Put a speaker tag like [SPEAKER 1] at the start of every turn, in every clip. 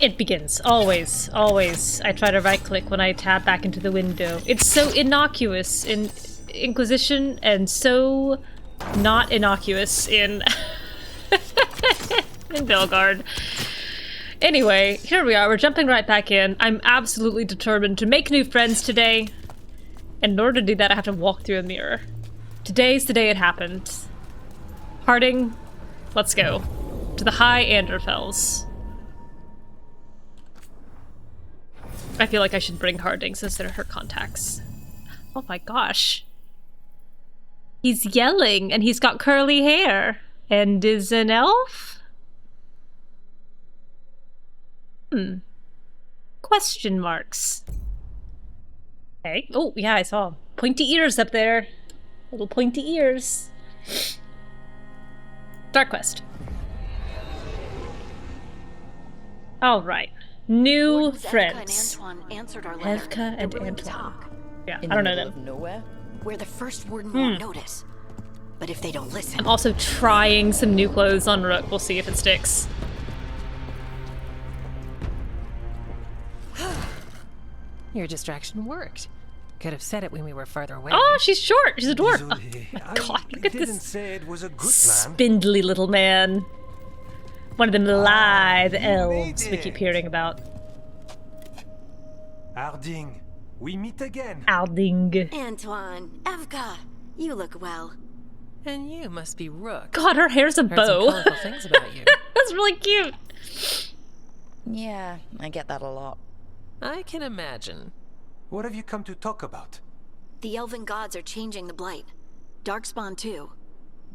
[SPEAKER 1] It begins. Always, always. I try to right-click when I tab back into the window. It's so innocuous in Inquisition and so not innocuous in in Veilguard. Anyway, here we are. We're jumping right back in. I'm absolutely determined to make new friends today. And in order to do that, I have to walk through a mirror. Today's the day it happened. Harding, let's go. To the High Anderfels. I feel like I should bring Harding since they're her contacts. Oh my gosh. He's yelling and he's got curly hair. And is an elf? Question marks. Okay. Oh, yeah, I saw pointy ears up there. Little pointy ears. Dark quest. All right. New friends. Evka and Antoine. Yeah, I don't know them.
[SPEAKER 2] Nowhere, where the first warden won't notice. But if they don't listen...
[SPEAKER 1] I'm also trying some new clothes on Rook. We'll see if it sticks.
[SPEAKER 3] Your distraction worked. Could have said it when we were farther away.
[SPEAKER 1] Oh, she's short. She's a dwarf. Oh my god, look at this spindly little man. One of them lithe elves we keep hearing about.
[SPEAKER 4] Harding, we meet again.
[SPEAKER 1] Harding.
[SPEAKER 2] Antoine, Evka, you look well.
[SPEAKER 3] And you must be Rook.
[SPEAKER 1] God, her hair's a
[SPEAKER 3] Heard
[SPEAKER 1] bow.
[SPEAKER 3] some colorful things about you.
[SPEAKER 1] That's really cute.
[SPEAKER 2] Yeah, I get that a lot.
[SPEAKER 3] I can imagine.
[SPEAKER 4] What have you come to talk about?
[SPEAKER 2] The elven gods are changing the blight. Darkspawn too.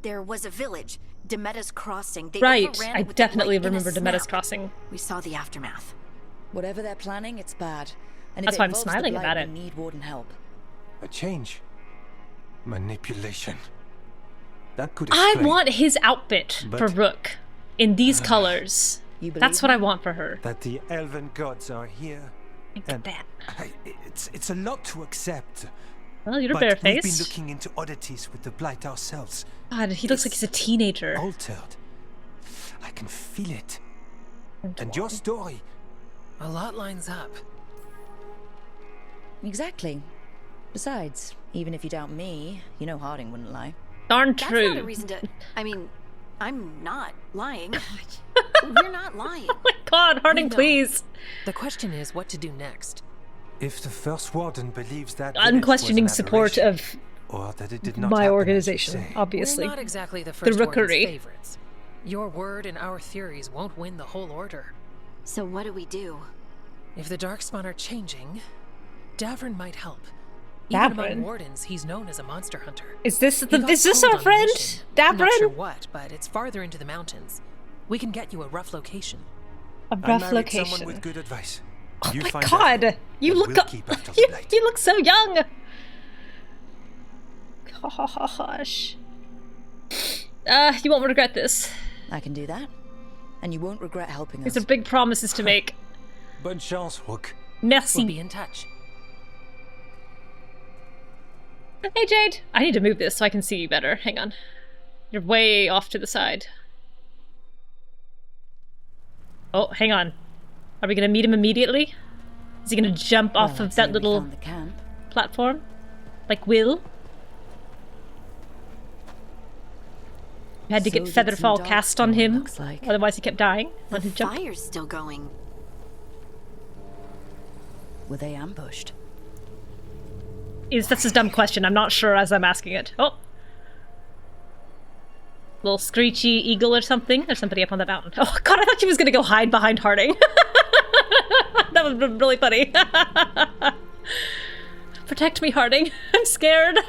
[SPEAKER 2] There was a village, Demeda's Crossing. They
[SPEAKER 1] right,
[SPEAKER 2] overran
[SPEAKER 1] I
[SPEAKER 2] it with
[SPEAKER 1] definitely
[SPEAKER 2] the blight in a
[SPEAKER 1] remember Demeda's
[SPEAKER 2] snap.
[SPEAKER 1] Crossing.
[SPEAKER 2] We saw the aftermath.
[SPEAKER 5] Whatever they're planning, it's bad. And
[SPEAKER 1] That's
[SPEAKER 5] if
[SPEAKER 1] why
[SPEAKER 5] it
[SPEAKER 1] I'm
[SPEAKER 5] involves the
[SPEAKER 1] smiling
[SPEAKER 5] blight,
[SPEAKER 1] about
[SPEAKER 5] we
[SPEAKER 1] it.
[SPEAKER 5] need warden help.
[SPEAKER 4] A change. Manipulation. That could
[SPEAKER 1] I
[SPEAKER 4] explain
[SPEAKER 1] want his outfit for Rook in these colors.
[SPEAKER 5] You
[SPEAKER 1] That's what I want for her.
[SPEAKER 4] that the elven gods are here.
[SPEAKER 1] Look at that.
[SPEAKER 4] It's a lot to accept.
[SPEAKER 1] Well, you're a
[SPEAKER 4] But
[SPEAKER 1] bare
[SPEAKER 4] we've been
[SPEAKER 1] face.
[SPEAKER 4] looking into oddities with the blight ourselves.
[SPEAKER 1] God, he looks like he's a teenager.
[SPEAKER 4] Altered. I can feel it. And your story.
[SPEAKER 3] A lot lines up.
[SPEAKER 5] Exactly. Besides, even if you doubt me, you know Harding wouldn't lie.
[SPEAKER 1] Darn
[SPEAKER 2] That's
[SPEAKER 1] true.
[SPEAKER 2] not a reason to... I mean, I'm not lying. We're not lying.
[SPEAKER 1] Oh my god, Harding,
[SPEAKER 3] No.
[SPEAKER 1] please.
[SPEAKER 3] The question is what to do next.
[SPEAKER 4] If the first warden believes that
[SPEAKER 1] Unquestioning
[SPEAKER 4] village was an
[SPEAKER 1] support
[SPEAKER 4] aberration,
[SPEAKER 1] of
[SPEAKER 4] or that it did not
[SPEAKER 1] my
[SPEAKER 4] happen, as you
[SPEAKER 1] organization,
[SPEAKER 4] say.
[SPEAKER 1] obviously.
[SPEAKER 3] We're not exactly the first
[SPEAKER 1] Rookery.
[SPEAKER 3] Warden's favorites. Your word and our theories won't win the whole order.
[SPEAKER 2] So what do we do?
[SPEAKER 3] If the Darkspawn are changing, Davrin might help. Even
[SPEAKER 1] Davrin?
[SPEAKER 3] among wardens, he's known as a monster hunter.
[SPEAKER 1] Is this
[SPEAKER 3] He got
[SPEAKER 1] is this
[SPEAKER 3] pulled
[SPEAKER 1] our
[SPEAKER 3] on
[SPEAKER 1] friend?
[SPEAKER 3] mission. I'm not sure
[SPEAKER 1] Davrin?
[SPEAKER 3] what, but it's farther into the mountains. We can get you a rough location.
[SPEAKER 1] A
[SPEAKER 4] I
[SPEAKER 1] rough
[SPEAKER 4] married
[SPEAKER 1] location.
[SPEAKER 4] someone with good advice.
[SPEAKER 1] Oh
[SPEAKER 4] You
[SPEAKER 1] my
[SPEAKER 4] find
[SPEAKER 1] god,
[SPEAKER 4] out,
[SPEAKER 1] you
[SPEAKER 4] and
[SPEAKER 1] look
[SPEAKER 4] we'll keep after the
[SPEAKER 1] you,
[SPEAKER 4] blight.
[SPEAKER 1] you look so young. Gosh. You won't regret this.
[SPEAKER 5] I can do that. And you won't regret helping us.
[SPEAKER 1] These are big promises to make.
[SPEAKER 4] Bonne chance, Rook.
[SPEAKER 1] Merci.
[SPEAKER 3] We'll be in touch.
[SPEAKER 1] Hey Jade, I need to move this so I can see you better. Hang on. You're way off to the side. Oh, hang on. Are we gonna meet him immediately? Is he gonna jump off of that little
[SPEAKER 5] found the camp.
[SPEAKER 1] platform? Like Will? You had to
[SPEAKER 5] So
[SPEAKER 1] get
[SPEAKER 5] did
[SPEAKER 1] Featherfall
[SPEAKER 5] some
[SPEAKER 1] cast on
[SPEAKER 5] darkspawn,
[SPEAKER 1] him,
[SPEAKER 5] looks like.
[SPEAKER 1] otherwise he kept dying.
[SPEAKER 2] The
[SPEAKER 1] Let him jump.
[SPEAKER 2] fire's still going.
[SPEAKER 5] Were they ambushed?
[SPEAKER 1] That's a dumb question. I'm not sure as I'm asking it. Oh. Little screechy eagle or something. There's somebody up on the mountain. Oh god, I thought she was gonna go hide behind Harding. That would be really funny. Protect me, Harding. I'm scared.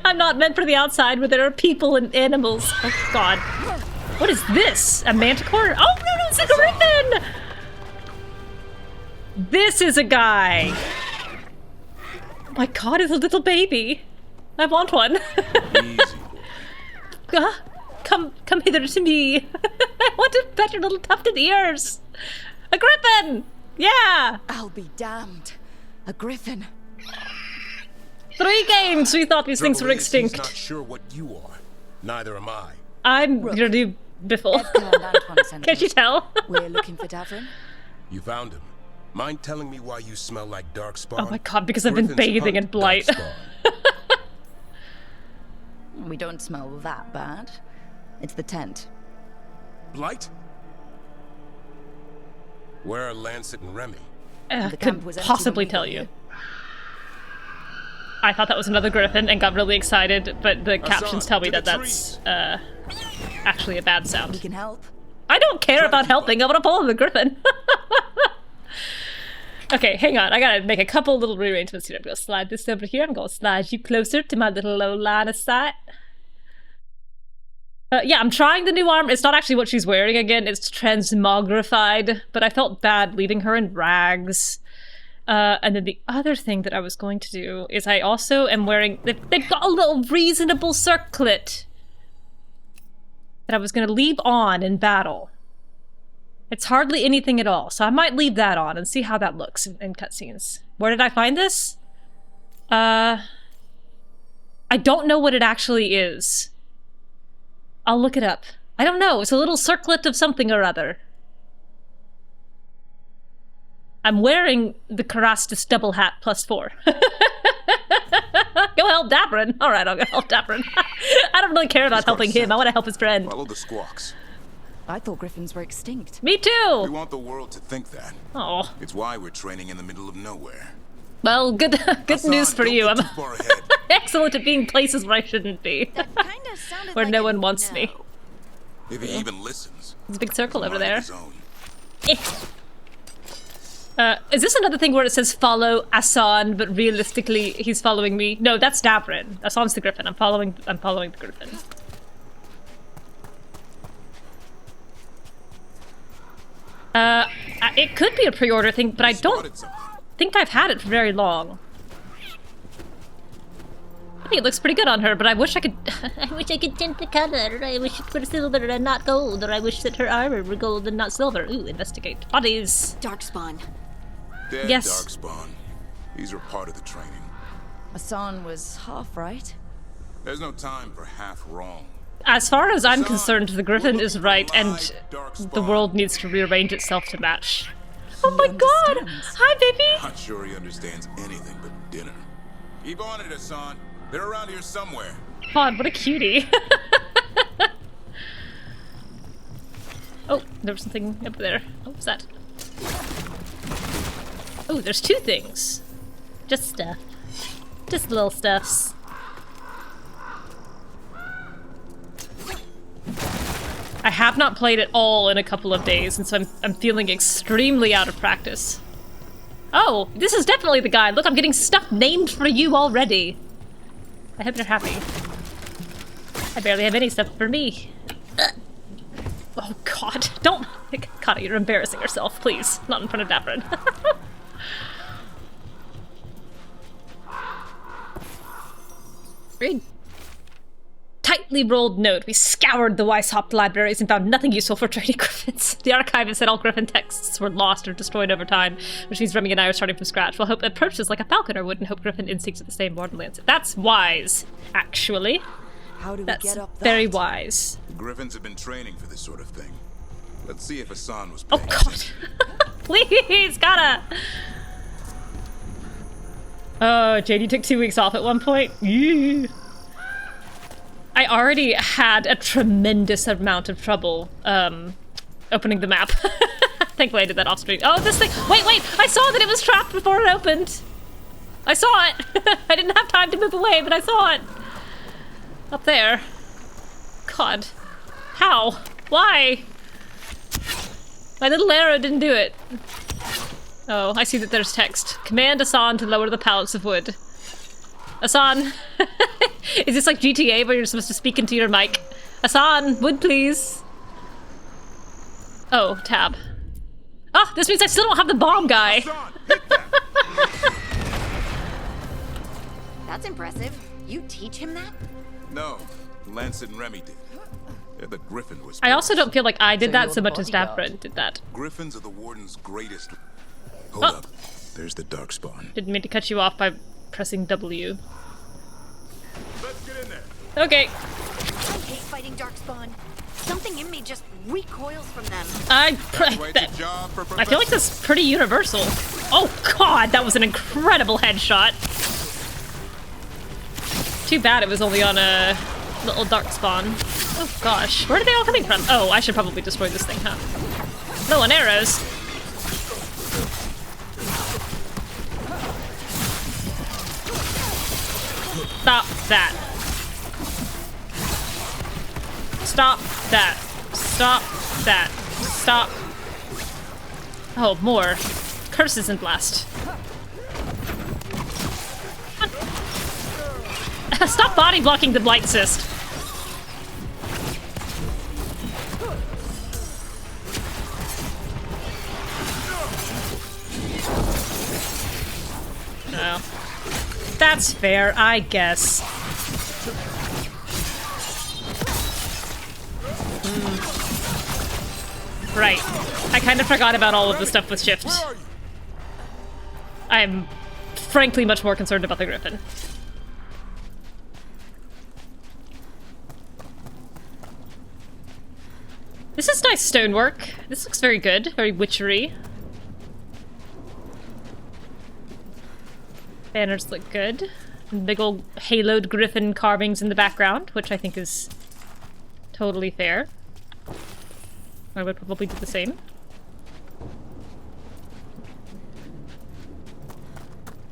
[SPEAKER 1] I'm not meant for the outside where there are people and animals. Oh god. What is this? A manticore? Oh no, no, it's a griffin! This is a guy. Oh my god, it's a little baby. I want one. Come hither to me. I want to pet your little tufted ears. A griffin! Yeah!
[SPEAKER 5] I'll be damned. A griffin.
[SPEAKER 1] 3 games we thought these things were
[SPEAKER 6] Trouble is,
[SPEAKER 1] extinct.
[SPEAKER 6] He's not sure what you are. Neither am I.
[SPEAKER 1] I'm gonna do biffle.
[SPEAKER 5] Elgar'nan Ghilan'nain sent
[SPEAKER 1] Can't you
[SPEAKER 5] us.
[SPEAKER 1] tell?
[SPEAKER 5] We're looking for Davrin.
[SPEAKER 4] You found him. Mind telling me why you smell like darkspawn?
[SPEAKER 1] Oh my god, because I've been
[SPEAKER 4] Griffins
[SPEAKER 1] bathing in
[SPEAKER 4] hunt
[SPEAKER 1] blight.
[SPEAKER 4] darkspawn.
[SPEAKER 5] We don't smell that bad. It's the tent.
[SPEAKER 4] Blight? Where are Lancet and Remy?
[SPEAKER 5] The camp
[SPEAKER 1] Could
[SPEAKER 5] was empty
[SPEAKER 1] possibly
[SPEAKER 5] when we
[SPEAKER 1] tell
[SPEAKER 5] got
[SPEAKER 1] you.
[SPEAKER 5] here.
[SPEAKER 1] I thought that was another griffin and got really excited, but the captions tell me
[SPEAKER 4] to
[SPEAKER 1] that
[SPEAKER 4] the
[SPEAKER 1] that's actually a bad
[SPEAKER 5] We
[SPEAKER 1] sound.
[SPEAKER 5] can help.
[SPEAKER 1] I don't care
[SPEAKER 4] Try to
[SPEAKER 1] about
[SPEAKER 4] keep
[SPEAKER 1] helping. I'm gonna pull the griffin. Okay, hang on. I gotta make a couple little rearrangements here. I'm gonna slide this over here. I'm gonna slide you closer to my little low line of sight. Yeah, I'm trying the new armor. It's not actually what she's wearing again. It's transmogrified, but I felt bad leaving her in rags. And then the other thing that I was going to do is I also am wearing... They've got a little reasonable circlet that I was going to leave on in battle. It's hardly anything at all, so I might leave that on and see how that looks in cutscenes. Where did I find this? I don't know what it actually is. I'll look it up. I don't know. It's a little circlet of something or other. I'm wearing the Carastus double hat +4. Go help Davrin. All right, I'll go help Davrin. I don't really care about helping him. I want to help his friend.
[SPEAKER 4] Follow the squawks.
[SPEAKER 5] I thought griffins were extinct.
[SPEAKER 1] Me
[SPEAKER 4] We
[SPEAKER 1] too.
[SPEAKER 4] want the world to think that.
[SPEAKER 1] Oh,
[SPEAKER 4] It's why we're training in the middle of nowhere.
[SPEAKER 1] well, good
[SPEAKER 4] Assan,
[SPEAKER 1] news for
[SPEAKER 4] don't
[SPEAKER 1] you.
[SPEAKER 4] get
[SPEAKER 1] I'm
[SPEAKER 4] too far ahead.
[SPEAKER 1] excellent at being places where I shouldn't be.
[SPEAKER 2] That kind of sounded
[SPEAKER 1] Where
[SPEAKER 2] like
[SPEAKER 1] no
[SPEAKER 2] a
[SPEAKER 1] one wants
[SPEAKER 2] no.
[SPEAKER 1] me.
[SPEAKER 4] If he even listens.
[SPEAKER 1] There's a big circle over
[SPEAKER 4] Mind
[SPEAKER 1] there.
[SPEAKER 4] his own.
[SPEAKER 1] Is this another thing where it says follow Assan, but realistically he's following me? No, that's Davrin. Assan's the griffin. I'm following the griffin. It could be a pre-order thing, but I don't
[SPEAKER 4] Spotted something.
[SPEAKER 1] think I've had it for very long. I think it looks pretty good on her, but I wish I could... I wish I could tint the color. I wish it were silver and not gold, or I wish that her armor were gold and not silver. Ooh, investigate. Bodies.
[SPEAKER 2] Darkspawn.
[SPEAKER 4] Dead
[SPEAKER 1] Yes.
[SPEAKER 4] darkspawn. These are part of the training.
[SPEAKER 5] Assan was half right.
[SPEAKER 4] There's no time for half wrong.
[SPEAKER 1] As far as I'm
[SPEAKER 4] Assan,
[SPEAKER 1] concerned, the griffin
[SPEAKER 4] we're
[SPEAKER 1] is
[SPEAKER 4] looking for
[SPEAKER 1] right, and
[SPEAKER 4] live darkspawn.
[SPEAKER 1] the world needs to rearrange itself to match. Oh
[SPEAKER 5] He
[SPEAKER 1] my god!
[SPEAKER 5] understands.
[SPEAKER 1] Hi, baby!
[SPEAKER 4] Not sure he understands anything but dinner. Keep on it, Assan. They're around here somewhere.
[SPEAKER 1] God, what a cutie. Oh, there was something up there. What was that? Oh, there's two things. Just stuff. Just little stuffs. I have not played at all in a couple of days, and so I'm feeling extremely out of practice. Oh, this is definitely the guy. Look, I'm getting stuff named for you already. I hope you're happy. I barely have any stuff for me. Oh god, don't... Kata, you're embarrassing yourself, please. Not in front of Davrin. Read. Tightly rolled note. We scoured the Weishaupt libraries and found nothing useful for training griffins. The archivist said all griffin texts were lost or destroyed over time, which means Remy and I are starting from scratch. We'll hope approaches like a falconer would and hope griffin instincts are the same more than Lancet. That's wise, actually.
[SPEAKER 5] How do we
[SPEAKER 1] That's
[SPEAKER 5] get up that?
[SPEAKER 1] very wise.
[SPEAKER 4] The griffins have been training for this sort of thing. Let's see if Assan was
[SPEAKER 1] Oh
[SPEAKER 4] paying
[SPEAKER 1] god.
[SPEAKER 4] attention.
[SPEAKER 1] Please, Kata! Oh, Jade, you took 2 weeks off at one point? Ew. I already had a tremendous amount of trouble opening the map. Thankfully I did that off screen. Oh, this thing! Wait! I saw that it was trapped before it opened! I saw it! I didn't have time to move away, but I saw it! Up there. God. How? Why? My little arrow didn't do it. Oh, I see that there's text. Command Assan to lower the pallets of wood. Assan! Is this like GTA where you're supposed to speak into your mic? Assan, wood please. Oh, tab. Ah, this means I still don't have the bomb guy.
[SPEAKER 4] Assan, hit that!
[SPEAKER 2] That's impressive. You teach him that?
[SPEAKER 4] No, Lancet and Remy did. They're the griffin whisperers.
[SPEAKER 1] I also don't feel like I did
[SPEAKER 5] So
[SPEAKER 1] that
[SPEAKER 5] you're
[SPEAKER 1] so
[SPEAKER 5] the
[SPEAKER 1] much as
[SPEAKER 5] bodyguard.
[SPEAKER 1] Davrin did that.
[SPEAKER 4] Griffins are the warden's greatest. Hold
[SPEAKER 1] Oh.
[SPEAKER 4] up. There's the darkspawn.
[SPEAKER 1] Didn't mean to cut you off by pressing W.
[SPEAKER 4] Let's get in there.
[SPEAKER 1] Okay.
[SPEAKER 2] I hate fighting Darkspawn. Don't Something in me just recoils from them.
[SPEAKER 1] I feel like that's pretty universal. Oh god, that was an incredible headshot. Too bad it was only on a little darkspawn. Oh gosh, where are they all coming from? Oh, I should probably destroy this thing, huh? Low on arrows. Stop that. Stop that. Stop that. Stop. Oh, more. Curses and blast. Stop body blocking the blight cyst. No. That's fair, I guess. Right. I kind of forgot about all of the stuff with shift. I'm frankly much more concerned about the griffin. This is nice stonework. This looks very good, very witchery. Banners look good. Big old haloed griffin carvings in the background, which I think is totally fair. I would probably do the same.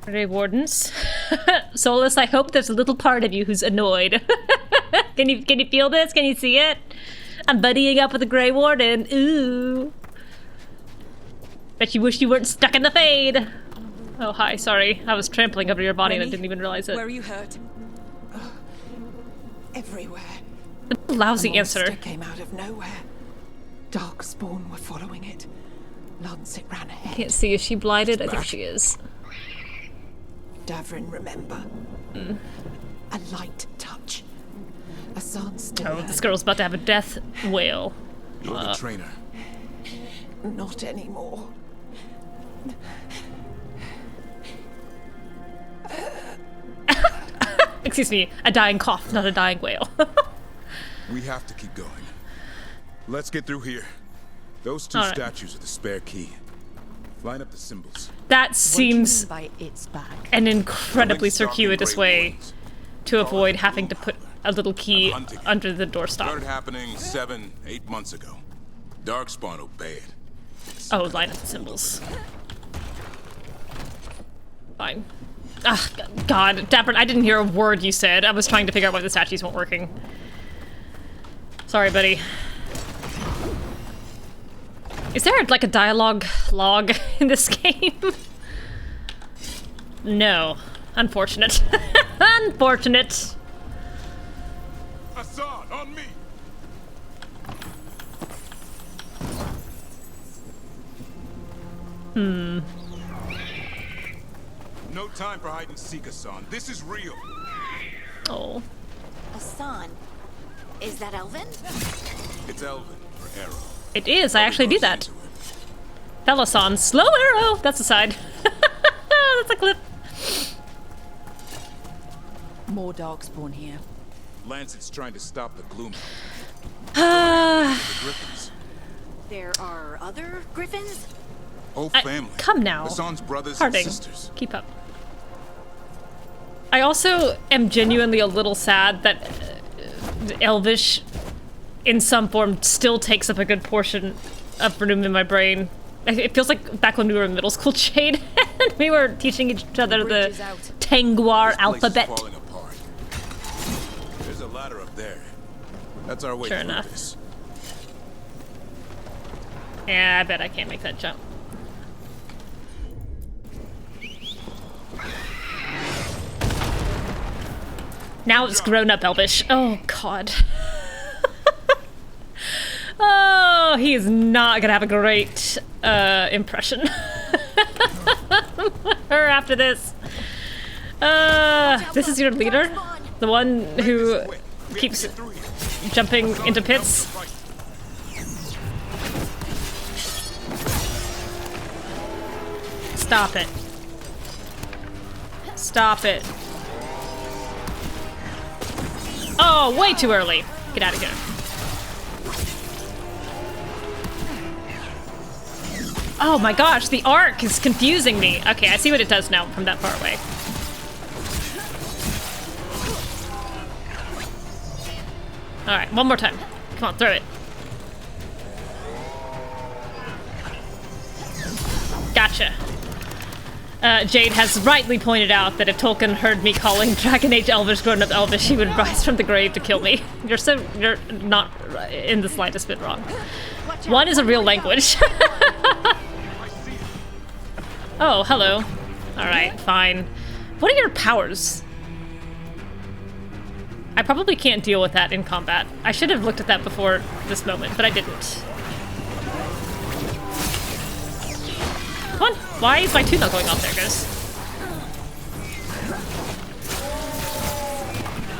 [SPEAKER 1] Grey Wardens. Solas, I hope there's a little part of you who's annoyed. Can you feel this? Can you see it? I'm buddying up with a Grey Warden. Ooh. Bet you wish you weren't stuck in the fade. Oh, hi, sorry. I was trampling over your body and I didn't even realize it.
[SPEAKER 3] Where are you hurt?
[SPEAKER 6] Everywhere.
[SPEAKER 1] The lousy
[SPEAKER 6] A monster
[SPEAKER 1] answer.
[SPEAKER 6] came out of nowhere. Darkspawn were following it. Lancet ran ahead.
[SPEAKER 1] Can't see. Is she blighted? I think she is.
[SPEAKER 6] Davrin, remember? A light touch. Assan still
[SPEAKER 1] Oh,
[SPEAKER 6] hurt.
[SPEAKER 1] this girl's about to have a death wail.
[SPEAKER 4] You're the trainer.
[SPEAKER 6] Not anymore.
[SPEAKER 1] Excuse me, a dying cough, not a dying wail.
[SPEAKER 4] We have to keep going. Let's get through here. Those two
[SPEAKER 1] All right.
[SPEAKER 4] statues are the spare key. Line up the symbols.
[SPEAKER 1] That seems
[SPEAKER 5] By its back.
[SPEAKER 1] an incredibly
[SPEAKER 4] Links dark
[SPEAKER 1] circuitous
[SPEAKER 4] and
[SPEAKER 1] way
[SPEAKER 4] gray
[SPEAKER 1] to avoid having to put a little key
[SPEAKER 4] I'm hunting.
[SPEAKER 1] under the doorstop.
[SPEAKER 4] Started happening 7, 8 months ago. Darkspawn obeyed.
[SPEAKER 1] Oh, line up the symbols. Fine. Ah, God, Davrin, I didn't hear a word you said. I was trying to figure out why the statues weren't working. Sorry, buddy. Is there like a dialogue log in this game? No. Unfortunate. Unfortunate.
[SPEAKER 4] Assan, on me! No time for hide and seek, Assan. This is real.
[SPEAKER 1] Oh.
[SPEAKER 2] Assan. Is that Elven?
[SPEAKER 4] It's Elven for arrow.
[SPEAKER 1] It is, I actually do that.
[SPEAKER 4] Into it.
[SPEAKER 1] Fellason, slow arrow! That's a side. That's a clip.
[SPEAKER 5] More darkspawn here.
[SPEAKER 4] Lancet's trying to stop the gloom.
[SPEAKER 1] Ah,
[SPEAKER 4] The griffins.
[SPEAKER 2] There are other griffins?
[SPEAKER 4] Whole family.
[SPEAKER 1] come now.
[SPEAKER 4] Assan's brothers
[SPEAKER 1] Harding,
[SPEAKER 4] and sisters.
[SPEAKER 1] keep up. I also am genuinely a little sad that Elvish, in some form, still takes up a good portion of room in my brain. It feels like back when we were in middle school, Jade, and we were teaching each other
[SPEAKER 5] bridge is
[SPEAKER 1] the
[SPEAKER 5] out.
[SPEAKER 1] Tangwar
[SPEAKER 4] This place is
[SPEAKER 1] alphabet.
[SPEAKER 4] falling apart. There's a ladder up there. That's our way
[SPEAKER 1] Sure
[SPEAKER 4] through
[SPEAKER 1] enough.
[SPEAKER 4] this.
[SPEAKER 1] Yeah, I bet I can't make that jump. Now it's grown up Elvish. Oh, God. Oh, he is not gonna have a great impression. Or after this. This is your leader? The one who keeps
[SPEAKER 4] Get through here.
[SPEAKER 1] jumping into pits?
[SPEAKER 4] Right.
[SPEAKER 1] Stop it. Stop it. Oh, way too early. Get out of here. Oh my gosh, the arc is confusing me. Okay, I see what it does now from that far away. Alright, one more time. Come on, throw it. Gotcha. Jade has rightly pointed out that if Tolkien heard me calling Dragon Age Elvish grown-up Elvish, he would rise from the grave to kill me. You're not in the slightest bit wrong. One is a real language. Oh, hello. Alright, fine. What are your powers? I probably can't deal with that in combat. I should have looked at that before this moment, but I didn't. Come on. Why is my tooth not going off? There it goes.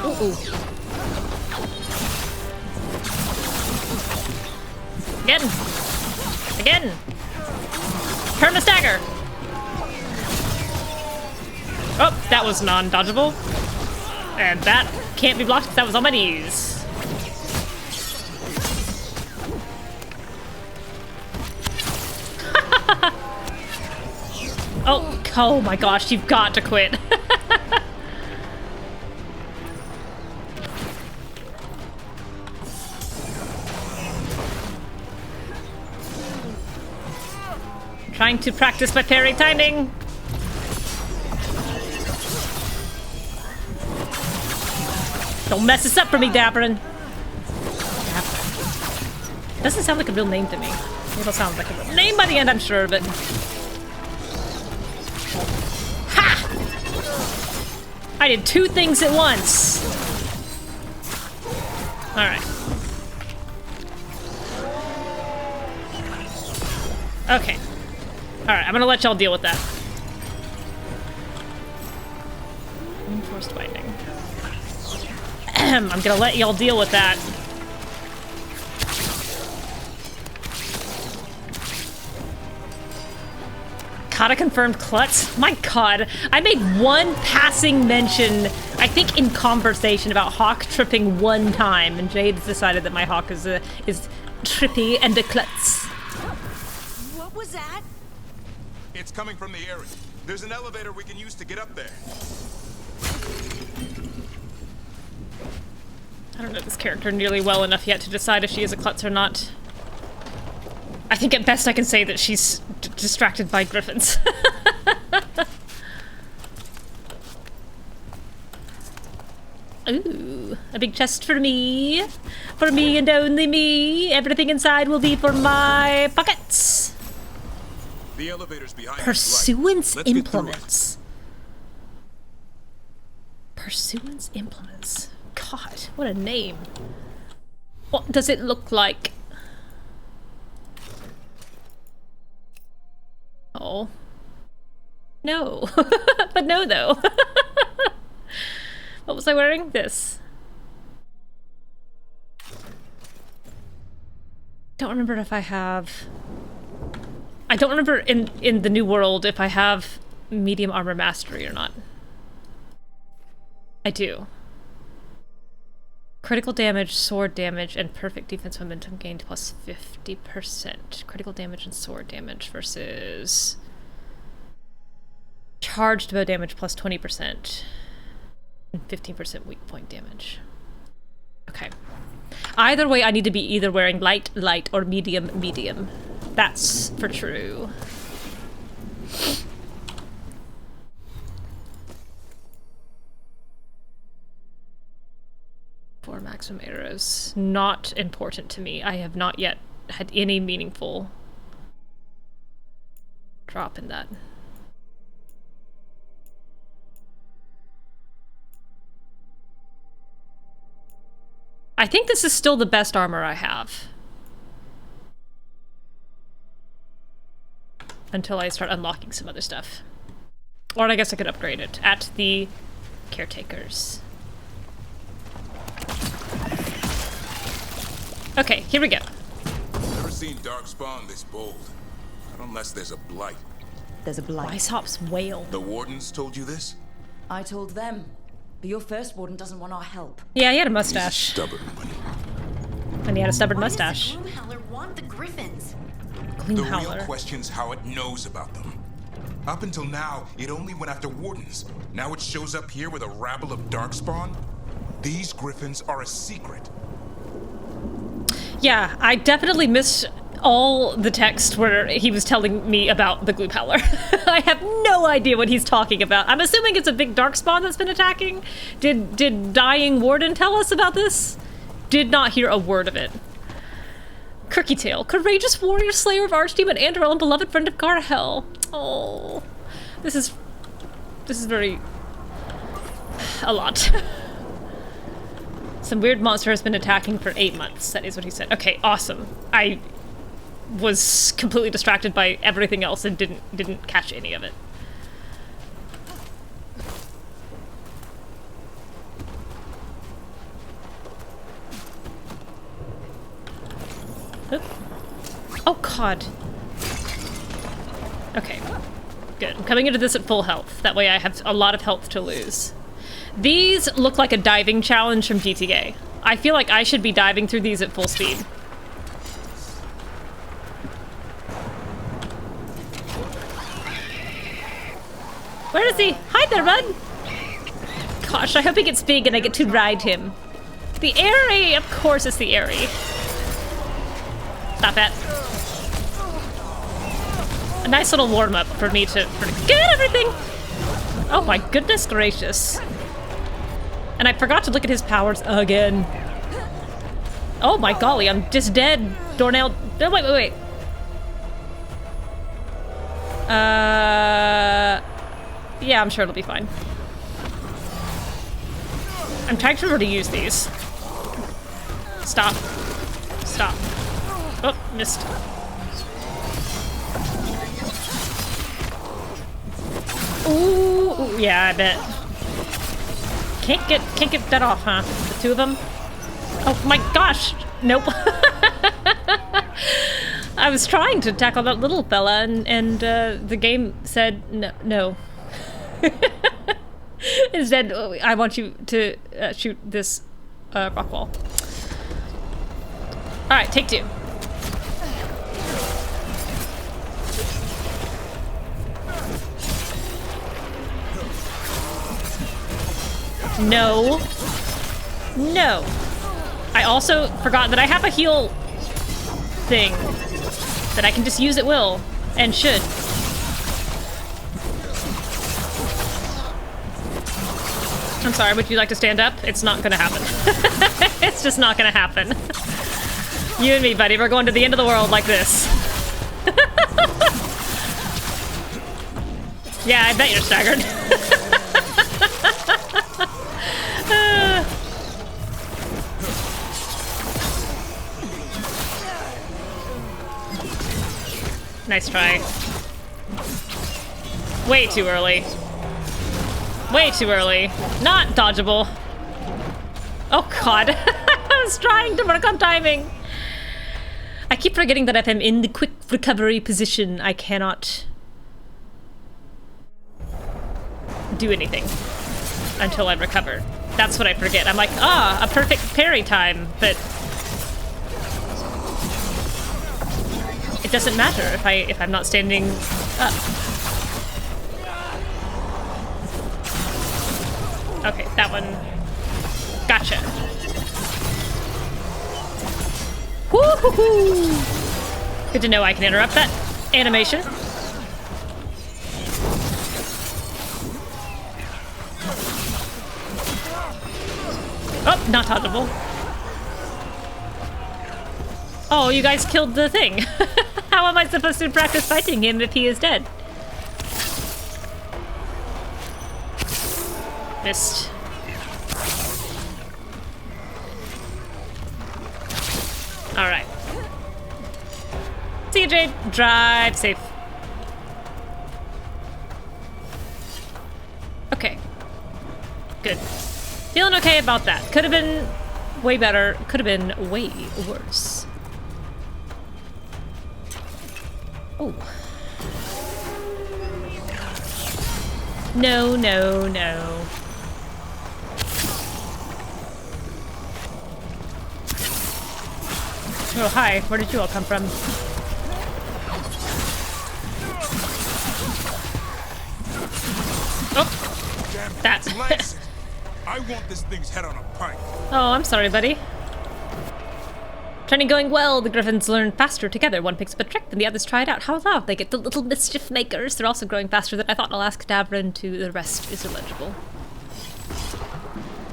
[SPEAKER 1] Ooh. Again. Perma stagger. Oh, that was non-dodgeable. And that can't be blocked because that was on my knees. Oh my gosh, you've got to quit. Trying to practice my parry timing. Don't mess this up for me, Davrin. Doesn't sound like a real name to me. It'll sound like a real name by the end, I'm sure, but... Ha! I did two things at once. Alright. Okay. Alright, I'm gonna let y'all deal with that. Reinforced binding. I'm gonna let y'all deal with that. Kata confirmed klutz? My god. I made one passing mention, I think in conversation, about Hawk tripping one time, and Jade has decided that my Hawk is trippy and a klutz.
[SPEAKER 2] What was that?
[SPEAKER 4] It's coming from the area. There's an elevator we can use to get up there.
[SPEAKER 1] I don't know this character nearly well enough yet to decide if she is a klutz or not. I think at best I can say that she's distracted by griffons. Ooh, a big chest for me. For me and only me. Everything inside will be for my pockets.
[SPEAKER 4] The elevator's behind.
[SPEAKER 1] Pursuance implements. Pursuance implements. God, what a name. What does it look like? Oh. No. But no, though. What was I wearing? This. Don't remember if I have... I don't remember in the New World if I have medium armor mastery or not. I do. Critical damage, sword damage, and perfect defense momentum gained plus 50%. Critical damage and sword damage versus charged bow damage plus 20% and 15% weak point damage. Okay. Either way, I need to be either wearing light, light, or medium, medium. That's for true. Four maximum arrows. Not important to me. I have not yet had any meaningful drop in that. I think this is still the best armor I have. Until I start unlocking some other stuff. Or I guess I could upgrade it at the caretakers. Okay, here we go.
[SPEAKER 4] Never seen darkspawn this bold. Not unless there's a blight.
[SPEAKER 5] There's a blight.
[SPEAKER 1] Lysop's whale.
[SPEAKER 4] The wardens told you this?
[SPEAKER 5] I told them. But your first warden doesn't want our help.
[SPEAKER 1] Yeah, he had a
[SPEAKER 4] He's a
[SPEAKER 1] mustache.
[SPEAKER 4] stubborn one.
[SPEAKER 1] And he had a stubborn
[SPEAKER 2] Why
[SPEAKER 1] mustache.
[SPEAKER 2] does the Gloomhowler want the griffins?
[SPEAKER 4] The
[SPEAKER 1] Howler.
[SPEAKER 4] real question's how it knows about them. Up until now, it only went after wardens. Now it shows up here with a rabble of darkspawn? These griffons are a secret.
[SPEAKER 1] Yeah, I definitely missed all the text where he was telling me about the Gloop Howler. I have no idea what he's talking about. I'm assuming it's a big darkspawn that's been attacking. Did Dying Warden tell us about this? Did not hear a word of it. Kirky Tail, courageous warrior, slayer of archdemon Andorel, and beloved friend of Garhel. Oh, this is very a lot. Some weird monster has been attacking for 8 months. That is what he said. Okay, awesome. I was completely distracted by everything else and didn't catch any of it. Oop. Oh god. Okay. Good. I'm coming into this at full health. That way I have a lot of health to lose. These look like a diving challenge from GTA. I feel like I should be diving through these at full speed. Where is he? Hi there, bud! Gosh, I hope he gets big and I get to ride him. The Airy! Of course it's the Airy. Stop it. A nice little warm-up for me to get everything! Oh my goodness gracious. And I forgot to look at his powers again. Oh my golly, I'm just dead. Dornell. No, wait. Yeah, I'm sure it'll be fine. I'm trying to remember to use these. Stop. Stop. Oh, missed. Ooh, yeah, I bet. Can't get that off, huh? The two of them? Oh my gosh! Nope. I was trying to tackle that little fella, and the game said no. Instead, I want you to shoot this rock wall. All right, take two. No. No. I also forgot that I have a heal thing that I can just use at will, and should. I'm sorry, would you like to stand up? It's not gonna happen. It's just not gonna happen. You and me, buddy, we're going to the end of the world like this. Yeah, I bet you're staggered. Nice try. Way too early. Way too early. Not dodgeable. Oh god. I was trying to work on timing. I keep forgetting that if I'm in the quick recovery position, I cannot do anything until I recover. That's what I forget. I'm like, a perfect parry time, but it doesn't matter if I'm not standing up. Okay, that one. Gotcha. Woo-hoo-hoo! Good to know I can interrupt that animation. Oh, not dodgeable. Oh, you guys killed the thing. How am I supposed to practice fighting him if he is dead? Missed. Alright. See you, Jade. Drive safe. Okay. Good. Feeling okay about that. Could have been way better. Could have been way worse. Oh. No, no, no. Oh, hi. Where did you all come from? That.
[SPEAKER 4] Lance, I want this thing's head on a pike.
[SPEAKER 1] Oh, I'm sorry, buddy. Training going well. The griffins learn faster together. One picks up a trick, then the others try it out. How loud they get, the little mischief makers. They're also growing faster than I thought. I'll ask Davrin to. The rest is illegible.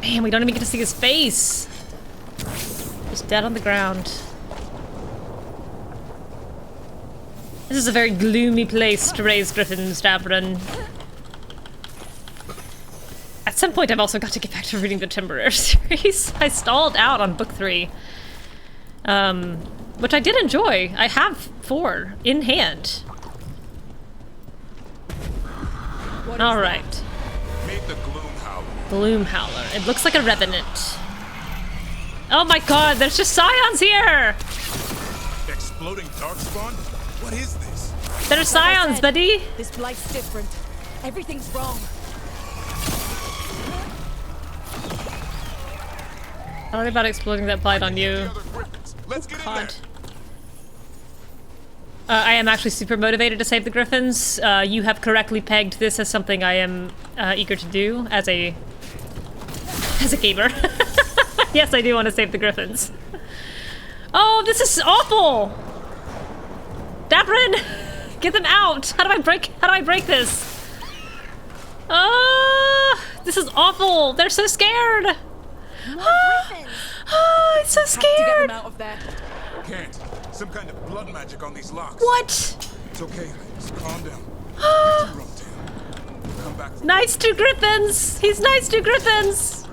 [SPEAKER 1] Man, we don't even get to see his face. Just dead on the ground. This is a very gloomy place to raise griffins, Davrin. At some point, I've also got to get back to reading the Timberer series. I stalled out on book 3. Which I did enjoy. I have 4 in hand. Alright.
[SPEAKER 4] Made the gloom howler.
[SPEAKER 1] Gloom Howler. It looks like a revenant. Oh my god, there's just scions here!
[SPEAKER 4] Exploding darkspawn? What is this?
[SPEAKER 1] They're scions, buddy!
[SPEAKER 7] This blight's different. Everything's wrong.
[SPEAKER 1] Sorry about exploding that blight on you.
[SPEAKER 4] The other griffins. Let's get in there.
[SPEAKER 1] God. I am actually super motivated to save the griffins. You have correctly pegged this as something I am eager to do as a gamer. Yes, I do want to save the griffins. Oh, this is awful! Davrin, get them out! How do I break this? This is awful! They're so scared! I'm so
[SPEAKER 7] Have to get
[SPEAKER 1] scared!
[SPEAKER 7] them out of there.
[SPEAKER 4] Can't. Some kind of blood magic on these locks.
[SPEAKER 1] What?
[SPEAKER 4] It's okay. Just calm down. You're too rough, Tam. Come back.
[SPEAKER 1] Nice to griffins! He's nice to griffins!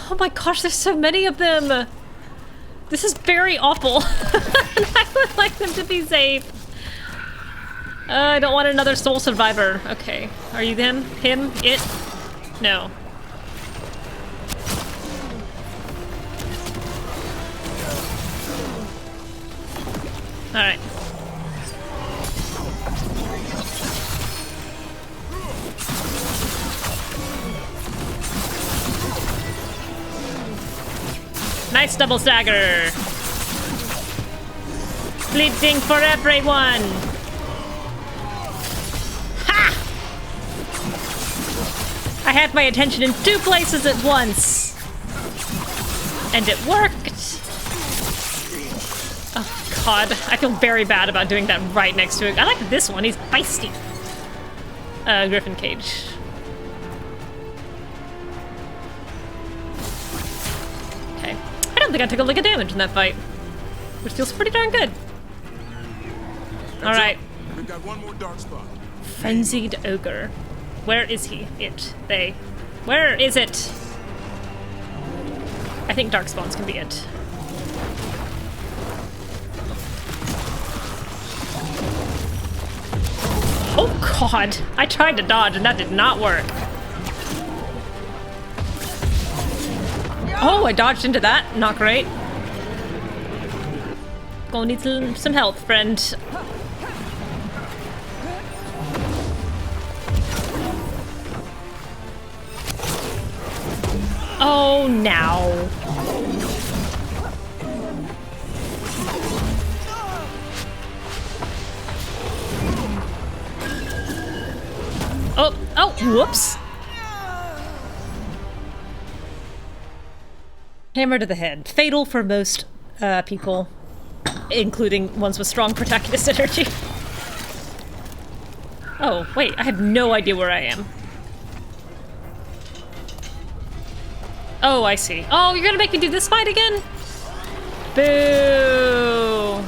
[SPEAKER 1] Oh my gosh, there's so many of them! This is very awful. I would like them to be safe. I don't want another soul survivor. Okay. Are you them? Him? It? No. Alright. Nice double stagger. Bleeding for everyone. Ha! I had my attention in 2 places at once. And it worked. Oh god, I feel very bad about doing that right next to it. I like this one, he's feisty. Griffin Cage. Okay. I don't think I took a lick of damage in that fight. Which feels pretty darn good. Alright.
[SPEAKER 4] We've got one more dark spot.
[SPEAKER 1] Frenzied Ogre. Where is he? It. They. Where is it? I think Darkspawns can be it. Oh god! I tried to dodge and that did not work. Oh, I dodged into that. Not great. Gonna need some help, friend. Oh, now. Oh, whoops. Hammer to the head. Fatal for most people, including ones with strong protagonist energy. Oh, wait, I have no idea where I am. Oh, I see. Oh, you're gonna make me do this fight again? Boo!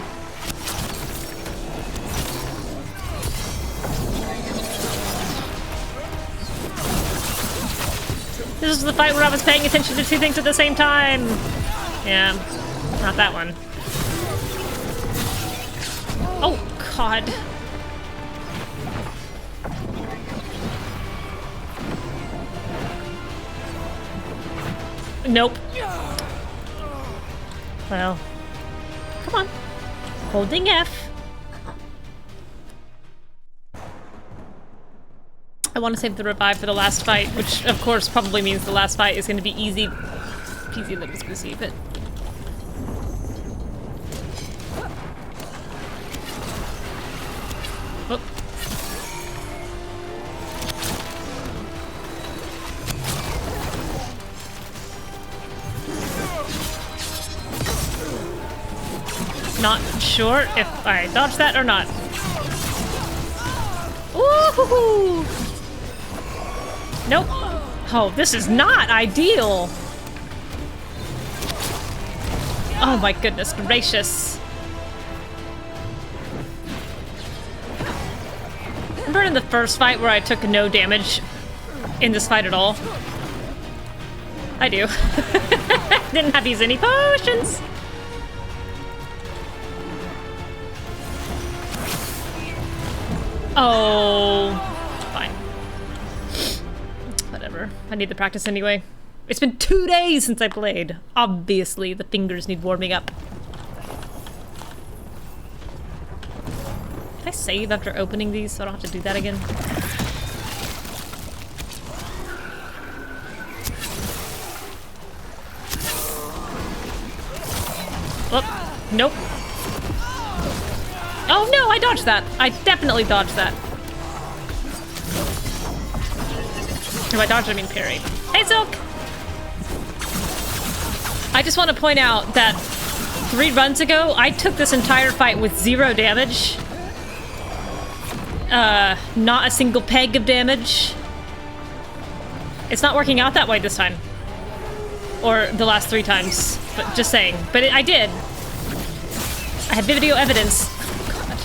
[SPEAKER 1] This is the fight where I was paying attention to 2 things at the same time. Yeah, not that one. Oh, God. Nope. Well, come on. Holding F. I want to save the revive for the last fight, which of course probably means the last fight is going to be easy peasy lemon squeezy, but... Oh. Not sure if I dodged that or not. Woohoo! Nope. Oh, this is not ideal. Oh my goodness gracious. Remember in the first fight where I took no damage in this fight at all? I do. Didn't have to use any potions. Oh, fine. Whatever. I need the practice anyway. It's been 2 days since I played. Obviously, the fingers need warming up. Can I save after opening these so I don't have to do that again? Oh, nope. Oh no, I dodged that. I definitely dodged that. If I dodged, I mean parry. Hey, Silk! I just want to point out that 3 runs ago, I took this entire fight with 0 damage. Not a single peg of damage. It's not working out that way this time. Or the last 3 times, but just saying. But I did. I have video evidence. God.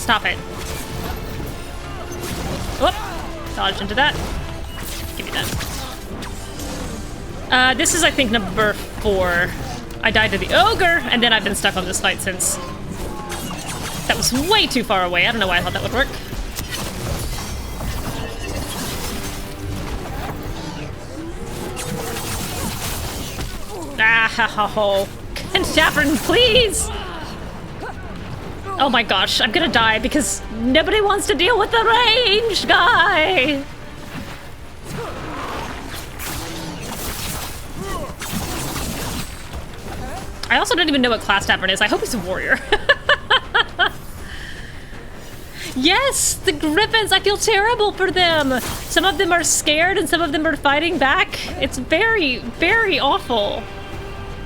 [SPEAKER 1] Stop it. Whoop. Dodge into that. Give me that. This is, I think, number 4. I died to the ogre, and then I've been stuck on this fight since. That was way too far away. I don't know why I thought that would work. Ah, Davrin, please! Oh my gosh, I'm gonna die because nobody wants to deal with the ranged guy! I also don't even know what class Davrin is. I hope he's a warrior. Yes, the griffons! I feel terrible for them! Some of them are scared and some of them are fighting back. It's very, very awful.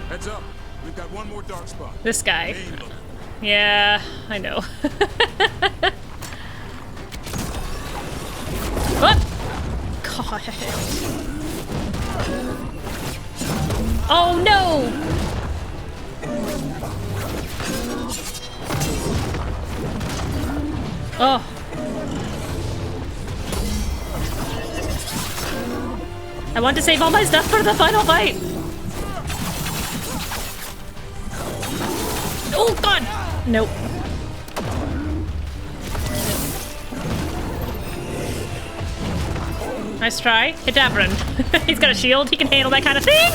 [SPEAKER 4] Heads up. We've got one more dark spot.
[SPEAKER 1] This guy. Yeah, I know. What? God. Oh no! Oh. I want to save all my stuff for the final fight. Oh god! Nope. Nice try. Hit Davrin. He's got a shield. He can handle that kind of thing.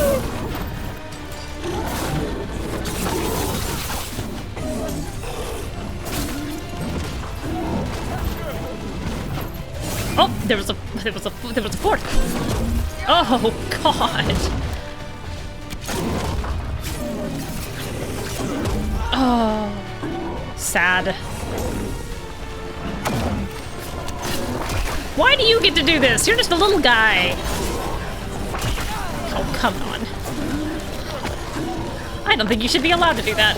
[SPEAKER 1] Oh, there was a fourth. Oh god. Oh, sad. Why do you get to do this? You're just a little guy. Oh, come on. I don't think you should be allowed to do that.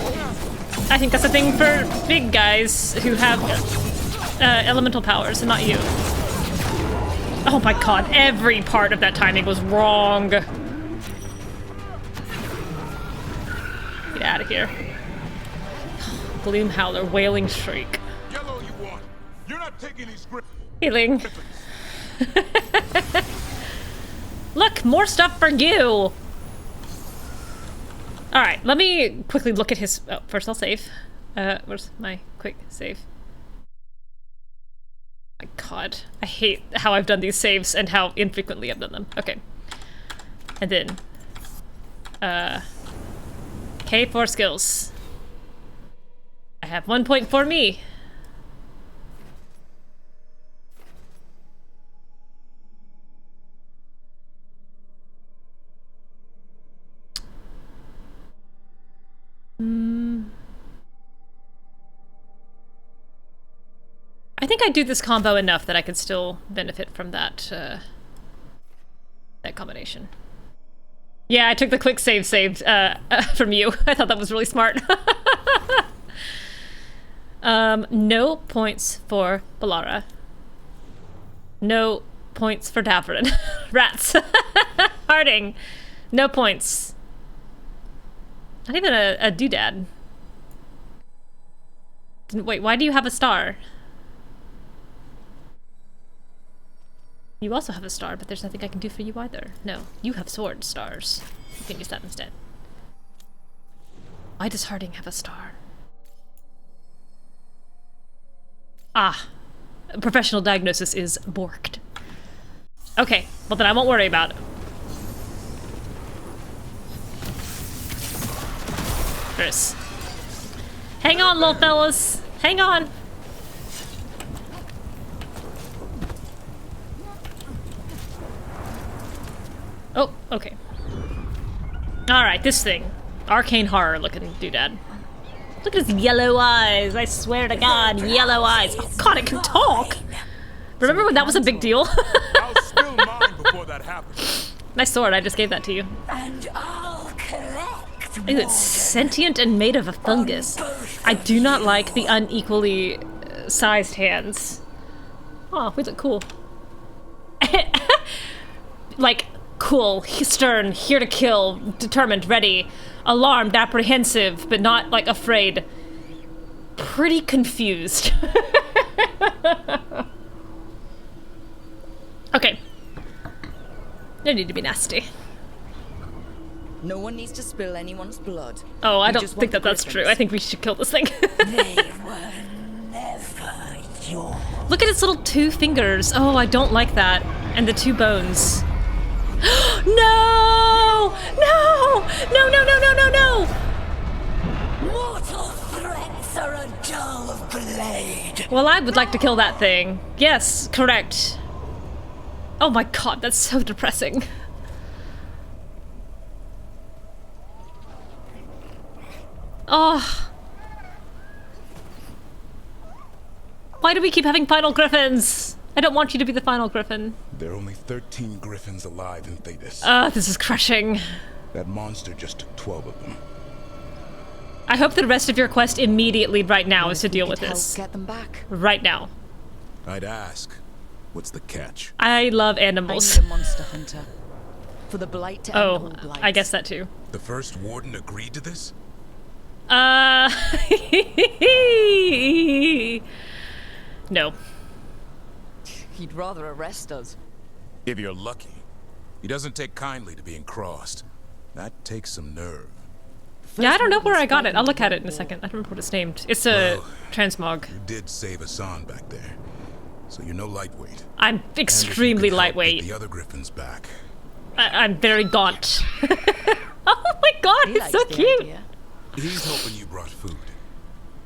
[SPEAKER 1] I think that's a thing for big guys who have elemental powers and not you. Oh my god, every part of that timing was wrong. Get out of here. Gloom Howler, Wailing Shriek.
[SPEAKER 4] Yellow you want. You're not taking these griffins.
[SPEAKER 1] Healing. Look, more stuff for you. Alright, let me quickly look at his... Oh, first I'll save. Where's my quick save? My god, I hate how I've done these saves and how infrequently I've done them. Okay. And then... K4 skills. I have 1 point for me. think I do this combo enough that I could still benefit from that, that combination. Yeah, I took the quick save saved from you. I thought that was really smart. No points for Balara. No points for Davrin. Rats. Harding. No points. Not even a doodad. Wait, why do you have a star? You also have a star, but there's nothing I can do for you either. No, you have sword stars. You can use that instead. Why does Harding have a star? Ah, professional diagnosis is borked. Okay, well then I won't worry about it. Chris. Hang on, little fellas. Hang on. Oh, okay. Alright, this thing. Arcane horror looking doodad. Look at his yellow eyes. I swear to God, yellow eyes. Oh God, it can talk. Remember when that was a big deal?
[SPEAKER 4] I'll spill mine before that happens.
[SPEAKER 1] Nice sword, I just gave that to you.
[SPEAKER 8] And I'll collect.
[SPEAKER 1] Ooh, it's sentient and made of a fungus. I do not like the unequally sized hands. Oh, we look cool. Like, cool, stern, here to kill, determined, ready, alarmed, apprehensive, but not, like, afraid. Pretty confused. Okay. No need to be nasty.
[SPEAKER 5] No one needs to spill anyone's blood.
[SPEAKER 1] Oh, I
[SPEAKER 5] We
[SPEAKER 1] don't
[SPEAKER 5] just
[SPEAKER 1] think
[SPEAKER 5] want
[SPEAKER 1] that's
[SPEAKER 5] the
[SPEAKER 1] true.
[SPEAKER 5] griffins.
[SPEAKER 1] I think we should kill this thing.
[SPEAKER 8] They were never yours.
[SPEAKER 1] Look at its little 2 fingers. Oh, I don't like that. And the 2 bones. No! No! No, no, no, no, no, no!
[SPEAKER 8] Mortal threats are a dull blade.
[SPEAKER 1] Well, I would like to kill that thing. Yes, correct. Oh my God, that's so depressing. Oh. Why do we keep having final griffins? I don't want you to be the final griffin.
[SPEAKER 4] There are only 13 griffins alive in Thetis.
[SPEAKER 1] This is crushing.
[SPEAKER 4] That monster just took 12 of them.
[SPEAKER 1] I hope the rest of your quest immediately right now is to deal with
[SPEAKER 5] Help
[SPEAKER 1] this.
[SPEAKER 5] get them back.
[SPEAKER 1] Right now.
[SPEAKER 4] I'd ask, what's the catch?
[SPEAKER 1] I love
[SPEAKER 5] I
[SPEAKER 1] animals.
[SPEAKER 5] need a monster hunter. For the blight to end all
[SPEAKER 1] Oh,
[SPEAKER 5] blights.
[SPEAKER 1] I guess that too.
[SPEAKER 4] The first warden agreed to this?
[SPEAKER 1] No.
[SPEAKER 5] He'd rather arrest us.
[SPEAKER 4] If you're lucky. He doesn't take kindly to being crossed. That takes some nerve.
[SPEAKER 1] Yeah, I don't know where I got it. I'll look at it in a second. I don't remember what it's named. It's a
[SPEAKER 4] Well,
[SPEAKER 1] transmog.
[SPEAKER 4] You did save Assan back there, so you're no lightweight.
[SPEAKER 1] I'm
[SPEAKER 4] And if you
[SPEAKER 1] extremely
[SPEAKER 4] could help get
[SPEAKER 1] lightweight.
[SPEAKER 4] the other griffins back.
[SPEAKER 1] I'm very gaunt. Oh my God,
[SPEAKER 5] He
[SPEAKER 1] he's
[SPEAKER 5] likes
[SPEAKER 1] so
[SPEAKER 5] the
[SPEAKER 1] cute.
[SPEAKER 5] idea.
[SPEAKER 4] He's hoping you brought food.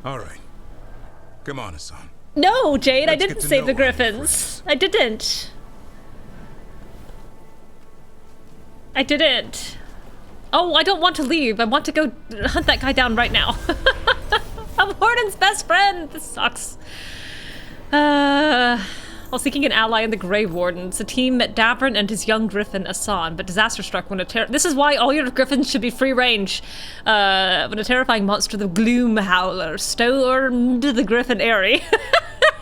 [SPEAKER 4] All right. Come on, Assan.
[SPEAKER 1] No, Jade, I
[SPEAKER 4] Let's
[SPEAKER 1] didn't
[SPEAKER 4] get to
[SPEAKER 1] save the
[SPEAKER 4] know our new
[SPEAKER 1] griffins.
[SPEAKER 4] friends.
[SPEAKER 1] I didn't. I didn't. Oh, I don't want to leave. I want to go hunt that guy down right now. I'm Warden's best friend. This sucks. While seeking an ally in the Grave Wardens, the team met Davrin and his young griffin Assan, but disaster struck when this is why all your griffins should be free range. When a terrifying monster, the Gloom Howler, stormed the griffin area.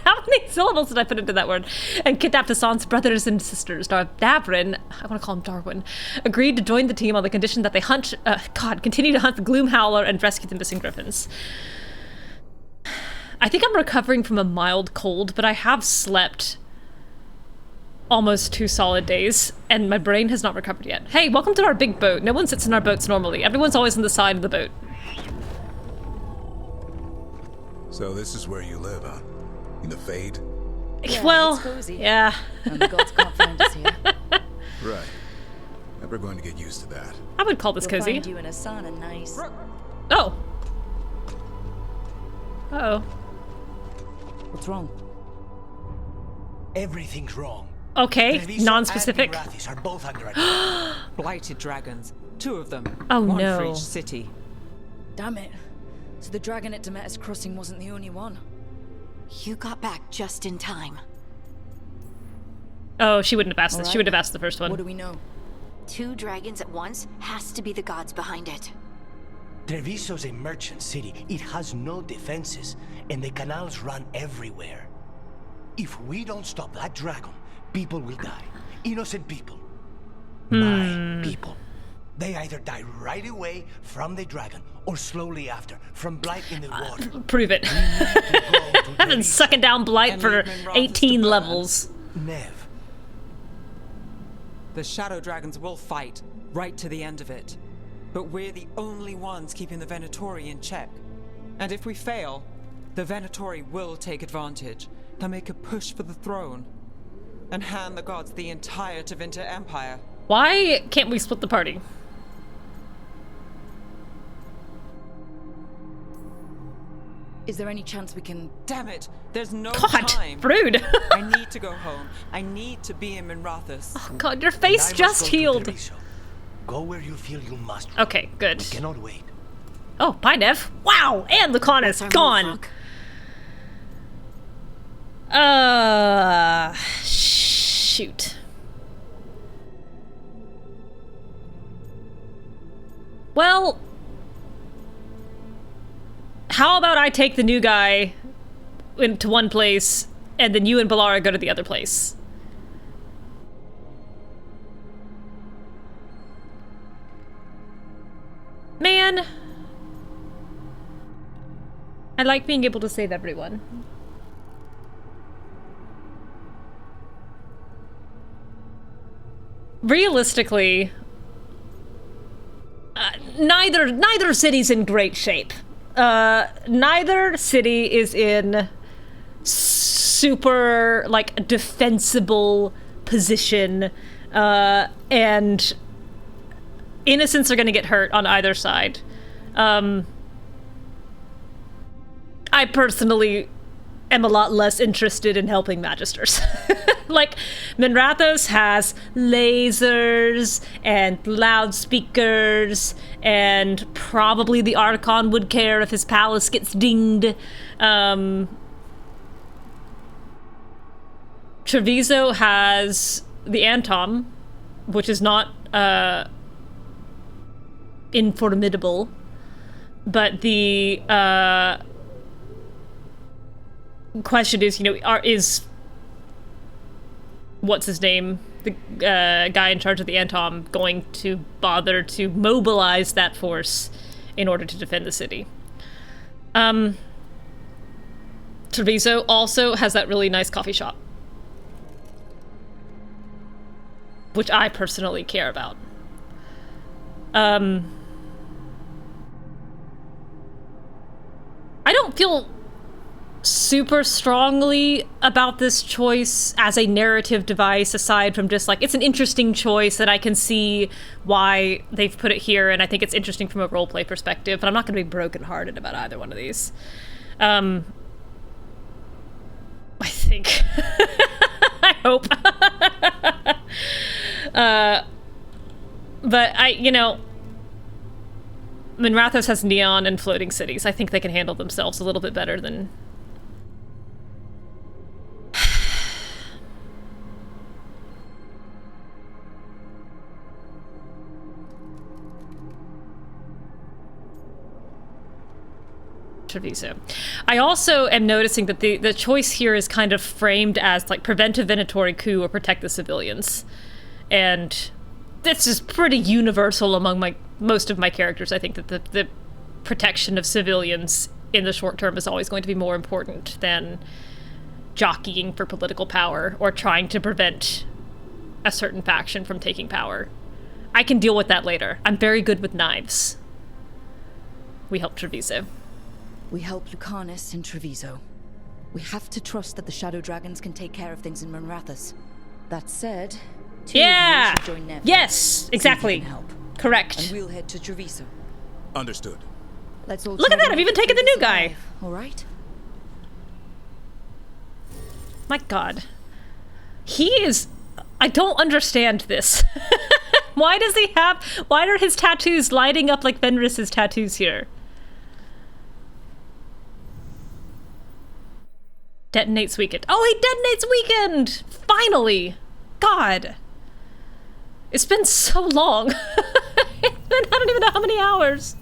[SPEAKER 1] How many syllables did I put into that word? And kidnapped Assan's brothers and sisters. Davrin, I want to call him Darwin, agreed to join the team on the condition that they continue to hunt the Gloom Howler and rescue the missing griffins. I think I'm recovering from a mild cold, but I have slept almost 2 solid days, and my brain has not recovered yet. Hey, welcome to our big boat. No one sits in our boats normally. Everyone's always on the side of the boat.
[SPEAKER 4] So this is where you live, huh? In the Fade?
[SPEAKER 5] Yeah,
[SPEAKER 1] Well,
[SPEAKER 5] it's cozy.
[SPEAKER 1] yeah.
[SPEAKER 5] And the gods can't find us here.
[SPEAKER 4] Right. Never going to get used to that.
[SPEAKER 1] I would call this
[SPEAKER 5] We'll
[SPEAKER 1] cozy.
[SPEAKER 5] find you and Assan a nice...
[SPEAKER 1] Oh. Uh-oh.
[SPEAKER 5] What's wrong?
[SPEAKER 9] Everything's wrong.
[SPEAKER 1] Okay,
[SPEAKER 9] Treviso
[SPEAKER 1] non-specific.
[SPEAKER 9] and Minrathous are both under attack.
[SPEAKER 3] Blighted dragons. 2 of them.
[SPEAKER 1] Oh,
[SPEAKER 3] one
[SPEAKER 1] no.
[SPEAKER 3] for each city.
[SPEAKER 5] Damn it. So the dragon at Demeter's Crossing wasn't the only one.
[SPEAKER 2] You got back just in time.
[SPEAKER 1] Oh, she wouldn't have asked this.
[SPEAKER 5] All
[SPEAKER 1] She
[SPEAKER 5] right.
[SPEAKER 1] would have asked the first one.
[SPEAKER 5] What do we know?
[SPEAKER 2] 2 dragons at once has to be the gods behind it.
[SPEAKER 9] Treviso's a merchant city. It has no defenses, and the canals run everywhere. If we don't stop that dragon, people will die. Innocent people. My people. They either die right away from the dragon, or slowly after, from blight in the water.
[SPEAKER 1] Prove it. I've been sucking down blight
[SPEAKER 6] And
[SPEAKER 1] for
[SPEAKER 6] leave Minrathous
[SPEAKER 1] 18
[SPEAKER 6] to burn.
[SPEAKER 1] levels.
[SPEAKER 9] Neve.
[SPEAKER 6] The shadow dragons will fight, right to the end of it. But we're the only ones keeping the Venatori in check. And if we fail, the Venatori will take advantage. They'll make a push for the throne. And hand the gods the entire Tevinter Empire.
[SPEAKER 1] Why can't we split the party?
[SPEAKER 5] Is there any chance we can...
[SPEAKER 6] Damn it! There's no
[SPEAKER 1] God,
[SPEAKER 6] time!
[SPEAKER 1] rude.
[SPEAKER 6] I need to go home. I need to be in Minrathous.
[SPEAKER 1] Oh God, your face
[SPEAKER 9] I must
[SPEAKER 1] just
[SPEAKER 9] go to
[SPEAKER 1] healed.
[SPEAKER 9] Treviso. Go where you feel you must.
[SPEAKER 1] Okay, good.
[SPEAKER 9] We cannot wait.
[SPEAKER 1] Oh, bye, Neve. Wow, and the con is
[SPEAKER 2] Our move,
[SPEAKER 1] gone.
[SPEAKER 2] Rook.
[SPEAKER 1] Shoot. Well, how about I take the new guy into one place, and then you and Balara go to the other place? Man. I like being able to save everyone. Realistically, neither city's in great shape. Neither city is in super, like, defensible position, and innocents are gonna get hurt on either side. I personally am a lot less interested in helping Magisters. Like, Minrathous has lasers and loudspeakers, and probably the Archon would care if his palace gets dinged. Treviso has the Antom, which is not informidable, but the question is, you know, is what's his name, the guy in charge of the Antom, going to bother to mobilize that force in order to defend the city? Treviso also has that really nice coffee shop, which I personally care about. I don't feel super strongly about this choice as a narrative device, aside from just, like, it's an interesting choice and I can see why they've put it here, and I think it's interesting from a roleplay perspective, but I'm not going to be brokenhearted about either one of these. I think. I hope. But you know, Minrathous has neon and floating cities. I think they can handle themselves a little bit better than... Treviso. I also am noticing that the choice here is kind of framed as, like, prevent a Venatori coup or protect the civilians. And this is pretty universal among most of my characters. I think that the protection of civilians in the short term is always going to be more important than jockeying for political power or trying to prevent a certain faction from taking power. I can deal with that later. I'm very good with knives. We help Treviso.
[SPEAKER 5] We help Lucanus in Treviso. We have to trust that the Shadow Dragons can take care of things in Minrathous. That said,
[SPEAKER 1] Yeah!
[SPEAKER 5] should join Neve.
[SPEAKER 1] Yes!
[SPEAKER 5] See if you
[SPEAKER 1] Exactly.
[SPEAKER 5] can help.
[SPEAKER 1] Correct.
[SPEAKER 5] And we'll head to Treviso.
[SPEAKER 4] Understood.
[SPEAKER 5] Let's all
[SPEAKER 1] Look at
[SPEAKER 5] try
[SPEAKER 1] that,
[SPEAKER 5] to
[SPEAKER 1] I've
[SPEAKER 5] make
[SPEAKER 1] even
[SPEAKER 5] it
[SPEAKER 1] taken the
[SPEAKER 5] through
[SPEAKER 1] new
[SPEAKER 5] this
[SPEAKER 1] guy.
[SPEAKER 5] alive, all right?
[SPEAKER 1] My God. He is... I don't understand this. Why are his tattoos lighting up like Fenris's tattoos here? Detonates weakened. Oh, he detonates weakened! Finally! God. It's been so long. It's been, I don't even know how many hours.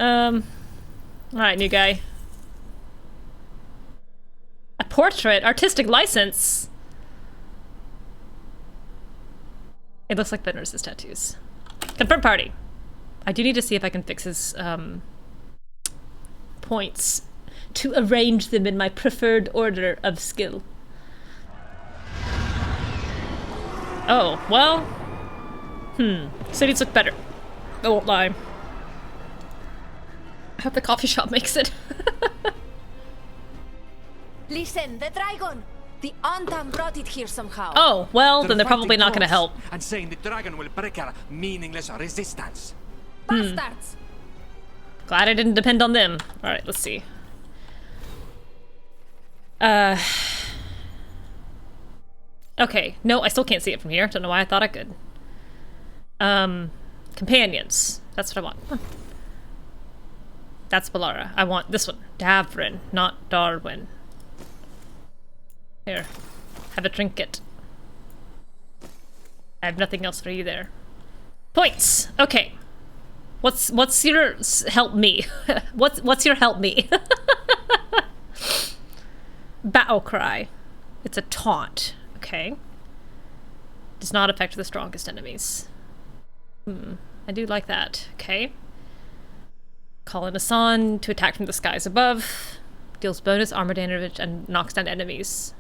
[SPEAKER 1] Alright, new guy. A portrait? Artistic license? It looks like the nurse's tattoos. Confirm party. I do need to see if I can fix his, points to arrange them in my preferred order of skill. Oh, well. Cities look better. I won't lie. I hope the coffee shop makes it.
[SPEAKER 7] Listen, the dragon! The Untitled brought it here somehow.
[SPEAKER 1] Oh, well, then they're probably not gonna help.
[SPEAKER 10] And saying the dragon will break our meaningless resistance.
[SPEAKER 7] Bastards!
[SPEAKER 1] Glad I didn't depend on them. Alright, let's see. Okay, no, I still can't see it from here. Don't know why I thought I could. Companions. That's what I want. That's Balara. I want this one. Davrin, not Darwin. Here. Have a trinket. I have nothing else for you there. Points! Okay. What's your help me? what's your help me? Battle cry. It's a taunt. Okay. Does not affect the strongest enemies. I do like that. Okay. Call in Assan to attack from the skies above. Deals bonus armor damage and knocks down enemies.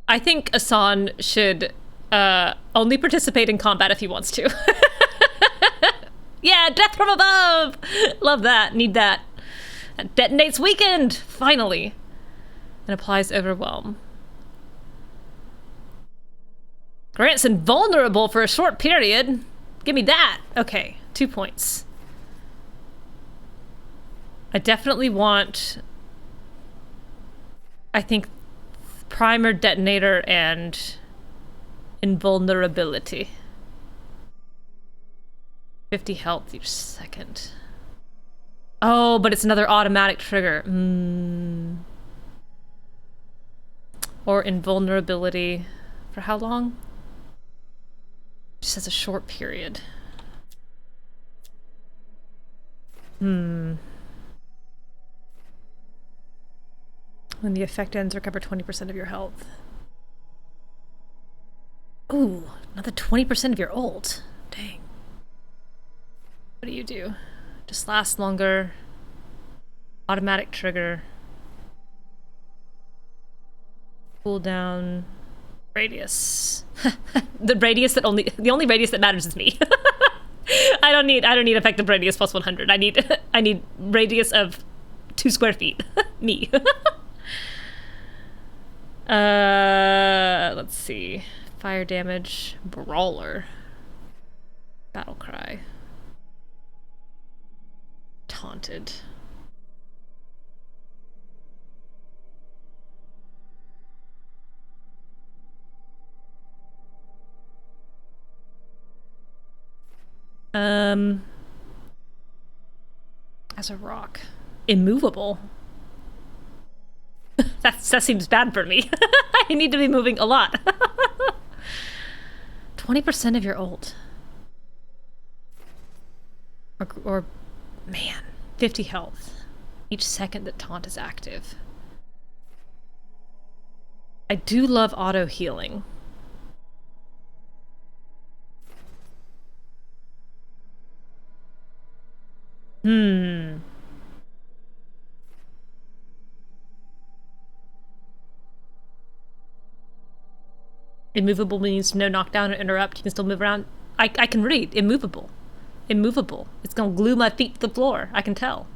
[SPEAKER 1] I think Assan should only participate in combat if he wants to. Yeah, death from above! Love that. Need that. And detonates weakened! Finally. And applies overwhelm. Grants invulnerable for a short period. Give me that. Okay, 2 points. I definitely want, I think, primer, detonator, and invulnerability. 50 health each second. Oh, but it's another automatic trigger. Or invulnerability. For how long? Just as a short period. When the effect ends, recover 20% of your health. Ooh, another 20% of your ult. Dang. What do you do? Just lasts longer. Automatic trigger. Cooldown. Radius. The only radius that matters is me. I don't need effective radius plus 100. I need radius of 2 square feet. Me. Let's see. Fire damage. Brawler. Battle cry. Taunted. As a rock. Immovable. That seems bad for me. I need to be moving a lot. 20% of your ult. Or man, 50 health. Each second that taunt is active. I do love auto healing. Immovable means no knockdown or interrupt. You can still move around. I can read. Immovable. Immovable. It's gonna glue my feet to the floor. I can tell.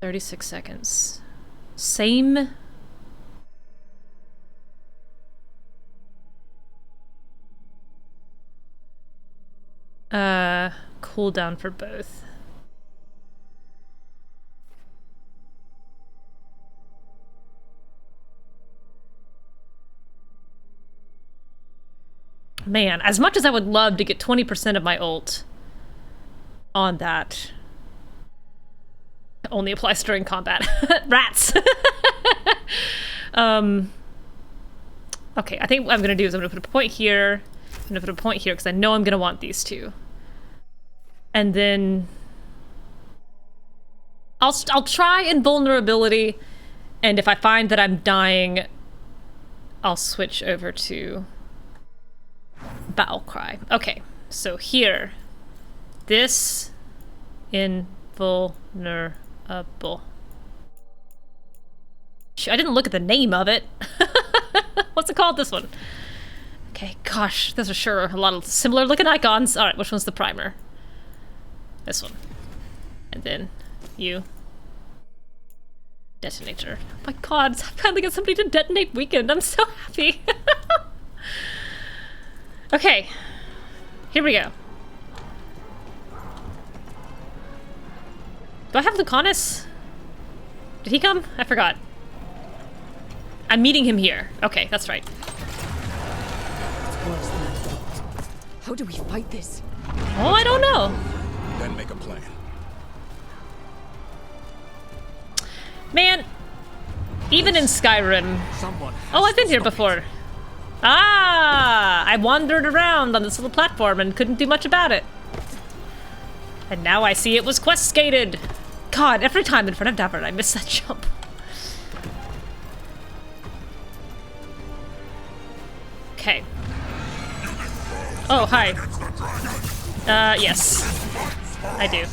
[SPEAKER 1] 36 seconds. Same. Cooldown for both. Man, as much as I would love to get 20% of my ult, on that. Only applies during combat. Rats! Okay, I think what I'm gonna do is I'm gonna put a point here. I'm gonna put a point here because I know I'm gonna want these two. And then I'll try invulnerability, and if I find that I'm dying, I'll switch over to battle cry. Okay, so here, this invulnerable. I didn't look at the name of it. What's it called? This one. Okay, gosh, those are sure a lot of similar looking icons. All right, which one's the primer? This one. And then you. Detonator. Oh my god, I finally got somebody to detonate weekend. I'm so happy. Okay, here we go. Do I have Lucanus? Did he come? I forgot. I'm meeting him here. Okay, that's right.
[SPEAKER 5] How do we fight this?
[SPEAKER 1] Oh, I don't know.
[SPEAKER 4] Then make a plan.
[SPEAKER 1] Man, even in Skyrim... Oh, I've been here before. Ah! I wandered around on this little platform and couldn't do much about it. And now I see it was quest-gated. God, every time in front of Davrin, I miss that jump. Okay. Oh, hi. Yes. I do.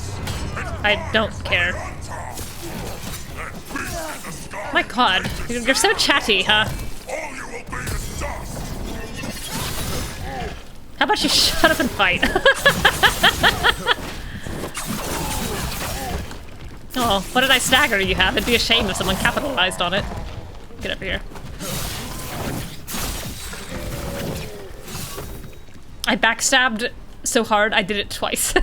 [SPEAKER 1] I don't care. My god, you're so chatty, huh? How about you shut up and fight? Oh, what did I stagger you have? It'd be a shame if someone capitalized on it. Get up here. I backstabbed so hard I did it twice.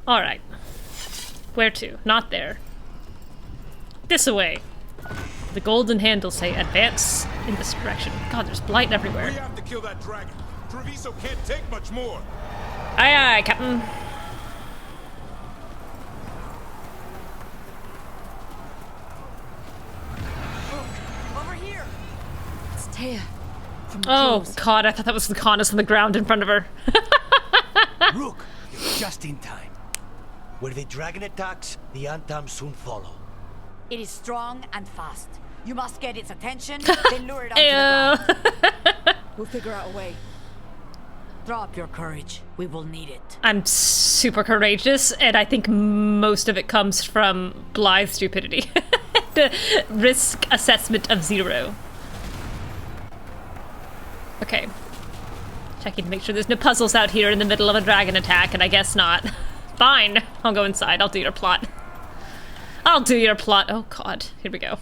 [SPEAKER 1] Alright. Where to? Not there. This way. The golden handles say advance in this direction. God, there's blight everywhere.
[SPEAKER 4] We have to kill that dragon. Treviso can't take much more.
[SPEAKER 1] Aye, aye, Captain.
[SPEAKER 7] Over here.
[SPEAKER 5] It's Taya. From
[SPEAKER 1] Oh,
[SPEAKER 5] close.
[SPEAKER 1] God, I thought that was Lucanus on the ground in front of her.
[SPEAKER 9] Rook, you're just in time. Where the dragon attacks, the Antam soon follow.
[SPEAKER 7] It is strong and fast. You must get its attention, then lure it onto the ground.
[SPEAKER 5] We'll figure out a way.
[SPEAKER 7] Drop your courage. We will need it.
[SPEAKER 1] I'm super courageous, and I think most of it comes from blithe stupidity. The risk assessment of 0. Okay. Checking to make sure there's no puzzles out here in the middle of a dragon attack, and I guess not. Fine. I'll go inside. I'll do your plot. I'll do your plot. Oh, God. Here we go.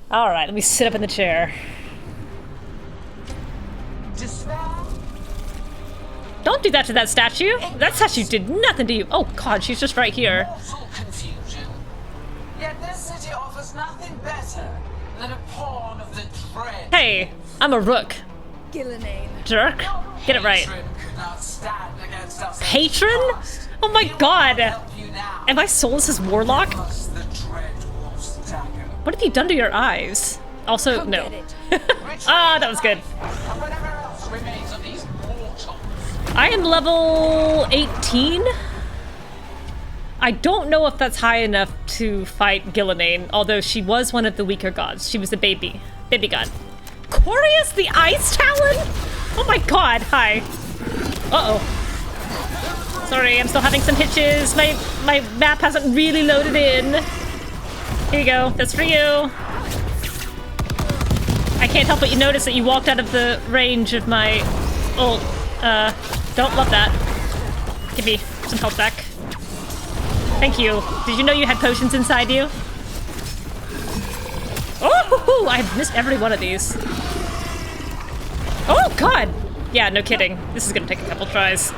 [SPEAKER 1] All right, let me sit up in the chair. Don't do that to that statue. That statue did nothing to you. Oh, God, she's just right here.
[SPEAKER 8] Confusion. Yet this city offers nothing better than a pawn of the dread.
[SPEAKER 1] Hey, I'm a Rook.
[SPEAKER 5] Ghilan'nain.
[SPEAKER 1] Jerk. Get it right.
[SPEAKER 8] Could not stand against us.
[SPEAKER 1] Patron? Oh my god. Am I Solas' warlock? What have you done to your eyes? Also, no. Ah, that was good. I am level 18. I don't know if that's high enough to fight Ghilan'nain, although she was one of the weaker gods. She was a baby god. Corius the Ice Talon? Oh my god, hi. Uh-oh. Sorry, I'm still having some hitches. My map hasn't really loaded in. Here you go, that's for you. I can't help but you notice that you walked out of the range of my ult. Don't love that. Give me some health back. Thank you. Did you know you had potions inside you? Oh, I've missed every one of these. Oh, God. Yeah, no kidding. This is gonna take a couple tries.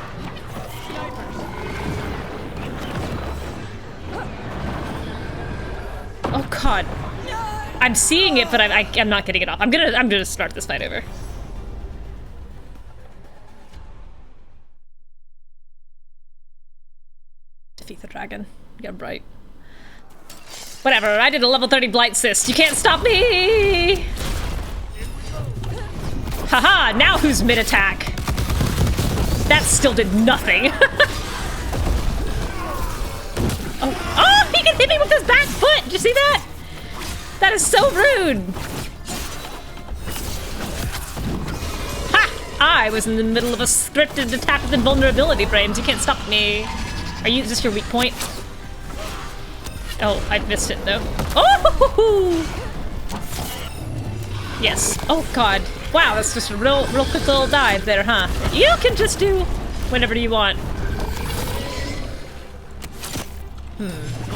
[SPEAKER 1] Oh, God. I'm seeing it, but I'm not getting it off. I'm gonna start this fight over. Defeat the dragon. Yeah, right. Whatever, I did a level 30 blight cyst. You can't stop me! Haha, now who's mid-attack? That still did nothing. Oh, he can hit me with his back foot! Did you see that? That is so rude! Ha! I was in the middle of a scripted attack with invulnerability frames. You can't stop me. Is this your weak point? Oh, I missed it though. Oh! Yes. Oh god. Wow, that's just a real quick little dive there, huh? You can just do whenever you want.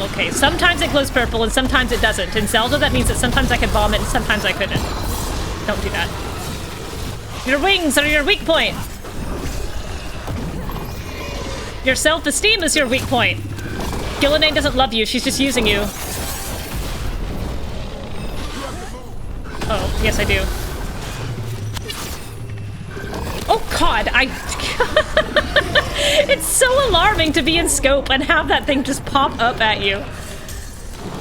[SPEAKER 1] Okay, sometimes it glows purple and sometimes it doesn't. In Zelda, that means that sometimes I can bomb it and sometimes I couldn't. Don't do that. Your wings are your weak point. Your self-esteem is your weak point. Ghilan'nain doesn't love you, she's just using you. Oh, yes I do. Oh god, it's so alarming to be in scope and have that thing just pop up at you.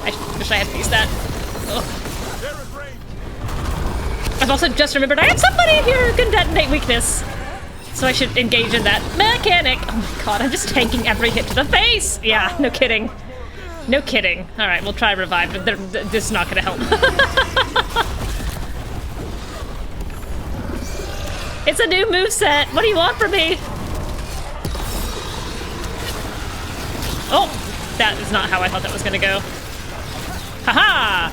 [SPEAKER 1] I wish I had faced that. Ugh. I've also just remembered I have somebody here who can detonate weakness. So I should engage in that mechanic. Oh my god, I'm just tanking every hit to the face. Yeah, no kidding. No kidding. All right, we'll try revive, but this is not gonna help. It's a new moveset. What do you want from me? Oh, that is not how I thought that was gonna go. Haha!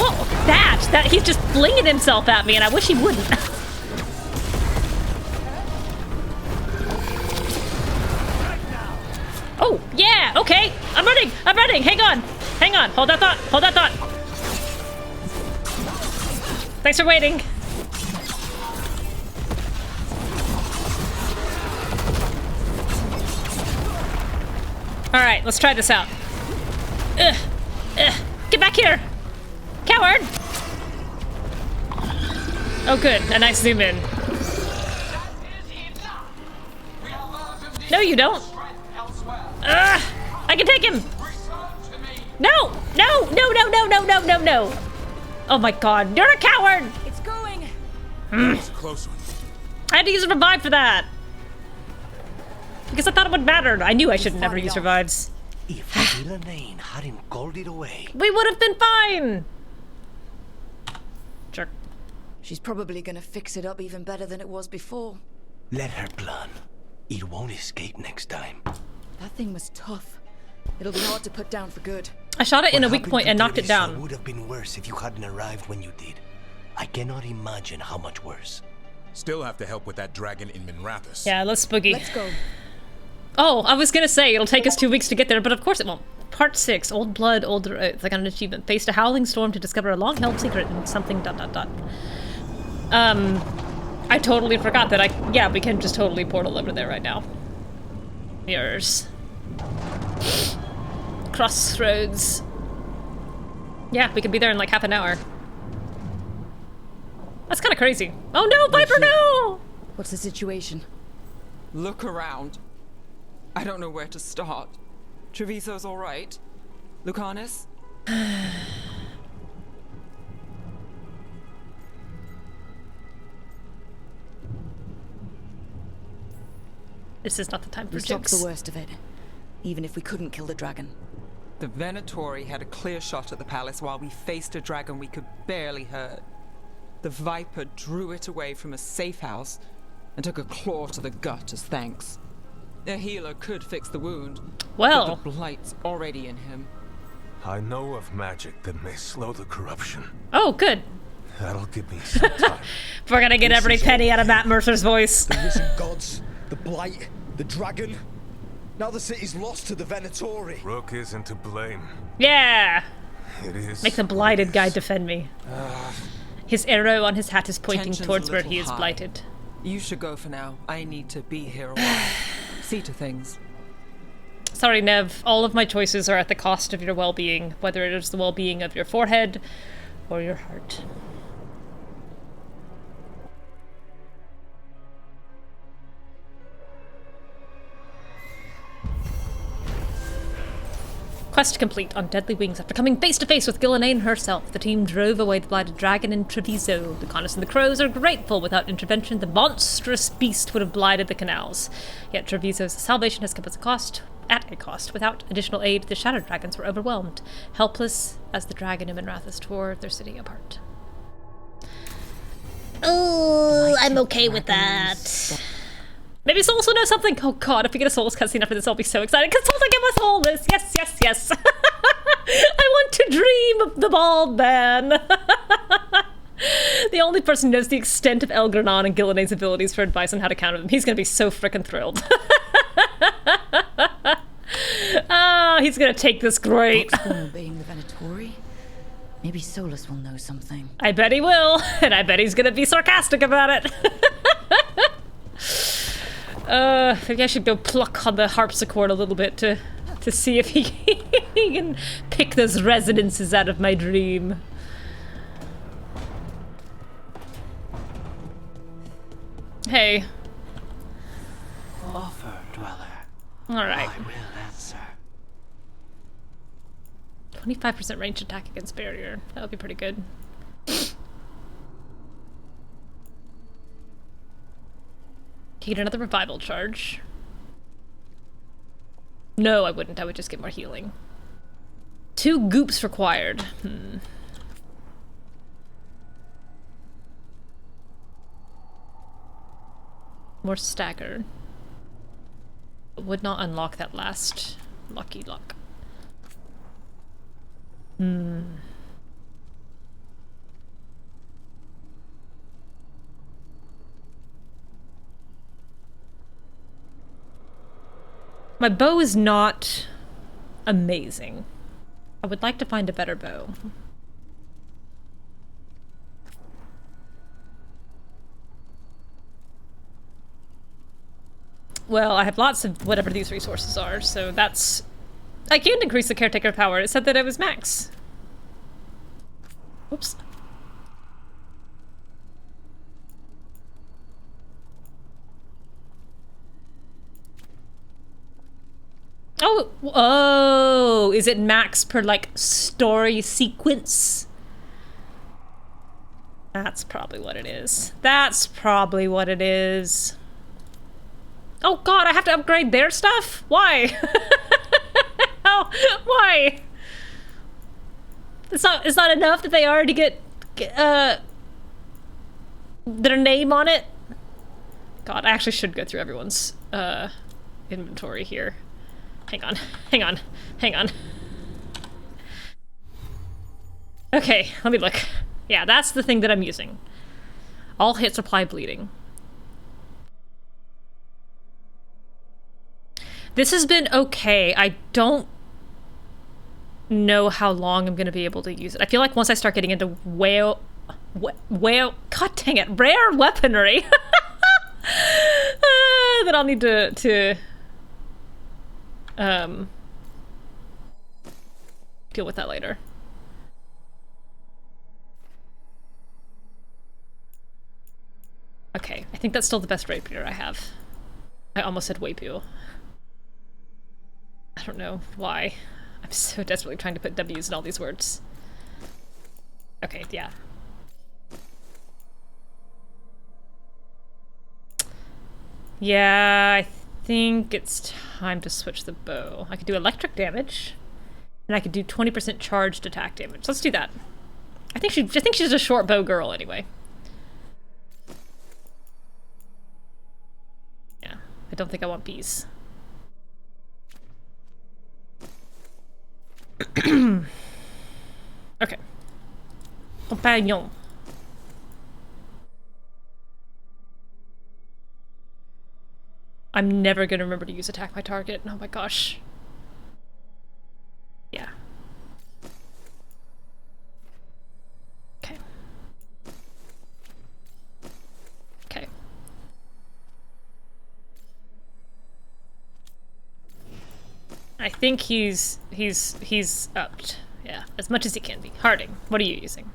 [SPEAKER 1] Oh, that he's just flinging himself at me, and I wish he wouldn't. Oh, yeah, okay. I'm running, hang on, hold that thought. Thanks for waiting. All right, let's try this out. Get back here, coward! Oh good, a nice zoom in. No, you don't. I can take him. No. Oh my god, you're a coward.
[SPEAKER 7] It's going.
[SPEAKER 4] It's a close one.
[SPEAKER 1] I had to use a revive for that. Because I thought it would matter. I knew I should never use revives.
[SPEAKER 9] If Ghilan'nain hadn't called it away,
[SPEAKER 1] we would have been fine. Jerk.
[SPEAKER 5] She's probably gonna fix it up even better than it was before.
[SPEAKER 9] let her plan. It won't escape next time.
[SPEAKER 5] That thing was tough. It'll be hard to put down for good.
[SPEAKER 1] I shot it in a weak point and knocked it down.
[SPEAKER 9] It would have been worse if you hadn't arrived when you did. I cannot imagine how much worse.
[SPEAKER 4] Still have to help with that dragon in Minrathous.
[SPEAKER 1] Yeah, let's boogie.
[SPEAKER 5] Let's go.
[SPEAKER 1] Oh, I was gonna say it'll take us 2 weeks to get there, but of course it won't. Part 6, Old Blood, Older Oath. I got an achievement. Faced a howling storm to discover a long-held secret and something ... I totally forgot that yeah, we can just totally portal over there right now. Mirrors. Crossroads. Yeah, we could be there in like half an hour. That's kind of crazy. Oh no, Viper, no!
[SPEAKER 5] What's the situation?
[SPEAKER 6] Look around. I don't know where to start. Treviso's all right. Lucanus?
[SPEAKER 1] This is not the time for
[SPEAKER 5] we stopped
[SPEAKER 1] jokes.
[SPEAKER 5] The worst of it, even if we couldn't kill the dragon.
[SPEAKER 6] The Venatori had a clear shot at the palace while we faced a dragon we could barely hurt. The Viper drew it away from a safe house and took a claw to the gut as thanks. A healer could fix the wound,
[SPEAKER 1] well,
[SPEAKER 6] but the blight's already in him.
[SPEAKER 11] I know of magic that may slow the corruption.
[SPEAKER 1] Oh, good.
[SPEAKER 11] That'll give me some time.
[SPEAKER 1] We're gonna get every penny out of Matt Mercer's voice.
[SPEAKER 12] The risen gods, the blight, the dragon. Now the city's lost to the Venatori.
[SPEAKER 11] Rook isn't to blame.
[SPEAKER 1] Yeah.
[SPEAKER 11] It is.
[SPEAKER 1] Make the blighted guy defend me. His arrow on his hat is pointing towards where he is blighted.
[SPEAKER 6] You should go for now. I need to be here a while. See to things.
[SPEAKER 1] Sorry, Neve. All of my choices are at the cost of your well-being, whether it is the well-being of your forehead or your heart. Quest complete. On deadly wings, after coming face to face with Ghilan'nain herself, the team drove away the blighted dragon in Treviso. The Conus and the Crows are grateful. Without intervention, the monstrous beast would have blighted the canals. Yet Treviso's salvation has come at a cost. Without additional aid, the shadow dragons were overwhelmed, helpless as the dragon and Minrathous tore their city apart. Oh, I'm okay with that. Maybe Solas will know something. Oh god, if we get a Solas cutscene after this, I'll be so excited. Because Solas will give us Solas. Yes, yes, yes. I want to dream of the bald man. The only person who knows the extent of Elgar'nan and Ghilan'nain's abilities for advice on how to counter them. He's going to be so frickin' thrilled. He's going to take this great.
[SPEAKER 5] Obeying the Venatori? Maybe Solas will know something.
[SPEAKER 1] I bet he will. And I bet he's going to be sarcastic about it. Maybe I should go pluck on the harpsichord a little bit to see if he can pick those resonances out of my dream. Hey.
[SPEAKER 9] Offer, dweller.
[SPEAKER 1] Alright.
[SPEAKER 9] I will answer.
[SPEAKER 1] 25% range attack against barrier. That would be pretty good. Get another revival charge. No, I wouldn't. I would just get more healing. 2 goops required. More stagger. Would not unlock that last lucky luck. My bow is not amazing. I would like to find a better bow. Well, I have lots of whatever these resources are, so that's... I can't increase the caretaker power. It said that it was max. Oops. Oh, is it max per, like, story sequence? That's probably what it is. That's probably what it is. Oh god, I have to upgrade their stuff? Why? Oh, why? It's not enough that they already get their name on it? God, I actually should go through everyone's inventory here. Hang on. Okay, let me look. Yeah, that's the thing that I'm using. All hits apply bleeding. This has been okay. I don't know how long I'm gonna be able to use it. I feel like once I start getting into god dang it, rare weaponry, then I'll need to deal with that later. Okay, I think that's still the best rapier I have. I almost said Wapu. I don't know why. I'm so desperately trying to put W's in all these words. Okay, yeah. Yeah, I think it's time to switch the bow. I could do electric damage, and I could do 20% charged attack damage. Let's do that. I think she's a short bow girl anyway. Yeah, I don't think I want bees. Okay. Compagnon. I'm never gonna remember to use attack my target. Oh my gosh. Yeah. Okay. Okay. I think he's upped. Yeah, as much as he can be. Harding, what are you using?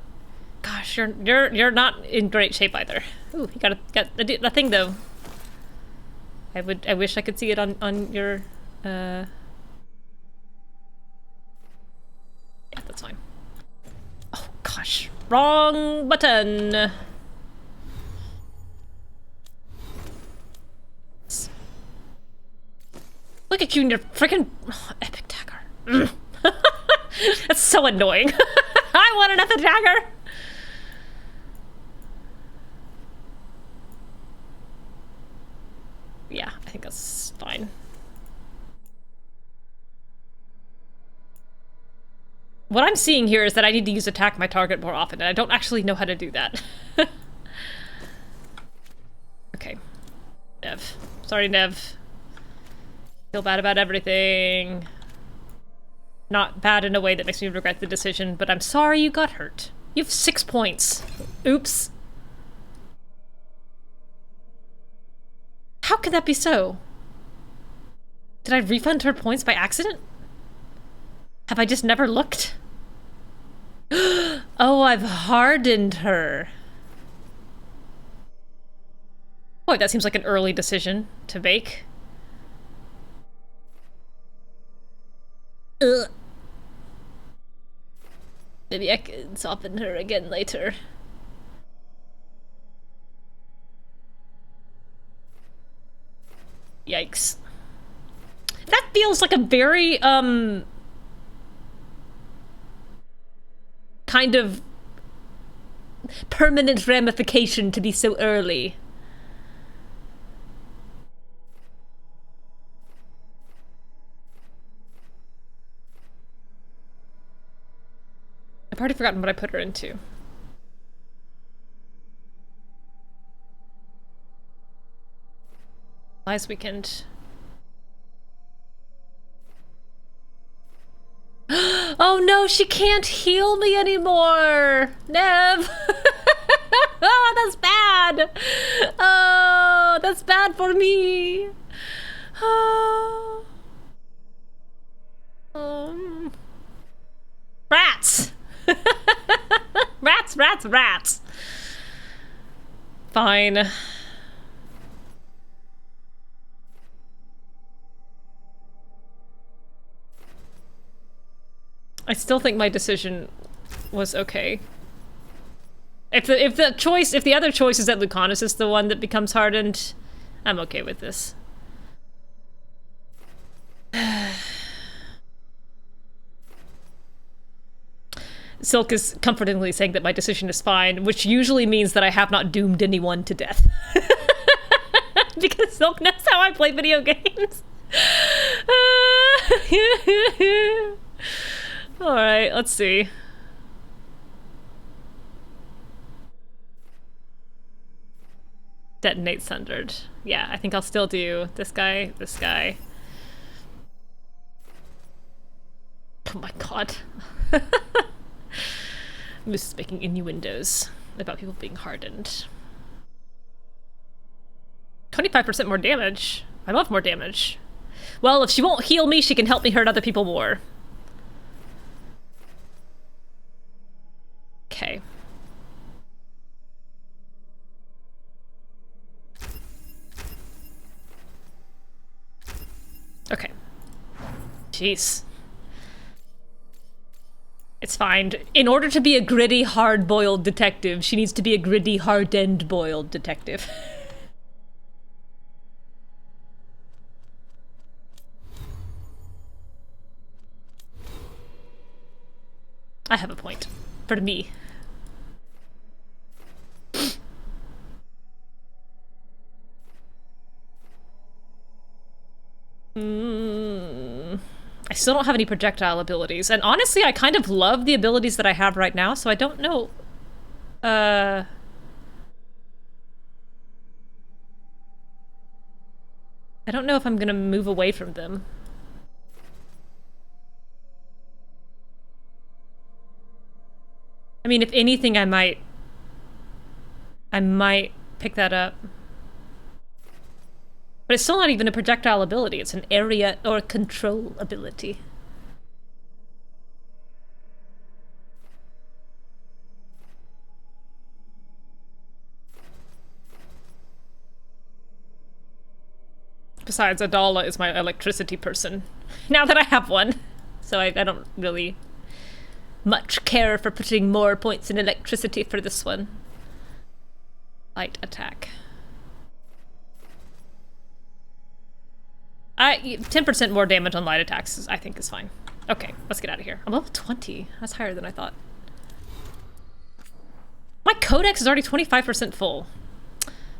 [SPEAKER 1] Gosh, you're not in great shape either. Ooh, you got a thing though. I wish I could see it on your gosh. Wrong button. Look at you and your freaking epic dagger. That's so annoying. I want an epic dagger. Yeah, I think that's fine. What I'm seeing here is that I need to use attack my target more often, and I don't actually know how to do that. Okay. Neve. Sorry, Neve. Feel bad about everything. Not bad in a way that makes me regret the decision, but I'm sorry you got hurt. You have 6 points. Oops. How could that be so? Did I refund her points by accident? Have I just never looked? Oh, I've hardened her. Boy, that seems like an early decision to make. Ugh. Maybe I can soften her again later. Yikes. That feels like a very, kind of permanent ramification to be so early. I've already forgotten what I put her into. Last weekend. Oh no, she can't heal me anymore! Neve! Oh, that's bad! Oh, that's bad for me! Oh. Rats! Rats, rats, rats! Fine. I still think my decision was okay. If the other choice is that Lucanus is the one that becomes hardened, I'm okay with this. Silk is comfortingly saying that my decision is fine, which usually means that I have not doomed anyone to death. Because Silk knows how I play video games. Alright, let's see. Detonate Sundered. Yeah, I think I'll still do this guy, this guy. Oh my god. Moose is making innuendos about people being hardened. 25% more damage. I love more damage. Well, if she won't heal me, she can help me hurt other people more. Okay. Okay. Jeez. It's fine. In order to be a gritty, hard-boiled detective, she needs to be a gritty, hardened-boiled detective. I have a point. For me. I still don't have any projectile abilities, and honestly I kind of love the abilities that I have right now, so I don't know. I don't know if I'm gonna move away from them. I mean, if anything, I might pick that up. But it's still not even a projectile ability, it's an area or control ability. Besides, Adala is my electricity person. Now that I have one. So I don't really much care for putting more points in electricity for this one. Light attack. 10% more damage on light attacks, I think, is fine. Okay, let's get out of here. I'm level 20. That's higher than I thought. My codex is already 25% full.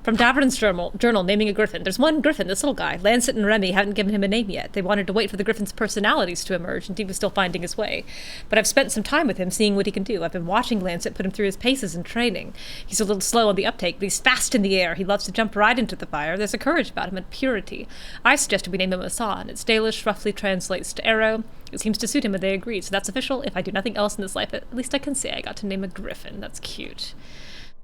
[SPEAKER 1] From Davrin's journal, naming a griffin. There's one griffin, this little guy. Lancet and Remy haven't given him a name yet. They wanted to wait for the griffin's personalities to emerge, and he was still finding his way. But I've spent some time with him, seeing what he can do. I've been watching Lancet put him through his paces in training. He's a little slow on the uptake, but he's fast in the air. He loves to jump right into the fire. There's a courage about him and purity. I suggested we name him Assan. It's Dalish, roughly translates to arrow. It seems to suit him, and they agreed, so that's official. If I do nothing else in this life, at least I can say I got to name a griffin. That's cute.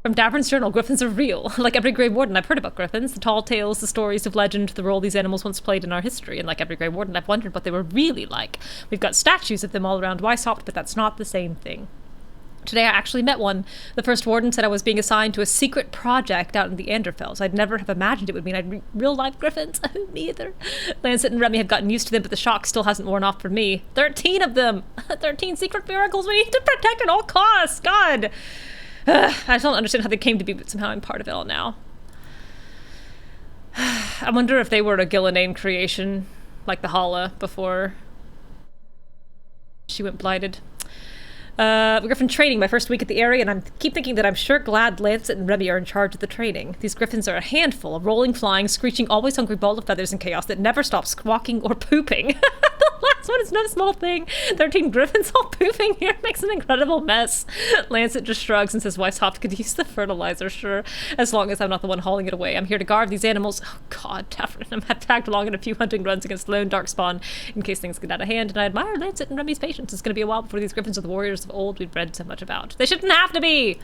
[SPEAKER 1] From Davrin's journal, griffins are real. Like every Grey Warden, I've heard about griffins, the tall tales, the stories of legend, the role these animals once played in our history, and like every Grey Warden, I've wondered what they were really like. We've got statues of them all around Weishaupt, but that's not the same thing. Today I actually met one. The first warden said I was being assigned to a secret project out in the Anderfels. I'd never have imagined it would mean I'd real-life griffins. Me either. Lancet and Remy have gotten used to them, but the shock still hasn't worn off for me. 13 of them! 13 secret miracles we need to protect at all costs! God! I don't understand how they came to be, but somehow I'm part of it all now. I wonder if they were a Ghilan'nain creation, like the Hala, before she went blighted. Griffin training, my first week at the area, and I keep thinking that I'm sure glad Lancet and Remy are in charge of the training. These griffins are a handful, a rolling, flying, screeching, always hungry ball of feathers and chaos that never stops squawking or pooping. The last one is no small thing. 13 griffins all pooping here makes an incredible mess. Lancet just shrugs and says, Weishaupt could use the fertilizer, sure, as long as I'm not the one hauling it away. I'm here to guard these animals. Oh god, Davrin, I'm tagged along in a few hunting runs against lone darkspawn in case things get out of hand, and I admire Lancet and Remy's patience. It's going to be a while before these griffins are the warriors of old we've read so much about. They shouldn't have to be!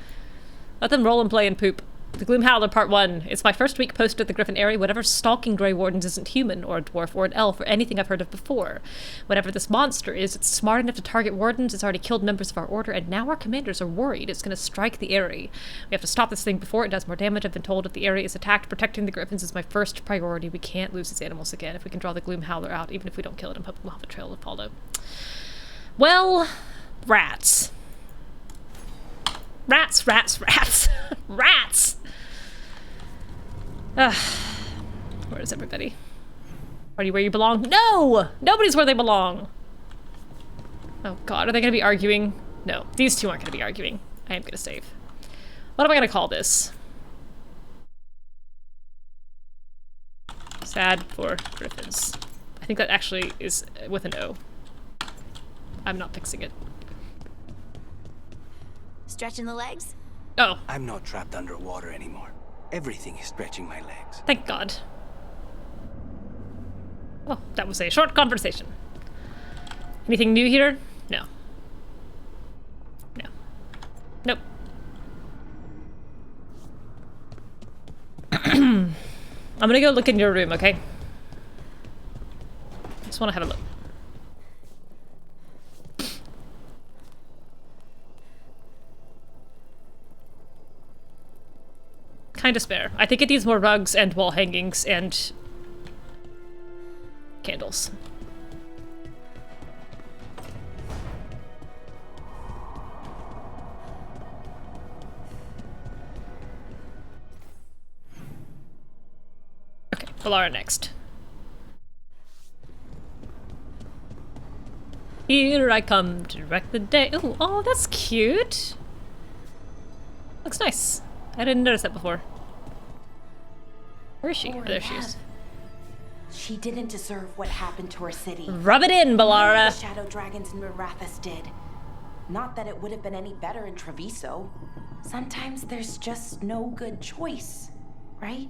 [SPEAKER 1] Let them roll and play and poop. The Gloom Howler Part 1. It's my first week posted at the Griffin area. Whatever stalking Grey Wardens isn't human, or a dwarf, or an elf, or anything I've heard of before. Whatever this monster is, it's smart enough to target Wardens, it's already killed members of our order, and now our commanders are worried it's going to strike the area. We have to stop this thing before it does more damage. I've been told if the area is attacked, protecting the Griffins is my first priority. We can't lose these animals again. If we can draw the Gloom Howler out, even if we don't kill it, I'm hoping we'll have a trail to follow. Well, rats. Rats, rats, rats. Rats! Where is everybody? Are you where you belong? No! Nobody's where they belong! Oh god, are they gonna be arguing? No, these two aren't gonna be arguing. I am gonna save. What am I gonna call this? Sad for griffins. I think that actually is with an O. I'm not fixing it.
[SPEAKER 2] Stretching the legs?
[SPEAKER 1] Oh.
[SPEAKER 9] I'm not trapped underwater anymore. Everything is stretching my legs.
[SPEAKER 1] Thank God. Oh, that was a short conversation. Anything new here? No. No. Nope. I'm gonna go look in your room, okay? Just wanna have a look. Kind of spare. I think it needs more rugs and wall hangings and candles. Okay, Valara next. Here I come to wreck the day. Ooh, oh, that's cute. Looks nice. I didn't notice that before. Where is she? Oh, there she is.
[SPEAKER 13] She didn't deserve what happened to her city.
[SPEAKER 1] Rub it in, Valara.
[SPEAKER 13] The shadow dragons in Minrathous did. Not that it would have been any better in Treviso. Sometimes there's just no good choice, right?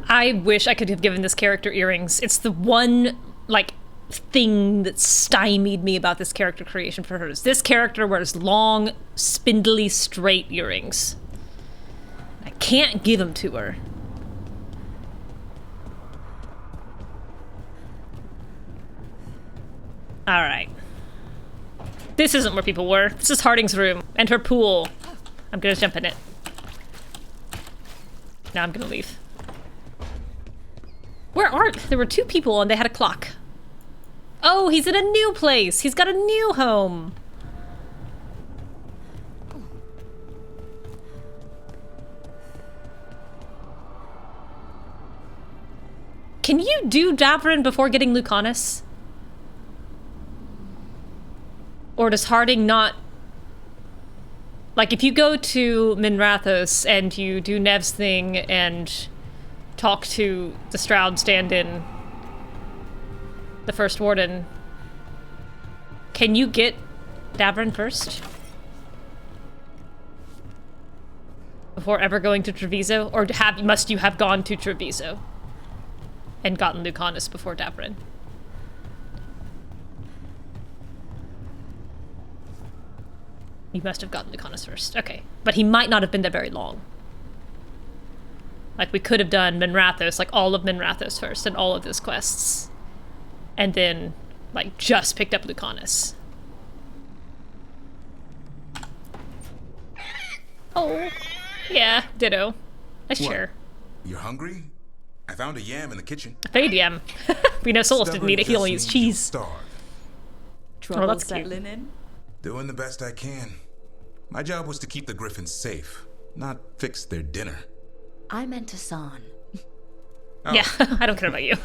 [SPEAKER 1] I wish I could have given this character earrings. It's the one, like, thing that stymied me about this character creation for hers. This character wears long, spindly, straight earrings. I can't give them to her. Alright. This isn't where people were. This is Harding's room and her pool. I'm gonna jump in it. Now I'm gonna leave. Where are... There were two people and they had a clock. Oh, he's in a new place. He's got a new home. Can you do Davrin before getting Lucanus? Or does Harding not... Like, if you go to Minrathous and you do Neve's thing and talk to the Stroud stand-in, the first warden, can you get Davrin first? Before ever going to Treviso? Or must you have gone to Treviso and gotten Lucanus before Davrin? You must have gotten Lucanus first. Okay. But he might not have been there very long. Like, we could have done Minrathous, like all of Minrathous first and all of his quests. And then, like, just picked up Lucanus. Oh. Yeah, ditto. Nice chair.
[SPEAKER 4] You're hungry? I found a yam in the kitchen.
[SPEAKER 1] A fade yam. We know Solas didn't eat it, he only used cheese.
[SPEAKER 5] Trouble that's settling in?
[SPEAKER 4] Doing the best I can. My job was to keep the griffins safe, not fix their dinner.
[SPEAKER 5] I meant Assan.
[SPEAKER 4] Oh.
[SPEAKER 1] Yeah, I don't care about you.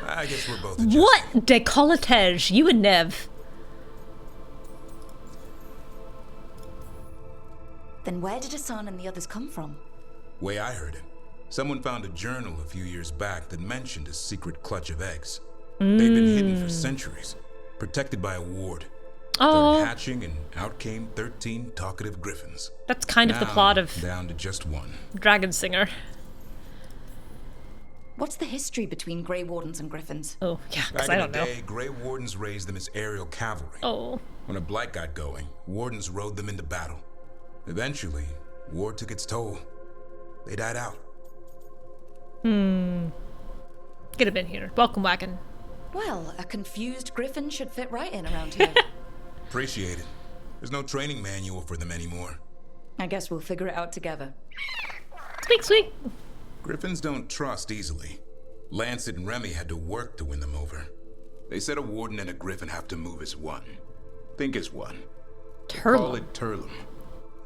[SPEAKER 4] I guess we're both adjusting.
[SPEAKER 1] What décolletage, you and Neve.
[SPEAKER 5] Then where did Assan and the others come from?
[SPEAKER 4] Way I heard it, someone found a journal a few years back that mentioned a secret clutch of eggs. They've been hidden for centuries, protected by a ward. Started hatching, and out came 13 talkative griffins.
[SPEAKER 1] That's kind of the plot of
[SPEAKER 4] down to just one.
[SPEAKER 1] Dragon Singer.
[SPEAKER 5] What's the history between Grey Wardens and Griffins?
[SPEAKER 1] Oh, yeah, because I don't know.
[SPEAKER 4] Back in the day, Grey Wardens raised them as aerial cavalry.
[SPEAKER 1] Oh.
[SPEAKER 4] When a blight got going, Wardens rode them into battle. Eventually, war took its toll. They died out.
[SPEAKER 1] Could have been here. Welcome, wagon.
[SPEAKER 5] Well, a confused griffin should fit right in around here.
[SPEAKER 4] Appreciate it. There's no training manual for them anymore.
[SPEAKER 5] I guess we'll figure it out together.
[SPEAKER 1] Squeak, squeak.
[SPEAKER 4] Griffins don't trust easily. Lancet and Remy had to work to win them over. They said a warden and a griffin have to move as one. Think as one. They call it Turlum.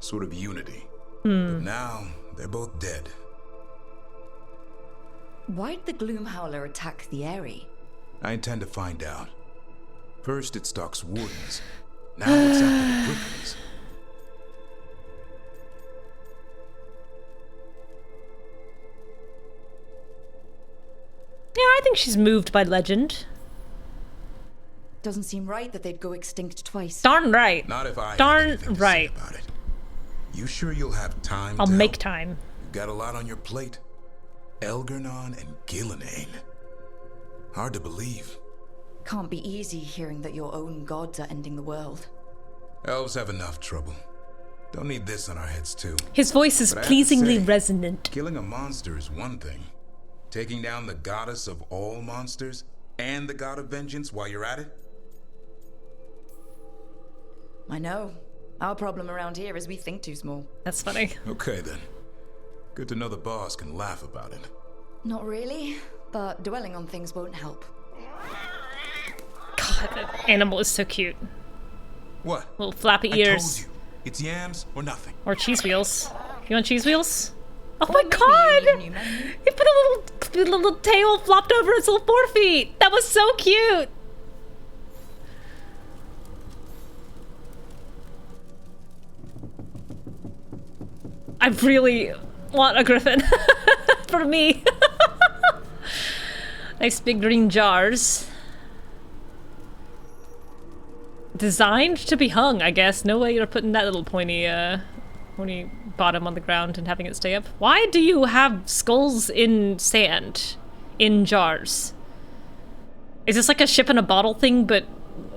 [SPEAKER 4] Sort of unity. But now, they're both dead.
[SPEAKER 5] Why'd the Gloom Howler attack the Eyrie?
[SPEAKER 4] I intend to find out. First it stalks wardens. Now it's after the griffins.
[SPEAKER 1] Yeah, I think she's moved by legend.
[SPEAKER 5] Doesn't seem right that they'd go extinct twice.
[SPEAKER 1] Darn right.
[SPEAKER 4] Not if I
[SPEAKER 1] Darn right.
[SPEAKER 4] About it. You sure you'll have time?
[SPEAKER 1] I'll make time.
[SPEAKER 4] You've got a lot on your plate. Elgar'nan and Ghilan'nain. Hard to believe.
[SPEAKER 5] Can't be easy hearing that your own gods are ending the world.
[SPEAKER 4] Elves have enough trouble. Don't need this on our heads too.
[SPEAKER 1] His voice is pleasingly resonant.
[SPEAKER 4] Killing a monster is one thing. Taking down the goddess of all monsters and the god of vengeance while you're at it?
[SPEAKER 5] I know. Our problem around here is we think too small.
[SPEAKER 1] That's funny.
[SPEAKER 4] Okay then. Good to know the boss can laugh about it.
[SPEAKER 5] Not really, but dwelling on things won't help.
[SPEAKER 1] God, that animal is so cute.
[SPEAKER 4] What?
[SPEAKER 1] Little flappy ears.
[SPEAKER 4] I told you. It's yams or nothing.
[SPEAKER 1] Or cheese wheels. You want cheese wheels? Oh my god! He put a little tail flopped over its little forefeet. That was so cute. I really want a griffin for me. Nice big green jars. Designed to be hung, I guess. No way you're putting that little pointy bottom on the ground and having it stay up. Why do you have skulls in sand? In jars? Is this like a ship in a bottle thing, but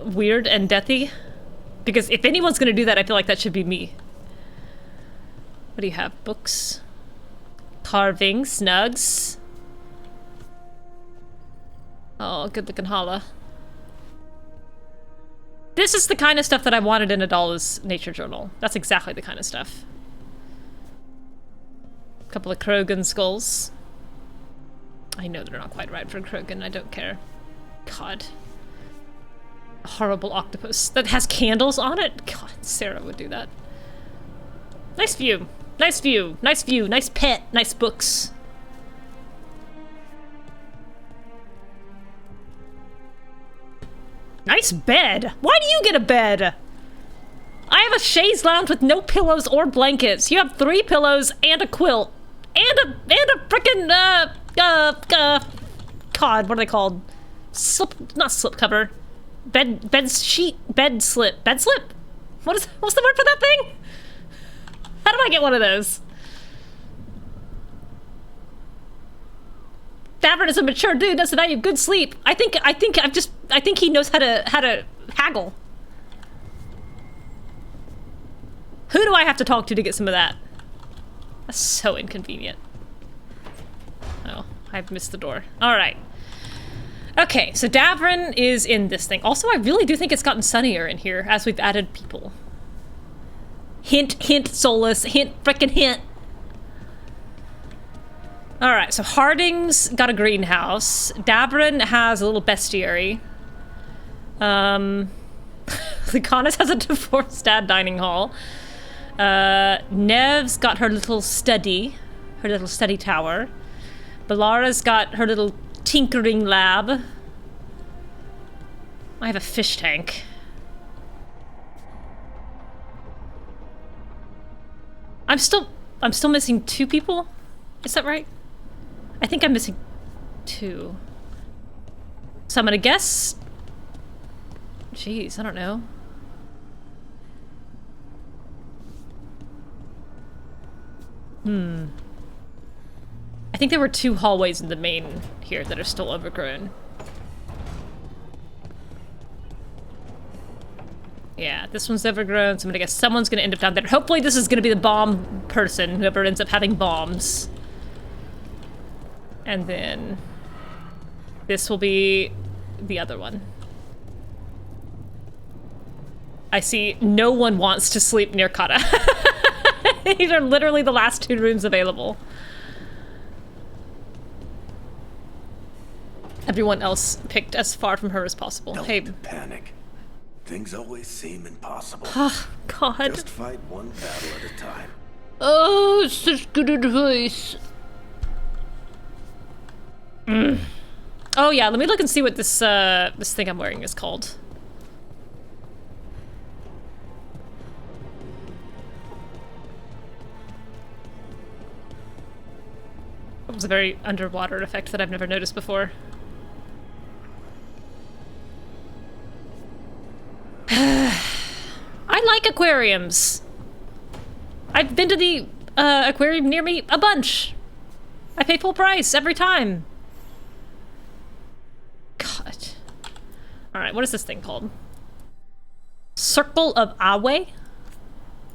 [SPEAKER 1] weird and deathy? Because if anyone's gonna do that, I feel like that should be me. What do you have? Books? Carving? Snugs? Oh, good looking holla. This is the kind of stuff that I wanted in Adala's nature journal. That's exactly the kind of stuff. A couple of Krogan skulls. I know they're not quite right for Krogan, I don't care. God. A horrible octopus that has candles on it? God, Sarah would do that. Nice view. Nice view. Nice view. Nice pet. Nice books. Nice bed. Why do you get a bed? I have a chaise lounge with no pillows or blankets. You have 3 pillows and a quilt. And a frickin' God, what are they called? Not slip cover. Bed slip. What's the word for that thing? How did I get one of those? Davrin is a mature dude, doesn't value good sleep. I think he knows how to haggle. Who do I have to talk to get some of that? That's so inconvenient. Oh, I've missed the door. All right. Okay, so Davrin is in this thing. Also, I really do think it's gotten sunnier in here as we've added people. Hint, hint, Solas. Hint, frickin' hint. All right, so Harding's got a greenhouse. Davrin has a little bestiary. Lycanis has a divorced dad dining hall. Neve's got her little study tower. Balara's got her little tinkering lab. I have a fish tank. I'm still missing 2 people? Is that right? I think I'm missing 2. So I'm gonna guess... Jeez, I don't know. I think there were 2 hallways in the main here that are still overgrown. Yeah, this one's overgrown, so I'm gonna guess someone's gonna end up down there. Hopefully this is gonna be the bomb person, whoever ends up having bombs. And then this will be the other one. I see no one wants to sleep near Kata. These are literally the last 2 rooms available. Everyone else picked as far from her as possible.
[SPEAKER 11] Don't panic. Things always seem impossible.
[SPEAKER 1] Oh, God.
[SPEAKER 11] Just fight one battle at a time.
[SPEAKER 1] Oh, such good advice. Oh yeah, let me look and see what this this thing I'm wearing is called. It was a very underwater effect that I've never noticed before. I like aquariums. I've been to the aquarium near me a bunch. I pay full price every time. God. Alright, what is this thing called? Circle of Awe?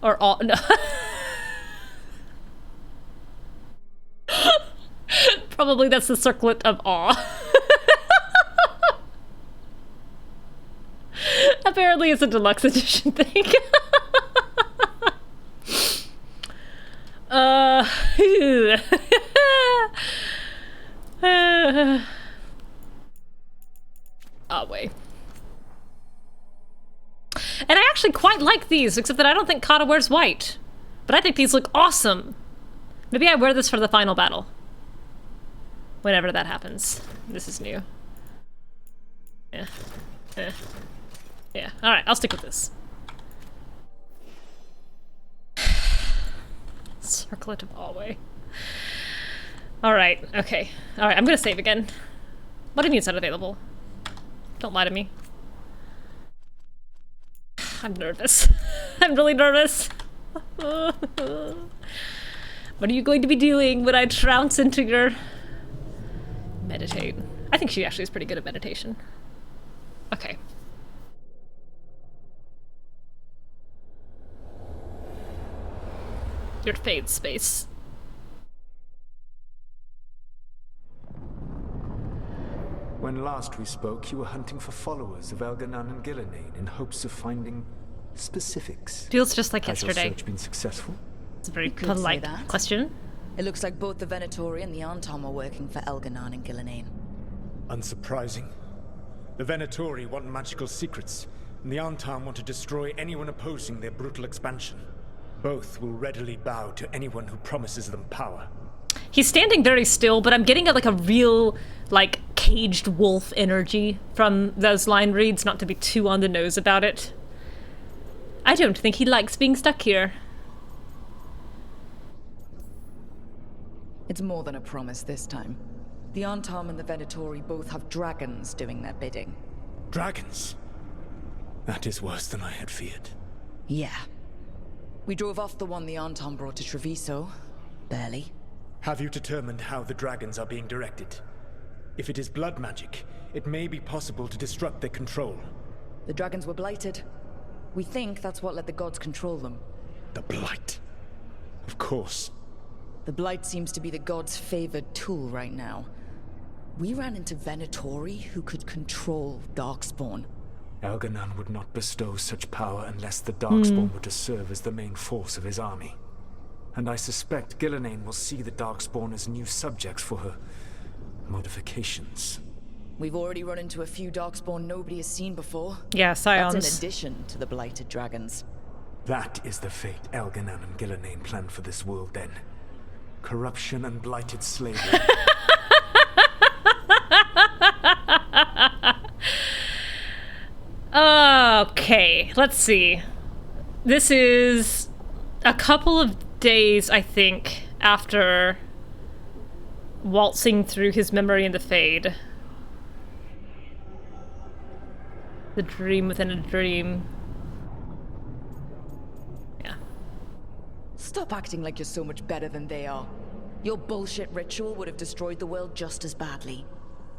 [SPEAKER 1] Or all no. Probably that's the circlet of awe. Apparently it's a deluxe edition thing. Wait. And I actually quite like these, except that I don't think Kata wears white. But I think these look awesome. Maybe I wear this for the final battle. Whenever that happens. This is new. Yeah. Yeah. Alright, I'll stick with this. Circlet of Alway. Alright, okay. Alright, I'm gonna save again. What do you mean it's not available? Don't lie to me. I'm nervous. I'm really nervous. What are you going to be doing when I trounce into your... Meditate. I think she actually is pretty good at meditation. Okay. Your fade space.
[SPEAKER 11] When last we spoke, you were hunting for followers of Elgar'nan Ghilan'nain in hopes of finding specifics.
[SPEAKER 1] Feels just like
[SPEAKER 11] Has
[SPEAKER 1] yesterday.
[SPEAKER 11] your search been successful?
[SPEAKER 1] It's a very polite question.
[SPEAKER 5] It looks like both the Venatori and the Untitled are working for Elgar'nan Ghilan'nain.
[SPEAKER 14] Unsurprising. The Venatori want magical secrets, and the Untitled want to destroy anyone opposing their brutal expansion. Both will readily bow to anyone who promises them power.
[SPEAKER 1] He's standing very still, but I'm getting like a real, like, caged wolf energy from those line reads, not to be too on the nose about it. I don't think he likes being stuck here.
[SPEAKER 5] It's more than a promise this time. The Untitled and the Venatori both have dragons doing their bidding.
[SPEAKER 14] Dragons? That is worse than I had feared.
[SPEAKER 5] Yeah. We drove off the one the Untitled brought to Treviso. Barely.
[SPEAKER 14] Have you determined how the dragons are being directed? If it is blood magic, it may be possible to disrupt their control.
[SPEAKER 5] The dragons were blighted. We think that's what let the gods control them.
[SPEAKER 14] The blight. Of course.
[SPEAKER 5] The blight seems to be the gods' favored tool right now. We ran into Venatori who could control Darkspawn.
[SPEAKER 11] Elgar'nan would not bestow such power unless the Darkspawn were to serve as the main force of his army. And I suspect Ghilan'nain will see the Darkspawn as new subjects for her modifications.
[SPEAKER 5] We've already run into a few Darkspawn nobody has seen before.
[SPEAKER 1] Yeah, scions.
[SPEAKER 5] That's in addition to the blighted dragons.
[SPEAKER 11] That is the fate Elgar'nan and Ghilan'nain planned for this world then. Corruption and blighted slavery.
[SPEAKER 1] Okay, let's see. This is a couple of days, I think, after waltzing through his memory in the Fade. The dream within a dream. Yeah.
[SPEAKER 5] Stop acting like you're so much better than they are. Your bullshit ritual would have destroyed the world just as badly.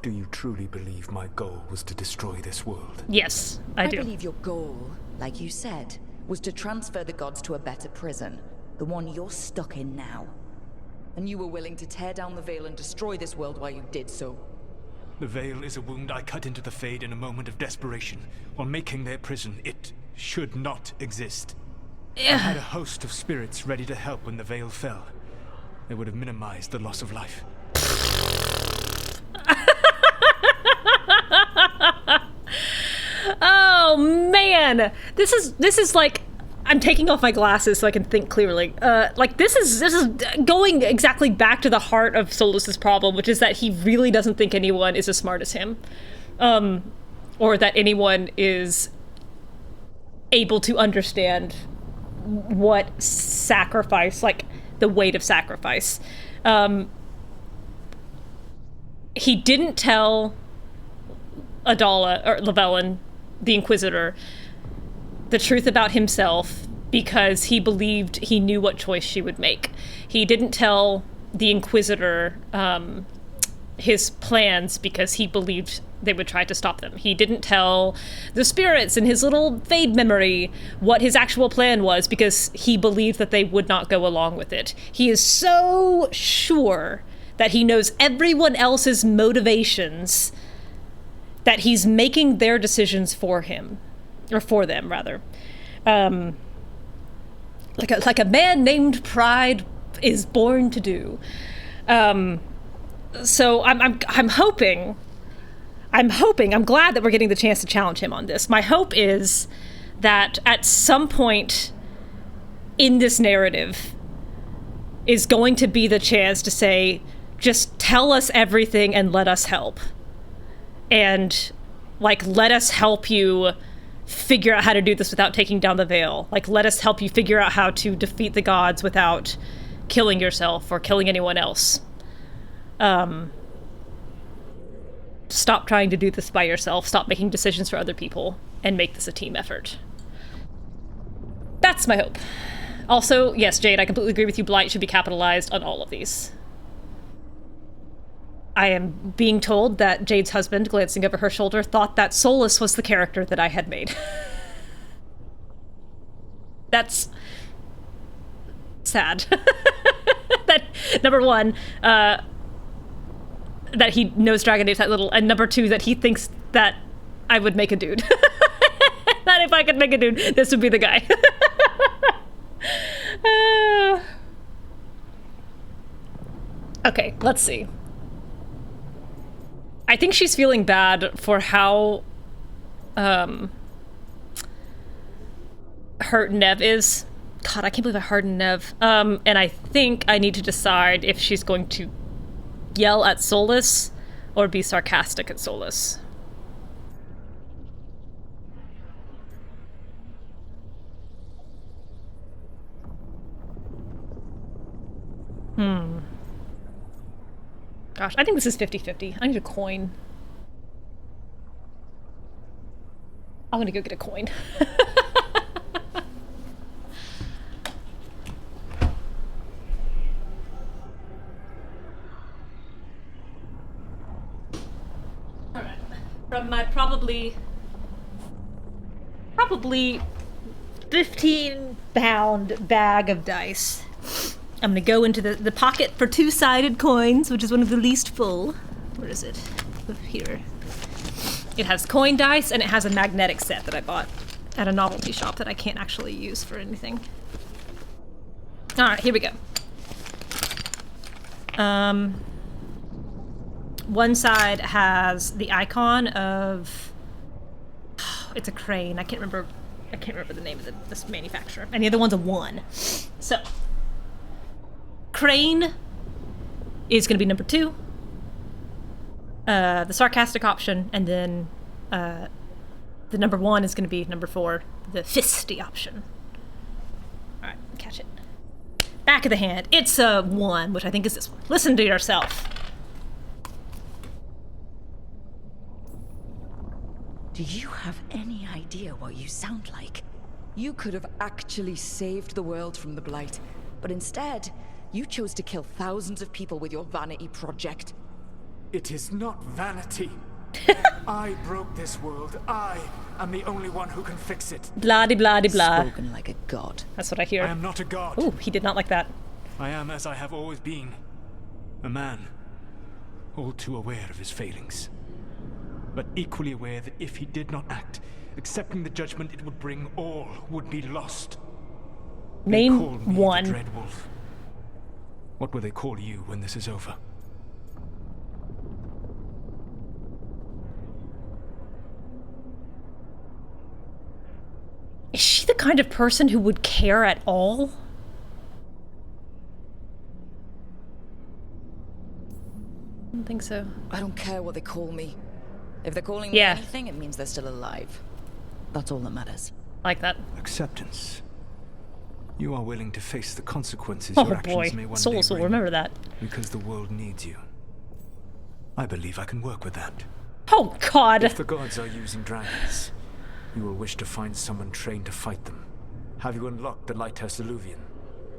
[SPEAKER 11] Do you truly believe my goal was to destroy this world?
[SPEAKER 1] Yes, I do.
[SPEAKER 5] I believe your goal, like you said, was to transfer the gods to a better prison. The one you're stuck in now. And you were willing to tear down the veil and destroy this world while you did so.
[SPEAKER 14] The veil is a wound I cut into the Fade in a moment of desperation, while making their prison. It should not exist. I had a host of spirits ready to help when the veil fell. They would have minimized the loss of life.
[SPEAKER 1] Oh man, this is like, I'm taking off my glasses so I can think clearly. Like this is going exactly back to the heart of Solas' problem, which is that he really doesn't think anyone is as smart as him, or that anyone is able to understand what sacrifice, like the weight of sacrifice. He didn't tell Adala or Llewellyn, the Inquisitor, the truth about himself because he believed he knew what choice she would make. He didn't tell the Inquisitor his plans because he believed they would try to stop them. He didn't tell the spirits in his little Fade memory what his actual plan was because he believed that they would not go along with it. He is so sure that he knows everyone else's motivations that he's making their decisions for him. Or for them, rather. Like a man named Pride is born to do. So I'm hoping, I'm glad that we're getting the chance to challenge him on this. My hope is that at some point in this narrative is going to be the chance to say, just tell us everything and let us help. And, like, let us help you figure out how to do this without taking down the veil. Like, let us help you figure out how to defeat the gods without killing yourself or killing anyone else. Stop trying to do this by yourself. Stop making decisions for other people and make this a team effort. That's my hope. Also, yes, Jade, I completely agree with you. Blight should be capitalized on all of these. I am being told that Jade's husband, glancing over her shoulder, thought that Solas was the character that I had made. That's sad. That, number one, that he knows Dragon Apes that little, and number two, that he thinks that I would make a dude. That if I could make a dude, this would be the guy. Okay, let's see. I think she's feeling bad for how hurt Neve is. God, I can't believe I hardened Neve. And I think I need to decide if she's going to yell at Solas or be sarcastic at Solas. Gosh, I think this is 50-50. I need a coin. I'm gonna go get a coin. Alright. From my probably 15-pound bag of dice, I'm gonna go into the pocket for two-sided coins, which is one of the least full. Where is it? Here. It has coin dice, and it has a magnetic set that I bought at a novelty shop that I can't actually use for anything. Alright, here we go. One side has the icon of... it's a crane. I can't remember the name of this manufacturer. And the other one's a 1. So... crane is going to be number 2. The sarcastic option, and then the number 1 is going to be number 4, the fisty option. All right, catch it. Back of the hand. It's a 1, which I think is this one. Listen to yourself.
[SPEAKER 5] Do you have any idea what you sound like? You could have actually saved the world from the blight, but instead, you chose to kill thousands of people with your vanity project.
[SPEAKER 11] It is not vanity. I broke this world. I am the only one who can fix it.
[SPEAKER 1] Blah-de-blah-de-blah.
[SPEAKER 5] Spoken like a god.
[SPEAKER 1] That's what I hear.
[SPEAKER 11] I am not a god.
[SPEAKER 1] Ooh, he did not like that.
[SPEAKER 14] I am as I have always been. A man. All too aware of his failings. But equally aware that if he did not act, accepting the judgment it would bring, all would be lost.
[SPEAKER 1] Name
[SPEAKER 14] they call me
[SPEAKER 1] one.
[SPEAKER 14] The Dread Wolf. What will they call you when this is over?
[SPEAKER 1] Is she the kind of person who would care at all? I don't think so.
[SPEAKER 5] I don't care what they call me. If they're calling me anything, it means they're still alive. That's all that matters.
[SPEAKER 1] Like that.
[SPEAKER 14] Acceptance. You are willing to face the consequences
[SPEAKER 1] Oh
[SPEAKER 14] your actions
[SPEAKER 1] boy,
[SPEAKER 14] may one day
[SPEAKER 1] Solas will
[SPEAKER 14] bring,
[SPEAKER 1] remember that.
[SPEAKER 14] because the world needs you. I believe I can work with that.
[SPEAKER 1] Oh God!
[SPEAKER 11] If the gods are using dragons, you will wish to find someone trained to fight them. Have you unlocked the Lighthouse Alluvian?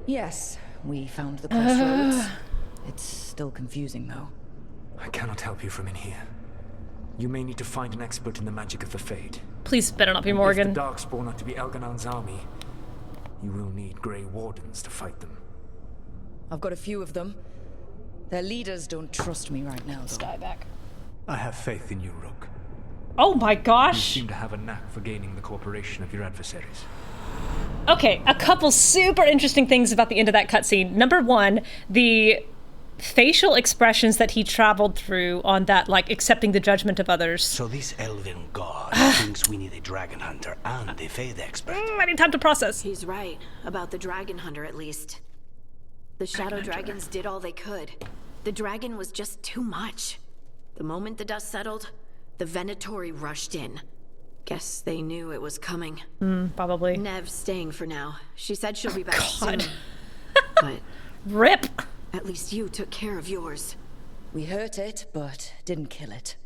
[SPEAKER 5] Yes, we found the Crossroads. It's still confusing, though.
[SPEAKER 11] I cannot help you from in here. You may need to find an expert in the magic of the Fade.
[SPEAKER 1] Please better not be Morgan.
[SPEAKER 11] If the Darkspawn are to be Elgar'nan's army, you will need Grey Wardens to fight them.
[SPEAKER 5] I've got a few of them. Their leaders don't trust me right now, though.
[SPEAKER 1] Sky back.
[SPEAKER 14] I have faith in you, Rook.
[SPEAKER 1] Oh my
[SPEAKER 14] You
[SPEAKER 1] gosh!
[SPEAKER 14] seem to have a knack for gaining the cooperation of your adversaries.
[SPEAKER 1] Okay, a couple super interesting things about the end of that cutscene. Number 1, the facial expressions that he traveled through on that, like, accepting the judgment of others.
[SPEAKER 9] So this elven god thinks we need a dragon hunter and a Fade expert.
[SPEAKER 1] I need time to process.
[SPEAKER 2] He's right, about the dragon hunter at least. The shadow dragons did all they could. The dragon was just too much. The moment the dust settled, the Venatori rushed in. Guess they knew it was coming.
[SPEAKER 1] Probably.
[SPEAKER 2] Neve's staying for now. She said she'll be back
[SPEAKER 1] God.
[SPEAKER 2] soon. But
[SPEAKER 1] RIP!
[SPEAKER 2] at least you took care of yours.
[SPEAKER 5] We hurt it, but didn't kill it.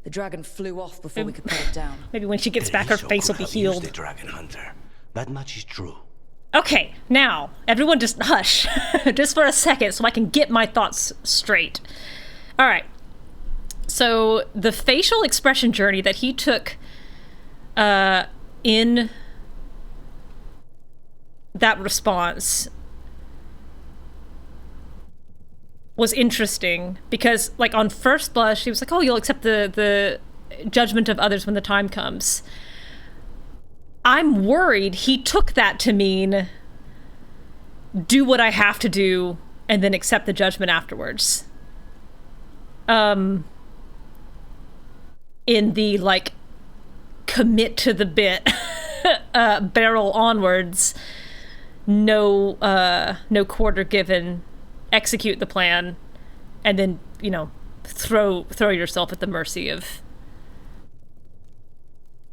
[SPEAKER 5] The dragon flew off before we could put it down.
[SPEAKER 1] Maybe when she gets back, her face will be healed.
[SPEAKER 9] The dragon hunter. That much is true.
[SPEAKER 1] Okay, now, everyone just hush. Just for a second so I can get my thoughts straight. Alright. So, the facial expression journey that he took in that response was interesting because, like, on first blush, he was like, oh, you'll accept the judgment of others when the time comes. I'm worried he took that to mean do what I have to do and then accept the judgment afterwards. In the, like, commit to the bit, barrel onwards, no quarter given, execute the plan, and then, you know, throw yourself at the mercy of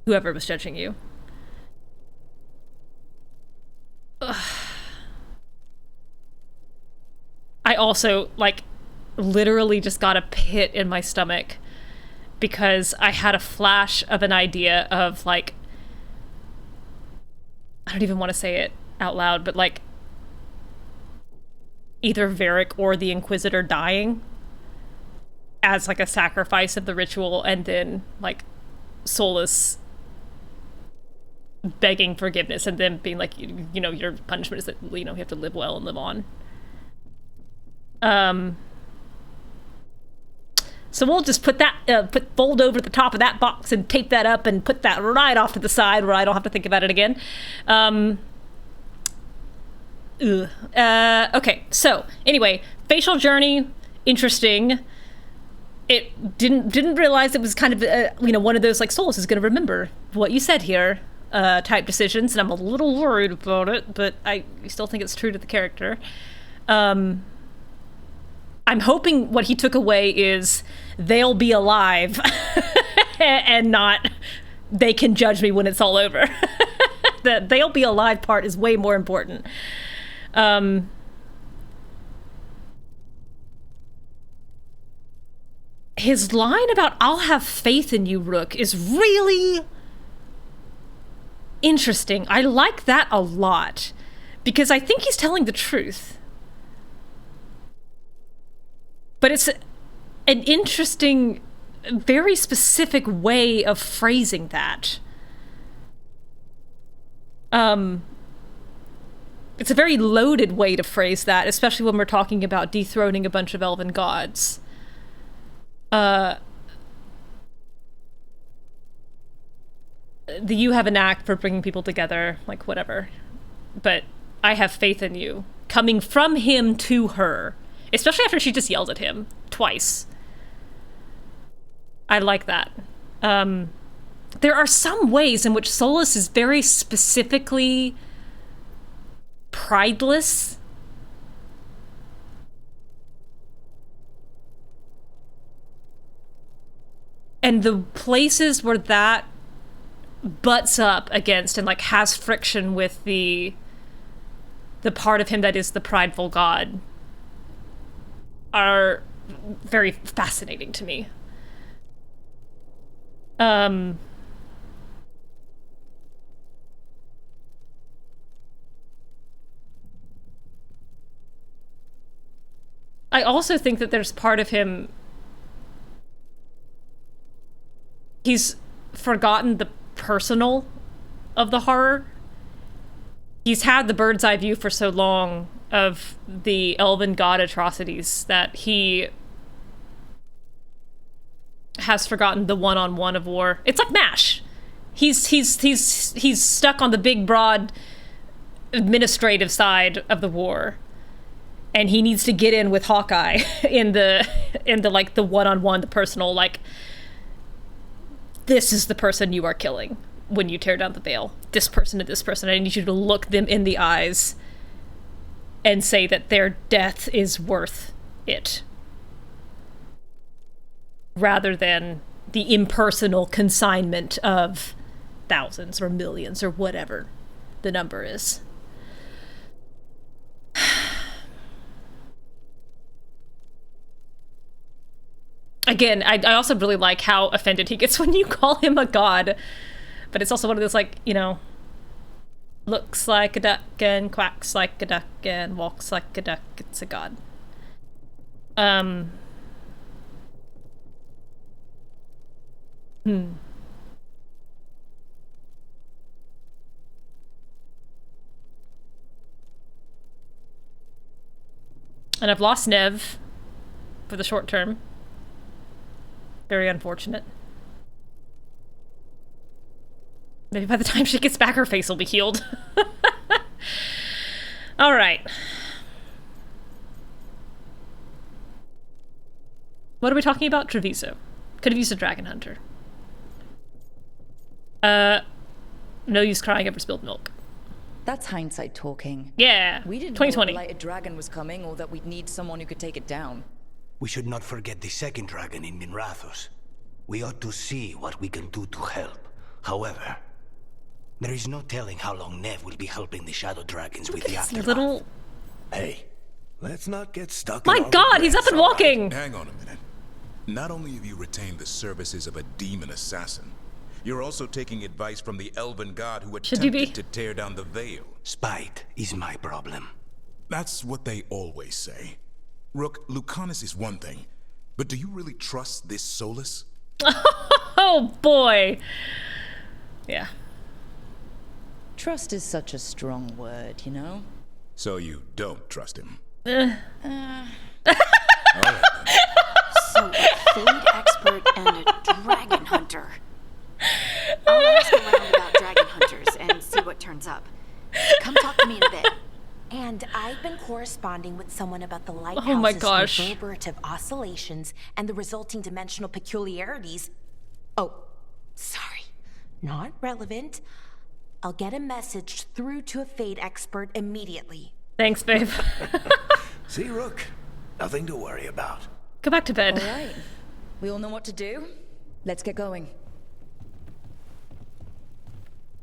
[SPEAKER 1] whoever was judging you. Ugh. I also, like, literally just got a pit in my stomach because I had a flash of an idea of, like, I don't even want to say it out loud, but, like, either Varric or the Inquisitor dying as, like, a sacrifice of the ritual, and then, like, Solas begging forgiveness and then being like, you know, your punishment is that, you know, you have to live well and live on. So we'll just put that, fold over the top of that box and tape that up and put that right off to the side where I don't have to think about it again. Okay, so anyway, facial journey, interesting. It didn't realize it was kind of, you know, one of those, like, Solas is going to remember what you said here type decisions, and I'm a little worried about it, but I still think it's true to the character. I'm hoping what he took away is they'll be alive and not they can judge me when it's all over. The they'll be alive part is way more important. His line about "I'll have faith in you, Rook" is really interesting. I like that a lot because I think he's telling the truth. But it's an interesting, very specific way of phrasing that. It's a very loaded way to phrase that, especially when we're talking about dethroning a bunch of elven gods. You have a knack for bringing people together, like, whatever. But I have faith in you. Coming from him to her. Especially after she just yelled at him twice. I like that. There are some ways in which Solas is very specifically prideless. And the places where that butts up against and, like, has friction with the part of him that is the prideful god are very fascinating to me. I also think that there's part of him, he's forgotten the personal of the horror. He's had the bird's eye view for so long of the elven god atrocities that he has forgotten the one-on-one of war. It's like MASH. He's stuck on the big, broad, administrative side of the war, and he needs to get in with Hawkeye in the like the one-on-one, the personal, like, this is the person you are killing when you tear down the veil. This person and this person. I need you to look them in the eyes and say that their death is worth it. Rather than the impersonal consignment of thousands or millions or whatever the number is. Again, I also really like how offended he gets when you call him a god. But it's also one of those, like, you know, looks like a duck and quacks like a duck and walks like a duck. It's a god. And I've lost Neve for the short term. Very unfortunate. Maybe by the time she gets back, her face will be healed. All right. What are we talking about? Treviso. Could have used a dragon hunter. No use crying over spilled milk.
[SPEAKER 5] That's hindsight talking.
[SPEAKER 1] Yeah.
[SPEAKER 5] We didn't
[SPEAKER 1] 2020.
[SPEAKER 5] know a blighted dragon was coming or that we'd need someone who could take it down.
[SPEAKER 9] We should not forget the second dragon in Minrathous. We ought to see what we can do to help. However, there is no telling how long Neve will be helping the shadow dragons with the aftermath.
[SPEAKER 1] Little...
[SPEAKER 9] Hey, let's not get stuck.
[SPEAKER 1] My God, he's up and walking!
[SPEAKER 4] Hang on a minute. Not only have you retained the services of a demon assassin, you're also taking advice from the elven god who attempted to tear down the veil.
[SPEAKER 9] Spite is my problem.
[SPEAKER 4] That's what they always say. Rook, Lucanus is one thing, but do you really trust this Solas?
[SPEAKER 1] Oh boy! Yeah.
[SPEAKER 5] Trust is such a strong word, you know?
[SPEAKER 4] So you don't trust him?
[SPEAKER 2] So, a fade expert and a dragon hunter. I'll ask around about dragon hunters and see what turns up. Come talk to me in a bit.
[SPEAKER 13] And I've been corresponding with someone about the Lighthouse's reverberative oscillations and the resulting dimensional peculiarities. Oh, sorry. Not relevant. I'll get a message through to a Fade expert immediately.
[SPEAKER 1] Thanks, babe.
[SPEAKER 9] See, Rook? Nothing to worry about.
[SPEAKER 1] Go back to bed.
[SPEAKER 5] All right. We all know what to do. Let's get going.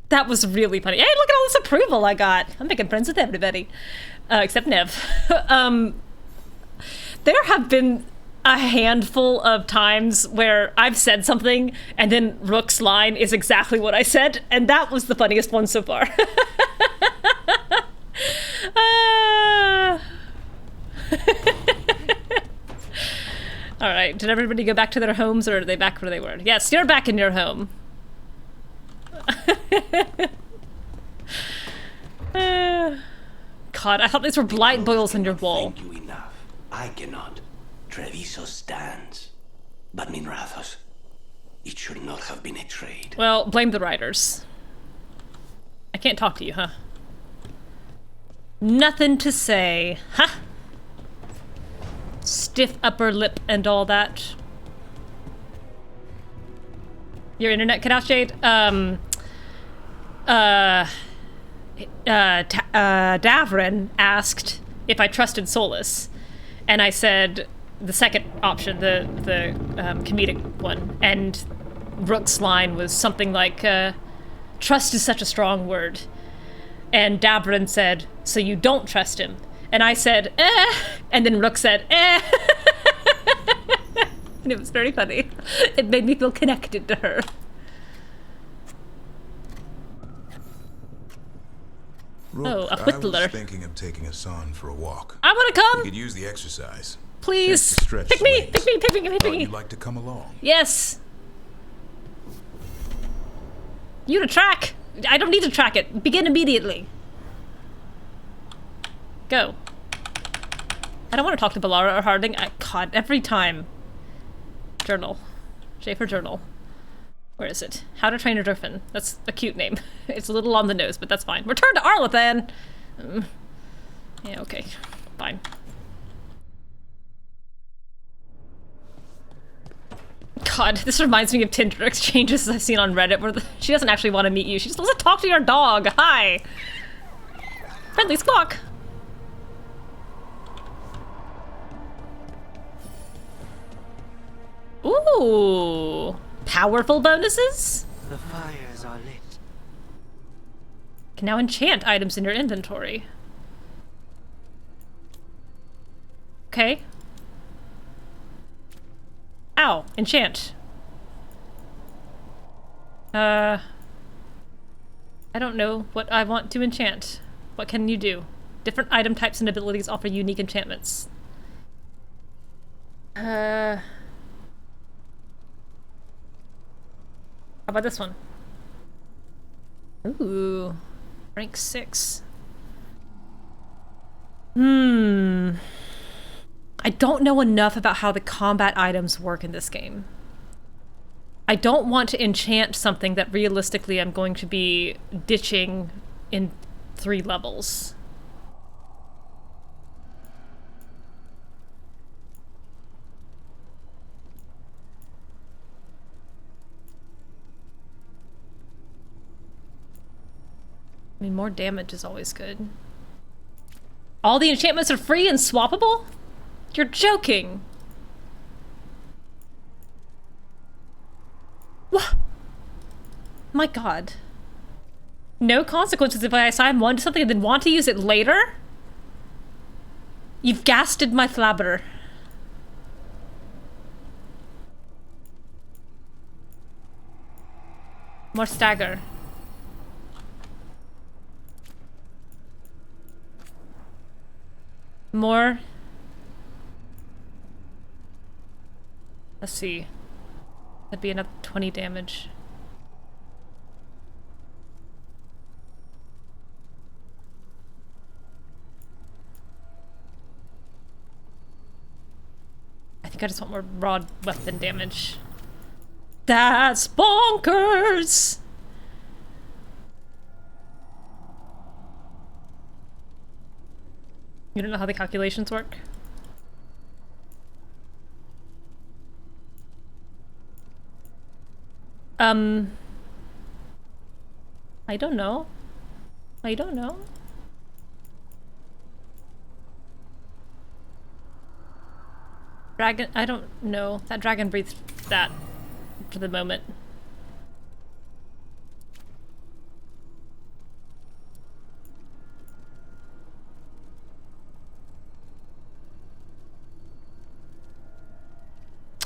[SPEAKER 1] That was really funny. Hey, look at all this approval I got. I'm making friends with everybody. Except Neve. There have been a handful of times where I've said something and then Rook's line is exactly what I said, and that was the funniest one so far. Alright, did everybody go back to their homes, or are they back where they were? Yes, you're back in your home. God, I thought these were blight boils on your wall.
[SPEAKER 9] Thank you enough. I cannot. Treviso stands. But Minrathous, it should not have been a trade.
[SPEAKER 1] Well, blame the writers. I can't talk to you, huh? Nothing to say. Huh? Stiff upper lip and all that. Your internet cut out, Jade? Davrin asked if I trusted Solas, and I said the second option, the comedic one, and Rook's line was something like, trust is such a strong word. And Davrin said, so you don't trust him? And I said, and then Rook said, And it was very funny. It made me feel connected to her.
[SPEAKER 4] Rook,
[SPEAKER 1] oh, a whittler.
[SPEAKER 4] I was thinking of taking Assan for a walk.
[SPEAKER 1] I want to come!
[SPEAKER 4] You could use the exercise.
[SPEAKER 1] Please! Pick me! Pick me! Pick me! Pick me!
[SPEAKER 4] You'd like to come along?
[SPEAKER 1] Yes! You to track! I don't need to track it. Begin immediately. Go. I don't want to talk to Ballara or Harding. God, every time. Journal. J for journal. Where is it? How to Train a Griffin. That's a cute name. It's a little on the nose, but that's fine. Return to Arlathan! Yeah, okay. Fine. God, this reminds me of Tinder exchanges I've seen on Reddit where she doesn't actually want to meet you. She just wants to talk to your dog. Hi! Friendly squawk! Ooh! Powerful bonuses?
[SPEAKER 15] The fires are lit.
[SPEAKER 1] Can now enchant items in your inventory. Okay. Ow! Enchant. I don't know what I want to enchant. What can you do? Different item types and abilities offer unique enchantments. How about this one? Ooh. Rank 6. I don't know enough about how the combat items work in this game. I don't want to enchant something that realistically I'm going to be ditching in 3 levels. I mean, more damage is always good. All the enchantments are free and swappable? You're joking. My god. No consequences if I assign one to something and then want to use it later? You've gasted my flabber. More stagger. More. Let's see. That'd be another 20 damage. I think I just want more raw weapon damage. That's bonkers! You don't know how the calculations work? I don't know. I don't know. Dragon, I don't know. That dragon breathed that for the moment.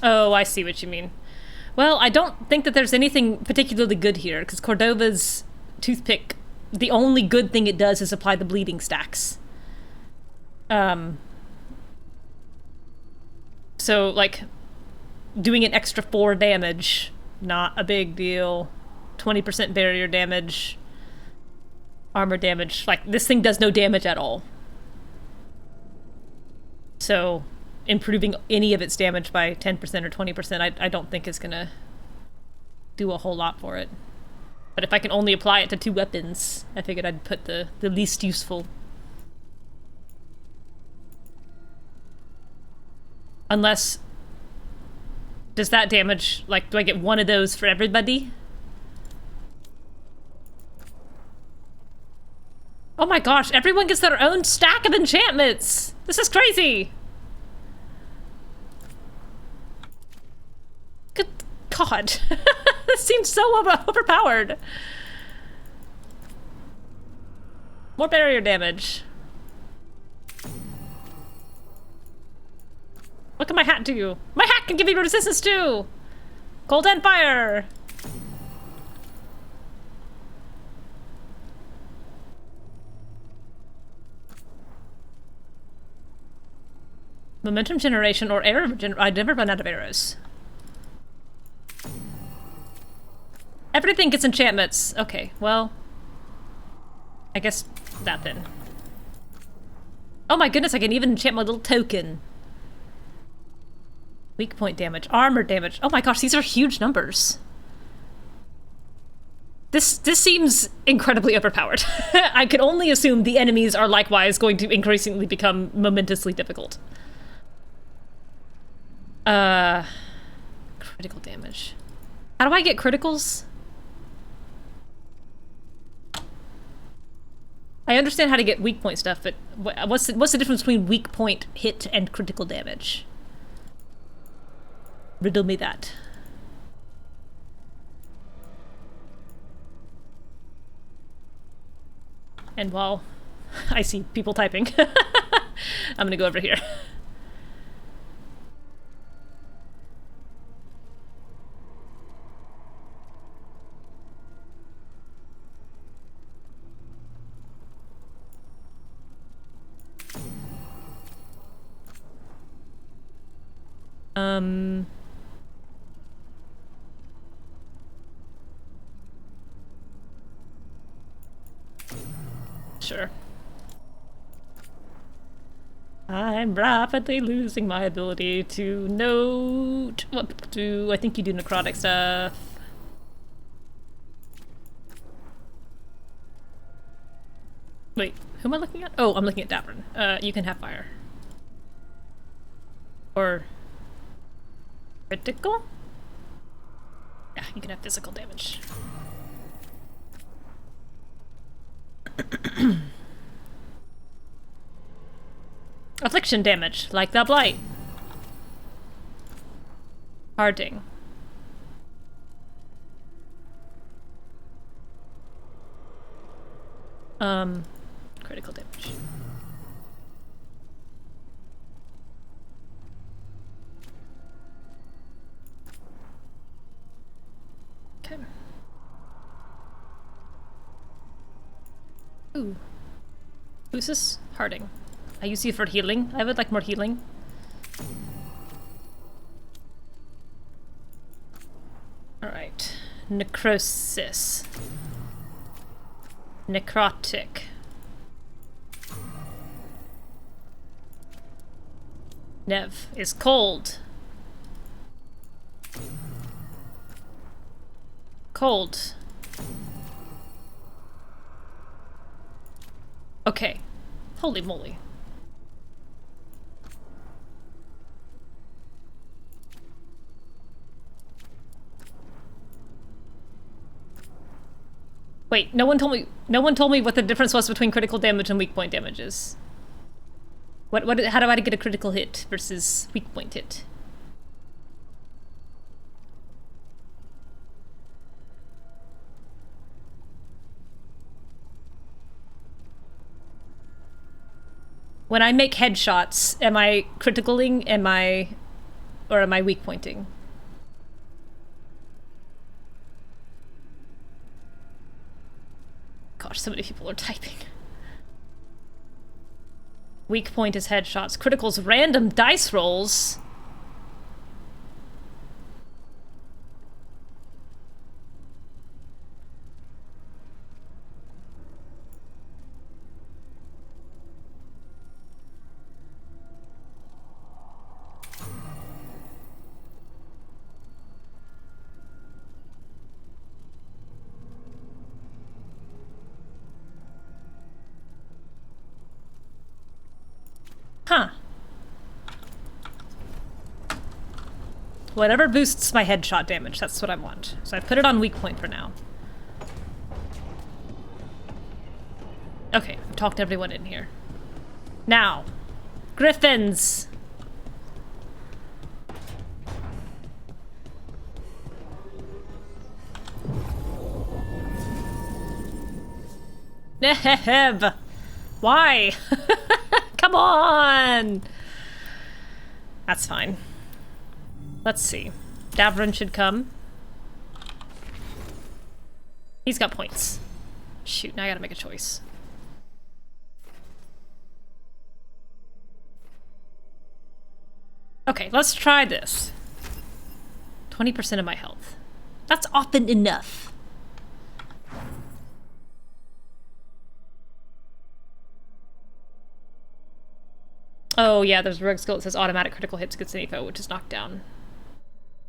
[SPEAKER 1] Oh, I see what you mean. Well, I don't think that there's anything particularly good here, because Cordova's toothpick, the only good thing it does is apply the bleeding stacks. So, like, doing an extra 4 damage, not a big deal. 20% barrier damage. Armor damage. Like, this thing does no damage at all. So, improving any of its damage by 10% or 20%, I don't think is gonna do a whole lot for it. But if I can only apply it to 2 weapons, I figured I'd put the least useful. Unless... Does that damage, like, do I get one of those for everybody? Oh my gosh, everyone gets their own stack of enchantments! This is crazy! Good God. This seems so overpowered. More barrier damage. What can my hat do? My hat can give me resistance too! Cold and fire! Momentum generation or arrow I never run out of arrows. Everything gets enchantments. Okay, well... I guess that then. Oh my goodness, I can even enchant my little token. Weak point damage, armor damage. Oh my gosh, these are huge numbers. This seems incredibly overpowered. I could only assume the enemies are likewise going to increasingly become momentously difficult. Critical damage. How do I get criticals? I understand how to get weak point stuff, but what's the difference between weak point hit and critical damage? Riddle me that. And while I see people typing, I'm gonna go over here. Sure. I'm rapidly losing my ability to note what to do. I think you do necrotic stuff. Wait, who am I looking at? Oh, I'm looking at Davrin. You can have fire. Or... critical? Yeah, you can have physical damage. Affliction damage, like the blight. Hardening. Critical damage. Okay. Ooh. Who's this? Harding. I use you for healing. I would like more healing. Alright. Necrosis. Necrotic. Neve is cold. Cold. Okay. Holy moly. Wait, no one told me what the difference was between critical damage and weak point damages. How do I get a critical hit versus weak point hit? When I make headshots, am I criticaling? Or am I weak pointing? Gosh, so many people are typing. Weak point is headshots. Critical's random dice rolls. Huh. Whatever boosts my headshot damage, that's what I want. So I put it on weak point for now. Okay, I've talked everyone in here. Now, griffins! Neve! Why? Come on! That's fine. Let's see. Davrin should come. He's got points. Shoot, now I gotta make a choice. Okay, let's try this. 20% of my health. That's often enough. Oh yeah, there's a rogue skill that says automatic critical hits against any foe, which is knocked down.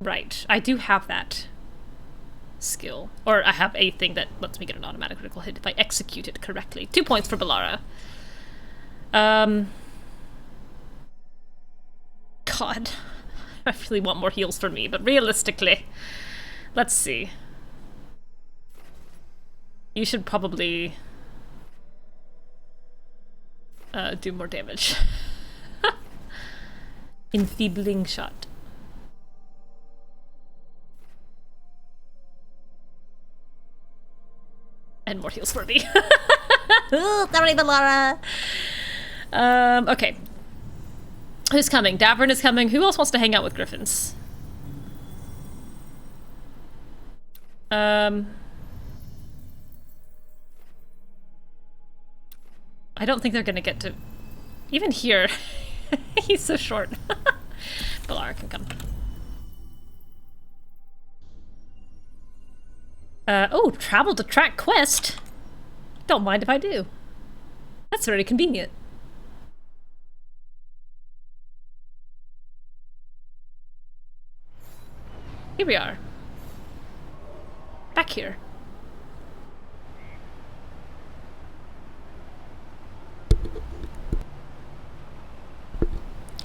[SPEAKER 1] Right, I do have that skill. Or I have a thing that lets me get an automatic critical hit if I execute it correctly. 2 points for Bellara. God. I really want more heals for me, but realistically, let's see. You should probably do more damage. Enfeebling shot. And more heals for me. Sorry, Bellara. Okay. Who's coming? Davrin is coming. Who else wants to hang out with griffins? I don't think they're gonna get to... Even here. He's so short. Bellara can come. Oh, travel to track quest. Don't mind if I do. That's very convenient. Here we are. Back here.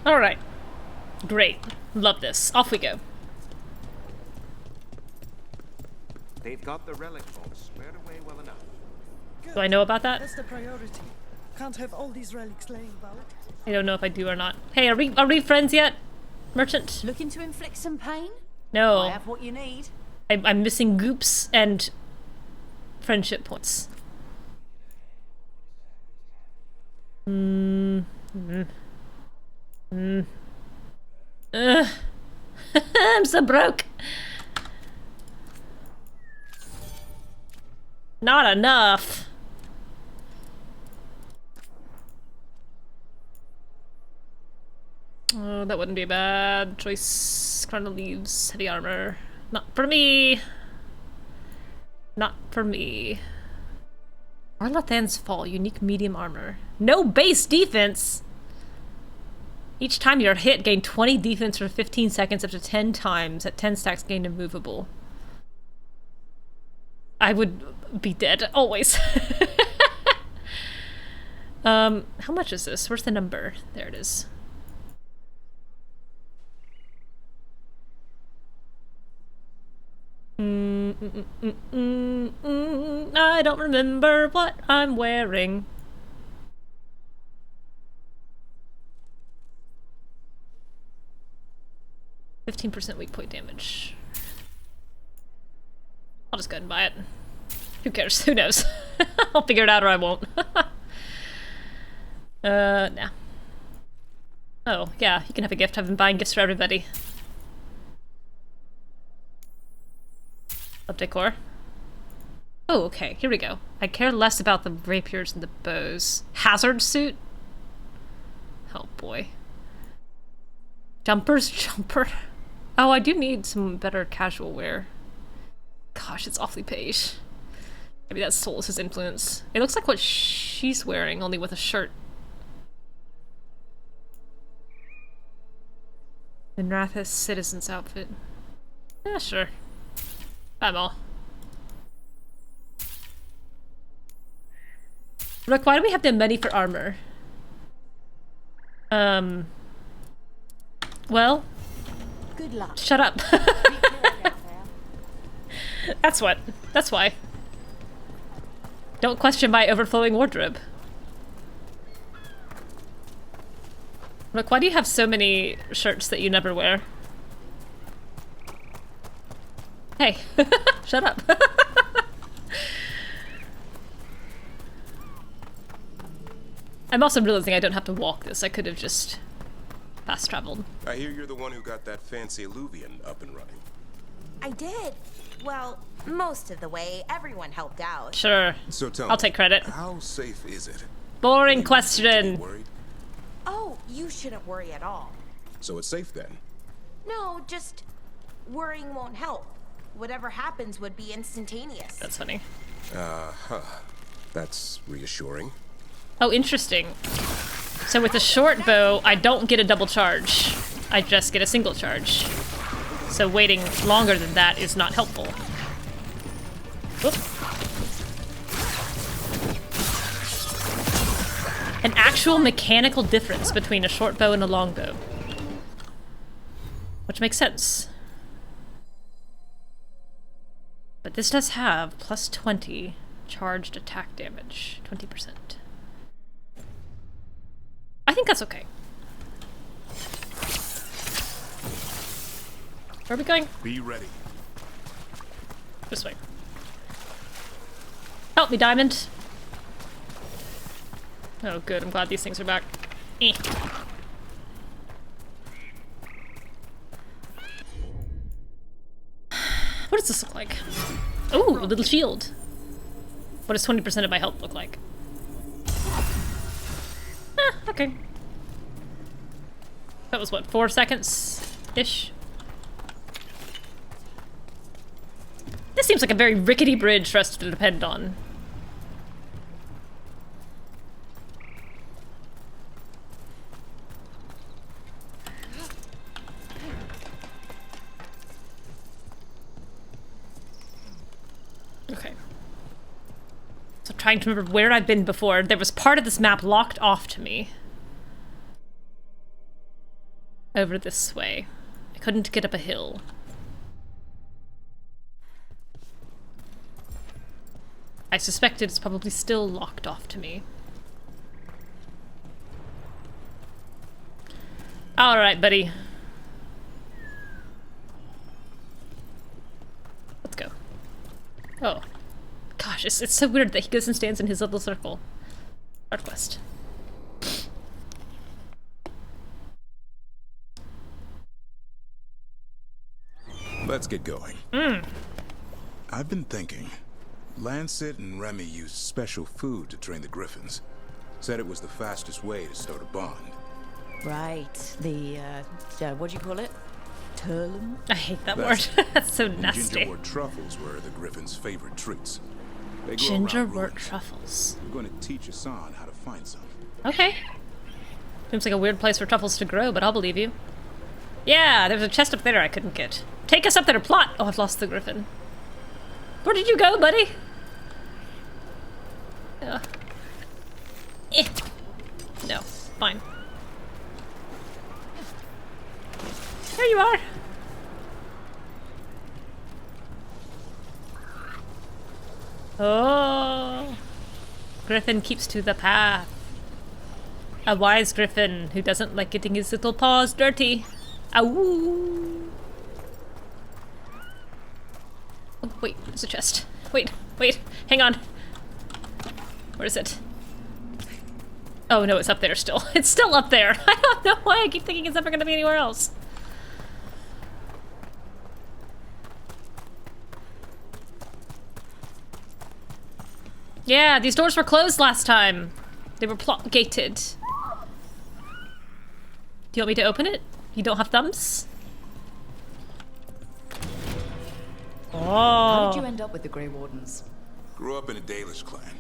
[SPEAKER 1] Alright. Great. Love this. Off we go.
[SPEAKER 15] They've got the relic vault squared away well enough.
[SPEAKER 1] Do I know about that?
[SPEAKER 16] That's the priority. Can't have all these relics laying about.
[SPEAKER 1] I don't know if I do or not. Hey, are we friends yet? Merchant?
[SPEAKER 7] Looking to inflict some pain?
[SPEAKER 1] No.
[SPEAKER 7] I have what you need.
[SPEAKER 1] I'm missing goops and friendship points. I'm so broke. Not enough. Oh, that wouldn't be a bad choice. Crown of Leaves, heavy armor. Not for me. Not for me. Arlathan's Fall, unique medium armor. No base defense! Each time you're hit, gain 20 defense for 15 seconds up to 10 times. At 10 stacks, gain immovable. I would be dead, always. How much is this? Where's the number? There it is. I don't remember what I'm wearing. %15 weak point damage. I'll just go ahead and buy it. Who cares? Who knows? I'll figure it out or I won't. Nah. Oh, yeah, you can have a gift. I've been buying gifts for everybody. Up decor. Oh, okay, here we go. I care less about the rapiers and the bows. Hazard suit? Oh boy. Jumper's jumper. Oh, I do need some better casual wear. Gosh, it's awfully beige. Maybe that's Solas' influence. It looks like what she's wearing, only with a shirt. Minrathous citizen's outfit. Yeah, sure. I'm all. Rook, why do we have the money for armor? Well.
[SPEAKER 7] Good luck.
[SPEAKER 1] Shut up. That's what. That's why. Don't question my overflowing wardrobe. Rook, why do you have so many shirts that you never wear? Hey, shut up. I'm also realizing I don't have to walk this. I could have just fast traveled.
[SPEAKER 17] I hear you're the one who got that fancy Alluvian up and running.
[SPEAKER 13] I did. Well, most of the way. Everyone helped out.
[SPEAKER 1] Sure.
[SPEAKER 17] So tell
[SPEAKER 1] I'll
[SPEAKER 17] me,
[SPEAKER 1] take credit.
[SPEAKER 17] How safe is it?
[SPEAKER 1] Boring question.
[SPEAKER 13] Oh, you shouldn't worry at all.
[SPEAKER 17] So it's safe then?
[SPEAKER 13] No, just worrying won't help. Whatever happens would be instantaneous.
[SPEAKER 1] That's funny.
[SPEAKER 17] Uh-huh. That's reassuring.
[SPEAKER 1] Oh, interesting. So with a short bow, I don't get a double charge. I just get a single charge. So waiting longer than that is not helpful. Whoop. An actual mechanical difference between a short bow and a long bow. Which makes sense. But this does have plus 20 charged attack damage. 20%. I think that's okay. Where are we going?
[SPEAKER 17] Be ready.
[SPEAKER 1] This way. Help me, Diamond. Oh, good. I'm glad these things are back. Eh. What does this look like? Ooh, a little shield. What does 20% of my health look like? Okay. That was what, 4 seconds-ish? This seems like a very rickety bridge for us to depend on. Okay. So I'm trying to remember where I've been before. There was part of this map locked off to me. Over this way. I couldn't get up a hill. I suspected it's probably still locked off to me. Alright, buddy. Let's go. Oh. Gosh, it's so weird that he goes and stands in his little circle. Art quest.
[SPEAKER 4] Let's get going. I've been thinking. Lancet and Remy used special food to train the griffons. Said it was the fastest way to start a bond.
[SPEAKER 5] Right. The, what do you call it? Turlum?
[SPEAKER 1] I hate that word. That's so nasty.
[SPEAKER 4] Gingerwort truffles were the griffins' favorite treats.
[SPEAKER 1] Gingerwort truffles.
[SPEAKER 4] I'm going to teach Assan how to find some.
[SPEAKER 1] Okay. Seems like a weird place for truffles to grow, but I'll believe you. Yeah, there's a chest up there I couldn't get. Take us up there, plot! Oh, I've lost the griffin. Where did you go, buddy? No, fine. There you are. Oh. Griffin keeps to the path. A wise griffin who doesn't like getting his little paws dirty. Awoo. Oh, wait, there's a chest. Wait, hang on. Where is it? Oh no, it's up there still. It's still up there. I don't know why I keep thinking it's never gonna be anywhere else. Yeah, these doors were closed last time. They were gated. Do you want me to open it? You don't have thumbs? Oh.
[SPEAKER 5] How did you end up with the Grey Wardens?
[SPEAKER 4] Grew up in a Dalish clan.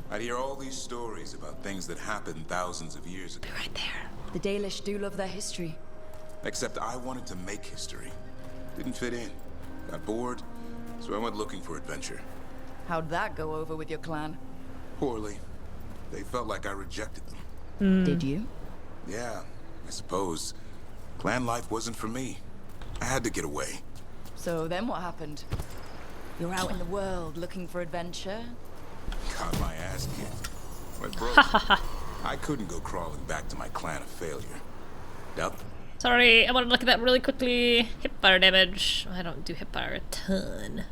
[SPEAKER 4] I'd hear all these stories about things that happened thousands of years ago.
[SPEAKER 5] Right there. The Dalish do love their history.
[SPEAKER 4] Except I wanted to make history. Didn't fit in. Got bored, so I went looking for adventure.
[SPEAKER 5] How'd that go over with your clan?
[SPEAKER 4] Poorly. They felt like I rejected them.
[SPEAKER 5] Did you?
[SPEAKER 4] Yeah, I suppose. Clan life wasn't for me. I had to get away.
[SPEAKER 5] So then what happened? You're out in the world looking for adventure?
[SPEAKER 4] Got my ass kicked. Went broke. I couldn't go crawling back to my clan of failure. Doubt.
[SPEAKER 1] Sorry, I want to look at that really quickly. Hipfire damage. I don't do hipfire a ton.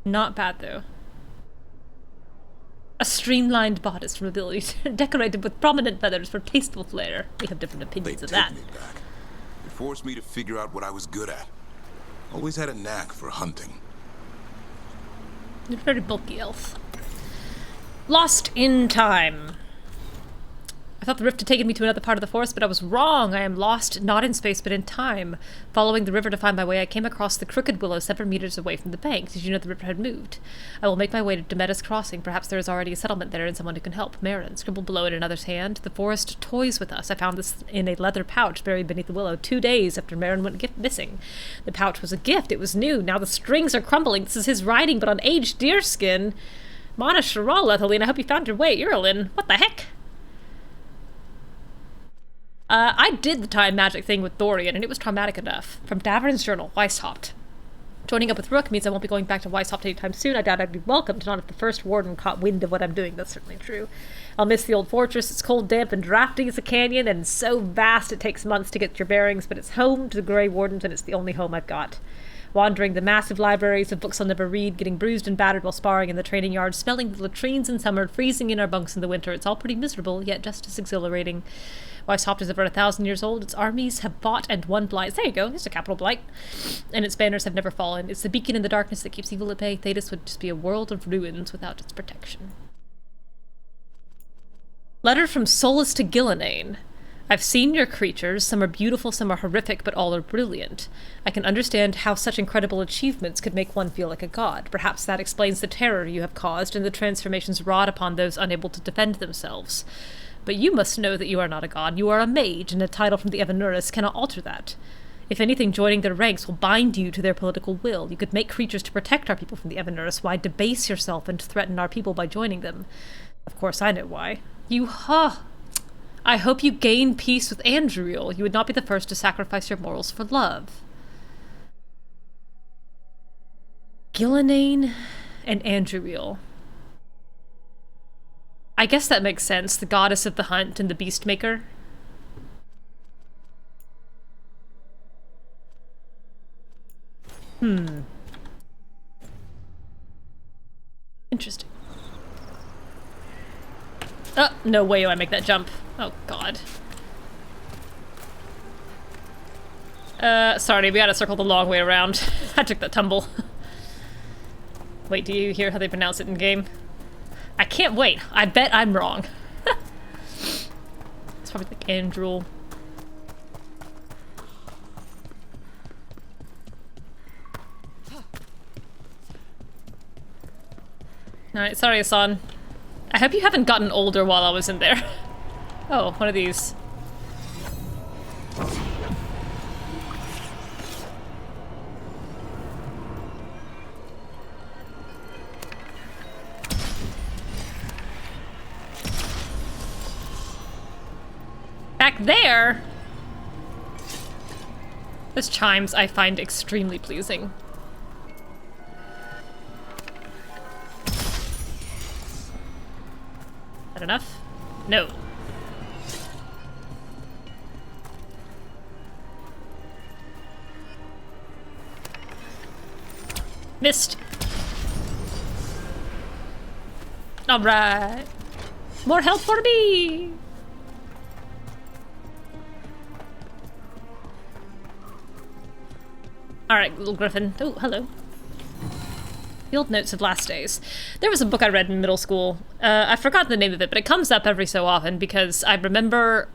[SPEAKER 1] Not bad though. A streamlined bodice from ability decorated with prominent feathers for tasteful flair. We have different opinions of that.
[SPEAKER 4] Me back. It forced me to figure out what I was good at. Always had a knack for hunting.
[SPEAKER 1] You're a very bulky elf. Lost in time. I thought the rift had taken me to another part of the forest, but I was wrong. I am lost, not in space, but in time. Following the river to find my way, I came across the crooked willow 7 meters away from the bank. Did you know the river had moved? I will make my way to Demeda's Crossing. Perhaps there is already a settlement there and someone who can help. Marin, scribbled below in another's hand. The forest toys with us. I found this in a leather pouch buried beneath the willow 2 days after Marin went missing. The pouch was a gift. It was new. Now the strings are crumbling. This is his writing, but on aged deerskin. Mana Sharal, Lethaline, I hope you found your way. Uralin, what the heck? I did the time magic thing with Dorian, and it was traumatic enough. From Davrin's journal, Weisshaupt. Joining up with Rook means I won't be going back to Weisshaupt anytime soon. I doubt I'd be welcomed, not if the first warden caught wind of what I'm doing. That's certainly true. I'll miss the old fortress. It's cold, damp, and drafty as a canyon, and so vast it takes months to get your bearings, but it's home to the Grey Wardens, and it's the only home I've got. Wandering the massive libraries of books I'll never read, getting bruised and battered while sparring in the training yard, smelling the latrines in summer, freezing in our bunks in the winter. It's all pretty miserable, yet just as exhilarating. Weisshaupt is over 1,000 years old. Its armies have fought and won blight. There you go, there's a capital blight. And its banners have never fallen. It's the beacon in the darkness that keeps evil at bay. Thedas would just be a world of ruins without its protection. Letter from Solas to Ghilan'nain. I've seen your creatures. Some are beautiful, some are horrific, but all are brilliant. I can understand how such incredible achievements could make one feel like a god. Perhaps that explains the terror you have caused and the transformations wrought upon those unable to defend themselves. But you must know that you are not a god. You are a mage, and a title from the Evanuris cannot alter that. If anything, joining their ranks will bind you to their political will. You could make creatures to protect our people from the Evanuris. Why debase yourself and threaten our people by joining them? Of course, I know why. I hope you gain peace with Andriel. You would not be the first to sacrifice your morals for love. Ghilan'nain and Andriel. I guess that makes sense. The goddess of the hunt and the beast maker. Interesting. Oh, no way do I make that jump. Oh, God. Sorry, we gotta circle the long way around. I took that tumble. Wait, do you hear how they pronounce it in game? I can't wait. I bet I'm wrong. It's probably like Andrul. Alright, sorry, Assan. I hope you haven't gotten older while I was in there. Oh, one of these. Back there? Those chimes I find extremely pleasing. That enough? No. Missed. Alright. More help for me! Alright, little griffin. Oh, hello. Field Notes of Last Days. There was a book I read in middle school. I forgot the name of it, but it comes up every so often because I remember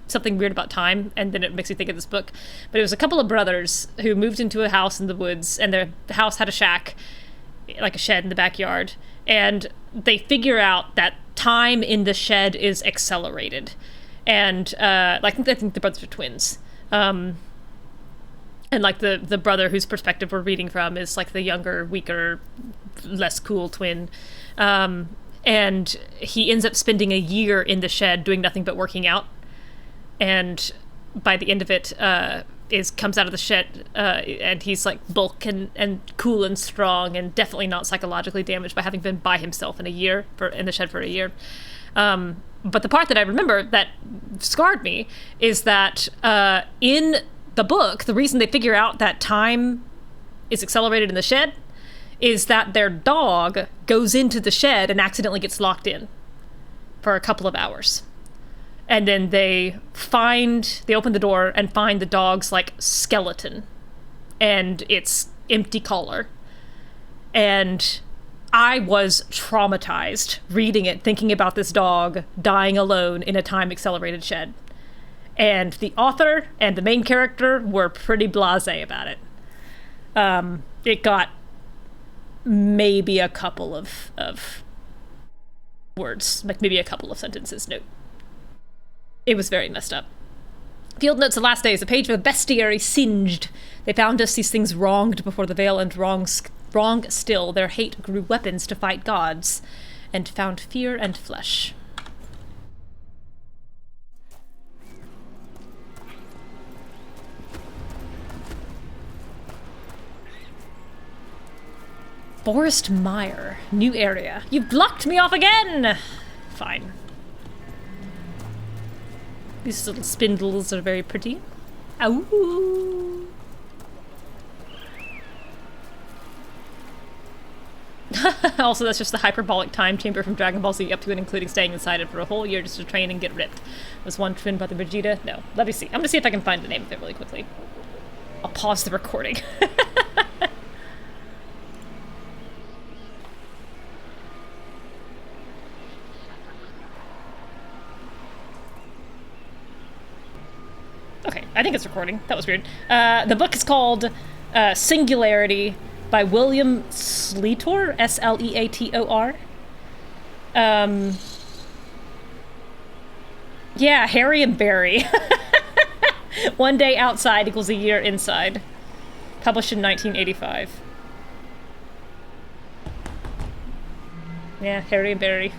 [SPEAKER 1] something weird about time, and then it makes me think of this book. But it was a couple of brothers who moved into a house in the woods, and their house had a shack, like a shed in the backyard, and they figure out that time in the shed is accelerated. And I think the brothers are twins. And like the brother whose perspective we're reading from is like the younger, weaker, less cool twin. And he ends up spending a year in the shed doing nothing but working out. And by the end of it, comes out of the shed and he's like bulk and cool and strong and definitely not psychologically damaged by having been by himself in the shed for a year. But the part that I remember that scarred me is that in the book, the reason they figure out that time is accelerated in the shed is that their dog goes into the shed and accidentally gets locked in for a couple of hours. And then they open the door and find the dog's like skeleton and its empty collar. And I was traumatized reading it, thinking about this dog dying alone in a time accelerated shed. And the author and the main character were pretty blasé about it. It got maybe a couple of words, like maybe a couple of sentences. No. It was very messed up. Field Notes of Last Days, a page of a bestiary singed. They found us these things wronged before the veil, and wrong still. Their hate grew weapons to fight gods, and found fear and flesh. Forest Mire. New area. You've blocked me off again! Fine. These little spindles are very pretty. Ow! Also, that's just the hyperbolic time chamber from Dragon Ball Z, up to and including staying inside it for a whole year just to train and get ripped. Was one twin brother Vegeta? No. Let me see. I'm gonna see if I can find the name of it really quickly. I'll pause the recording. Okay, I think it's recording. That was weird. The book is called Singularity by William Sleator, Sleator. Yeah, Harry and Barry. One day outside equals a year inside. Published in 1985. Yeah, Harry and Barry.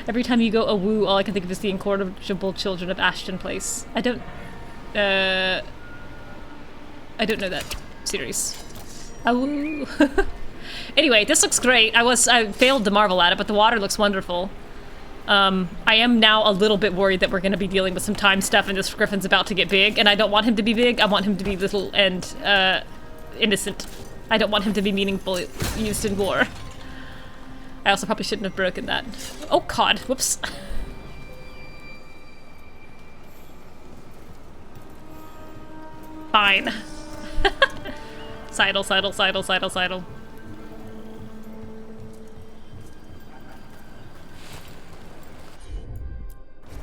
[SPEAKER 1] Every time you go awoo, all I can think of is the incorrigible children of Ashton Place. I don't know that series. Awoo. Anyway, this looks great. I failed to marvel at it, but the water looks wonderful. I am now a little bit worried that we're going to be dealing with some time stuff and this griffin's about to get big, and I don't want him to be big. I want him to be little and innocent. I don't want him to be meaningfully used in war. I also probably shouldn't have broken that. Oh god, whoops. Fine. Sidle, sidle, sidle, sidle, sidle.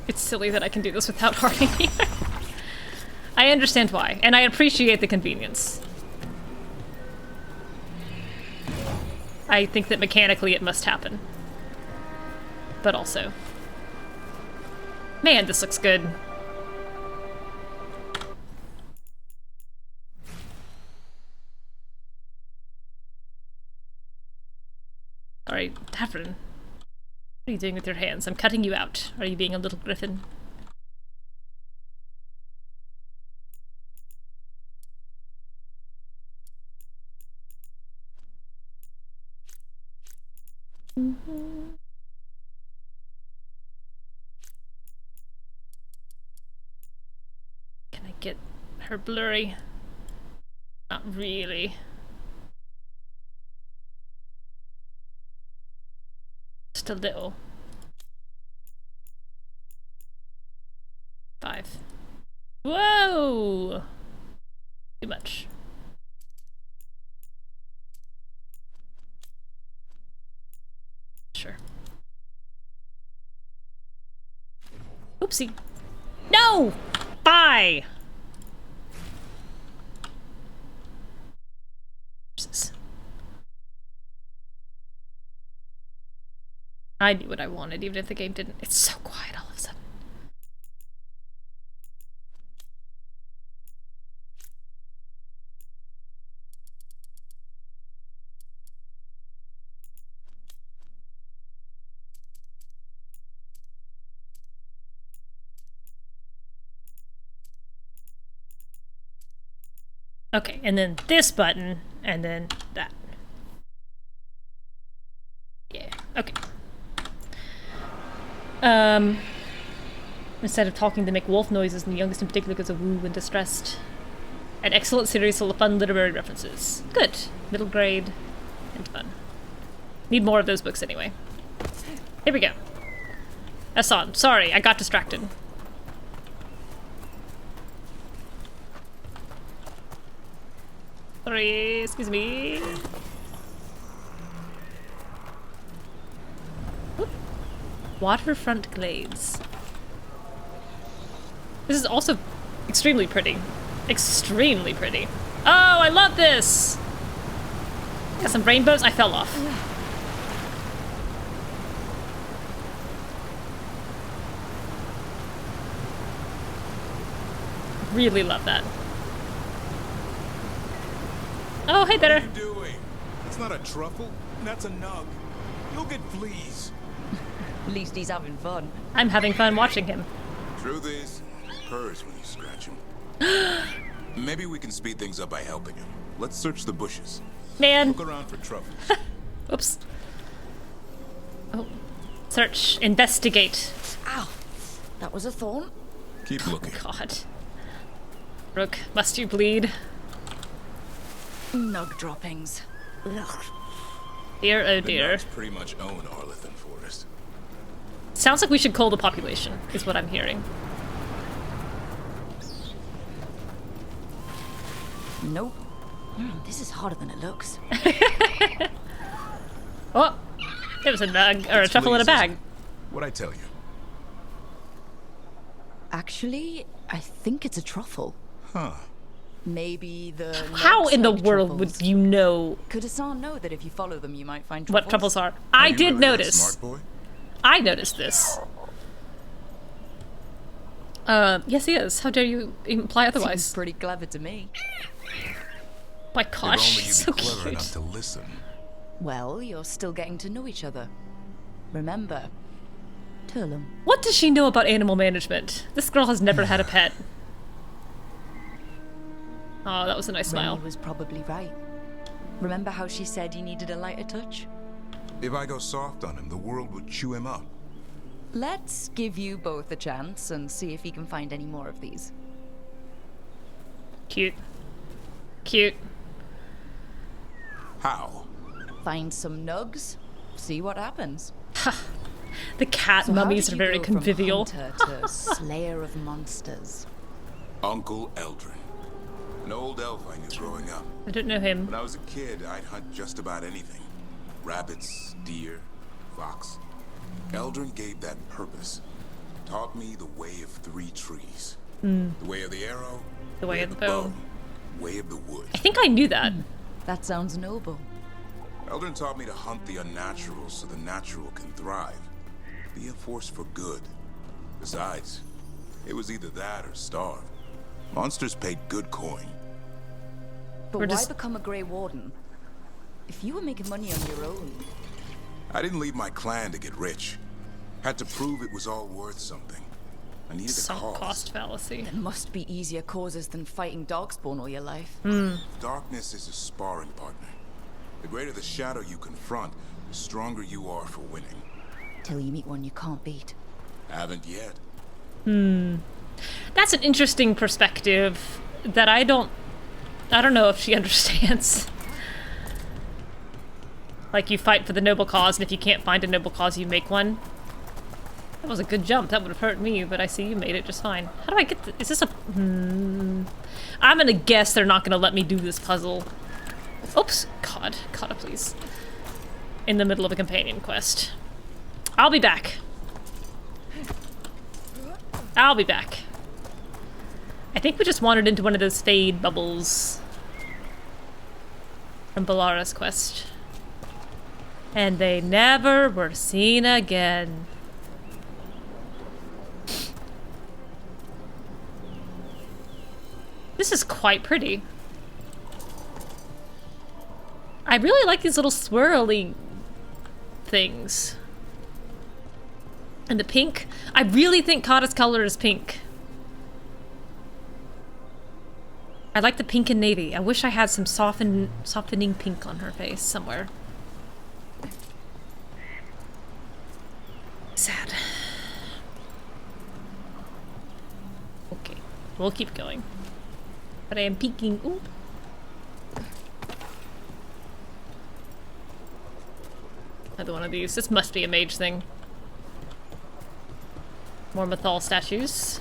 [SPEAKER 1] It's silly that I can do this without hardening either. I understand why, and I appreciate the convenience. I think that mechanically it must happen. But also... Man, this looks good. Alright, Davrin. What are you doing with your hands? I'm cutting you out. Are you being a little griffin? Mm-hmm. Can I get her blurry? Not really. Just a little. 5. Whoa! Too much. Sure. Oopsie. No! Bye! Jesus. I knew what I wanted, even if the game didn't. It's so quiet all of a sudden. Okay, and then this button, and then that. Yeah, okay. Instead of talking, they make wolf noises, and the youngest in particular goes a woo when distressed. An excellent series full of fun literary references. Good. Middle grade and fun. Need more of those books anyway. Here we go. Assan, sorry, I got distracted. Sorry, excuse me. Oop. Waterfront glades. This is also extremely pretty. Extremely pretty. Oh, I love this! Got some rainbows. I fell off. Really love that. Oh, hey there.
[SPEAKER 4] What are you doing? It's not a truffle. That's a nug. You'll get fleas.
[SPEAKER 5] At least he's having fun.
[SPEAKER 1] I'm having fun watching him.
[SPEAKER 4] Truth is, he purrs when you scratch him. Maybe we can speed things up by helping him. Let's search the bushes.
[SPEAKER 1] Man.
[SPEAKER 4] Look around for truffles.
[SPEAKER 1] Oops. Oh. Search. Investigate.
[SPEAKER 5] Ow. That was a thorn.
[SPEAKER 4] Keep looking.
[SPEAKER 1] Oh, God. Rook, must you bleed?
[SPEAKER 5] Nug droppings. Ugh.
[SPEAKER 1] Dear, oh dear.
[SPEAKER 4] The nugs pretty much own Arlathan Forest.
[SPEAKER 1] Sounds like we should cull the population, is what I'm hearing.
[SPEAKER 5] Nope. This is harder than it looks.
[SPEAKER 1] Oh! It was a nug, or a truffle in a bag.
[SPEAKER 4] What'd I tell you?
[SPEAKER 5] Actually, I think it's a truffle.
[SPEAKER 4] Huh.
[SPEAKER 5] Maybe the...
[SPEAKER 1] How in the world would you know?
[SPEAKER 5] Could Assan know that if you follow them, you might find
[SPEAKER 1] truffles? What truffles are? I did notice.
[SPEAKER 4] Smart boy?
[SPEAKER 1] I noticed this. Yes he is. How dare you imply otherwise?
[SPEAKER 5] Seems pretty clever to me.
[SPEAKER 1] My gosh,
[SPEAKER 4] if only you'd be
[SPEAKER 1] so
[SPEAKER 4] clever
[SPEAKER 1] cute.
[SPEAKER 4] enough to listen.
[SPEAKER 5] Well, you're still getting to know each other. Remember, Turlum.
[SPEAKER 1] What does she know about animal management? This girl has never had a pet. Oh, that was a nice smile.
[SPEAKER 5] Remy was probably right. Remember how she said you needed a lighter touch?
[SPEAKER 4] If I go soft on him, the world would chew him up.
[SPEAKER 5] Let's give you both a chance and see if he can find any more of these.
[SPEAKER 1] Cute. Cute.
[SPEAKER 4] How?
[SPEAKER 5] Find some nugs, see what happens.
[SPEAKER 1] The cat mummies are very convivial.
[SPEAKER 5] From hunter to slayer of monsters.
[SPEAKER 4] Uncle Eldrin. An old elf I knew growing up.
[SPEAKER 1] I don't know him.
[SPEAKER 4] When I was a kid, I'd hunt just about anything. Rabbits, deer, fox. Elgar'nan gave that purpose. Taught me the way of 3 trees. The way of the arrow.
[SPEAKER 1] The way of the bow.
[SPEAKER 4] Way of the wood.
[SPEAKER 1] I think I knew that.
[SPEAKER 5] That sounds noble.
[SPEAKER 4] Elgar'nan taught me to hunt the unnatural so the natural can thrive. Be a force for good. Besides, it was either that or starve. Monsters paid good coin.
[SPEAKER 5] But why become a Grey Warden? If you were making money on your own...
[SPEAKER 4] I didn't leave my clan to get rich. Had to prove it was all worth something. I needed a cause.
[SPEAKER 1] Cost fallacy.
[SPEAKER 5] There must be easier causes than fighting Darkspawn all your life.
[SPEAKER 4] Darkness is a sparring partner. The greater the shadow you confront, the stronger you are for winning.
[SPEAKER 5] Till you meet one you can't beat.
[SPEAKER 4] Haven't yet.
[SPEAKER 1] That's an interesting perspective that I don't know if she understands. Like, you fight for the noble cause, and if you can't find a noble cause, you make one. That was a good jump. That would have hurt me, but I see you made it just fine. How do I get is this a... I'm gonna guess they're not gonna let me do this puzzle. Oops. God. Kata, please. In the middle of a companion quest. I'll be back. I'll be back. I think we just wandered into one of those fade bubbles from Balara's quest. And they never were seen again. This is quite pretty. I really like these little swirly things. And the pink. I really think Kata's color is pink. I like the pink and navy. I wish I had some softening pink on her face somewhere. Sad. Okay, we'll keep going. But I am peeking. Ooh. Another one of these. This must be a mage thing. More Mythal statues.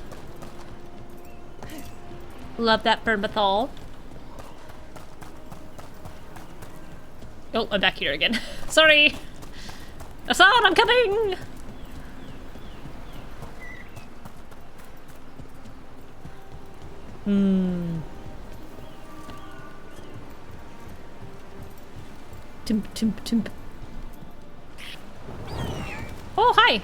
[SPEAKER 1] Love that for Mythal. Oh, I'm back here again. Sorry! Assan, I'm coming! Timp. Oh, hi!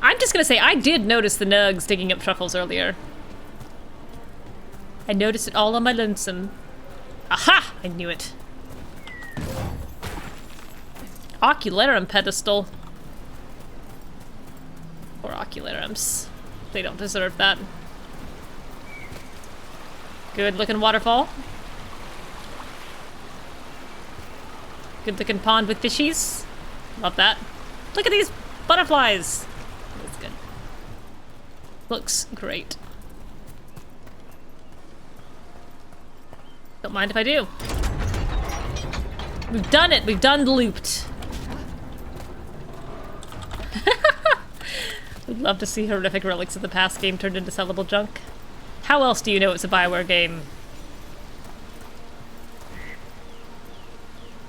[SPEAKER 1] I'm just gonna say, I did notice the nugs digging up truffles earlier. I noticed it all on my lonesome. Aha! I knew it. Ocularum pedestal. Poor ocularums. They don't deserve that. Good looking waterfall. Good looking pond with fishies. Love that. Look at these butterflies. That's good. Looks great. Don't mind if I do. We've done it. We've done the looped. We'd love to see horrific relics of the past game turned into sellable junk. How else do you know it's a Bioware game?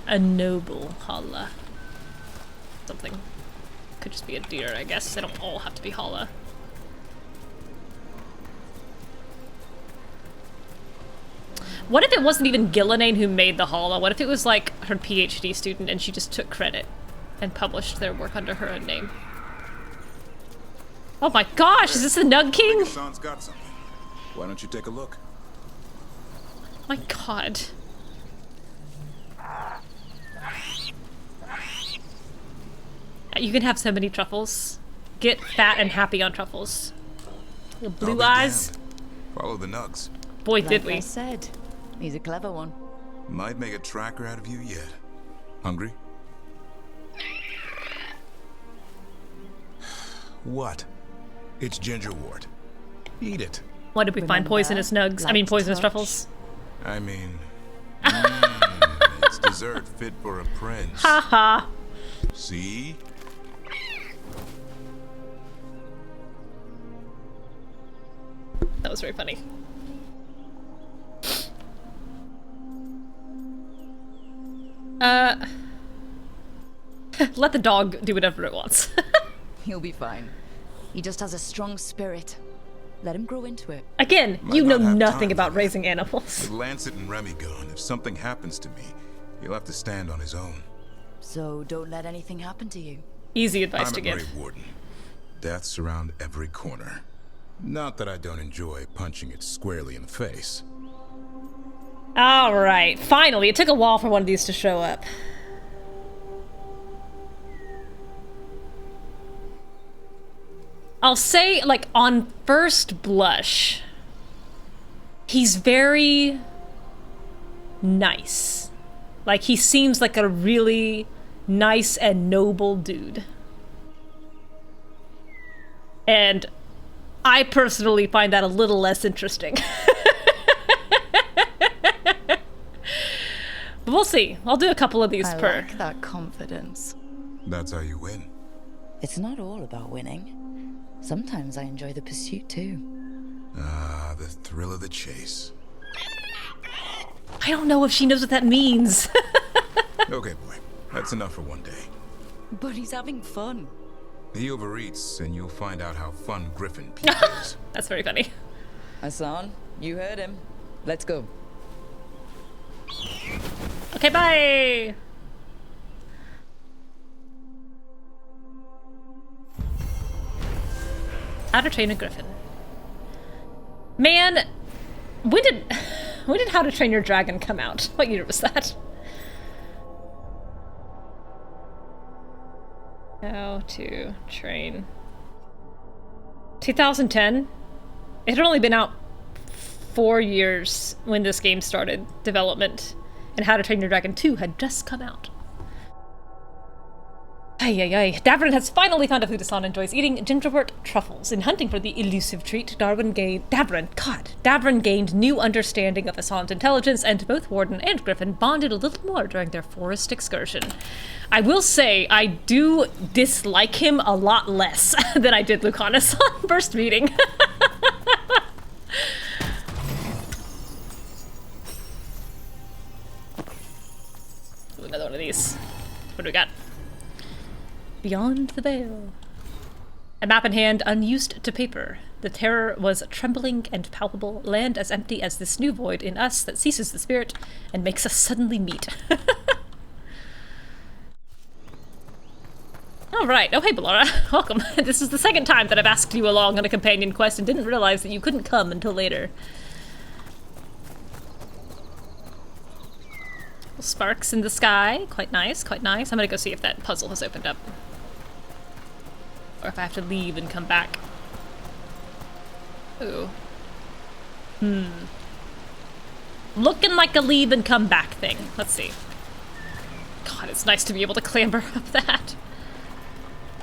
[SPEAKER 1] A noble holla. Something. Could just be a deer, I guess. They don't all have to be holla. What if it wasn't even Ghilan'nain who made the holla? What if it was like her PhD student and she just took credit and published their work under her own name? Oh my gosh, is this the Nug King?
[SPEAKER 4] Assan's got something. Why don't you take a look?
[SPEAKER 1] My god. You can have so many truffles. Get fat and happy on truffles. Your blue eyes.
[SPEAKER 4] Damned. Follow the nugs.
[SPEAKER 1] Boy, did we.
[SPEAKER 5] Like I said, he's a clever one.
[SPEAKER 4] Might make a tracker out of you yet. Hungry? What? It's gingerwort. Eat it.
[SPEAKER 1] What did we find? Poisonous nugs? I mean, poisonous truffles.
[SPEAKER 4] I mean, it's dessert fit for a prince.
[SPEAKER 1] Haha.
[SPEAKER 4] See?
[SPEAKER 1] That was very funny. Let the dog do whatever it wants.
[SPEAKER 5] He'll be fine. He just has a strong spirit. Let him grow into it.
[SPEAKER 1] Again,
[SPEAKER 4] Might
[SPEAKER 1] you know
[SPEAKER 4] not have
[SPEAKER 1] nothing
[SPEAKER 4] time
[SPEAKER 1] about
[SPEAKER 4] for
[SPEAKER 1] raising
[SPEAKER 4] that.
[SPEAKER 1] animals.
[SPEAKER 4] With Lancet and Remy gone, if something happens to me, he'll have to stand on his own.
[SPEAKER 5] So don't let anything happen to you.
[SPEAKER 1] Easy advice
[SPEAKER 4] I'm
[SPEAKER 1] to
[SPEAKER 4] a
[SPEAKER 1] give.
[SPEAKER 4] Grey Warden. Death's around every corner. Not that I don't enjoy punching it squarely in the face.
[SPEAKER 1] Alright, finally, it took a while for one of these to show up. I'll say, like, on first blush, he's very nice. Like, he seems like a really nice and noble dude. And I personally find that a little less interesting. But we'll see. I'll do a couple of these per.
[SPEAKER 5] I like that confidence.
[SPEAKER 4] That's how you win.
[SPEAKER 5] It's not all about winning. Sometimes I enjoy the pursuit too.
[SPEAKER 4] Ah, the thrill of the chase.
[SPEAKER 1] I don't know if she knows what that means.
[SPEAKER 4] Okay, boy. That's enough for one day.
[SPEAKER 5] But he's having fun.
[SPEAKER 4] He overeats, and you'll find out how fun Griffin Pete is.
[SPEAKER 1] That's very funny.
[SPEAKER 5] Assan, you heard him. Let's go.
[SPEAKER 1] Okay, bye! How to Train a Griffin. Man, when did How to Train Your Dragon come out? What year was that? How to Train. 2010? It had only been out 4 years when this game started development, and How to Train Your Dragon 2 had just come out. Ay ay ay. Davrin has finally found a food Assan enjoys eating: gingerwort truffles. In hunting for the elusive treat, Davrin gained new understanding of Assan's intelligence, and both Warden and Griffin bonded a little more during their forest excursion. I will say, I do dislike him a lot less than I did Lucanus on first meeting. Ooh, another one of these. What do we got? Beyond the veil. A map in hand, unused to paper. The terror was trembling and palpable, land as empty as this new void in us that ceases the spirit and makes us suddenly meet. Alright, oh hey Ballora, welcome. This is the second time that I've asked you along on a companion quest and didn't realize that you couldn't come until later. Sparks in the sky, quite nice, quite nice. I'm gonna go see if that puzzle has opened up. Or if I have to leave and come back. Ooh. Looking like a leave and come back thing. Let's see. God, it's nice to be able to clamber up that.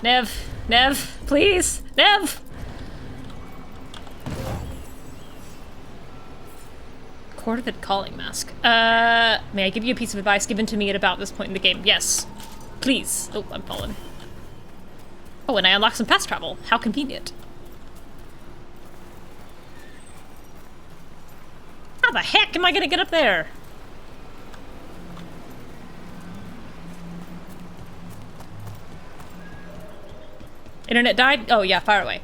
[SPEAKER 1] Neve, please, Neve! Coordinate calling mask. May I give you a piece of advice given to me at about this point in the game? Yes. Please. Oh, I'm falling. Oh, and I unlock some fast travel. How convenient. How the heck am I gonna get up there? Internet died? Oh yeah, fire away.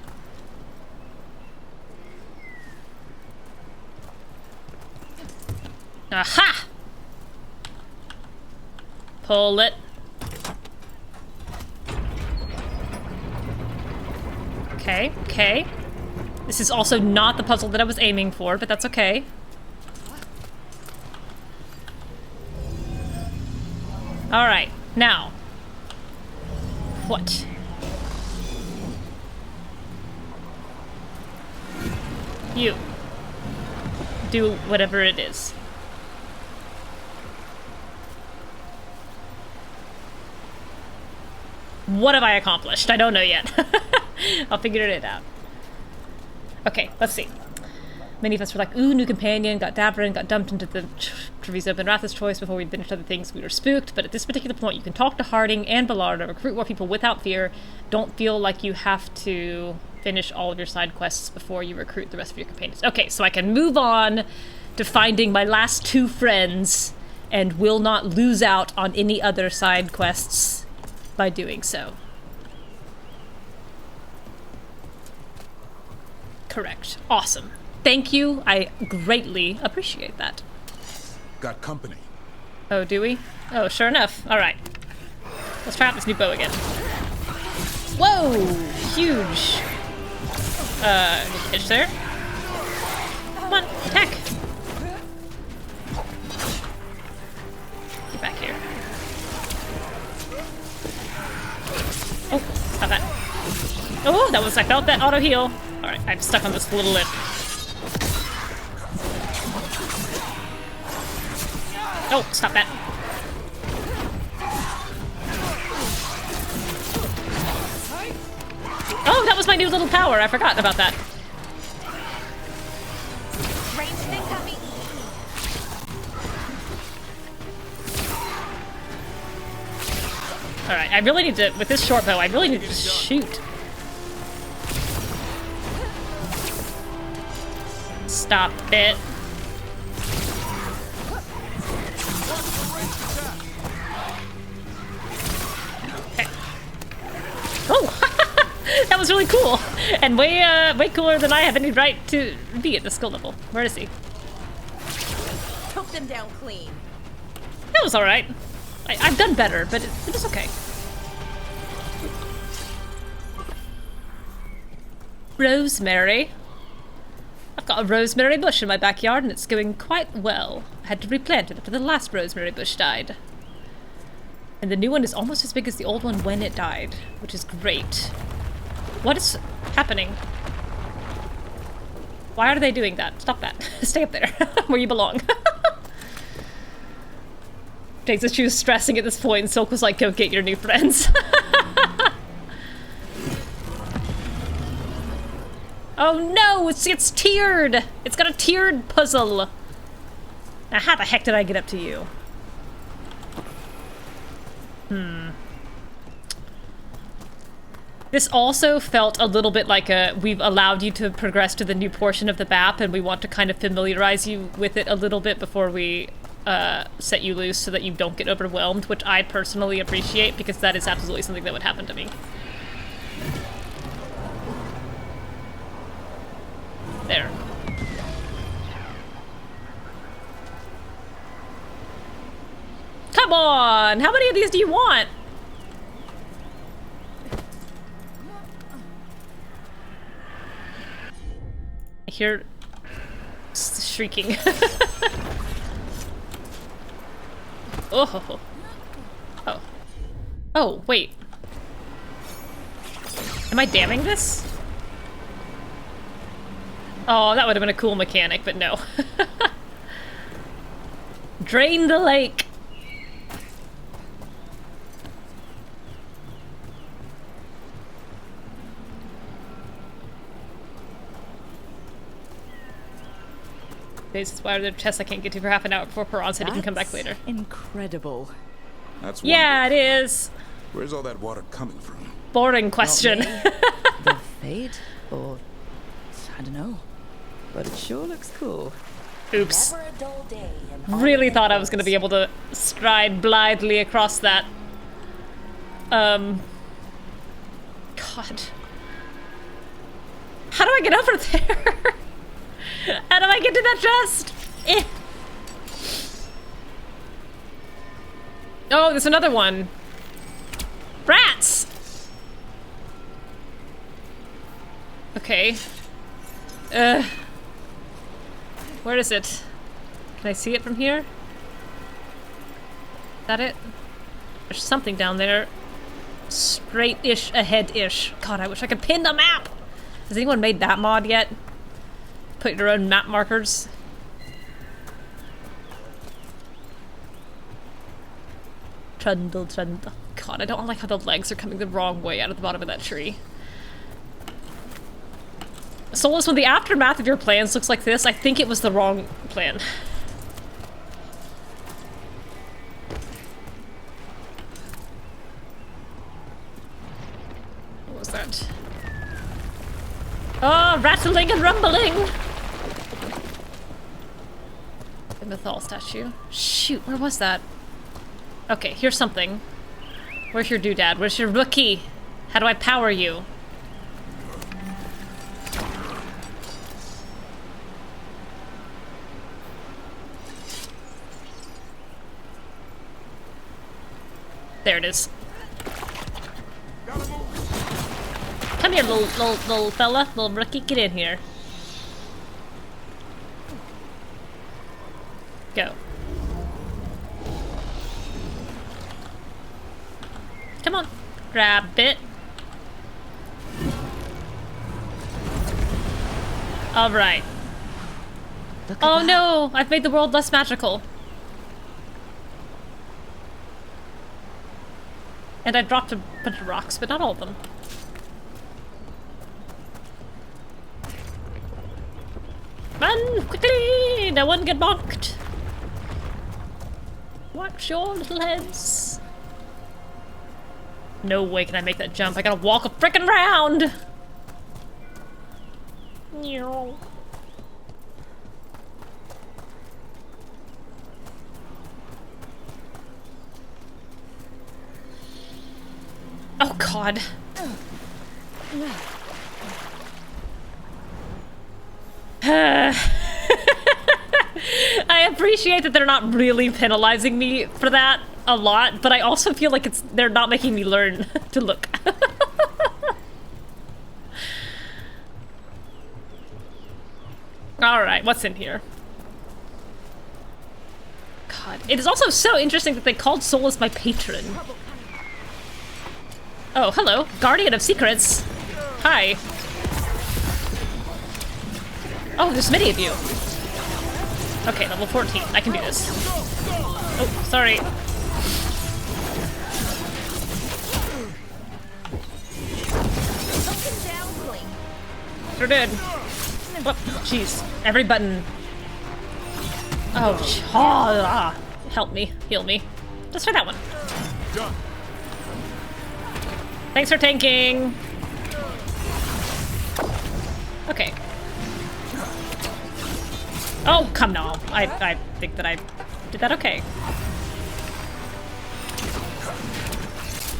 [SPEAKER 1] Aha! Pull it. Okay, okay. This is also not the puzzle that I was aiming for, but that's okay. Alright, now. What? You. Do whatever it is. What have I accomplished? I don't know yet. I'll figure it out. Okay, let's see. Many of us were like, ooh, new companion, got Davrin, got dumped into the Treviso Minrathous choice before we finished other things. We were spooked, but at this particular point you can talk to Harding and Veilguard to recruit more people without fear. Don't feel like you have to finish all of your side quests before you recruit the rest of your companions. Okay, so I can move on to finding my last two friends and will not lose out on any other side quests by doing so. Correct. Awesome. Thank you. I greatly appreciate that.
[SPEAKER 4] Got company.
[SPEAKER 1] Oh, do we? Oh, sure enough. Alright. Let's try out this new bow again. Whoa! Huge. Is there? Come on, attack! Get back here. Oh, stop that. Oh, that was, I felt that auto heal. Alright, I'm stuck on this little lip. Oh, stop that. Oh, that was my new little power. I forgot about that. Alright, I really need to, with this short bow, I really need to just shoot. Stop it. Okay. Oh! That was really cool! And way cooler than I have any right to be at this skill level. Where is he?
[SPEAKER 13] Took them down clean.
[SPEAKER 1] That was alright. I've done better, but it was okay. Rosemary. I've got a rosemary bush in my backyard and it's going quite well. I had to replant it after the last rosemary bush died. And the new one is almost as big as the old one when it died, which is great. What is happening? Why are they doing that? Stop that. Stay up there, where you belong. Jade said she was stressing at this point and Silk was like, go get your new friends. Oh no, it's tiered! It's got a tiered puzzle! Now how the heck did I get up to you? This also felt a little bit like we've allowed you to progress to the new portion of the map and we want to kind of familiarize you with it a little bit before we set you loose so that you don't get overwhelmed, which I personally appreciate because that is absolutely something that would happen to me. There. Come on! How many of these do you want? I hear shrieking. Oh. Oh. Oh, wait. Am I damming this? Oh, that would have been a cool mechanic, but no. Drain the lake. This is why there are chests I can't get to for half an hour before Peron said he can come back later.
[SPEAKER 5] Incredible.
[SPEAKER 4] That's
[SPEAKER 1] yeah, it is.
[SPEAKER 4] Where's all that water coming from?
[SPEAKER 1] Boring question.
[SPEAKER 5] The fade? Or I don't know. But it sure looks cool.
[SPEAKER 1] Oops. Really thought I was going to be able to stride blithely across that. God. How do I get over there? How do I get to that chest? Eh. Oh, there's another one. Rats! Okay. Where is it? Can I see it from here? Is that it? There's something down there. Straight-ish ahead-ish. God, I wish I could pin the map! Has anyone made that mod yet? Put your own map markers. Trundle, trundle. God, I don't like how the legs are coming the wrong way out of the bottom of that tree. Solas, when the aftermath of your plans looks like this, I think it was the wrong plan. What was that? Oh, rattling and rumbling! Mythal statue. Shoot, where was that? Okay, here's something. Where's your doodad? Where's your rookie? How do I power you? There it is. Come here, little fella, little rookie, get in here. Go. Come on, grab it. All right. Oh no, I've made the world less magical. And I dropped a bunch of rocks, but not all of them. Run quickly! No one get bonked. Watch your little heads. No way can I make that jump. I gotta walk a frickin' round. Oh god. I appreciate that they're not really penalizing me for that a lot, but I also feel like they're not making me learn to look. Alright, what's in here? God. It is also so interesting that they called Solas my patron. Oh, hello. Guardian of Secrets. Hi. Oh, there's many of you. Okay, level 14. I can do this. Oh, sorry. Sure did. Oh, jeez. Every button. Oh, help me. Heal me. Let's try that one. Done. Thanks for tanking. Okay. Oh, come now. I think that I did that okay.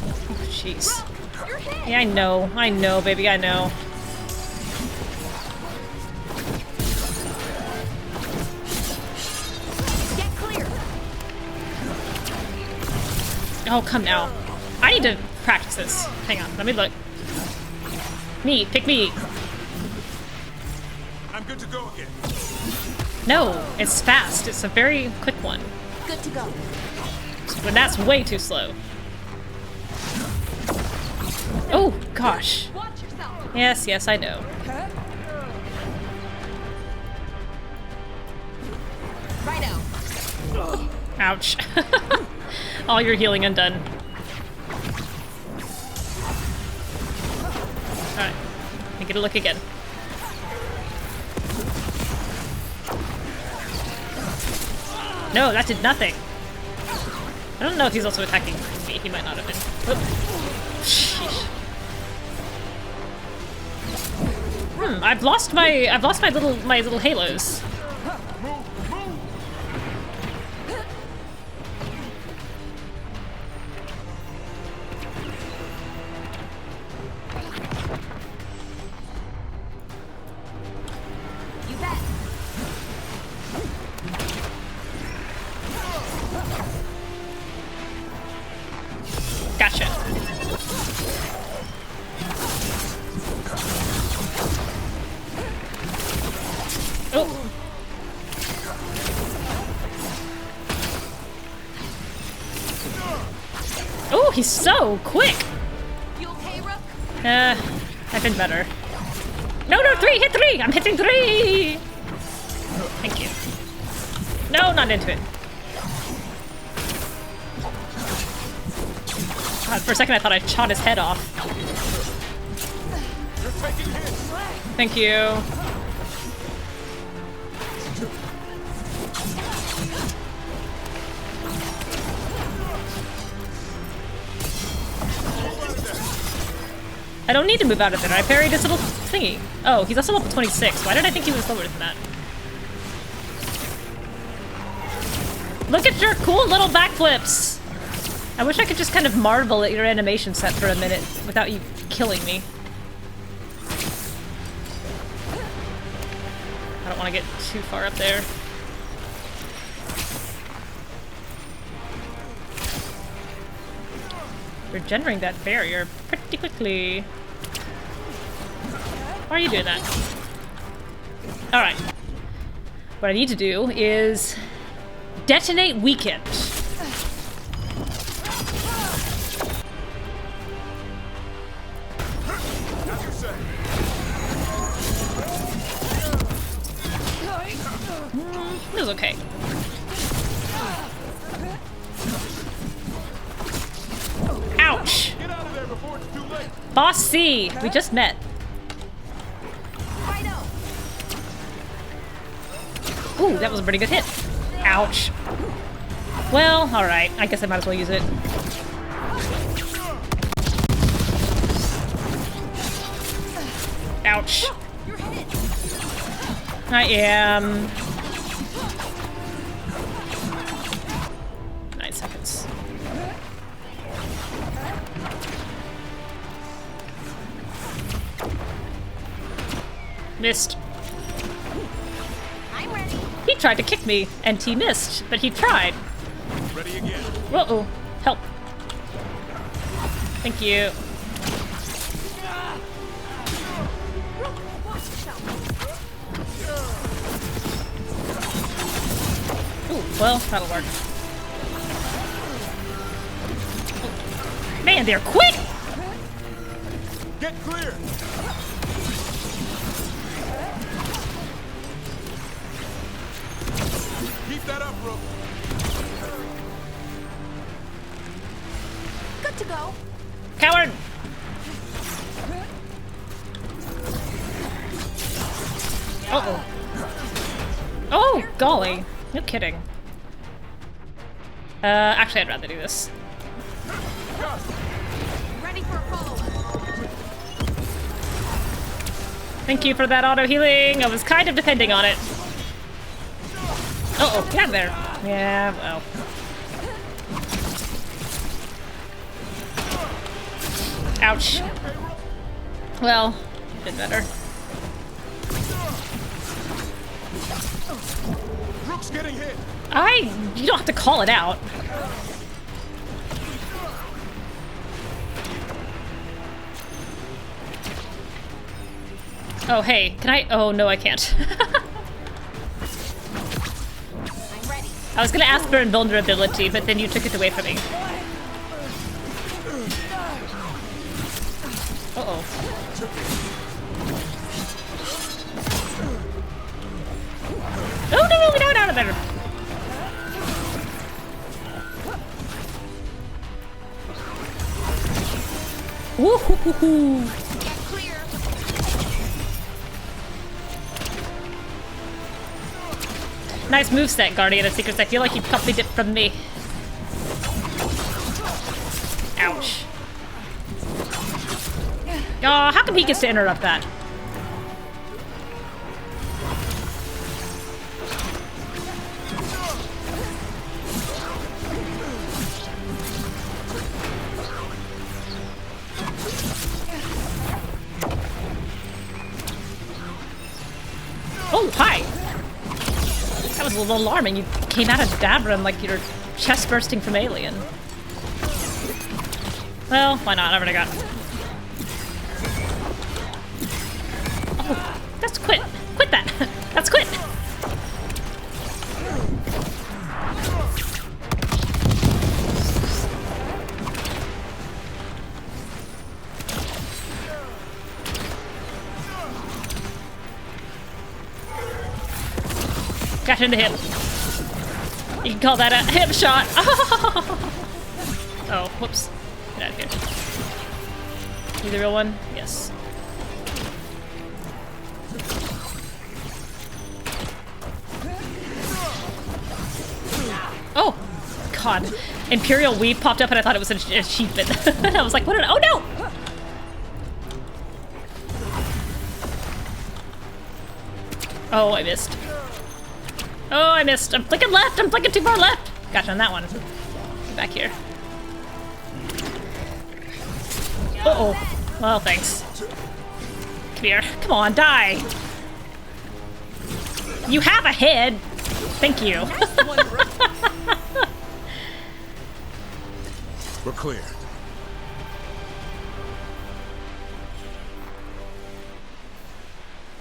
[SPEAKER 1] Oh, jeez. Yeah, I know, baby, I know.
[SPEAKER 13] Get clear.
[SPEAKER 1] Oh, come now. I need to practice this. Hang on, let me look. Me, pick me.
[SPEAKER 4] I'm good to go again.
[SPEAKER 1] No, it's fast. It's a very quick one.
[SPEAKER 13] Good to go.
[SPEAKER 1] But that's way too slow. Oh, gosh. Yes, I know.
[SPEAKER 13] Right out.
[SPEAKER 1] Ouch. All your healing undone. Alright. Let me get a look again. No, that did nothing. I don't know if he's also attacking me. He might not have been. Oop. Sheesh. I've lost my little halos. Gotcha. Oh. Oh, he's so quick.
[SPEAKER 13] You okay, Rook?
[SPEAKER 1] I've been better. No, 3! Hit 3! I'm hitting 3! Thank you. No, not into it. God, for a second I thought I shot his head off. Thank you. I don't need to move out of there. I parried his little thingy. Oh, he's also level 26. Why did I think he was lower than that? Look at your cool little backflips! I wish I could just kind of marvel at your animation set for a minute without you killing me. I don't want to get too far up there. Regenerating that barrier pretty quickly. Why are you doing that? Alright. What I need to do is detonate weakened. It was okay. Ouch! Boss C! We just met. Ooh, that was a pretty good hit. Ouch. Well, alright. I guess I might as well use it. Ouch. I am... 9 seconds. Missed.
[SPEAKER 13] I'm ready.
[SPEAKER 1] He tried to kick me, and he missed, but he tried.
[SPEAKER 4] Ready again.
[SPEAKER 1] Uh-oh. Help. Thank you. Ooh, well, that'll work. Man, they're quick!
[SPEAKER 4] Get clear! Keep that up, Rook.
[SPEAKER 13] Good to go.
[SPEAKER 1] Coward! Uh-oh. Oh, golly. No kidding. Actually, I'd rather do this.
[SPEAKER 13] Ready for a follow-up.
[SPEAKER 1] Thank you for that auto-healing. I was kind of depending on it. Uh-oh, get out of there. Yeah, well. Ouch. Well, did better.
[SPEAKER 4] Rook's getting hit.
[SPEAKER 1] You don't have to call it out. Oh, hey, can I? Oh, no, I can't.
[SPEAKER 13] I'm ready.
[SPEAKER 1] I was gonna ask for invulnerability, but then you took it away from me. Uh-oh. Oh, no, get out of there! Woo-hoo-hoo-hoo! Nice moveset, Guardian of Secrets. I feel like you copied it from me. Ouch. Oh, how come he gets to interrupt that? Oh, hi! That was a little alarming. You came out of Davrin like you're chest bursting from Alien. Well, why not? I already got... Oh, that's quit. Quit that. That's quit. Got in the hip. You can call that a hip shot. Oh, whoops. Get out of here. You the real one? Yes. Oh, God. Imperial Weave popped up and I thought it was an achievement. I was like, what? Oh, no! Oh, I missed. Oh, I missed. I'm flicking left. I'm flicking too far left. Gotcha on that one. Get back here. Uh-oh. Well, thanks. Come here. Come on, die. You have a head. Thank you.
[SPEAKER 17] We're clear.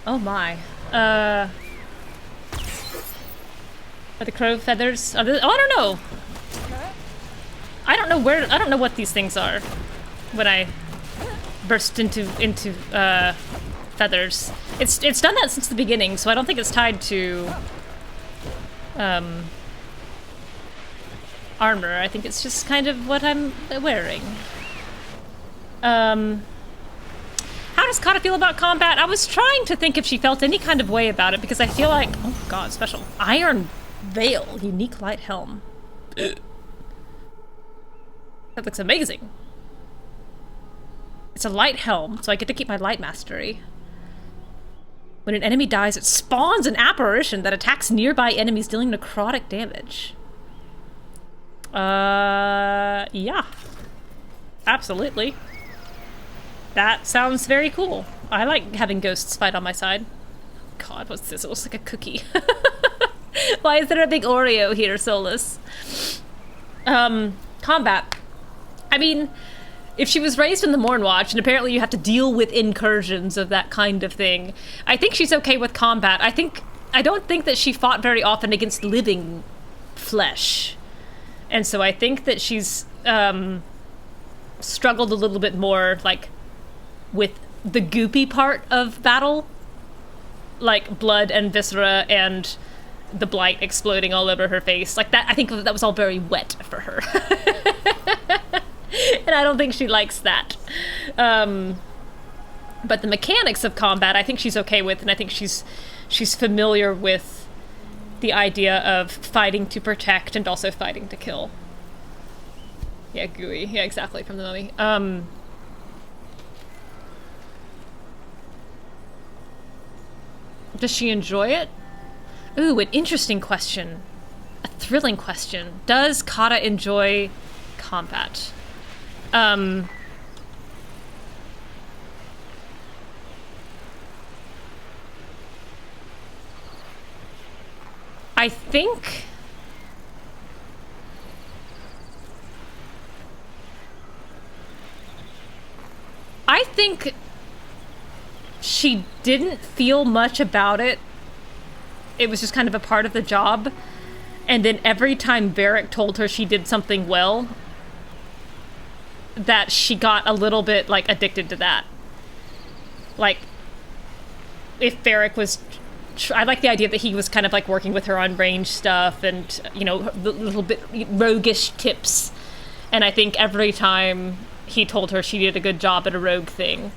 [SPEAKER 1] Oh my. Are the crow feathers? Oh, I don't know. I don't know where. I don't know what these things are. When I burst into feathers, it's done that since the beginning, so I don't think it's tied to armor. I think it's just kind of what I'm wearing. How does Kata feel about combat? I was trying to think if she felt any kind of way about it, because I feel like, oh god, special. Iron Veil, unique light helm. That looks amazing. It's a light helm, so I get to keep my light mastery. When an enemy dies, it spawns an apparition that attacks nearby enemies, dealing necrotic damage. Yeah. Absolutely. That sounds very cool. I like having ghosts fight on my side. God, what's this? It looks like a cookie. Why is there a big Oreo here, Solas? Combat. I mean, if she was raised in the Mourn Watch, and apparently you have to deal with incursions of that kind of thing, I think she's okay with combat. I don't think that she fought very often against living flesh. And so I think that she's struggled a little bit more, like, with the goopy part of battle, like blood and viscera and the blight exploding all over her face. Like that, I think that was all very wet for her. And I don't think she likes that. But the mechanics of combat, I think she's okay with, and I think she's familiar with the idea of fighting to protect and also fighting to kill. Yeah, gooey. Yeah, exactly, from the mummy. Does she enjoy it? Ooh, an interesting question. A thrilling question. Does Kata enjoy combat? I think she didn't feel much about it. It was just kind of a part of the job. And then every time Varric told her she did something well, that she got a little bit, like, addicted to that. Like, if Varric was... I like the idea that he was kind of, like, working with her on range stuff and, you know, the little bit roguish tips. And I think every time he told her she did a good job at a rogue thing,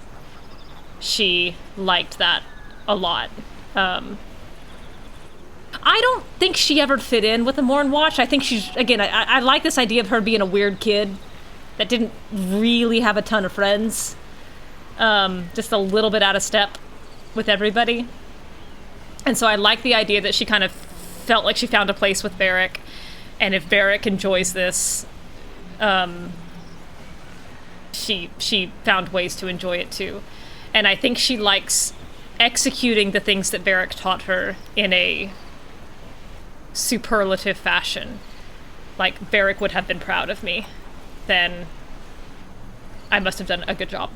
[SPEAKER 1] she liked that a lot. I don't think she ever fit in with the Mourn Watch. I think she's, again, I like this idea of her being a weird kid that didn't really have a ton of friends. Just a little bit out of step with everybody. And so I like the idea that she kind of felt like she found a place with Varric. And if Varric enjoys this, she found ways to enjoy it too. And I think she likes executing the things that Varric taught her in a superlative fashion. Like, Varric would have been proud of me. Then I must have done a good job.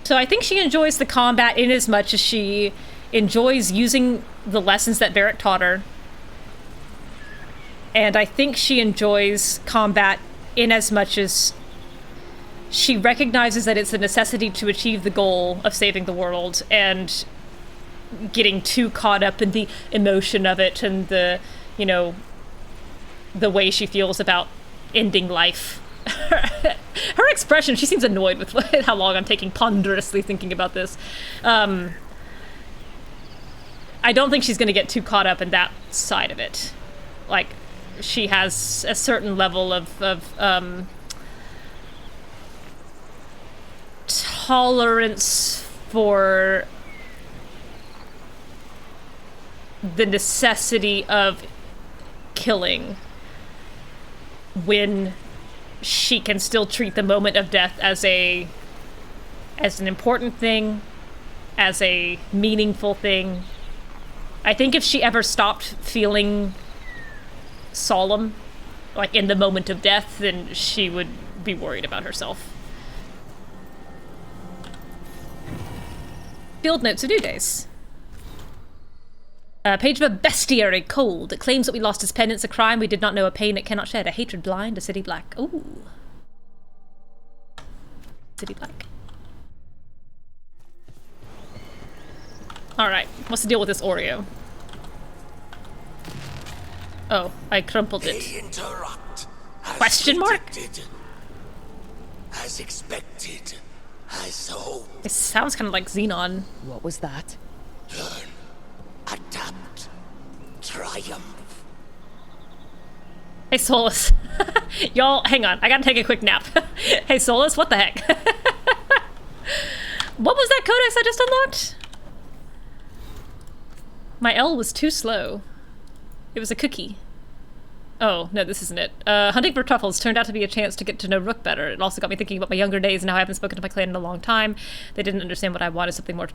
[SPEAKER 1] So I think she enjoys the combat in as much as she enjoys using the lessons that Varric taught her. And I think she enjoys combat in as much as she recognizes that it's a necessity to achieve the goal of saving the world, and getting too caught up in the emotion of it and the, you know, the way she feels about ending life. Her expression, she seems annoyed with how long I'm taking ponderously thinking about this. I don't think she's going to get too caught up in that side of it. Like, she has a certain level of tolerance for the necessity of killing when she can still treat the moment of death as an important thing, as a meaningful thing. I think if she ever stopped feeling solemn, like in the moment of death, then she would be worried about herself. Field notes of New Days. A page of a bestiary, cold. It claims that we lost his penance, a crime we did not know, a pain it cannot shed, a hatred blind, a city black. Ooh. City black. Alright, what's the deal with this Oreo? Oh, I crumpled it.
[SPEAKER 9] They interrupt.
[SPEAKER 1] Question mark?
[SPEAKER 9] As expected. As hoped.
[SPEAKER 1] It sounds kind of like Xenon.
[SPEAKER 5] What was that?
[SPEAKER 9] Learn. Adapt. Triumph.
[SPEAKER 1] Hey, Solas. Y'all, hang on. I gotta take a quick nap. Hey, Solas, what the heck? What was that codex I just unlocked? My L was too slow. It was a cookie. Oh, no, this isn't it. Hunting for truffles turned out to be a chance to get to know Rook better. It also got me thinking about my younger days and how I haven't spoken to my clan in a long time. They didn't understand what I wanted,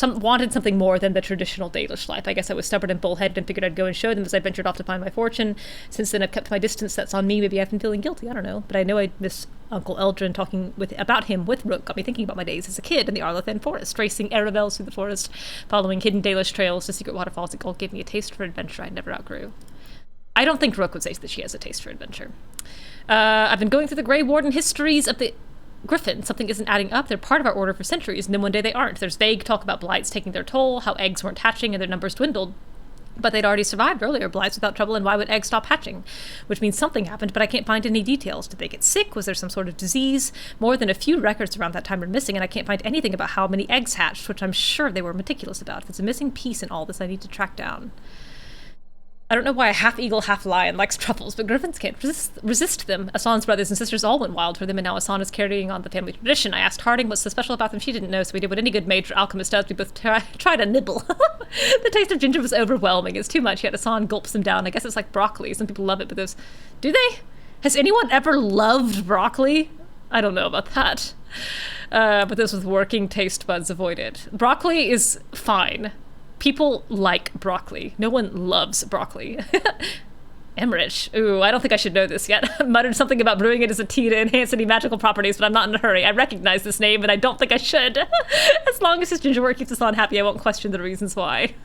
[SPEAKER 1] wanted something more than the traditional Dalish life. I guess I was stubborn and bullheaded and figured I'd go and show them as I ventured off to find my fortune. Since then, I've kept my distance. That's on me. Maybe I've been feeling guilty. I don't know. But I know I miss Uncle Elgar'nan talking about him with Rook. Got me thinking about my days as a kid in the Arlathan Forest, racing Anderfels through the forest, following hidden Dalish trails to secret waterfalls. It all gave me a taste for adventure I never outgrew. I don't think Rook would say that she has a taste for adventure. I've been going through the Grey Warden histories of the Griffin. Something isn't adding up. They're part of our order for centuries, and then one day they aren't. There's vague talk about blights taking their toll, how eggs weren't hatching and their numbers dwindled. But they'd already survived earlier blights without trouble, and why would eggs stop hatching? Which means something happened, but I can't find any details. Did they get sick? Was there some sort of disease? More than a few records around that time are missing, and I can't find anything about how many eggs hatched, which I'm sure they were meticulous about. If it's a missing piece in all this, I need to track down. I don't know why a half-eagle, half-lion likes truffles, but griffins can't resist them. Assan's brothers and sisters all went wild for them, and now Assan is carrying on the family tradition. I asked Harding what's so special about them. She didn't know, so we did what any good major alchemist does. We both tried a nibble. The taste of ginger was overwhelming. It's too much, yet Assan gulps them down. I guess it's like broccoli. Some people love it, but those... Do they? Has anyone ever loved broccoli? I don't know about that. But those with working taste buds avoid it. Broccoli is fine. People like broccoli. No one loves broccoli. Emmrich. Ooh, I don't think I should know this yet. Muttered something about brewing it as a tea to enhance any magical properties, but I'm not in a hurry. I recognize this name, and I don't think I should. As long as his gingerwort keeps us on happy, I won't question the reasons why.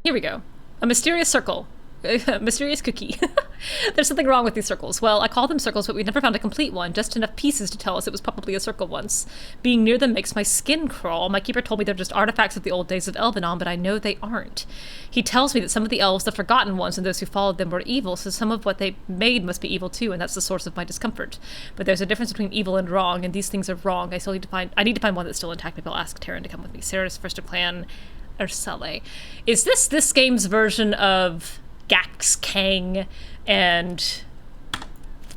[SPEAKER 1] Here we go. A mysterious circle. A mysterious cookie. There's something wrong with these circles. Well, I call them circles, but we never found a complete one. Just enough pieces to tell us it was probably a circle once. Being near them makes my skin crawl. My keeper told me they're just artifacts of the old days of Elgar'nan, but I know they aren't. He tells me that some of the elves, the forgotten ones, and those who followed them were evil, so some of what they made must be evil too, and that's the source of my discomfort. But there's a difference between evil and wrong, and these things are wrong. I need to find one that's still intact. Maybe I'll ask Taryn to come with me. Sarah's first to clan Ursale. Is this game's version of Gax Kang and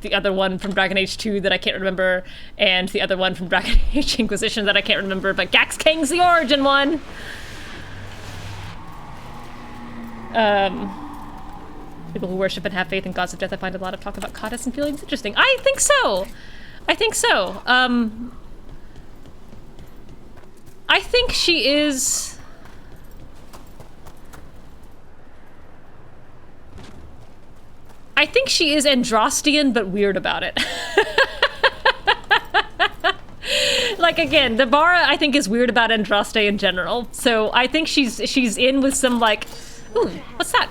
[SPEAKER 1] the other one from Dragon Age 2 that I can't remember, and the other one from Dragon Age Inquisition that I can't remember, but Gax Kang's the origin one! People who worship and have faith in gods of death, I find a lot of talk about Kata and feelings interesting. I think so! I think so. I think she is... I think she is Androstian, but weird about it. Like, again, the Bara, I think, is weird about Androste in general. So I think she's in with some, like... Ooh, what's that?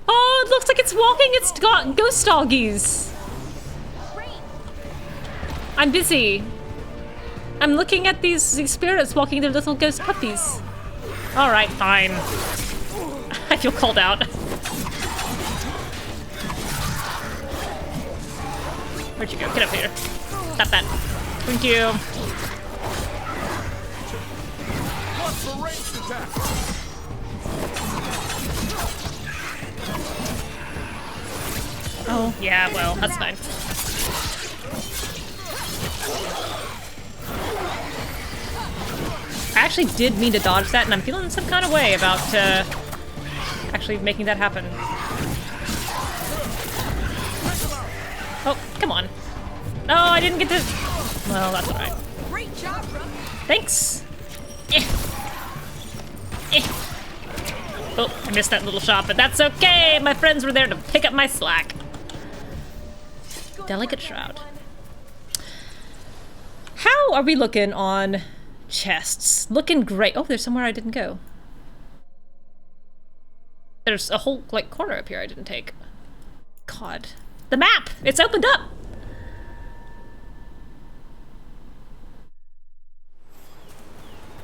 [SPEAKER 1] Oh, it looks like it's walking its ghost doggies. I'm busy. I'm looking at these spirits walking their little ghost puppies. All right, fine. I feel called out. Where'd you go? Get up here. Stop that. Thank you. Oh, yeah, well, that's fine. I actually did mean to dodge that, and I'm feeling some kind of way about actually making that happen. Oh, come on. No, I didn't get to... Well, that's alright.
[SPEAKER 7] Great job, Rook.
[SPEAKER 1] Thanks. Oh, I missed that little shot, but that's okay. My friends were there to pick up my slack. Delicate shroud. How are we looking on chests? Looking great. Oh, there's somewhere I didn't go. There's a whole, like, corner up here I didn't take. God. The map! It's opened up!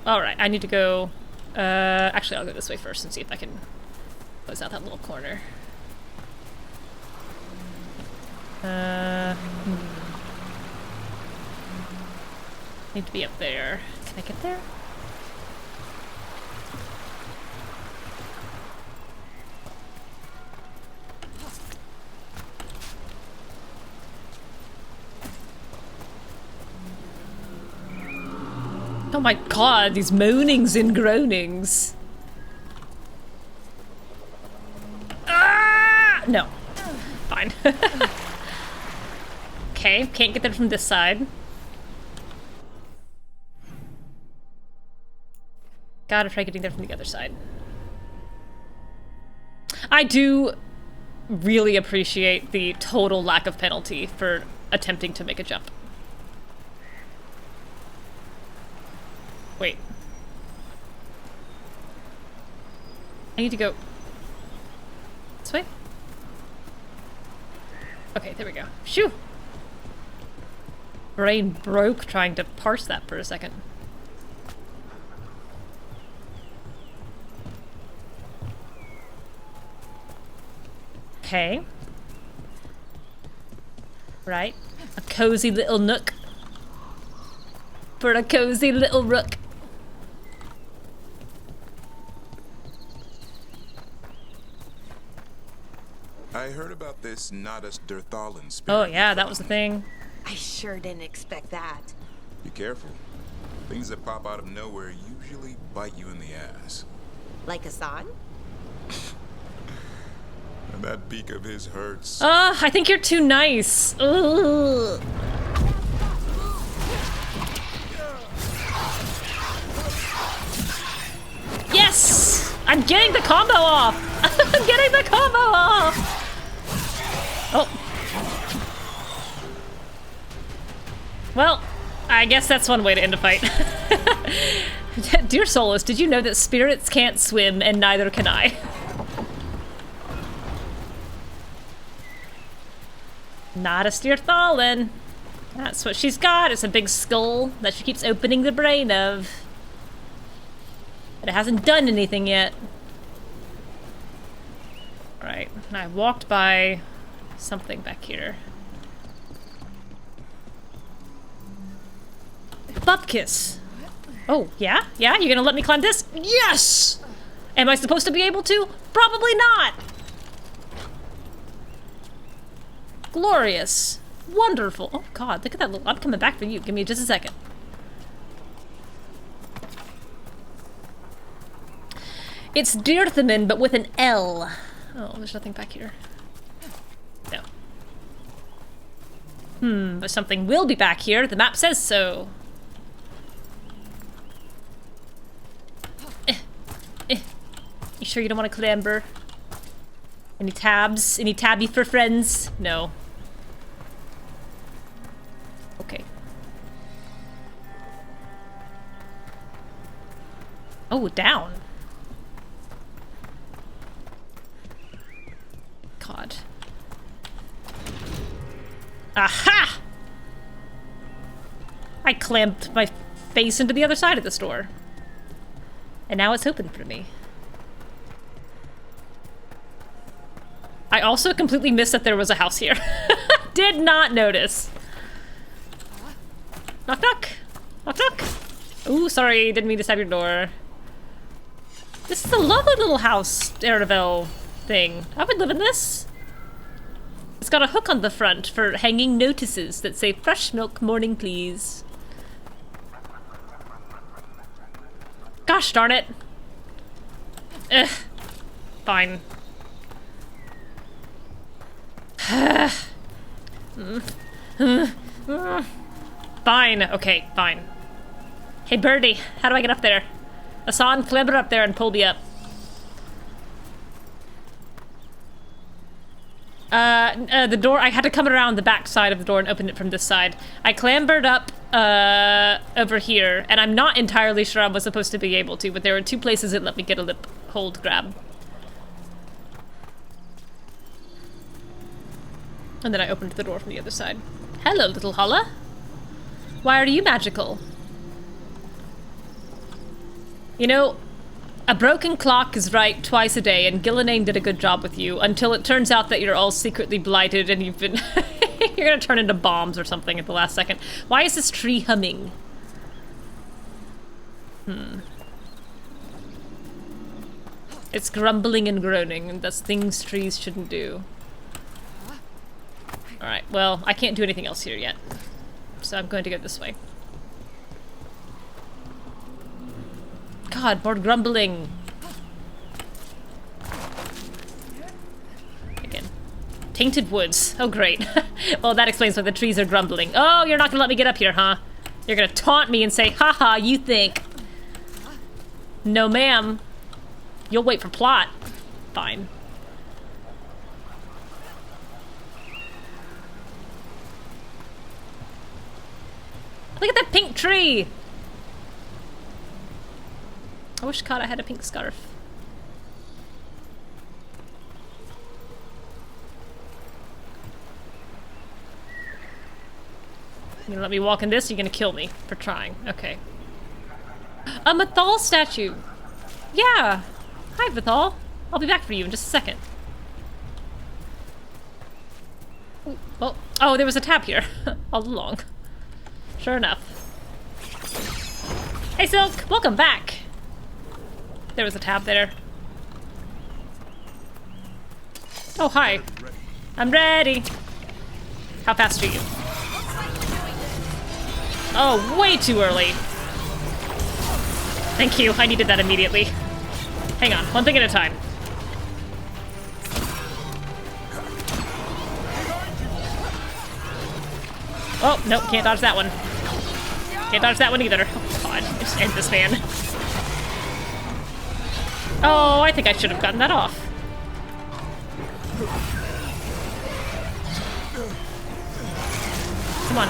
[SPEAKER 1] Alright, I need to go... actually, I'll go this way first and see if I can close out that little corner. Need to be up there. Can I get there? Oh my god, these moanings and groanings. Ah! No. Fine. Okay, can't get there from this side. Gotta try getting there from the other side. I do really appreciate the total lack of penalty for attempting to make a jump. Wait. I need to go this way? Okay, there we go. Shoo! Brain broke trying to parse that for a second. Okay. Right. A cozy little nook. For a cozy little rook.
[SPEAKER 4] I heard about this Nadas Durthalan spirit.
[SPEAKER 1] Oh yeah, that was the thing.
[SPEAKER 13] I sure didn't expect that.
[SPEAKER 4] Be careful. Things that pop out of nowhere usually bite you in the ass.
[SPEAKER 13] Like Assan?
[SPEAKER 4] And that beak of his hurts.
[SPEAKER 1] I think you're too nice. Ugh. Yes! I'm getting the combo off! I'm getting the combo off! Oh. Well, I guess that's one way to end a fight. Dear Solas, did you know that spirits can't swim and neither can I? Not a Steerthallen. That's what she's got. It's a big skull that she keeps opening the brain of. But it hasn't done anything yet. Alright, I walked by something back here. Bupkis! Oh, yeah? Yeah? You're gonna let me climb this? Yes! Am I supposed to be able to? Probably not! Glorious. Wonderful. Oh god, look at that little... I'm coming back for you. Give me just a second. It's Dirthamin, but with an L. Oh, there's nothing back here. No. But something will be back here. The map says so. You sure you don't want to clamber? Any tabs? Any tabby for friends? No. Okay. Oh, down. God. Aha! I clamped my face into the other side of this door. And now it's open for me. I also completely missed that there was a house here. Did not notice. Knock knock. Knock knock. Ooh, sorry, didn't mean to stab your door. This is a lovely little house, Aravel thing. I would live in this. It's got a hook on the front for hanging notices that say fresh milk morning please. Gosh darn it. Ugh. Fine. Fine. Okay, fine. Hey, birdie, how do I get up there? Assan, clamber up there and pull me up. The door, I had to come around the back side of the door and open it from this side. I clambered up, over here, and I'm not entirely sure I was supposed to be able to, but there were 2 places that let me get a lip hold grab. And then I opened the door from the other side. Hello, little holla. Why are you magical? You know, a broken clock is right twice a day, and Ghilan'nain did a good job with you, until it turns out that you're all secretly blighted and you've been... you're gonna turn into bombs or something at the last second. Why is this tree humming? It's grumbling and groaning, and that's things trees shouldn't do. Alright, well, I can't do anything else here yet. So I'm going to go this way. God, more grumbling. Again. Tainted Woods. Oh, great. Well, that explains why the trees are grumbling. Oh, you're not gonna let me get up here, huh? You're gonna taunt me and say, haha, you think. No, ma'am. You'll wait for plot. Fine. Look at that pink tree! I wish Kata had a pink scarf. You gonna let me walk in this? Or you gonna kill me for trying? Okay. A Mythal statue! Yeah! Hi, Mythal. I'll be back for you in just a second. Ooh, well, oh, there was a tab here all along. Sure enough. Hey, Silk! Welcome back! There was a tab there. Oh, hi. I'm ready. How fast are you? Oh, way too early. Thank you. I needed that immediately. Hang on. One thing at a time. Oh, nope. Can't dodge that one. Can't dodge that one either. Oh, God. Just end this man. Oh, I think I should have gotten that off. Come on.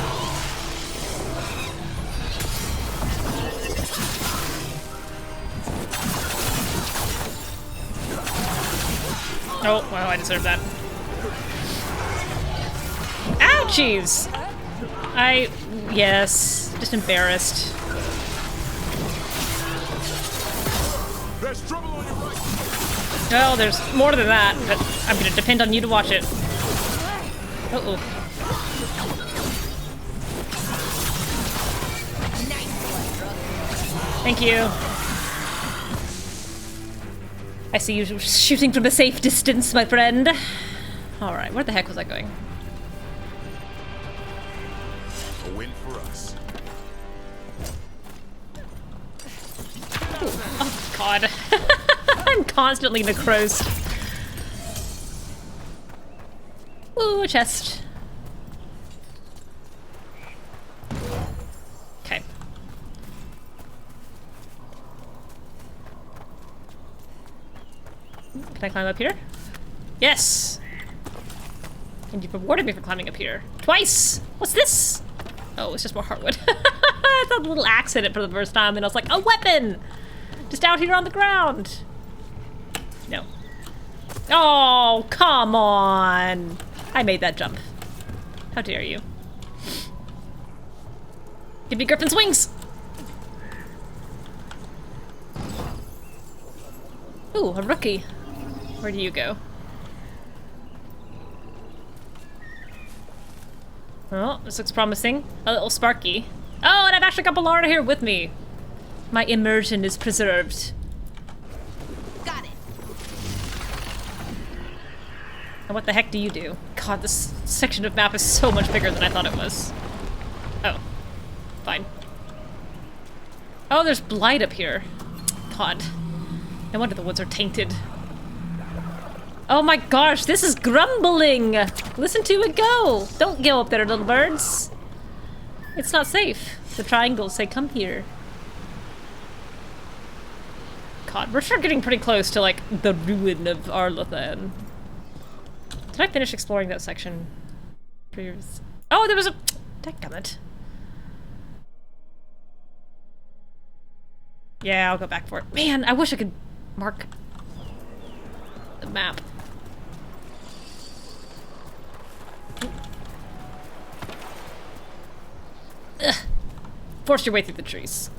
[SPEAKER 1] Oh, well, I deserve that. Ouchies! Yes, just embarrassed.
[SPEAKER 17] There's trouble on your right.
[SPEAKER 1] Well, there's more than that, but I'm gonna depend on you to watch it. Uh-oh. Thank you. I see you shooting from a safe distance, my friend. Alright, where the heck was I going?
[SPEAKER 17] A win for us.
[SPEAKER 1] Ooh. Oh, God. I'm constantly necrosed. Ooh, a chest. Okay. Can I climb up here? Yes! And you've rewarded me for climbing up here. Twice! What's this? Oh, it's just more heartwood. I thought a little axe hit it for the first time, and I was like, a weapon! Just out here on the ground! No. Oh, come on! I made that jump. How dare you. Give me Griffin's wings! Ooh, a rookie. Where do you go? Oh, this looks promising. A little sparky. Oh, and I've actually got Balara here with me. My immersion is preserved.
[SPEAKER 13] Got it.
[SPEAKER 1] And what the heck do you do? God, this section of map is so much bigger than I thought it was. Oh. Fine. Oh, there's blight up here. God. No wonder the woods are tainted. Oh my gosh, this is grumbling! Listen to it go! Don't go up there, little birds. It's not safe. The triangles say come here. God, we're sure getting pretty close to, like, the ruin of Arlathan. Did I finish exploring that section? Oh, there was a... Dadgummit. Yeah, I'll go back for it. Man, I wish I could mark the map. Ugh. Force your way through the trees.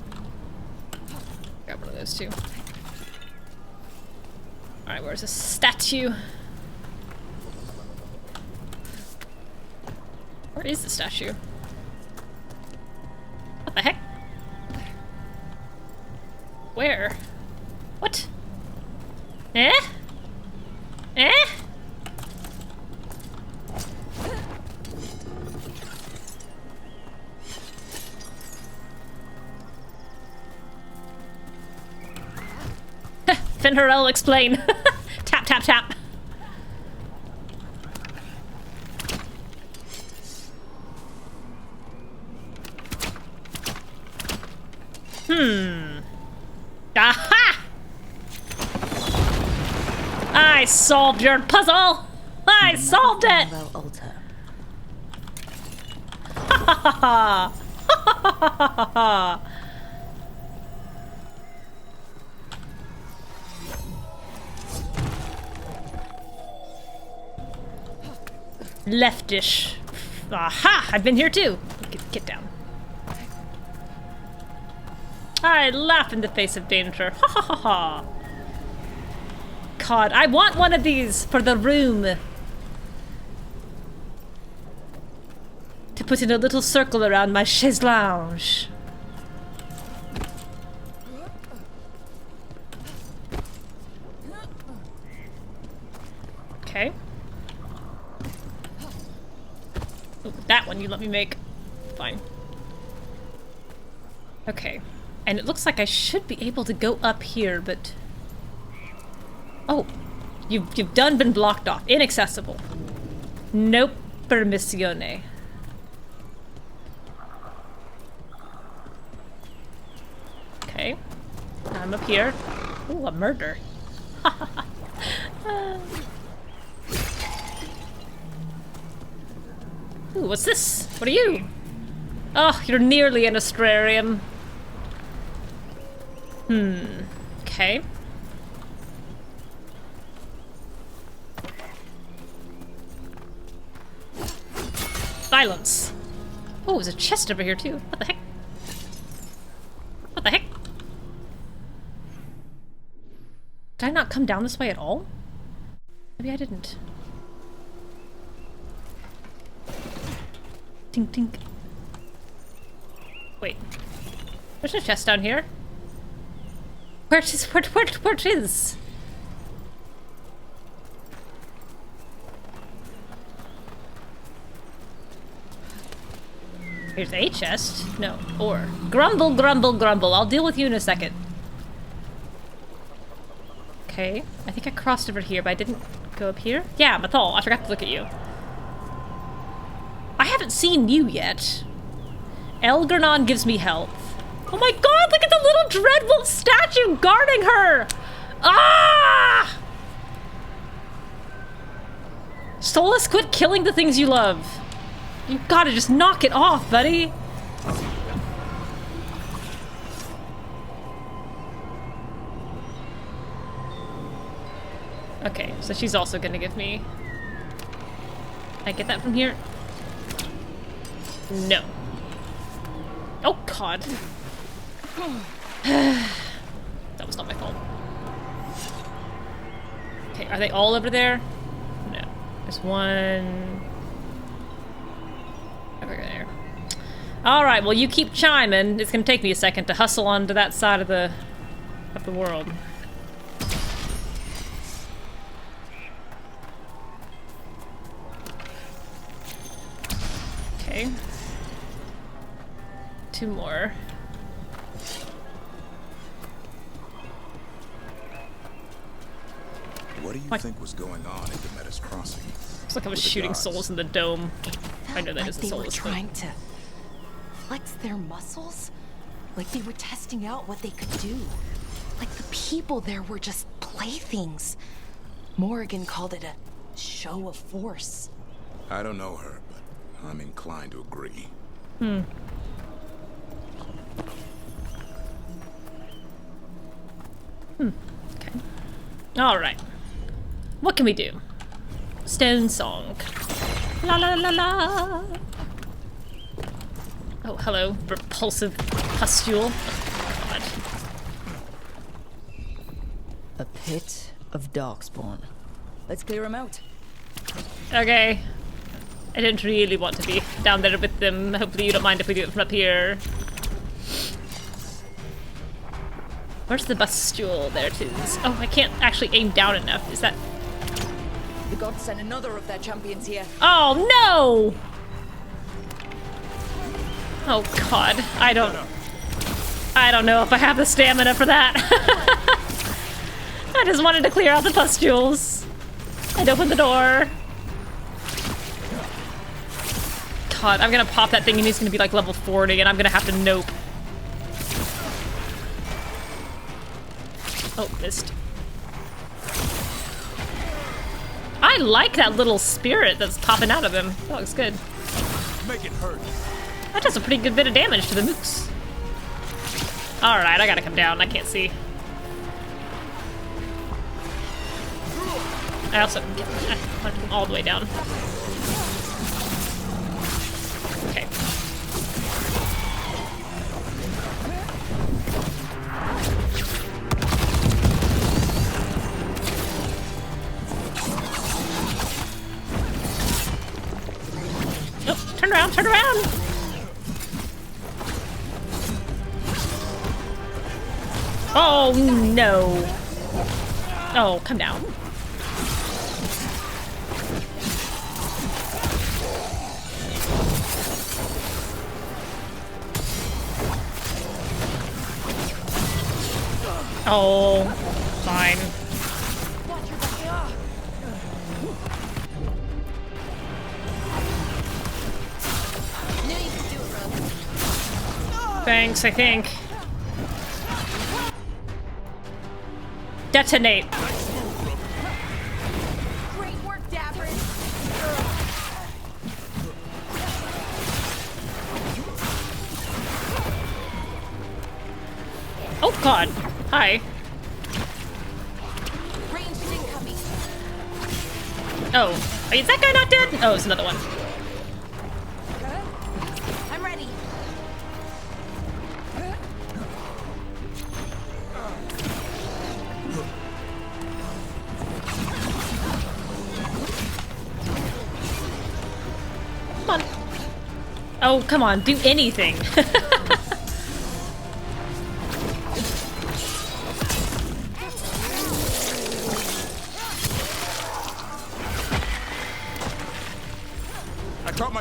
[SPEAKER 1] Grab one of those two. Alright, where's the statue? Where is the statue? What the heck? Where? What? Eh? Eh? Finherel, explain. Tap, tap, tap. Aha! I solved your puzzle! I solved it! Ha ha ha ha! Ha ha ha ha! Leftish. Aha! I've been here too. Get down. I laugh in the face of danger. Ha ha ha ha. God, I want one of these for the room. To put in a little circle around my chaise lounge. Okay. Ooh, that one you let me make. Fine. Okay. And it looks like I should be able to go up here, but... Oh! You've done been blocked off. Inaccessible. No permissione. Okay. I'm up here. Ooh, a murder. Ooh, what's this? What are you? Oh, you're nearly an astrarium. Okay. Silence. Oh, there's a chest over here too. What the heck? What the heck? Did I not come down this way at all? Maybe I didn't. Tink tink. Wait. There's a chest down here. Where it is? Where it is? Here's a chest. No. Or. Grumble, grumble, grumble. I'll deal with you in a second. Okay. I think I crossed over here, but I didn't go up here. Yeah, Mathal. I forgot to look at you. I haven't seen you yet. Elgar'nan gives me health. Oh my god, look at the little dreadwolf statue guarding her! Ah! Solas, quit killing the things you love. You gotta just knock it off, buddy. Okay, so she's also gonna give me... Can I get that from here? No. Oh god. That was not my fault. Okay, are they all over there? No. There's one... over there. Alright, well you keep chiming. It's gonna take me a second to hustle onto that side of the world. Okay. Two more.
[SPEAKER 4] What do you think was going on at the Metis Crossing?
[SPEAKER 1] Looks like I was shooting souls in the dome. I know that isn't
[SPEAKER 13] They were
[SPEAKER 1] souls.
[SPEAKER 13] trying to flex their muscles, like they were testing out what they could do. Like the people there were just playthings. Morrigan called it a show of force.
[SPEAKER 4] I don't know her, but I'm inclined to agree.
[SPEAKER 1] Okay. All right. What can we do? Stone song. La la la la. Oh, hello, repulsive pustule. Oh, God.
[SPEAKER 5] A pit of darkspawn. Let's clear them out.
[SPEAKER 1] Okay. I didn't really want to be down there with them. Hopefully you don't mind if we do it from up here. Where's the bustule? There it is. Oh, I can't actually aim down enough. Is that...
[SPEAKER 5] The gods sent another of their champions here.
[SPEAKER 1] Oh, no! Oh, God. I don't know if I have the stamina for that. I just wanted to clear out the pustules and open the door. God, I'm gonna pop that thing and he's gonna be like level 40 and I'm gonna have to nope. Oh, missed. I like that little spirit that's popping out of him. That looks good.
[SPEAKER 10] Make it hurt.
[SPEAKER 1] That does a pretty good bit of damage to the mooks. Alright, I gotta come down. I can't see. I also I want to come all the way down. Okay. Oh, turn around, turn around! Oh, no. Oh, come down. Oh, fine. Thanks, I think. Detonate.
[SPEAKER 7] Great work, Davrin.
[SPEAKER 1] Oh God. Hi.
[SPEAKER 7] Ranged incoming.
[SPEAKER 1] Oh, is that guy not dead? Oh, it's another one.
[SPEAKER 7] I'm ready.
[SPEAKER 1] Come on. Oh, come on, do anything.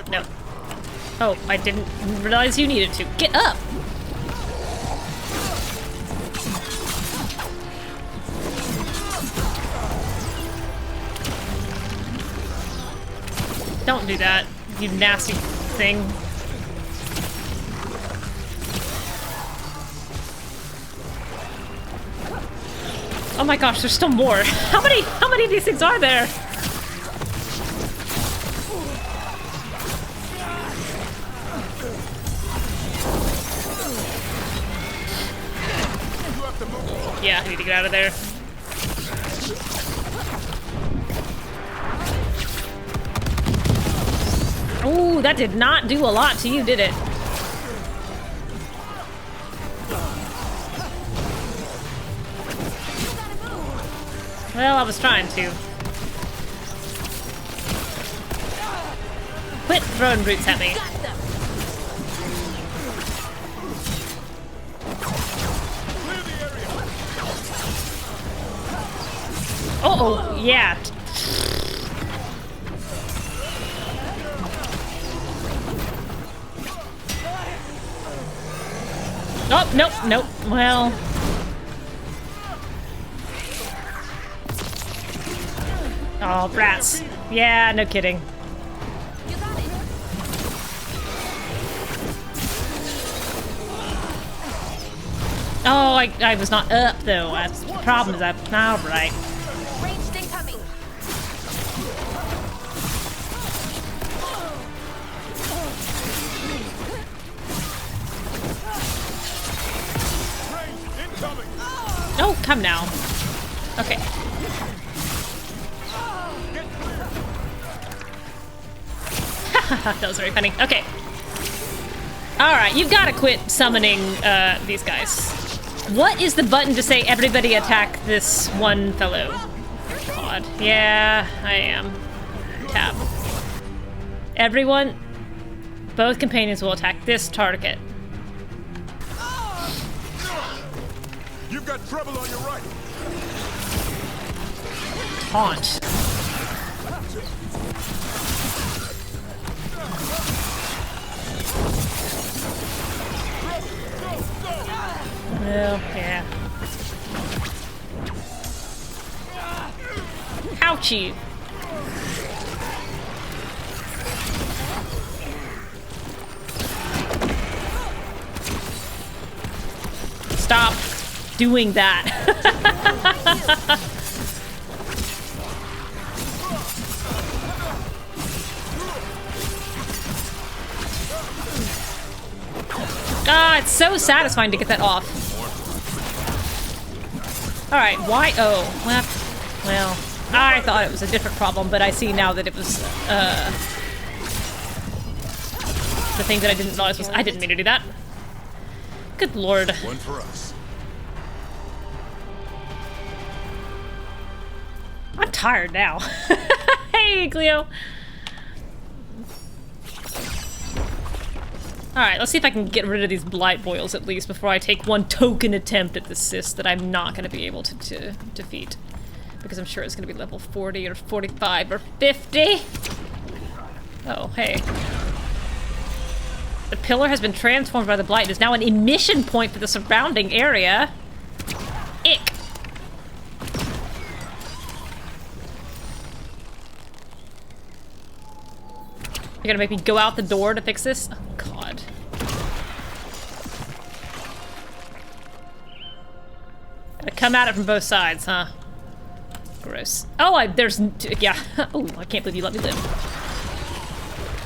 [SPEAKER 1] No. Oh, I didn't realize you needed to. Get up! Don't do that, you nasty thing. Oh my gosh, there's still more. How many of these things are there? Yeah, I need to get out of there. Oh, that did not do a lot to you, did it? Well, I was trying to. Quit throwing roots at me. Uh-oh, yeah. Oh, nope, nope. Well. Oh, rats. Yeah, no kidding. Oh, I was not up though. That's the problem is alright.
[SPEAKER 13] Ranged incoming.
[SPEAKER 1] Oh, come now. Okay. That was very funny. Okay. Alright, you've got to quit summoning these guys. What is the button to say everybody attack this one fellow? God. Yeah, I am. Tab. Everyone, both companions will attack this target.
[SPEAKER 17] You've got trouble on your right.
[SPEAKER 1] Taunt. Well, yeah. Ouchie. Stop doing that. Ah, it's so satisfying to get that off. Alright, why? Oh, well, I thought it was a different problem, but I see now that it was, the thing that I didn't realize was I didn't mean to do that. Good lord.
[SPEAKER 17] One for us.
[SPEAKER 1] I'm tired now. Hey, Cleo. Alright, let's see if I can get rid of these blight boils at least before I take one token attempt at the cyst that I'm not going to be able to defeat. Because I'm sure it's going to be level 40 or 45 or 50. Oh, hey. The pillar has been transformed by the blight and is now an emission point for the surrounding area. Ick. You're gonna make me go out the door to fix this? Oh, God. Gotta come at it from both sides, huh? Gross. Oh, yeah. Oh, I can't believe you let me live.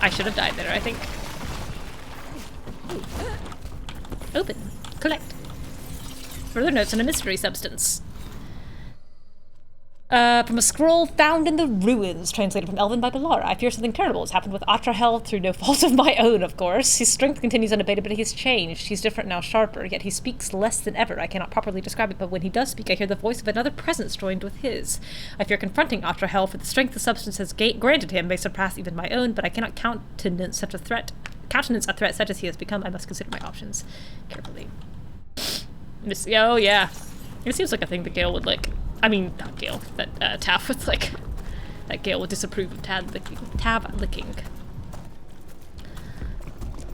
[SPEAKER 1] I should have died there, I think. Open. Collect. Further notes on a mystery substance. From a scroll found in the ruins, translated from Elven by Balara. I fear something terrible has happened with Atrahel through no fault of my own, of course. His strength continues unabated, but he's changed. He's different now, sharper, yet he speaks less than ever. I cannot properly describe it, but when he does speak, I hear the voice of another presence joined with his. I fear confronting Atrahel, for the strength the substance has granted him may surpass even my own, but I cannot countenance a threat such as he has become. I must consider my options carefully. Oh, yeah. It seems like a thing that Gale would like. I mean, not Gale, that Tav would like. That Gale would disapprove of tab licking.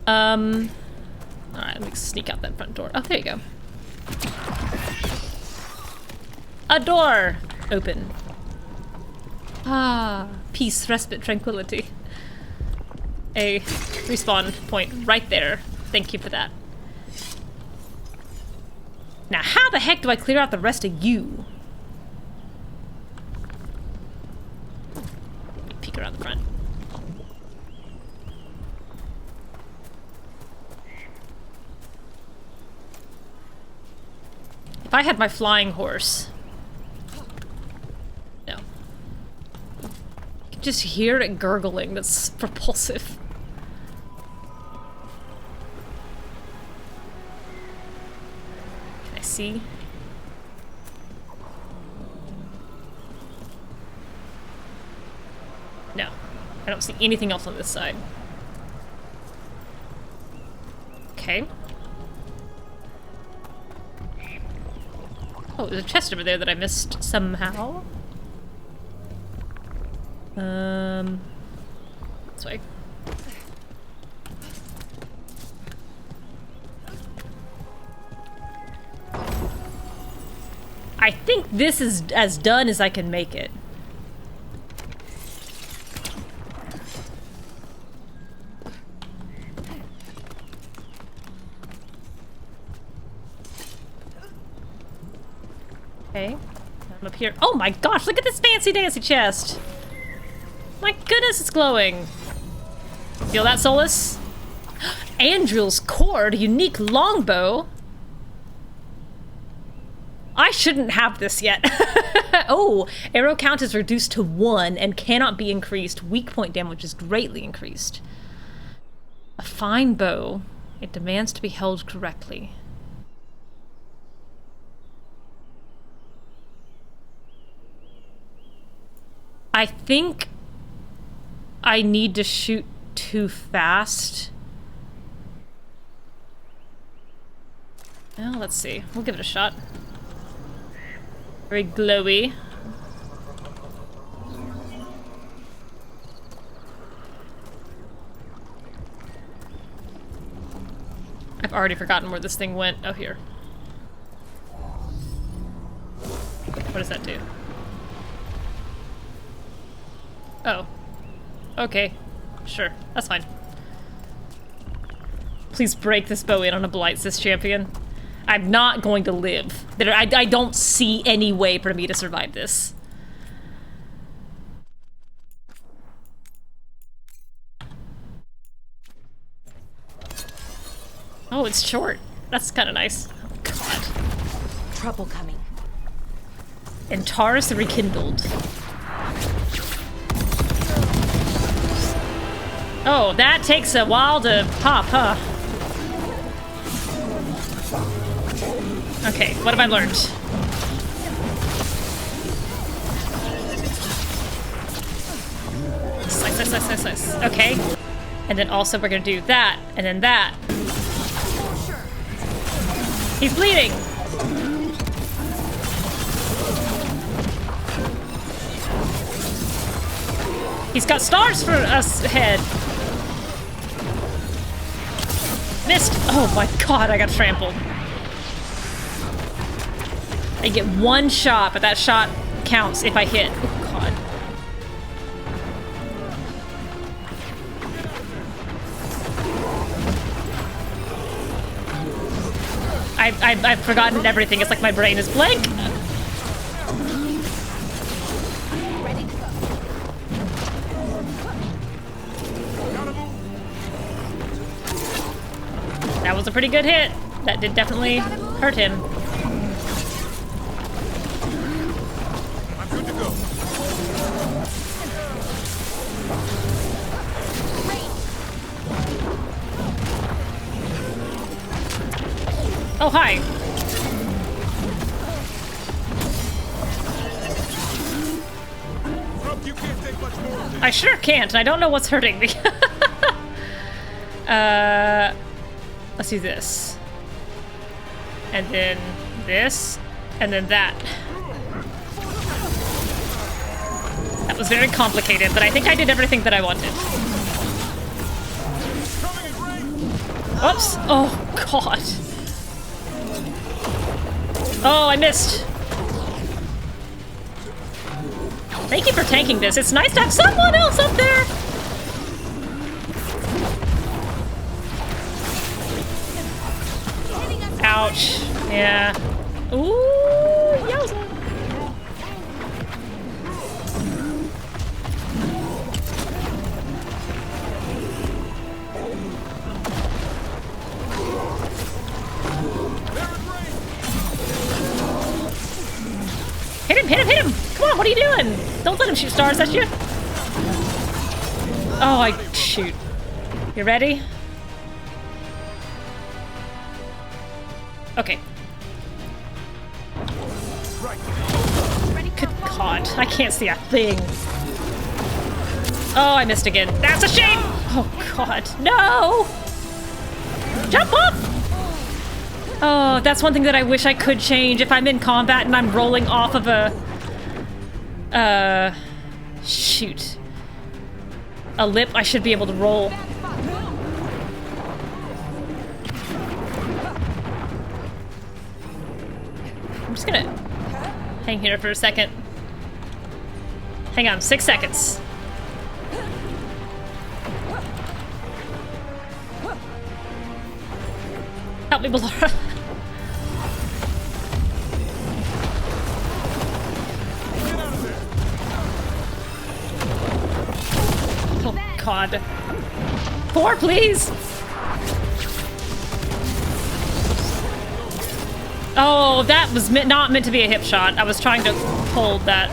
[SPEAKER 1] Alright, let me sneak out that front door. Oh, there you go. A door! Open. Ah, peace, respite, tranquility. A respawn point right there. Thank you for that. Now, how the heck do I clear out the rest of you? Let me peek around the front. If I had my flying horse... No. You can just hear it gurgling. That's propulsive. Can I see? No. I don't see anything else on this side. Okay. Oh, there's a chest over there that I missed somehow. This way. I think this is as done as I can make it. I'm up here. Oh my gosh, look at this fancy dancy chest. My goodness, it's glowing. Feel that, Solas? Andril's cord, unique longbow. I shouldn't have this yet. Oh, arrow count is reduced to 1 and cannot be increased. Weak point damage is greatly increased. A fine bow. It demands to be held correctly. I think I need to shoot too fast. Well, let's see. We'll give it a shot. Very glowy. I've already forgotten where this thing went. Oh, here. What does that do? Oh. Okay. Sure. That's fine. Please break this bow in on a blight, cyst champion. I'm not going to live. I don't see any way for me to survive this. Oh, it's short. That's kind of nice. Oh, God.
[SPEAKER 13] Trouble coming.
[SPEAKER 1] And Taurus rekindled. Oh, that takes a while to pop, huh? Okay, what have I learned? Slice, slice, slice, slice, slice. Okay. And then also we're gonna do that, and then that. He's bleeding! He's got stars for us ahead. Missed! Oh my god, I got trampled. I get one shot, but that shot counts if I hit. Oh god. I've forgotten everything. It's like my brain is blank. That was a pretty good hit. That did definitely hurt him.
[SPEAKER 17] I'm good to go.
[SPEAKER 1] Oh, hi.
[SPEAKER 17] Rook, you can't take much more of this.
[SPEAKER 1] I sure can't, and I don't know what's hurting me. Let's do this. And then this. And then that. That was very complicated, but I think I did everything that I wanted. Oops. Oh, God. Oh, I missed. Thank you for tanking this. It's nice to have someone else up there. Ouch. Yeah. Ooh, yowza. Hit him, hit him, hit him! Come on, what are you doing? Don't let him shoot stars at you. Oh, shoot. You ready? Okay. Good God, I can't see a thing. Oh, I missed again. That's a shame! Oh, God. No! Jump up! Oh, that's one thing that I wish I could change. If I'm in combat and I'm rolling off of a... shoot. A lip, I should be able to roll. I'm just gonna hang here for a second. Hang on, 6 seconds. Help me, Ballora. God. 4, please. Oh, that was not meant to be a hip shot. I was trying to hold that.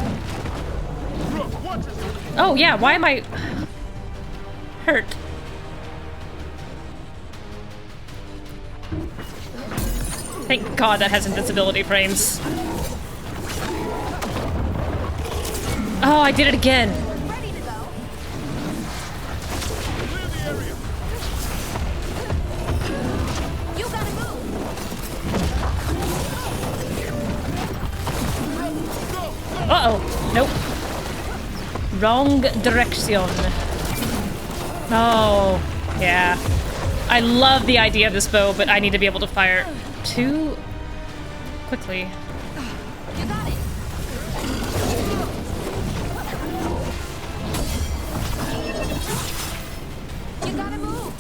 [SPEAKER 1] Oh, yeah, why am I hurt? Thank God that has invincibility frames. Oh, I did it again. Uh-oh. Nope. Wrong direction. Oh, yeah. I love the idea of this bow, but I need to be able to fire too quickly.
[SPEAKER 7] You got it. You gotta move.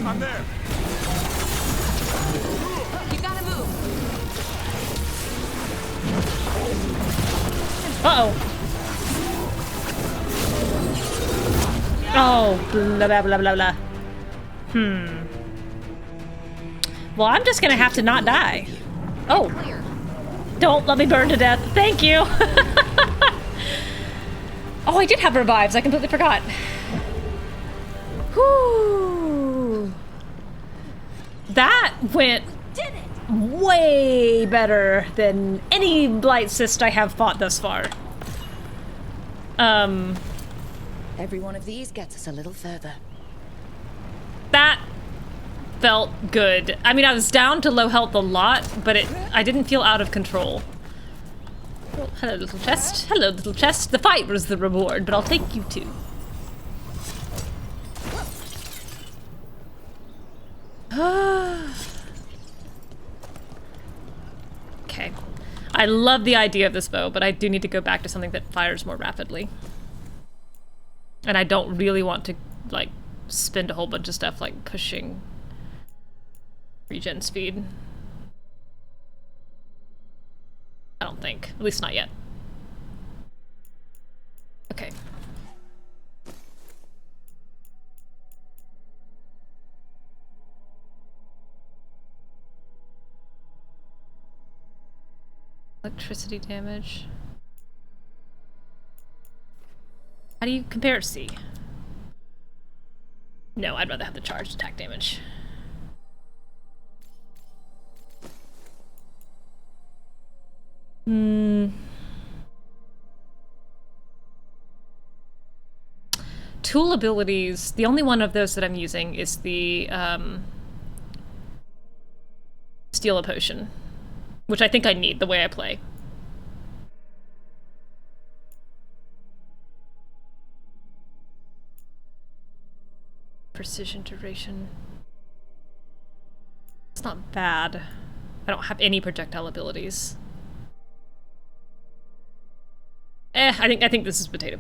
[SPEAKER 17] I'm there.
[SPEAKER 7] You gotta move.
[SPEAKER 1] Uh-oh. Oh, blah, blah, blah, blah, blah. Well, I'm just gonna have to not die. Oh. Don't let me burn to death. Thank you. Oh, I did have revives. I completely forgot. Whew. That went way better than any blight cyst I have fought thus far.
[SPEAKER 5] Every one of these gets us a little further.
[SPEAKER 1] That felt good. I mean, I was down to low health a lot, but I didn't feel out of control. Oh, hello, little chest. Hello, little chest. The fight was the reward, but I'll take you too. Okay. I love the idea of this bow, but I do need to go back to something that fires more rapidly. And I don't really want to, like, spend a whole bunch of stuff, like, pushing regen speed. I don't think. At least not yet. Okay. Electricity damage. How do you compare it to C? No, I'd rather have the charged attack damage. Tool abilities, the only one of those that I'm using is the Steal a Potion, which I think I need the way I play. Precision duration. It's not bad. I don't have any projectile abilities. I think this is potato.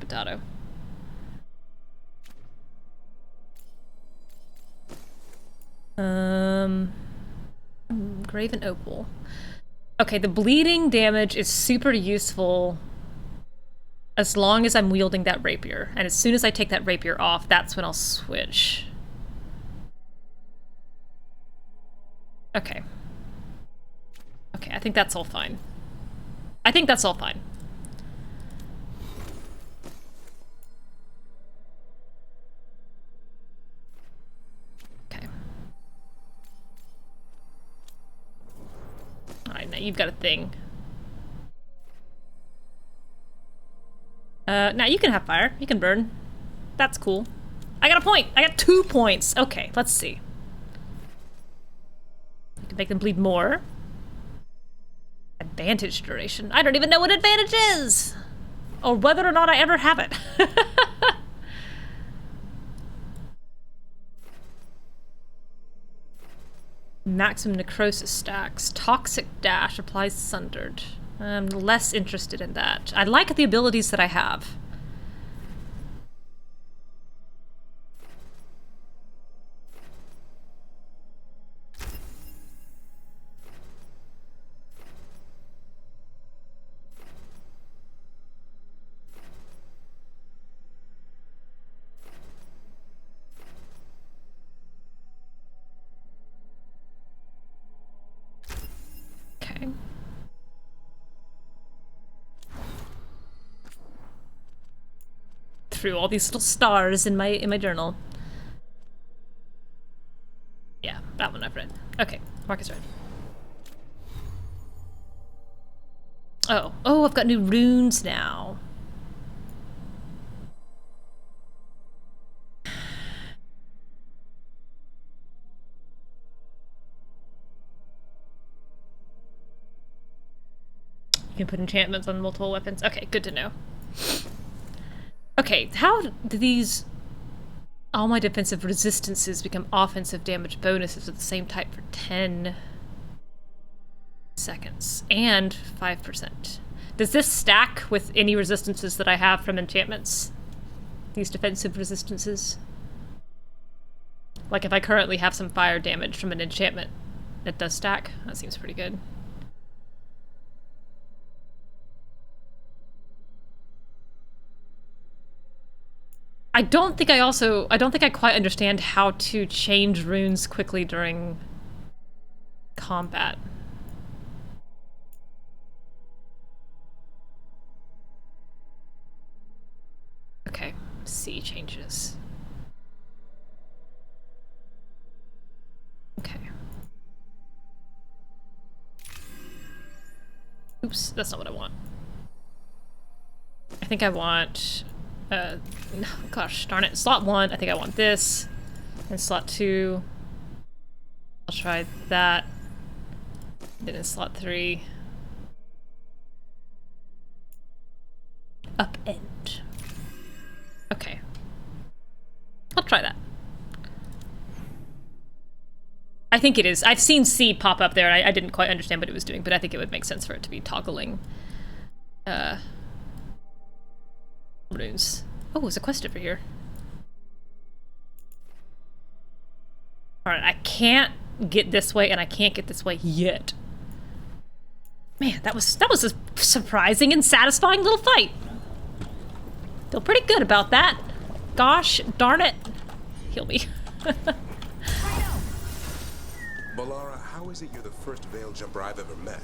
[SPEAKER 1] Graven Opal. Okay, the bleeding damage is super useful as long as I'm wielding that rapier. And as soon as I take that rapier off, that's when I'll switch. Okay. Okay, I think that's all fine. I think that's all fine. Okay. Alright, now you've got a thing. Now you can have fire. You can burn. That's cool. I got a point! I got 2 points! Okay, let's see. You can make them bleed more. Advantage duration. I don't even know what advantage is! Or whether or not I ever have it. Maximum necrosis stacks. Toxic dash applies sundered. I'm less interested in that. I like the abilities that I have. Okay. Through all these little stars in my journal. Yeah, that one I've read. Okay, Marcus read. Oh, I've got new runes now. You can put enchantments on multiple weapons. Okay, good to know. Okay, how do these... all my defensive resistances become offensive damage bonuses of the same type for 10 seconds and 5%. Does this stack with any resistances that I have from enchantments? These defensive resistances? Like if I currently have some fire damage from an enchantment, it does stack? That seems pretty good. I don't think I quite understand how to change runes quickly during combat. Okay, C changes. Okay. Oops, that's not what I want. I think I want... gosh darn it, slot 1, I think I want this, and slot 2, I'll try that, then in slot 3, upend. Okay, I'll try that. I think it is. I've seen C pop up there, and I didn't quite understand what it was doing, but I think it would make sense for it to be toggling runes. Oh, there's a quest over here. Alright, I can't get this way, and I can't get this way yet. Man, that was a surprising and satisfying little fight. Feel pretty good about that. Gosh darn it. Heal me.
[SPEAKER 4] Balara, how is it you're the first veil jumper I've ever met?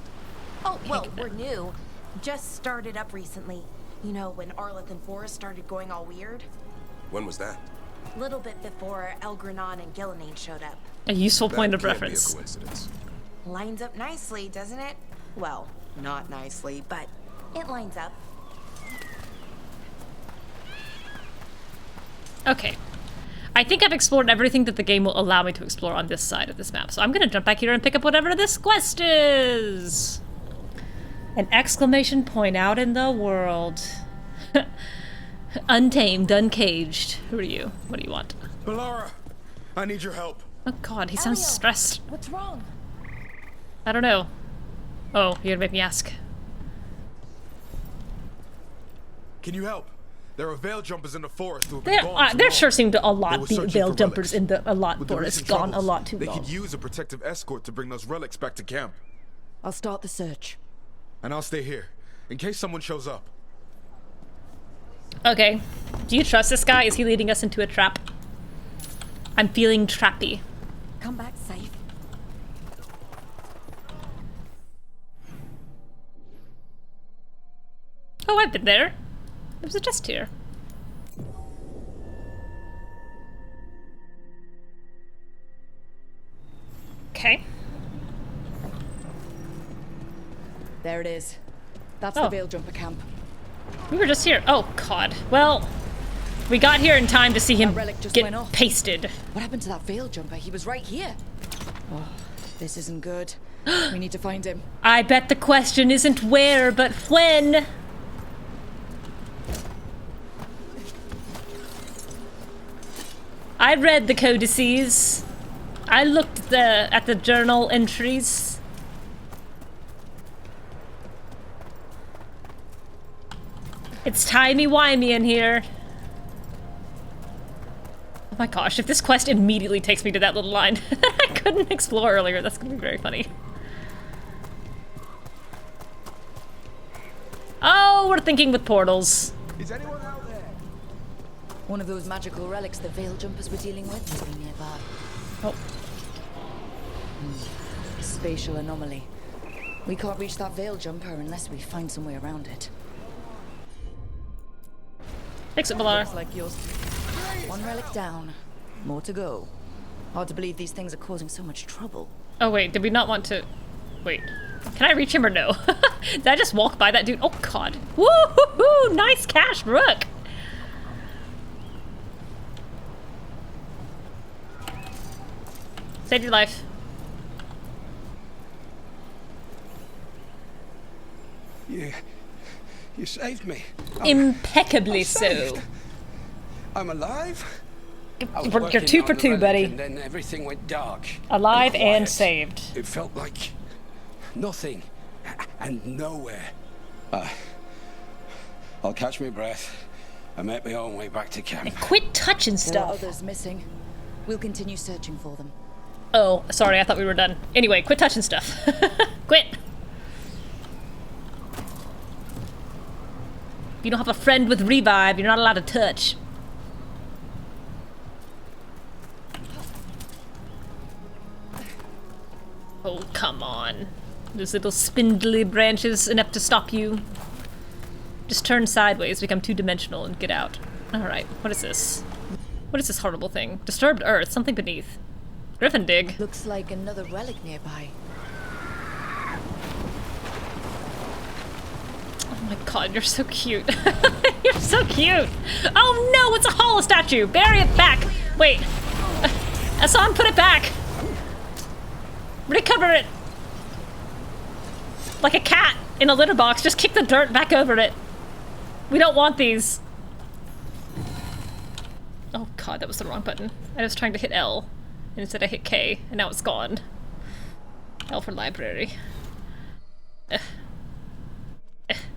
[SPEAKER 13] Oh, well, we're new. Just started up recently. You know, when Arlathan Forest started going all weird?
[SPEAKER 4] When was that?
[SPEAKER 13] A little bit before Elgar'nan and Ghilan'nain showed up.
[SPEAKER 1] A useful point of
[SPEAKER 4] That can't
[SPEAKER 1] reference.
[SPEAKER 4] be a coincidence.
[SPEAKER 13] Lines up nicely, doesn't it? Well, not nicely, but it lines up.
[SPEAKER 1] Okay. I think I've explored everything that the game will allow me to explore on this side of this map, so I'm gonna jump back here and pick up whatever this quest is! An exclamation point out in the world. Untamed, uncaged. Who are you? What do you want?
[SPEAKER 17] Balara, I need your help.
[SPEAKER 1] Oh god, he sounds stressed.
[SPEAKER 5] What's wrong?
[SPEAKER 1] I don't know. Oh, you're gonna make me ask.
[SPEAKER 17] Can you help? There are veil jumpers in the forest who have
[SPEAKER 1] There,
[SPEAKER 17] been gone too
[SPEAKER 1] there
[SPEAKER 17] long.
[SPEAKER 1] sure seem to a
[SPEAKER 17] They
[SPEAKER 1] lot
[SPEAKER 17] were
[SPEAKER 1] be
[SPEAKER 17] searching
[SPEAKER 1] veil
[SPEAKER 17] for
[SPEAKER 1] jumpers
[SPEAKER 17] relics.
[SPEAKER 1] in the
[SPEAKER 17] With the
[SPEAKER 1] forest.
[SPEAKER 17] recent
[SPEAKER 1] Gone a
[SPEAKER 17] troubles,
[SPEAKER 1] lot too
[SPEAKER 17] they
[SPEAKER 1] long.
[SPEAKER 17] could use a protective escort to bring those relics back to camp.
[SPEAKER 5] I'll start the search.
[SPEAKER 17] And I'll stay here, in case someone shows up.
[SPEAKER 1] Okay. Do you trust this guy? Is he leading us into a trap? I'm feeling trappy.
[SPEAKER 5] Come back safe.
[SPEAKER 1] Oh, I've been there. There's a chest here. Okay.
[SPEAKER 5] There it is. That's
[SPEAKER 1] Oh.
[SPEAKER 5] the veil jumper camp.
[SPEAKER 1] We were just here. Oh, God. Well, we got here in time to see him
[SPEAKER 5] That relic just
[SPEAKER 1] get
[SPEAKER 5] went off.
[SPEAKER 1] pasted.
[SPEAKER 5] What happened to that veil jumper? He was right here. Oh, this isn't good. We need to find him.
[SPEAKER 1] I bet the question isn't where, but when. I read the codices. I looked at the journal entries. It's timey-wimey in here. Oh my gosh, if this quest immediately takes me to that little line I couldn't explore earlier, that's gonna be very funny. Oh, we're thinking with portals.
[SPEAKER 17] Is anyone out there?
[SPEAKER 5] One of those magical relics the veil jumpers were dealing with must be nearby.
[SPEAKER 1] Oh.
[SPEAKER 5] A spatial anomaly. We can't reach that veil jumper unless we find some way around it.
[SPEAKER 1] Fix it, Valar.
[SPEAKER 5] Looks like yours. One relic down. More to go. Hard to believe these things are causing so much trouble.
[SPEAKER 1] Oh wait, did we not want to... Wait. Can I reach him or no? Did I just walk by that dude? Oh god. Woo-hoo-hoo! Nice cash, Rook! Saved your life.
[SPEAKER 18] You saved me.
[SPEAKER 1] Impeccably so.
[SPEAKER 18] I'm alive.
[SPEAKER 1] You're 2 for 2, buddy.
[SPEAKER 18] And then everything went dark.
[SPEAKER 1] Alive and saved.
[SPEAKER 18] It felt like nothing and nowhere. I'll catch my breath and make my own way back to camp.
[SPEAKER 1] Quit touching
[SPEAKER 5] There are
[SPEAKER 1] stuff.
[SPEAKER 5] others missing. We'll continue searching for them.
[SPEAKER 1] Oh, sorry, I thought we were done. Anyway, quit touching stuff. Quit! If you don't have a friend with revive, you're not allowed to touch. Oh, come on. Those little spindly branches enough to stop you. Just turn sideways, become two-dimensional, and get out. Alright, what is this? What is this horrible thing? Disturbed earth, something beneath. Griffin dig.
[SPEAKER 5] Looks like another relic nearby.
[SPEAKER 1] Oh my god, you're so cute. You're so cute. Oh no, it's a hollow statue. Bury it back. Wait. Assan, put it back. Recover it. Like a cat in a litter box, just kick the dirt back over it. We don't want these. Oh god, that was the wrong button. I was trying to hit L, and instead I hit K, and now it's gone. L for library.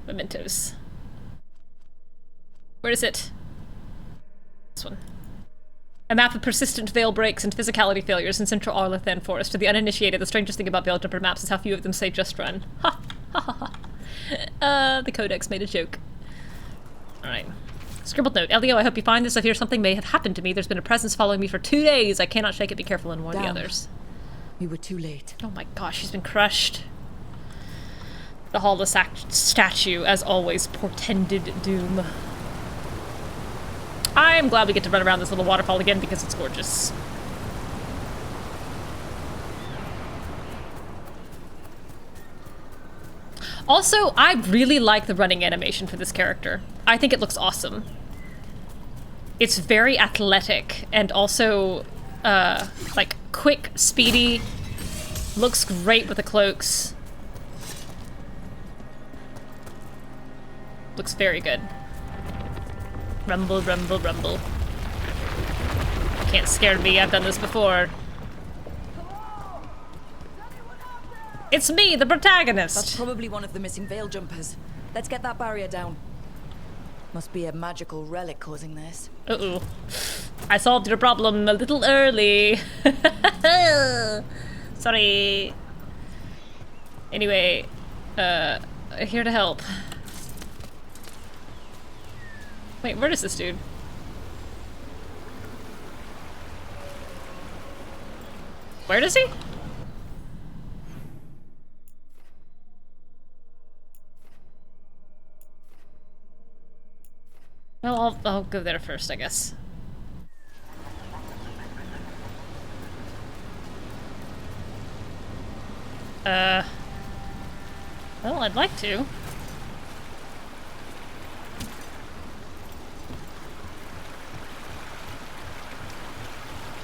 [SPEAKER 1] Mementos. Where is it? This one. A map of persistent veil breaks and physicality failures in central Arlathan Forest. To the uninitiated, the strangest thing about veil jumper maps is how few of them say just run. Ha! Ha ha ha. The codex made a joke. Alright. Scribbled note. Elio, I hope you find this. I fear something may have happened to me. There's been a presence following me for 2 days. I cannot shake it. Be careful and warn the others.
[SPEAKER 5] We were too late.
[SPEAKER 1] Oh my gosh, she's been crushed. The hollow statue, as always, portended doom. I'm glad we get to run around this little waterfall again because it's gorgeous. Also, I really like the running animation for this character. I think it looks awesome. It's very athletic and also, like, quick, speedy. Looks great with the cloaks. Looks very good. Rumble, rumble, rumble. Can't scare me, I've done this before. It's me, the protagonist!
[SPEAKER 5] That's probably one of the missing veil jumpers. Let's get that barrier down. Must be a magical relic causing this.
[SPEAKER 1] Uh-oh. I solved your problem a little early. Sorry. Anyway, here to help. Wait, where is this dude? Where is he? Well, I'll go there first, I guess. Well, I'd like to.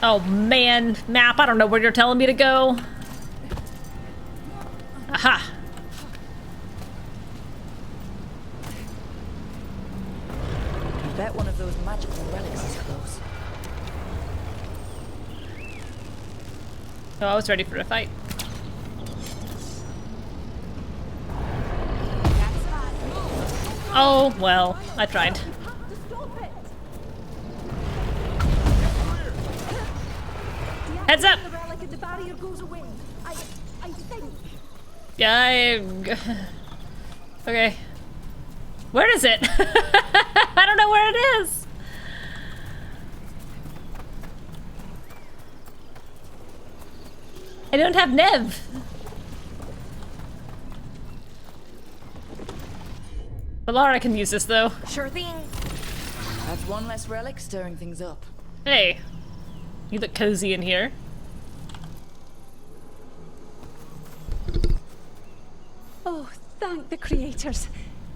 [SPEAKER 1] Oh man, map, I don't know where you're telling me to go. Aha!
[SPEAKER 5] I bet one of those magical relics is close.
[SPEAKER 1] Oh, I was ready for a fight. Oh, well, I tried. Heads up! Yeah, okay. Where is it? I don't know where it is. I don't have Neve. Valara can use this, though.
[SPEAKER 13] Sure thing.
[SPEAKER 5] That's one less relic stirring things up.
[SPEAKER 1] Hey, you look cozy in here.
[SPEAKER 19] Oh, thank the creators.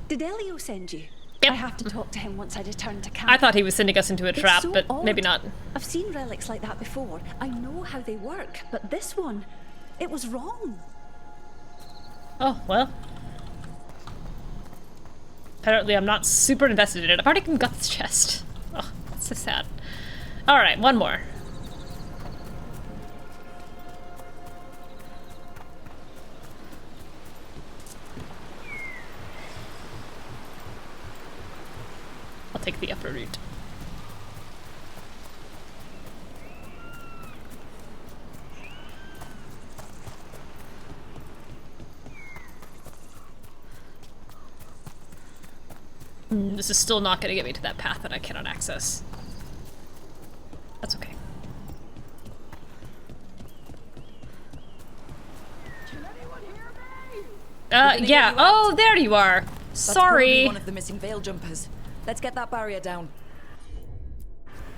[SPEAKER 19] Did Elio send you?
[SPEAKER 1] Yep.
[SPEAKER 19] I have to talk to him once I return to camp.
[SPEAKER 1] I thought he was sending us into a trap,
[SPEAKER 19] so
[SPEAKER 1] but
[SPEAKER 19] odd.
[SPEAKER 1] maybe not.
[SPEAKER 19] I've seen relics like that before. I know how they work, but this one, it was wrong.
[SPEAKER 1] Oh, well. Apparently I'm not super invested in it. I've already got this chest. Oh, that's so sad. Alright, one more. I'll take the upper route. This is still not going to get me to that path that I cannot access. That's okay. Yeah. Oh, there you are.
[SPEAKER 5] That's
[SPEAKER 1] Sorry.
[SPEAKER 5] probably one of the missing veil jumpers. Let's get that barrier down.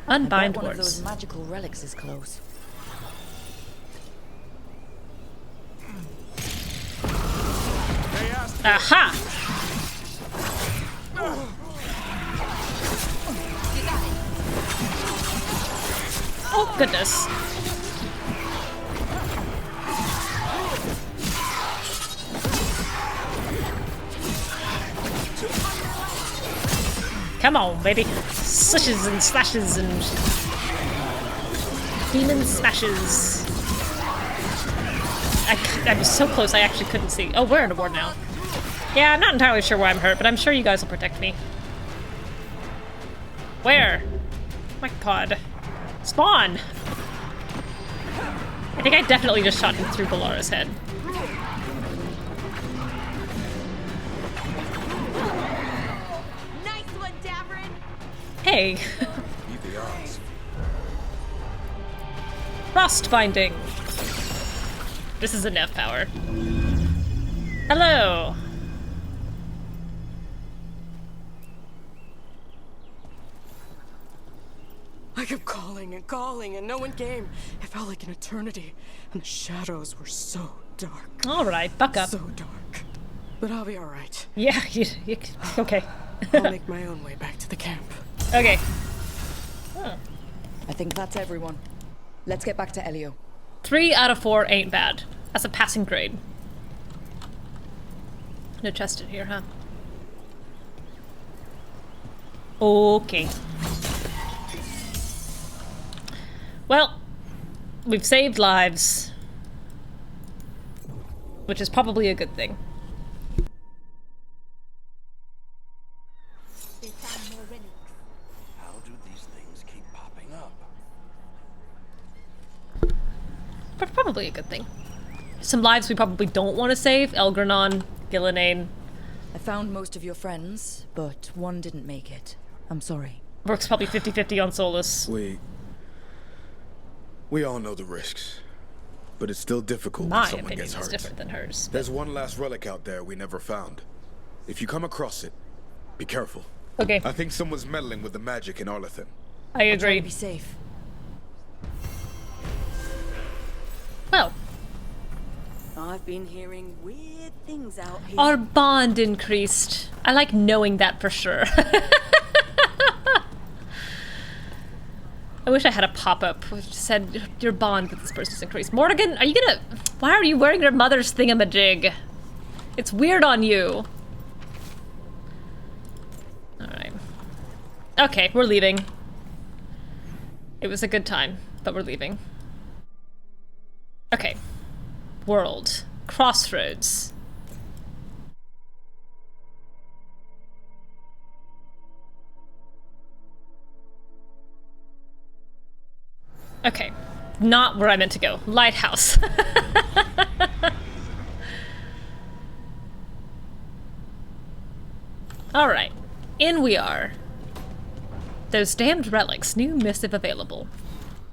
[SPEAKER 1] Unbind
[SPEAKER 5] one of
[SPEAKER 1] wards.
[SPEAKER 5] those magical relics is close.
[SPEAKER 1] Aha! Oh, goodness. Come on, baby. Swishes and slashes and demon smashes. I was so close I actually couldn't see. Oh, we're in a ward now. Yeah, I'm not entirely sure why I'm hurt, but I'm sure you guys will protect me. Where? My god. Spawn! I think I definitely just shot him through Valara's head.
[SPEAKER 13] Nice one, Davrin.
[SPEAKER 1] Hey! Frost binding! This is a Neve power. Hello!
[SPEAKER 20] I kept calling and calling and no one came. It felt like an eternity, and the shadows were so dark.
[SPEAKER 1] Alright, buck up.
[SPEAKER 20] So dark. But I'll be alright.
[SPEAKER 1] Yeah, okay.
[SPEAKER 20] I'll make my own way back to the camp.
[SPEAKER 1] Okay.
[SPEAKER 5] I think that's everyone. Let's get back to Elio.
[SPEAKER 1] 3 out of 4 ain't bad. That's a passing grade. No chest in here, huh? Okay. Well, we've saved lives. Which is probably a good thing.
[SPEAKER 18] How do these things keep popping up?
[SPEAKER 1] But probably a good thing. Some lives we probably don't want to save. Elgar'nan Ghilan'nain.
[SPEAKER 5] I found most of your friends, but one didn't make it. I'm sorry.
[SPEAKER 1] Rook's probably 50-50 on Solas.
[SPEAKER 17] We all know the risks, but it's still difficult when
[SPEAKER 1] My
[SPEAKER 17] someone
[SPEAKER 1] opinion
[SPEAKER 17] gets
[SPEAKER 1] is
[SPEAKER 17] hurt.
[SPEAKER 1] different than hers.
[SPEAKER 17] There's one last relic out there we never found. If you come across it, be careful.
[SPEAKER 1] Okay.
[SPEAKER 17] I think someone's meddling with the magic in Arlathan.
[SPEAKER 1] I
[SPEAKER 5] I'll try
[SPEAKER 1] agree.
[SPEAKER 5] to be safe.
[SPEAKER 1] Well,
[SPEAKER 20] I've been hearing weird things out here.
[SPEAKER 1] our bond increased. I like knowing that for sure. I wish I had a pop-up which said your bond with this person is increased. Morrigan, are you gonna... Why are you wearing your mother's thingamajig? It's weird on you. Alright. Okay, we're leaving. It was a good time, but we're leaving. Okay. World. Crossroads. Okay. Not where I meant to go. Lighthouse. Alright. In we are. Those damned relics. New missive available.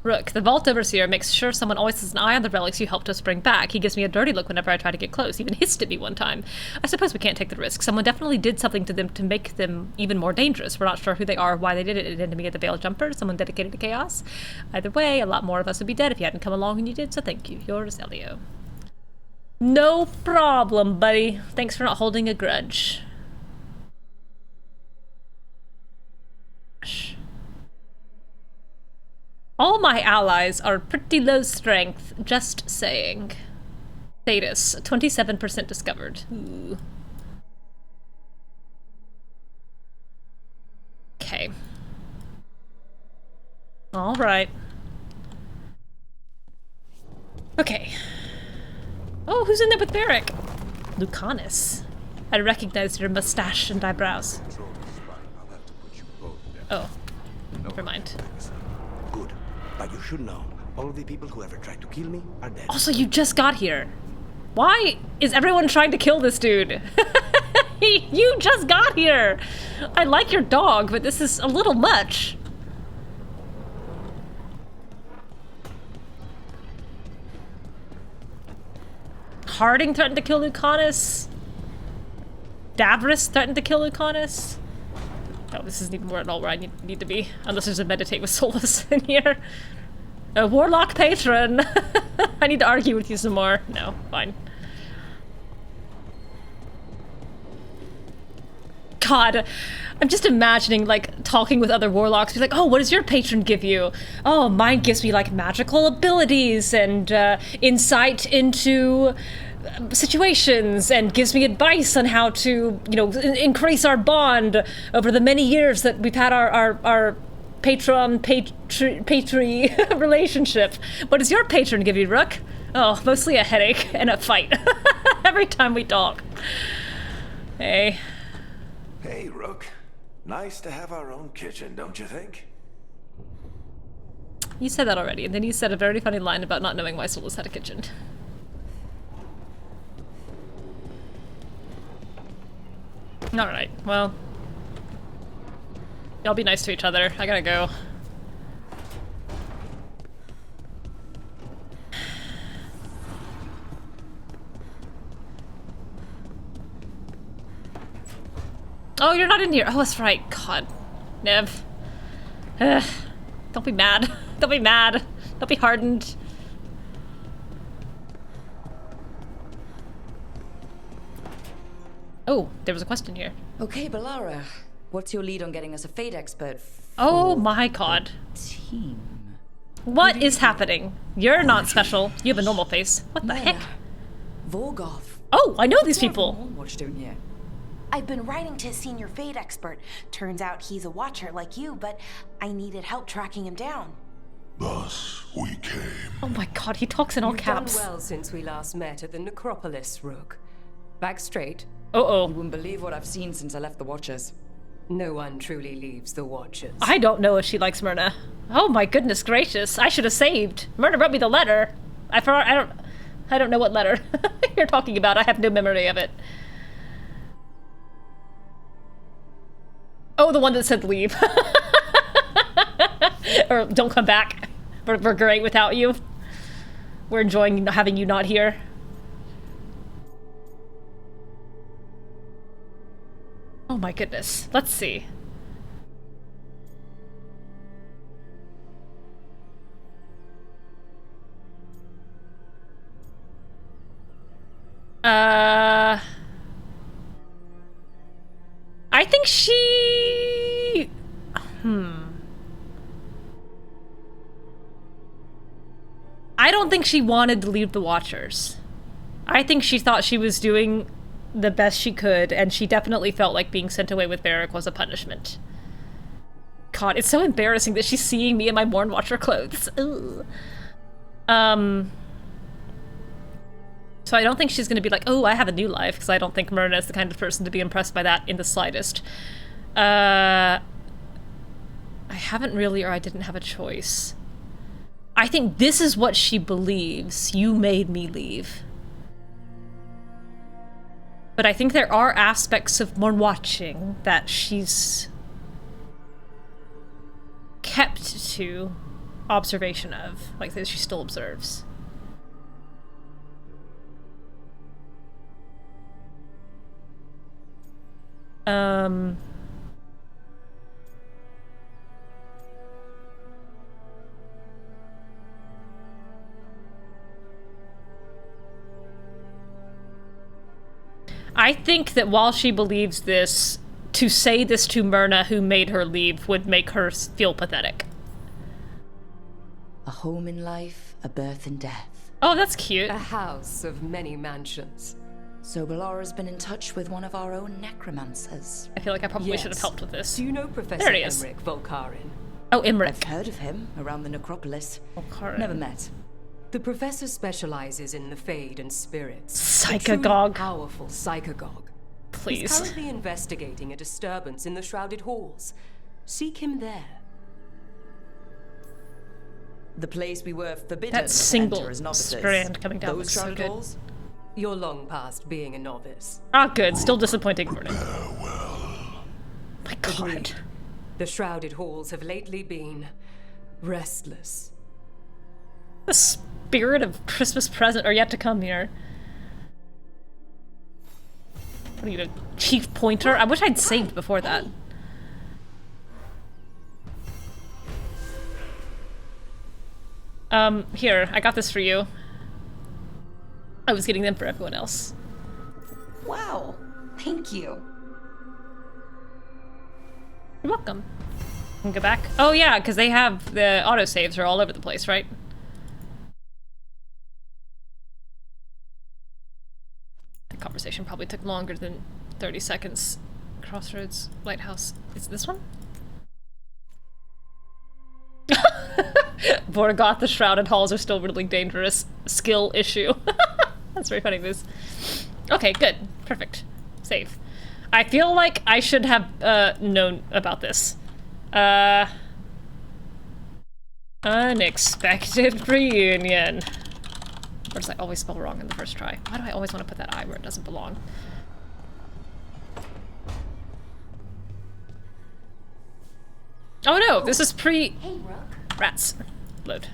[SPEAKER 1] Rook, the Vault Overseer, makes sure someone always has an eye on the relics you helped us bring back. He gives me a dirty look whenever I try to get close, even hissed at me one time. I suppose we can't take the risk. Someone definitely did something to them to make them even more dangerous. We're not sure who they are or why they did it. An enemy of the Veil Jumper, someone dedicated to chaos. Either way, a lot more of us would be dead if you hadn't come along when you did, so thank you. Yours, Elio. No problem, buddy. Thanks for not holding a grudge. All my allies are pretty low strength, just saying. Status, 27% discovered. Ooh. Okay. Alright. Okay. Oh, who's in there with Barrick? Lucanus. I recognize your mustache and eyebrows. Oh. Never mind.
[SPEAKER 9] Good. But you should know, all of the people who ever tried to kill me are dead.
[SPEAKER 1] Also, you just got here. Why is everyone trying to kill this dude? You just got here. I like your dog, but this is a little much. Harding threatened to kill Lucanus. Davris threatened to kill Lucanus. Oh, this isn't even at all where I need to be. Unless there's a meditate with Solas in here. A warlock patron. I need to argue with you some more. No, fine. God, I'm just imagining, like, talking with other warlocks. Be like, oh, what does your patron give you? Oh, mine gives me, like, magical abilities and insight into situations and gives me advice on how to, you know, increase our bond over the many years that we've had our patry relationship. What does your patron give you, Rook? Oh, mostly a headache and a fight every time we talk. Hey.
[SPEAKER 21] Hey, Rook. Nice to have our own kitchen, don't you think?
[SPEAKER 1] You said that already, and then you said a very funny line about not knowing why Solas had a kitchen. Alright, well. Y'all be nice to each other. I gotta go. Oh, you're not in here. Oh, that's right. God. Neve. Don't be mad. Don't be mad. Don't be hardened. Oh, there was a question here.
[SPEAKER 5] Okay, Balara. What's your lead on getting us a Fate expert?
[SPEAKER 1] Oh my god.
[SPEAKER 5] Team.
[SPEAKER 1] What is happening? You're not special. You have a normal face. What the heck?
[SPEAKER 5] Vorgoth.
[SPEAKER 1] Oh, I know these people.
[SPEAKER 5] What's doing here?
[SPEAKER 13] I've been writing to a senior Fate expert. Turns out he's a watcher like you, but I needed help tracking him down.
[SPEAKER 22] Thus we came.
[SPEAKER 1] Oh my god, he talks in all caps.
[SPEAKER 23] You've done well since we last met at the Necropolis, Rook. Back straight.
[SPEAKER 1] Uh-oh.
[SPEAKER 5] You wouldn't believe what I've seen since I left the Watchers.
[SPEAKER 23] No one truly leaves the Watchers.
[SPEAKER 1] I don't know if she likes Myrna. Oh my goodness gracious, I should have saved. Myrna wrote me the letter. I don't know what letter you're talking about. I have no memory of it. Oh, the one that said leave. Or don't come back. We're great without you. We're enjoying having you not here. Oh my goodness. Let's see. I think she... I don't think she wanted to leave the Watchers. I think she thought she was doing the best she could, and she definitely felt like being sent away with Barrick was a punishment. God, it's so embarrassing that she's seeing me in my Mourn Watcher clothes. Ugh. So I don't think she's gonna be like, oh, I have a new life, because I don't think Myrna is the kind of person to be impressed by that in the slightest. I haven't really, or I didn't have a choice. I think this is what she believes. You made me leave. But I think there are aspects of Mourn Watching that she's kept to observation of, like that she still observes. I think that while she believes this, to say this to Myrna, who made her leave, would make her feel pathetic.
[SPEAKER 5] A home in life, a birth in death.
[SPEAKER 1] Oh, that's cute.
[SPEAKER 23] A house of many mansions.
[SPEAKER 5] So Ballara's been in touch with one of our own necromancers.
[SPEAKER 1] I feel like I probably should have helped with this.
[SPEAKER 23] Do you know Professor
[SPEAKER 1] There he is.
[SPEAKER 23] Emmrich Volkarin?
[SPEAKER 1] Oh, Emmrich.
[SPEAKER 5] I've heard of him around the necropolis.
[SPEAKER 1] Volkarin.
[SPEAKER 5] Never met.
[SPEAKER 23] The professor specializes in the Fade and spirits.
[SPEAKER 1] Psychagog.
[SPEAKER 23] A truly powerful psychagog.
[SPEAKER 1] Please.
[SPEAKER 23] He's currently investigating a disturbance in the Shrouded Halls. Seek him there.
[SPEAKER 5] The place we were forbidden
[SPEAKER 1] That single
[SPEAKER 5] to enter as novices.
[SPEAKER 1] strand coming down
[SPEAKER 5] Those
[SPEAKER 1] looks so
[SPEAKER 5] Shrouded
[SPEAKER 1] good.
[SPEAKER 5] Halls?
[SPEAKER 23] You're long past being a novice.
[SPEAKER 1] Ah, good. Still disappointing for me. My God.
[SPEAKER 23] Agreed. The Shrouded Halls have lately been restless.
[SPEAKER 1] The spirit of Christmas present are yet to come here. What are you, a chief pointer? I wish I'd saved before that. Here, I got this for you. I was getting them for everyone else.
[SPEAKER 5] Wow, thank you.
[SPEAKER 1] You're welcome. Can go back. Oh yeah, because they have the autosaves are all over the place, right? The conversation probably took longer than 30 seconds. Crossroads, Lighthouse. Is it this one? Vorgoth, the Shrouded Halls are still really dangerous. Skill issue. That's very funny, this. Okay, good. Perfect. Save. I feel like I should have known about this. Unexpected reunion. Or does I always spell wrong in the first try? Why do I always want to put that I where it doesn't belong? Oh no, this is pre-
[SPEAKER 13] Hey, Rook.
[SPEAKER 1] Rats. Load.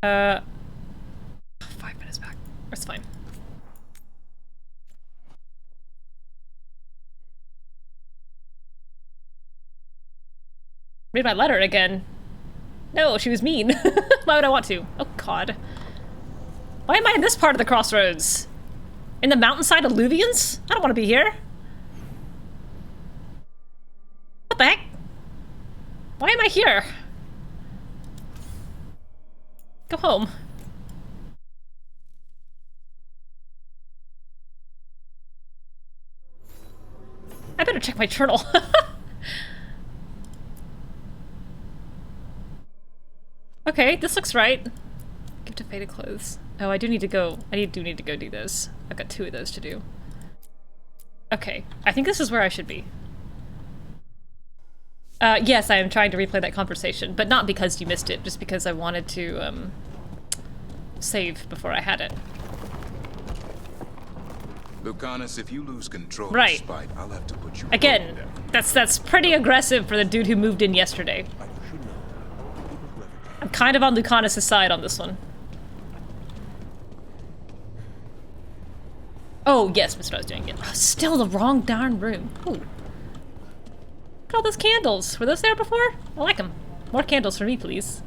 [SPEAKER 1] 5 minutes back. That's fine. Read my letter again. No, she was mean. Why would I want to? Oh god. Why am I in this part of the Crossroads? In the mountainside alluvions? I don't want to be here. What the heck? Why am I here? Go home. I better check my journal. Okay, this looks right. Give to faded clothes. Oh, I do need to go. Do need to go do those. I've got 2 of those to do. Okay, I think this is where I should be. Yes, I am trying to replay that conversation, but not because you missed it, just because I wanted to, save before I had it.
[SPEAKER 4] Lucanus, if you lose control
[SPEAKER 1] Right.
[SPEAKER 4] of Spite, I'll have to put you
[SPEAKER 1] Again, that's pretty aggressive for the dude who moved in yesterday. I'm kind of on Lucanus' side on this one. Oh, yes, that's what I was doing. Yeah. Oh, still the wrong darn room. Ooh. Look at all those candles. Were those there before? I like them. More candles for me, please.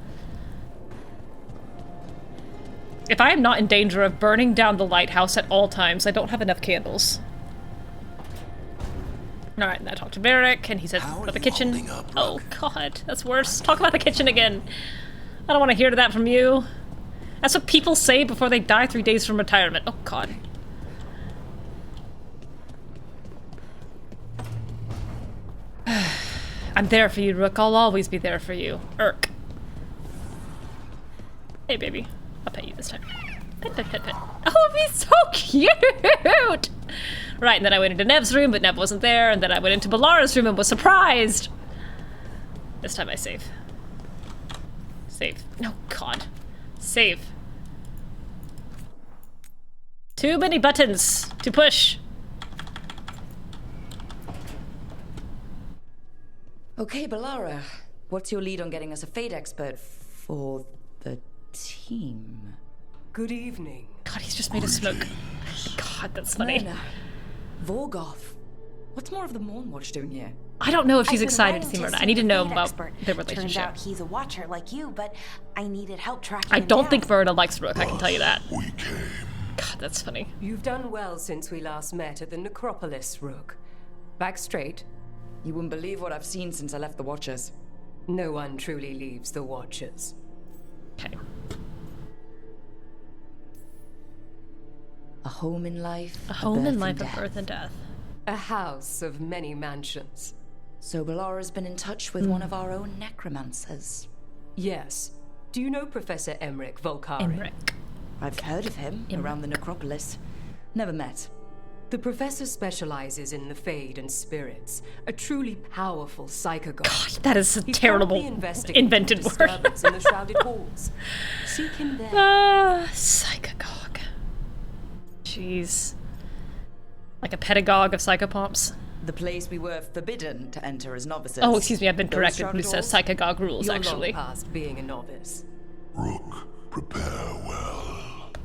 [SPEAKER 1] If I am not in danger of burning down the lighthouse at all times, I don't have enough candles. Alright, and I talked to Varric, and he said about the kitchen. Oh god, that's worse. Talk about the kitchen again. I don't want to hear that from you. That's what people say before they die 3 days from retirement. Oh god. I'm there for you, Rook. I'll always be there for you. Irk. Hey, baby. I'll pet you this time. Pet, pet, pet, pet. Oh, he's so cute! Right, and then I went into Neve's room, but Neve wasn't there, and then I went into Ballara's room and was surprised! This time I save. Save. No, God. Save. Too many buttons to push.
[SPEAKER 5] Okay, Ballara. What's your lead on getting us a Fade expert for the team?
[SPEAKER 23] Good evening.
[SPEAKER 1] God, he's just made us smoke. God, that's funny.
[SPEAKER 5] Myrna, Vorgoth. What's more of the Mourn Watch doing here?
[SPEAKER 1] I don't know if she's excited to see Myrna. I need to know about their
[SPEAKER 13] Turns
[SPEAKER 1] relationship.
[SPEAKER 13] out he's a watcher like you, but I needed help tracking
[SPEAKER 1] I
[SPEAKER 13] him
[SPEAKER 1] don't
[SPEAKER 13] down.
[SPEAKER 1] think Myrna likes Rook, I can tell you that. God, that's funny.
[SPEAKER 23] You've done well since we last met at the Necropolis, Rook. Back straight.
[SPEAKER 5] You wouldn't believe what I've seen since I left the Watchers.
[SPEAKER 23] No one truly leaves the Watchers.
[SPEAKER 1] Okay.
[SPEAKER 5] A home in life.
[SPEAKER 1] A home in life, a birth and death.
[SPEAKER 23] A house of many mansions.
[SPEAKER 5] So Balara's been in touch with one of our own necromancers.
[SPEAKER 23] Yes. Do you know Professor Emmrich Volkari?
[SPEAKER 1] Emmrich.
[SPEAKER 5] I've heard of him around the Necropolis. Never met.
[SPEAKER 23] The professor specializes in the Fade and spirits, a truly powerful psychogog.
[SPEAKER 1] God, that is a terrible invented word.
[SPEAKER 23] In the shrouded halls. Seek him there.
[SPEAKER 1] Psychogog. Jeez. Like a pedagogue of psychopomps.
[SPEAKER 5] The place we were forbidden to enter as novices.
[SPEAKER 1] Oh, excuse me, I've been corrected. It says psychogog rules,
[SPEAKER 23] You're
[SPEAKER 1] actually.
[SPEAKER 23] long past being a novice.
[SPEAKER 22] Rook, prepare well.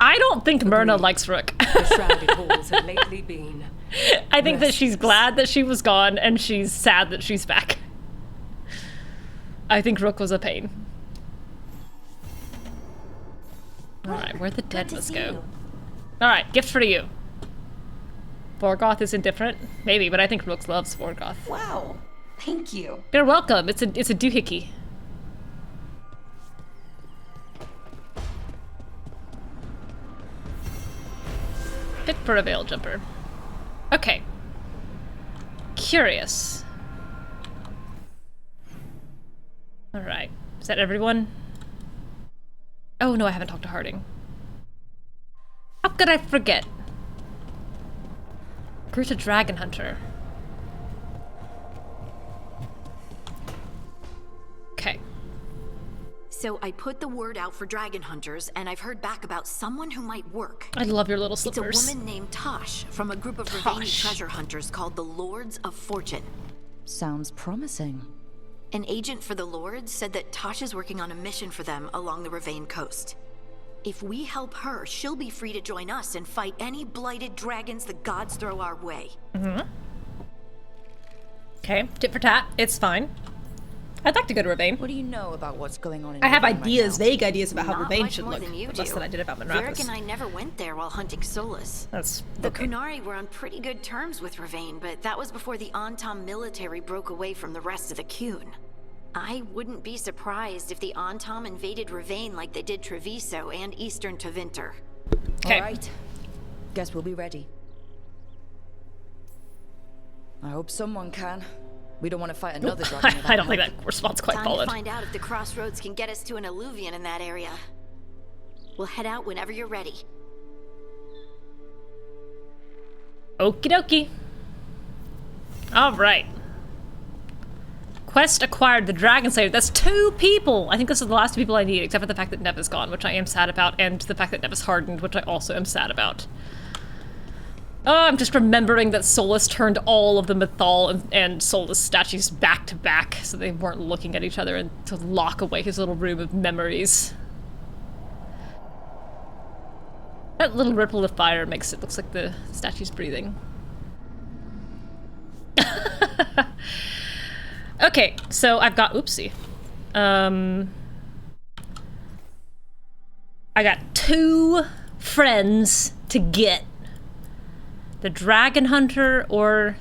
[SPEAKER 1] I don't think Myrna likes Rook.
[SPEAKER 23] The shrouded halls have lately been.
[SPEAKER 1] I think that she's glad that she was gone, and she's sad that she's back. I think Rook was a pain. Alright, where'd the deadness go? Alright, gift for you. Vorgoth is indifferent? Maybe, but I think Rook loves Vorgoth.
[SPEAKER 5] Wow, thank you.
[SPEAKER 1] You're welcome. It's a doohickey. Fit for a veil jumper. Okay. Curious. Alright. Is that everyone? Oh no, I haven't talked to Harding. How could I forget? Grew to Dragon Hunter. Okay.
[SPEAKER 2] So I put the word out for dragon hunters, and I've heard back about someone who might work.
[SPEAKER 1] I love your little slippers.
[SPEAKER 2] It's a woman named Tosh from a group of Ravani treasure hunters called the Lords of Fortune.
[SPEAKER 5] Sounds promising.
[SPEAKER 2] An agent for the Lords said that Tosh is working on a mission for them along the Ravane coast. If we help her, she'll be free to join us and fight any blighted dragons the gods throw our way.
[SPEAKER 1] Okay, tit for tat. It's fine. I'd like to go to Ravane.
[SPEAKER 5] What do you know about what's going on in
[SPEAKER 1] I have
[SPEAKER 5] Ravane
[SPEAKER 1] ideas,
[SPEAKER 5] right now?
[SPEAKER 1] vague ideas about how
[SPEAKER 2] Not
[SPEAKER 1] Ravane
[SPEAKER 2] much
[SPEAKER 1] should
[SPEAKER 2] more
[SPEAKER 1] look.
[SPEAKER 2] than you
[SPEAKER 1] Less
[SPEAKER 2] do.
[SPEAKER 1] than I did about
[SPEAKER 2] Varric
[SPEAKER 1] Minrathous.
[SPEAKER 2] and I never went there while hunting Solas.
[SPEAKER 1] That's
[SPEAKER 2] The
[SPEAKER 1] okay.
[SPEAKER 2] Qunari were on pretty good terms with Ravane, but that was before the Antam military broke away from the rest of the Qun. I wouldn't be surprised if the Antam invaded Ravane like they did Treviso and Eastern Tevinter.
[SPEAKER 1] Okay.
[SPEAKER 5] All right. Guess we'll be ready. I hope someone can. We don't want to fight another dragon.
[SPEAKER 1] I don't think that response quite
[SPEAKER 2] Time
[SPEAKER 1] followed.
[SPEAKER 2] to find out if the Crossroads can get us to an alluvion in that area. We'll head out whenever you're ready.
[SPEAKER 1] Okie dokie. Alright. Quest acquired the Dragon Slayer. That's 2 people! I think this is the last 2 people I need, except for the fact that Neve is gone, which I am sad about, and the fact that Neve is hardened, which I also am sad about. Oh, I'm just remembering that Solas turned all of the Mythal and Solas statues back to back, so they weren't looking at each other, and to lock away his little room of memories. That little ripple of fire makes it look like the statue's breathing. Okay, so I've got, oopsie. I got 2 friends to get. The Dragon Hunter or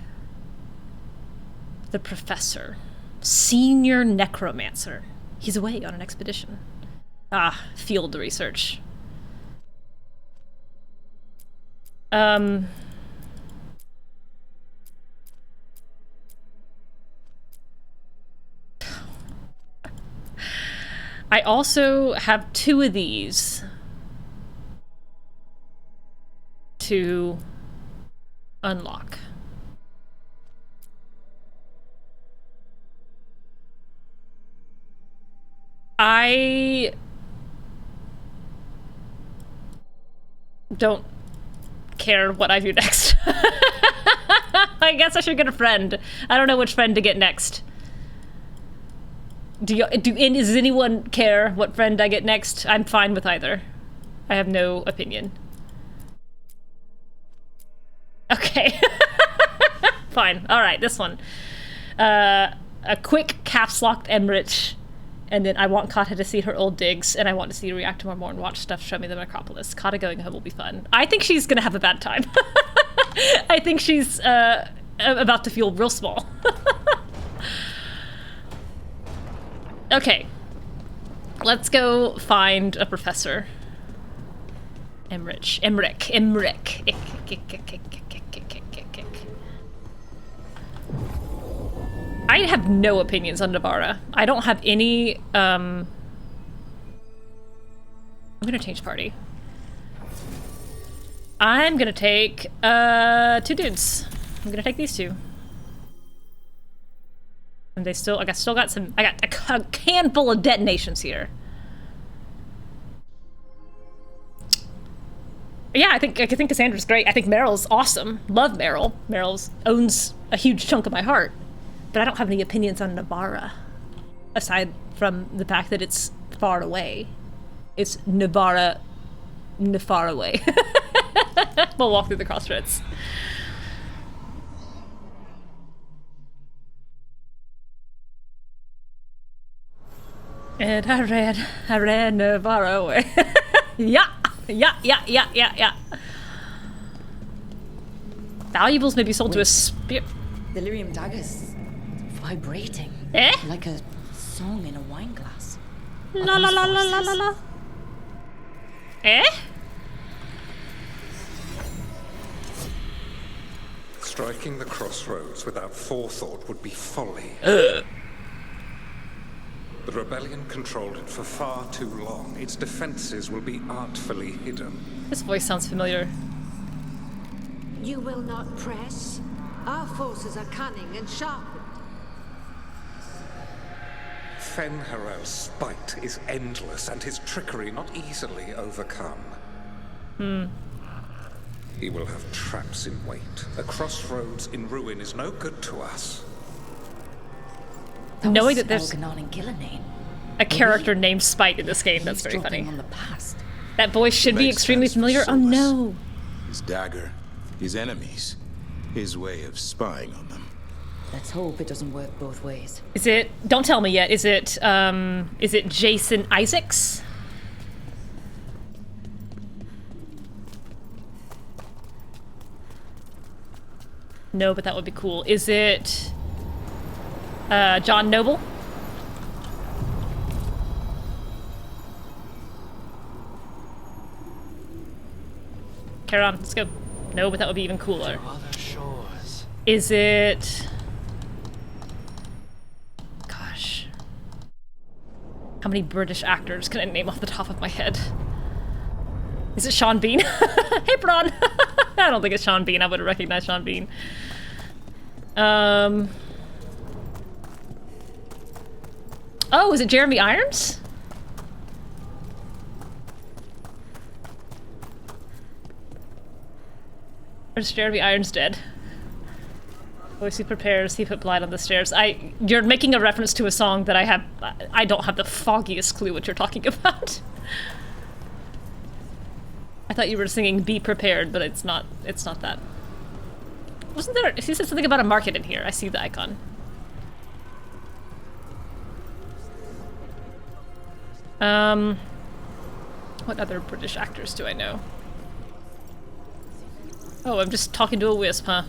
[SPEAKER 1] the Professor. Senior Necromancer. He's away on an expedition. Ah, field research. I also have 2 of these to unlock. I don't care what I do next. I guess I should get a friend. I don't know which friend to get next. Does anyone care what friend I get next? I'm fine with either. I have no opinion. Okay. Fine. Alright, this one. A quick caps-locked Emmrich, and then I want Kata to see her old digs, and I want to see her react to more Mourn Watch stuff, show me the Necropolis. Kata going home will be fun. I think she's gonna have a bad time. I think she's about to feel real small. Okay. Let's go find a professor. Emmrich. I have no opinions on Navarra. I don't have any, I'm gonna change party. I'm gonna take, 2 dudes. I'm gonna take these 2. And I still got some, I got a can full of detonations here. Yeah, I think Cassandra's great. I think Meryl's awesome. Love Meryl. Meryl owns a huge chunk of my heart. But I don't have any opinions on Navarra, aside from the fact that it's far away. It's Navarra, far away. We'll walk through the Crossroads. And I ran Navarra away. Yeah. Valuables may be sold to a spear.
[SPEAKER 5] The lyrium daggers vibrating.
[SPEAKER 1] Eh?
[SPEAKER 5] Like a song in a wine glass.
[SPEAKER 1] La la la la la la la. Eh?
[SPEAKER 3] Striking the crossroads without forethought would be folly. The rebellion controlled it for far too long. Its defenses will be artfully hidden.
[SPEAKER 1] This voice sounds familiar.
[SPEAKER 8] You will not press. Our forces are cunning and sharpened.
[SPEAKER 3] Fen'Harel's spite is endless and his trickery not easily overcome. He will have traps in wait. A crossroads in ruin is no good to us.
[SPEAKER 1] Knowing that there's
[SPEAKER 5] Elgar'nan Ghilan'nain.
[SPEAKER 1] A character named Spite in this game, that's very funny.
[SPEAKER 5] On the past.
[SPEAKER 1] That voice should be extremely familiar. Oh no.
[SPEAKER 4] His dagger, his enemies, his way of spying on them.
[SPEAKER 5] Let's hope it doesn't work both ways.
[SPEAKER 1] Is it, don't tell me yet, is it Jason Isaacs? No, but that would be cool. Is it John Noble? Carry on, let's go. No, but that would be even cooler. Is it... Gosh. How many British actors can I name off the top of my head? Is it Sean Bean? Hey, Braun! I don't think it's Sean Bean. I would have recognized Sean Bean. Oh, is it Jeremy Irons? Or is Jeremy Irons dead? Voice he prepares, he put blight on the stairs. You're making a reference to a song that I don't have the foggiest clue what you're talking about. I thought you were singing Be Prepared, but it's not that. Wasn't there, he said something about a market in here. I see the icon. What other British actors do I know? Oh, I'm just talking to a wisp, huh?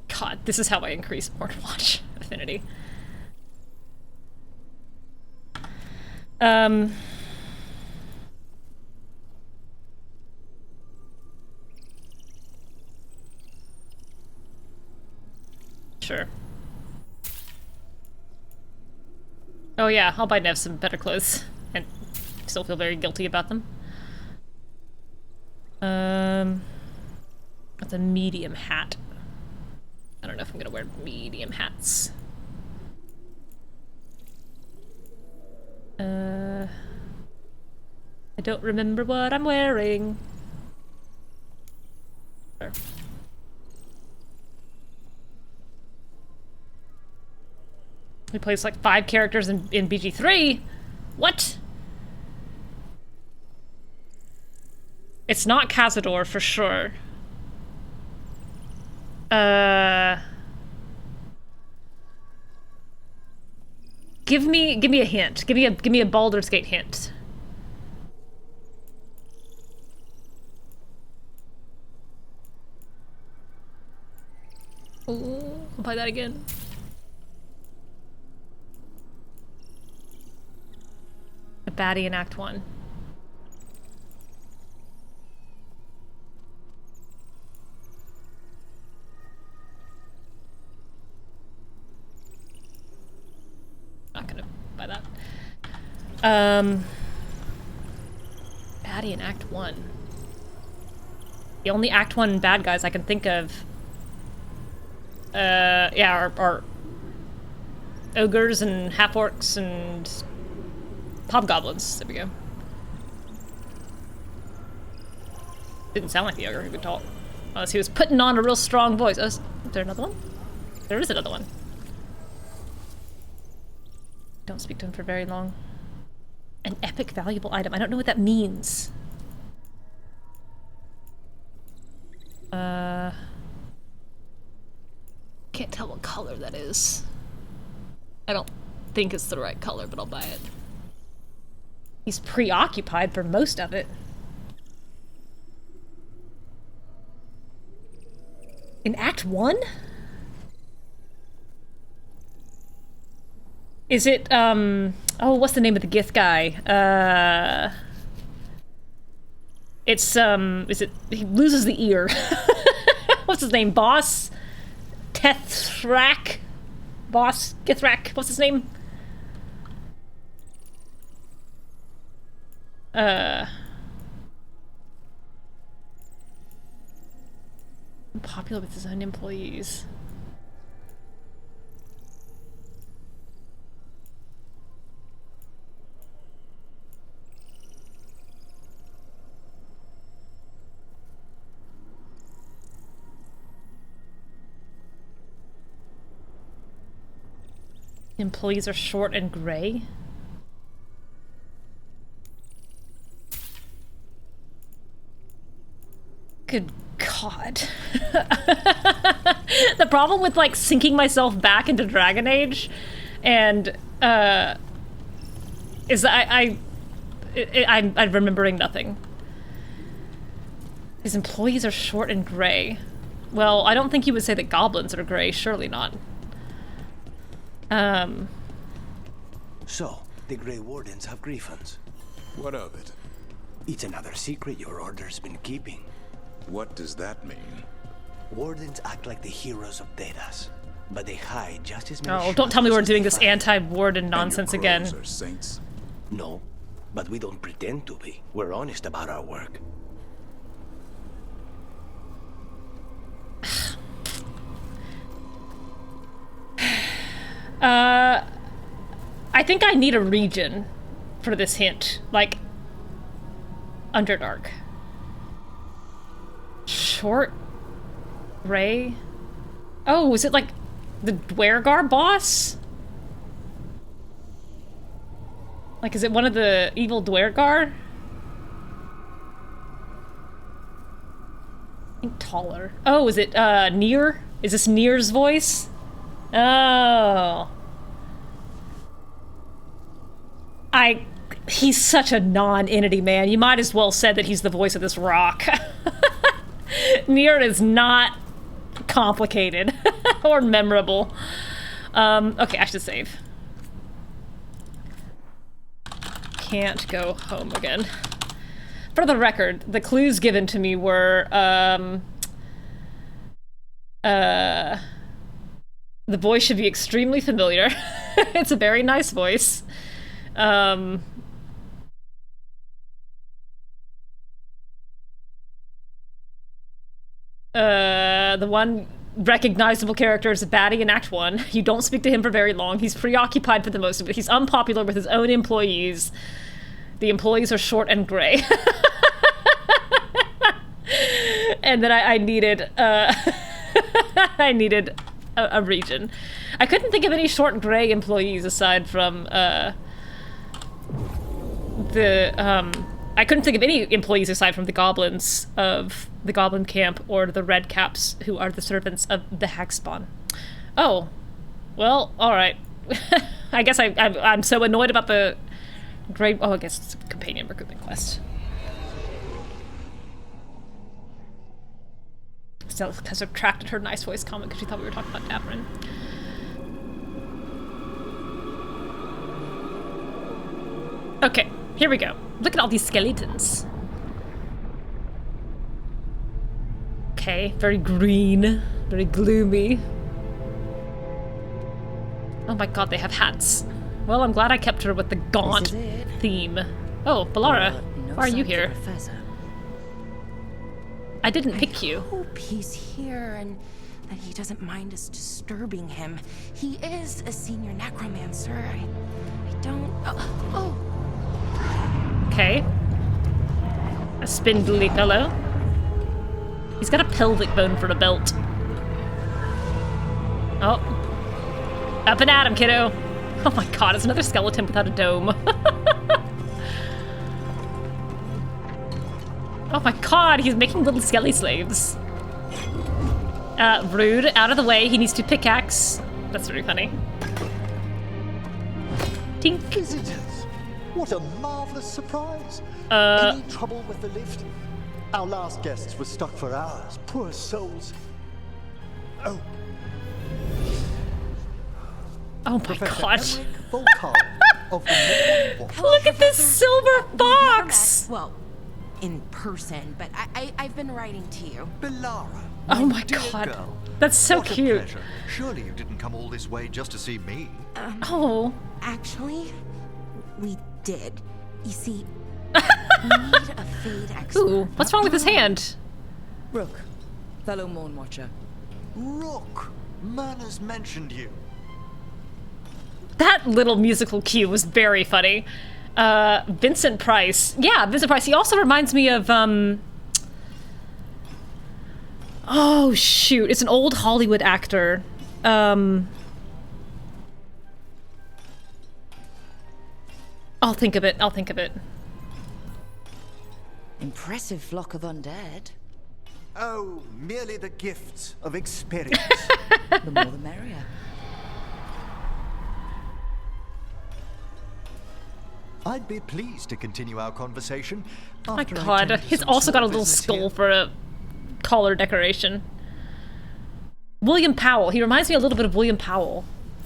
[SPEAKER 1] God, this is how I increase Mourn Watch affinity. Sure. Oh yeah, I'll buy Neve some better clothes, and still feel very guilty about them. That's a medium hat. I don't know if I'm gonna wear medium hats. I don't remember what I'm wearing. Sure. He plays like 5 characters in BG3. What? It's not Cazador for sure. Give me a hint. Give me a Baldur's Gate hint. Ooh, I'll play that again. A baddie in Act 1. Not gonna buy that. Baddie in Act 1. The only Act 1 bad guys I can think of are ogres and half-orcs and hobgoblins. There we go. Didn't sound like the ogre who could talk. Unless he was putting on a real strong voice. Oh, is there another one? There is another one. Don't speak to him for very long. An epic valuable item. I don't know what that means. Can't tell what color that is. I don't think it's the right color, but I'll buy it. He's preoccupied for most of it. In Act 1? Is it, oh, what's the name of the Gith guy? It's, is it, he loses the ear. What's his name? Boss? Tethrak? Boss? Githrak? What's his name? Popular with his own employees. Employees are short and gray. Good God. The problem with like sinking myself back into Dragon Age and is that I'm remembering nothing. His employees are short and gray. Well, I don't think he would say that goblins are gray, surely not.
[SPEAKER 9] So, the Grey Wardens have griffons.
[SPEAKER 4] What of it?
[SPEAKER 9] It's another secret your order's been keeping.
[SPEAKER 4] What does that mean?
[SPEAKER 9] Wardens act like the heroes of Dedas, but they hide just as many.
[SPEAKER 1] Oh, don't tell me we're doing this anti-warden nonsense again.
[SPEAKER 4] Are saints?
[SPEAKER 9] No, but we don't pretend to be. We're honest about our work.
[SPEAKER 1] I think I need a region for this hint. Like, Underdark. Short Ray? Oh, is it like the Dwergar boss? Like, is it one of the evil Dwergar? I think taller. Oh, is it Nier? Is this Nier's voice? Oh. He's such a non-entity, man. You might as well said that he's the voice of this rock. Nier is not complicated or memorable. Okay, I should save. Can't go home again. For the record, the clues given to me were, the voice should be extremely familiar. It's a very nice voice. The one recognizable character is a baddie in Act 1. You don't speak to him for very long. He's preoccupied for the most of it. He's unpopular with his own employees. The employees are short and gray. And then I needed, I needed a region. I couldn't think of any short gray employees aside from I couldn't think of any employees aside from the goblins of the goblin camp or the red caps who are the servants of the Hagspawn. Oh, well, all right. I guess I'm so annoyed about the gray. Oh, I guess it's a companion recruitment quest. Still has subtracted her nice voice comment because she thought we were talking about Davrin. Okay, here we go. Look at all these skeletons. Okay, very green, very gloomy. Oh my god, they have hats. Well, I'm glad I kept her with the gaunt theme. Oh, Balara, why are you here? I didn't pick you.
[SPEAKER 13] I hope he's here and that he doesn't mind us disturbing him. He is a senior necromancer. I don't... Oh.
[SPEAKER 1] Okay. A spindly fellow. He's got a pelvic bone for a belt. Oh. Up and at him, kiddo. Oh my god, it's another skeleton without a dome. Oh my god, he's making little skelly slaves. Rude, out of the way, he needs to pickaxe. That's very funny. Tink.
[SPEAKER 6] Visitors, what a marvelous surprise. Any trouble with the lift? Our last guests were stuck for hours, poor souls. Oh.
[SPEAKER 1] Oh my gosh.
[SPEAKER 6] Of the
[SPEAKER 1] Look at this silver fox!
[SPEAKER 13] Well, in person, but I've been writing to you.
[SPEAKER 6] Balara.
[SPEAKER 1] Oh my god.
[SPEAKER 6] Girl.
[SPEAKER 1] That's so
[SPEAKER 6] What
[SPEAKER 1] cute.
[SPEAKER 6] A pleasure. Surely you didn't come all this way just to see me.
[SPEAKER 1] Oh.
[SPEAKER 13] Actually, we did. You see, we need a fade expert.
[SPEAKER 1] Ooh, what's wrong with his hand?
[SPEAKER 5] Rook, fellow Mourn Watcher.
[SPEAKER 6] Rook, Myrna's mentioned you.
[SPEAKER 1] That little musical cue was very funny. Vincent Price. Yeah, Vincent Price. He also reminds me of, oh, shoot. It's an old Hollywood actor. I'll think of it. I'll think of it.
[SPEAKER 5] Impressive flock of undead.
[SPEAKER 6] Oh, merely the gifts of experience.
[SPEAKER 5] The more the merrier.
[SPEAKER 6] I'd be pleased to continue our conversation.
[SPEAKER 1] Oh my god, he's also got a little skull for a collar decoration. William Powell. He reminds me a little bit of William Powell.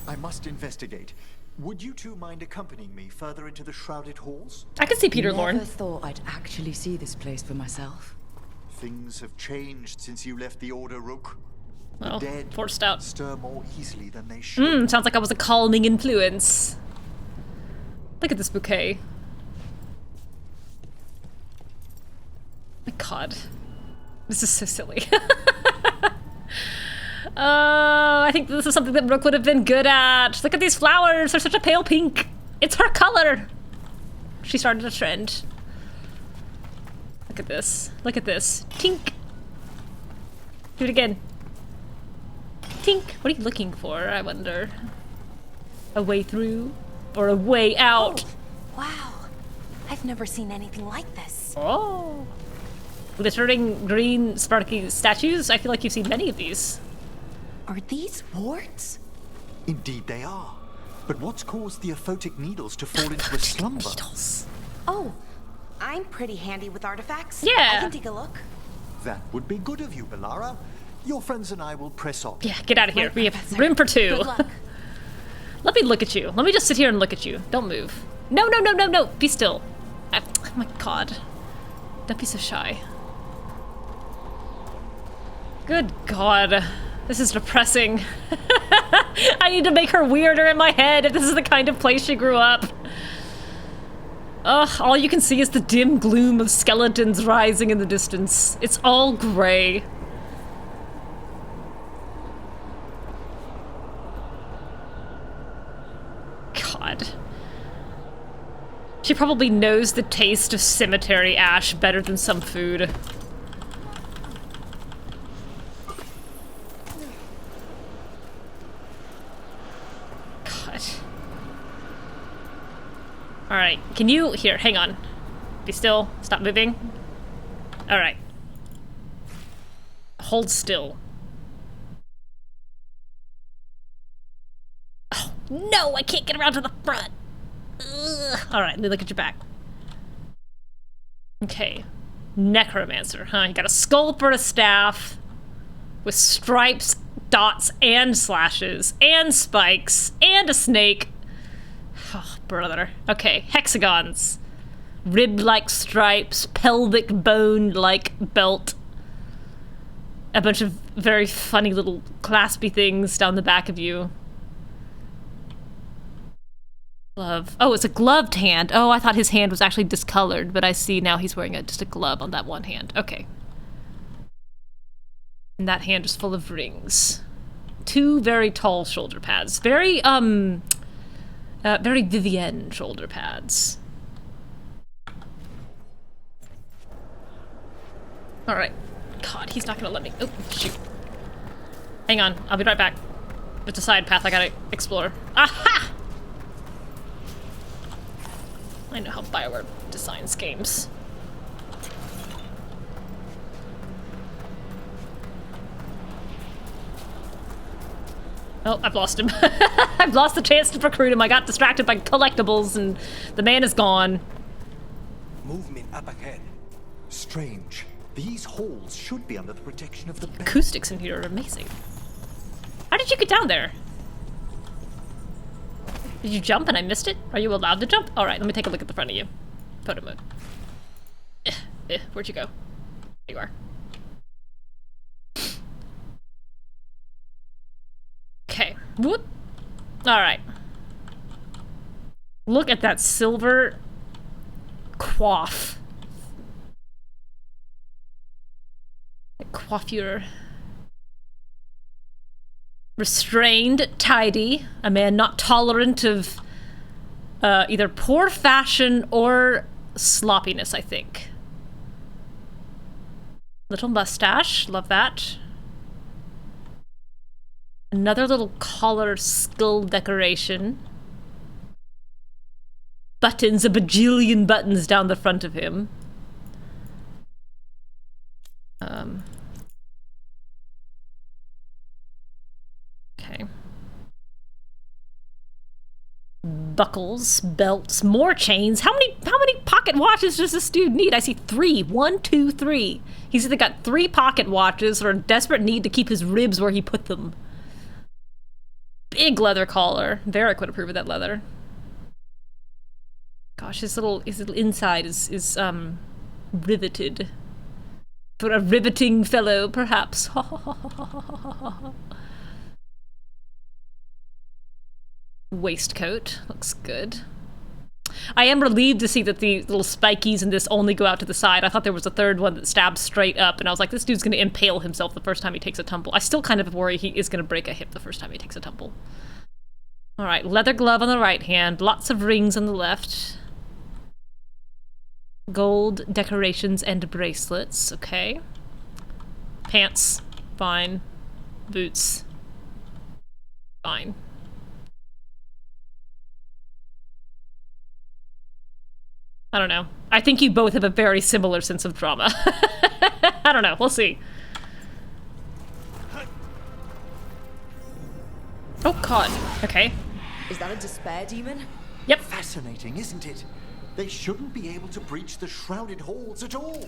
[SPEAKER 6] I must investigate. Would you two mind accompanying me further into the shrouded halls?
[SPEAKER 1] I can see Peter Lorne.
[SPEAKER 5] Never thought I'd actually see this place for myself.
[SPEAKER 6] Things have changed since you left the Order, Rook.
[SPEAKER 1] Well,
[SPEAKER 6] the dead
[SPEAKER 1] forced out.
[SPEAKER 6] Stir more easily than they should.
[SPEAKER 1] Sounds like I was a calming influence. Look at this bouquet. My god. This is so silly. I think this is something that Rook would have been good at. Look at these flowers. They're such a pale pink. It's her color. She started a trend. Look at this. Look at this. Tink. Do it again. Tink. What are you looking for, I wonder? A way through? Or a way out?
[SPEAKER 13] Oh, wow. I've never seen anything like this.
[SPEAKER 1] Oh. Glittering green sparkly statues? I feel like you've seen many of these.
[SPEAKER 13] Are these warts?
[SPEAKER 6] Indeed they are. But what's caused the aphotic needles to fall into a slumber?
[SPEAKER 1] Needles.
[SPEAKER 13] Oh, I'm pretty handy with artifacts.
[SPEAKER 1] Yeah.
[SPEAKER 13] I can take a look.
[SPEAKER 6] That would be good of you, Balara. Your friends and I will press on.
[SPEAKER 1] Yeah, get out of here. We have room for two.
[SPEAKER 13] Good luck.
[SPEAKER 1] Let me look at you. Let me just sit here and look at you. Don't move. No, no, no, no, no. Be still. Oh my god. Don't be so shy. Good god. This is depressing. I need to make her weirder in my head if this is the kind of place she grew up. Ugh, all you can see is the dim gloom of skeletons rising in the distance. It's all gray. God. She probably knows the taste of cemetery ash better than some food. Alright, can you... Here, hang on. Be still. Stop moving. Alright. Hold still. Oh, no! I can't get around to the front! Alright, let me look at your back. Okay. Necromancer, huh? You got a skull for a staff. With stripes, dots, and slashes. And spikes. And a snake. Oh, brother. Okay, hexagons. Rib-like stripes, pelvic bone-like belt. A bunch of very funny little claspy things down the back of you. Glove. Oh, it's a gloved hand. Oh, I thought his hand was actually discolored, but I see now he's wearing just a glove on that one hand. Okay. And that hand is full of rings. 2 very tall shoulder pads. Very Vivienne shoulder pads. Alright. God, he's not gonna let me... Oh, shoot. Hang on, I'll be right back. It's a side path I gotta explore. Aha! I know how BioWare designs games. Oh, I've lost him. I've lost the chance to recruit him. I got distracted by collectibles and the man is gone.
[SPEAKER 6] Movement up ahead. Strange. These halls should be under the protection of the bed.
[SPEAKER 1] Acoustics in here are amazing. How did you get down there? Did you jump and I missed it? Are you allowed to jump? Alright, let me take a look at the front of you. Photo mode. Where'd you go? There you are. Okay. Whoop. Alright. Look at that silver coif. Coiffure. Restrained, tidy, a man not tolerant of either poor fashion or sloppiness, I think. Little mustache, love that. Another little collar skull decoration. Buttons, a bajillion buttons down the front of him. Okay. Buckles, belts, more chains. How many pocket watches does this dude need? I see 3. 1, 2, 3. He's either got 3 pocket watches or a desperate need to keep his ribs where he put them. Big leather collar. Varric would approve of that leather. Gosh, his little inside is riveted. For a riveting fellow, perhaps. Waistcoat. Looks good. I am relieved to see that the little spikies in this only go out to the side. I thought there was a third one that stabs straight up, and I was like, this dude's gonna impale himself the first time he takes a tumble. I still kind of worry he is gonna break a hip the first time he takes a tumble. Alright, leather glove on the right hand, lots of rings on the left. Gold decorations and bracelets, okay. Pants, fine. Boots, fine. I don't know. I think you both have a very similar sense of drama. I don't know, we'll see. Oh god, okay.
[SPEAKER 5] Is that a despair demon?
[SPEAKER 1] Yep.
[SPEAKER 6] Fascinating, isn't it? They shouldn't be able to breach the shrouded halls at all.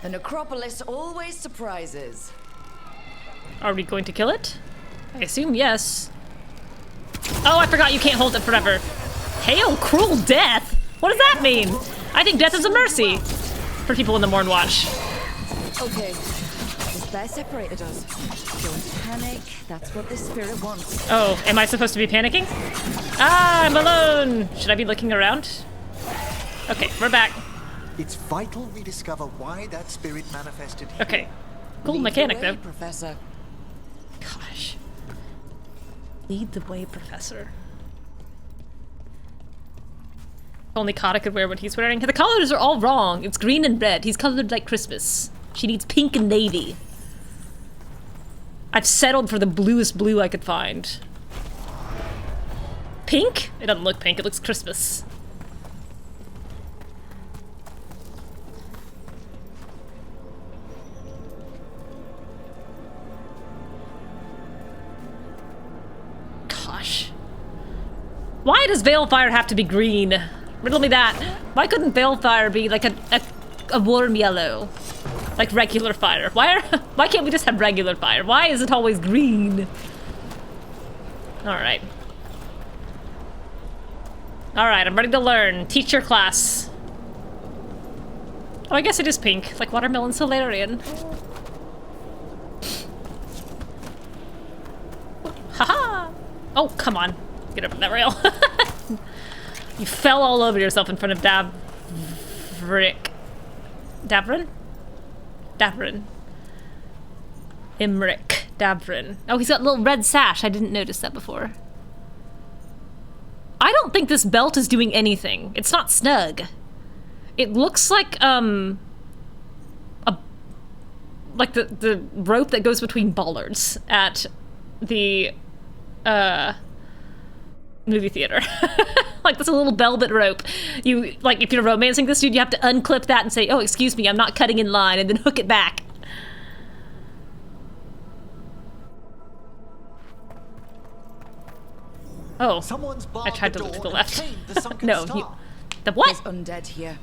[SPEAKER 5] The necropolis always surprises.
[SPEAKER 1] Are we going to kill it? I assume yes. Oh, I forgot you can't hold it forever. Hail cruel death! What does that mean? I think death is a mercy for people in the Mourn Watch.
[SPEAKER 5] Okay, despair separated us. Don't panic, that's what this spirit wants.
[SPEAKER 1] Oh, am I supposed to be panicking? Ah, I'm alone! Should I be looking around? Okay, we're back.
[SPEAKER 6] It's vital we discover why that spirit manifested here.
[SPEAKER 1] Okay. Cool mechanic, though.
[SPEAKER 5] Professor.
[SPEAKER 1] Gosh. Lead the way, Professor. Only Kata could wear what he's wearing. The colors are all wrong. It's green and red. He's colored like Christmas. She needs pink and navy. I've settled for the bluest blue I could find. Pink? It doesn't look pink. It looks Christmas. Why does Veilfire have to be green? Riddle me that. Why couldn't Veilfire be like a warm yellow? Like regular fire. Why can't we just have regular fire? Why is it always green? Alright. Alright, I'm ready to learn. Teacher class. Oh, I guess it is pink. Like Watermelon Solarian. Haha! Oh, come on. Get over that rail. You fell all over yourself in front of Davrin? Davrin. Emmrich. Davrin. Oh, he's got a little red sash. I didn't notice that before. I don't think this belt is doing anything. It's not snug. It looks like, like the rope that goes between bollards at the, movie theater. Like this little velvet rope. You, like, if you're romancing this dude, you have to unclip that and say, oh, excuse me, I'm not cutting in line, and then hook it back. Oh, I tried to look to the left. No, the what?
[SPEAKER 5] There's undead here.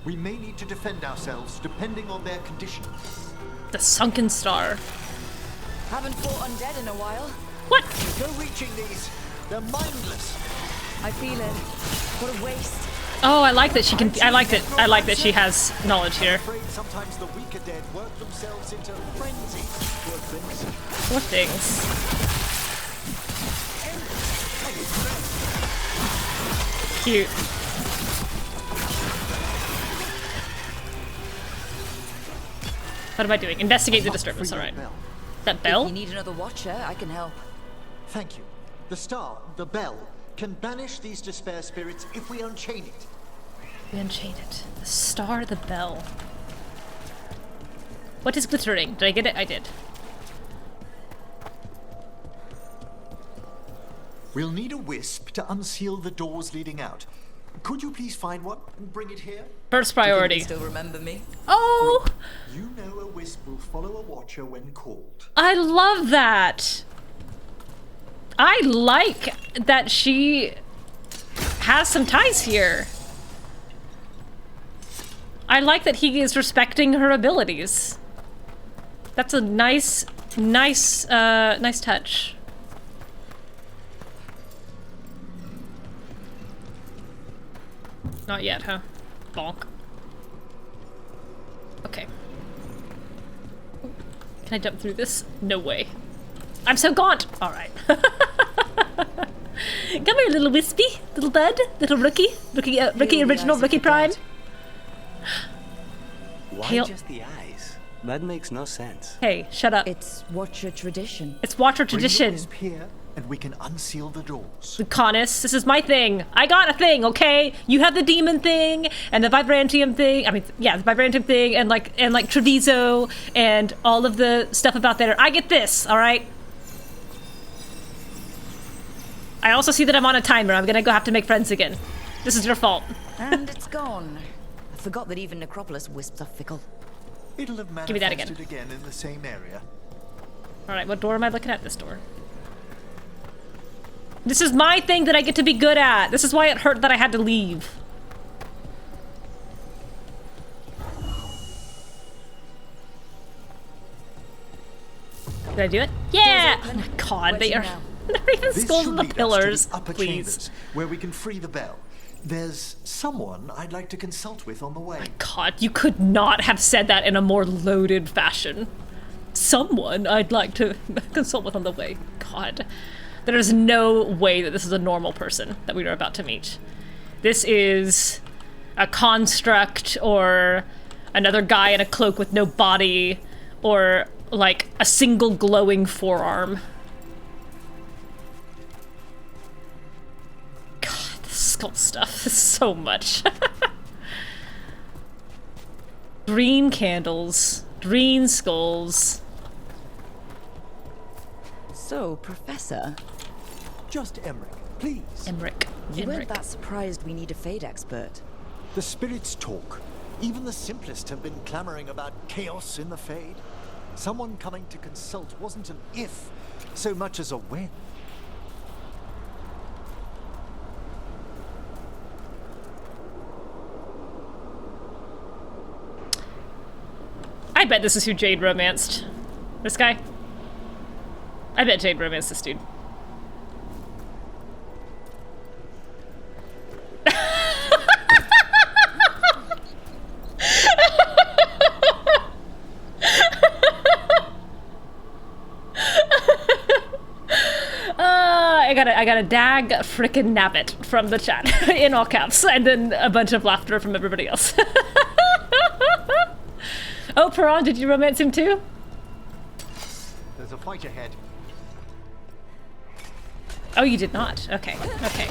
[SPEAKER 6] We may need to defend ourselves depending on their condition.
[SPEAKER 1] The sunken star.
[SPEAKER 5] Haven't fought undead in a while.
[SPEAKER 1] What?
[SPEAKER 6] No reaching these. They're mindless.
[SPEAKER 5] I feel it. What a waste.
[SPEAKER 1] Oh, I like that she can. I like that she has knowledge here.
[SPEAKER 6] Sometimes the weaker dead work themselves into frenzy.
[SPEAKER 1] Poor things. Cute. What am I doing? Investigate the disturbance. All right. That bell?
[SPEAKER 5] If you need another watcher, I can help.
[SPEAKER 6] Thank you. The star, the bell, can banish these despair spirits if we unchain it.
[SPEAKER 1] We unchain it. The star, the bell. What is glittering? Did I get it? I did.
[SPEAKER 6] We'll need a wisp to unseal the doors leading out. Could you please find one and bring it here?
[SPEAKER 1] First priority.
[SPEAKER 5] Still remember me?
[SPEAKER 1] Oh!
[SPEAKER 6] You know a wisp will follow a watcher when called.
[SPEAKER 1] I love that. I like that she has some ties here. I like that he is respecting her abilities. That's a nice touch. Not yet, huh? Bonk. Okay. Can I jump through this? No way. I'm so gaunt! Alright. Come here, little wispy, little bud, little rookie. Rookie original, rookie prime.
[SPEAKER 18] Why just the eyes? That makes no sense.
[SPEAKER 1] Hey, shut up.
[SPEAKER 5] It's Watcher tradition.
[SPEAKER 1] It's Watcher tradition.
[SPEAKER 6] Here, and we can unseal the doors.
[SPEAKER 1] Lucanus, this is my thing. I got a thing, okay? You have the demon thing and the vibrantium thing. I mean, yeah, the vibrantium thing and like Treviso and all of the stuff about there. I get this, all right? I also see that I'm on a timer. I'm gonna go have to make friends again. This is your fault.
[SPEAKER 5] And it's gone. I forgot that even Necropolis wisps are fickle.
[SPEAKER 6] It'll have
[SPEAKER 1] Give me that again.
[SPEAKER 6] manifested again in the same area.
[SPEAKER 1] All right, what door am I looking at? This door. This is my thing that I get to be good at. This is why it hurt that I had to leave. Did I do it? Yeah! Oh my god, they are... They're even skulls in the pillars.
[SPEAKER 6] Upper
[SPEAKER 1] Please.
[SPEAKER 6] chambers, where we can free the bell. There's someone I'd like to consult with on the way.
[SPEAKER 1] God, you could not have said that in a more loaded fashion. Someone I'd like to consult with on the way. God. There is no way that this is a normal person that we are about to meet. This is a construct or another guy in a cloak with no body or like a single glowing forearm. God, this skull stuff is so much. Green candles, green skulls.
[SPEAKER 5] So, Professor.
[SPEAKER 6] Just Emmrich, please.
[SPEAKER 1] Emmrich.
[SPEAKER 5] You weren't that surprised we need a Fade expert.
[SPEAKER 6] The spirits talk. Even the simplest have been clamoring about chaos in the Fade. Someone coming to consult wasn't an if, so much as a when.
[SPEAKER 1] bet this is who Jade romanced. This guy? I bet Jade romanced this dude. I got a dag frickin' nabbit from the chat in all caps, and then a bunch of laughter from everybody else. Oh, Perron, did you romance him too?
[SPEAKER 6] There's a fight ahead.
[SPEAKER 1] Oh, you did not. Okay, okay.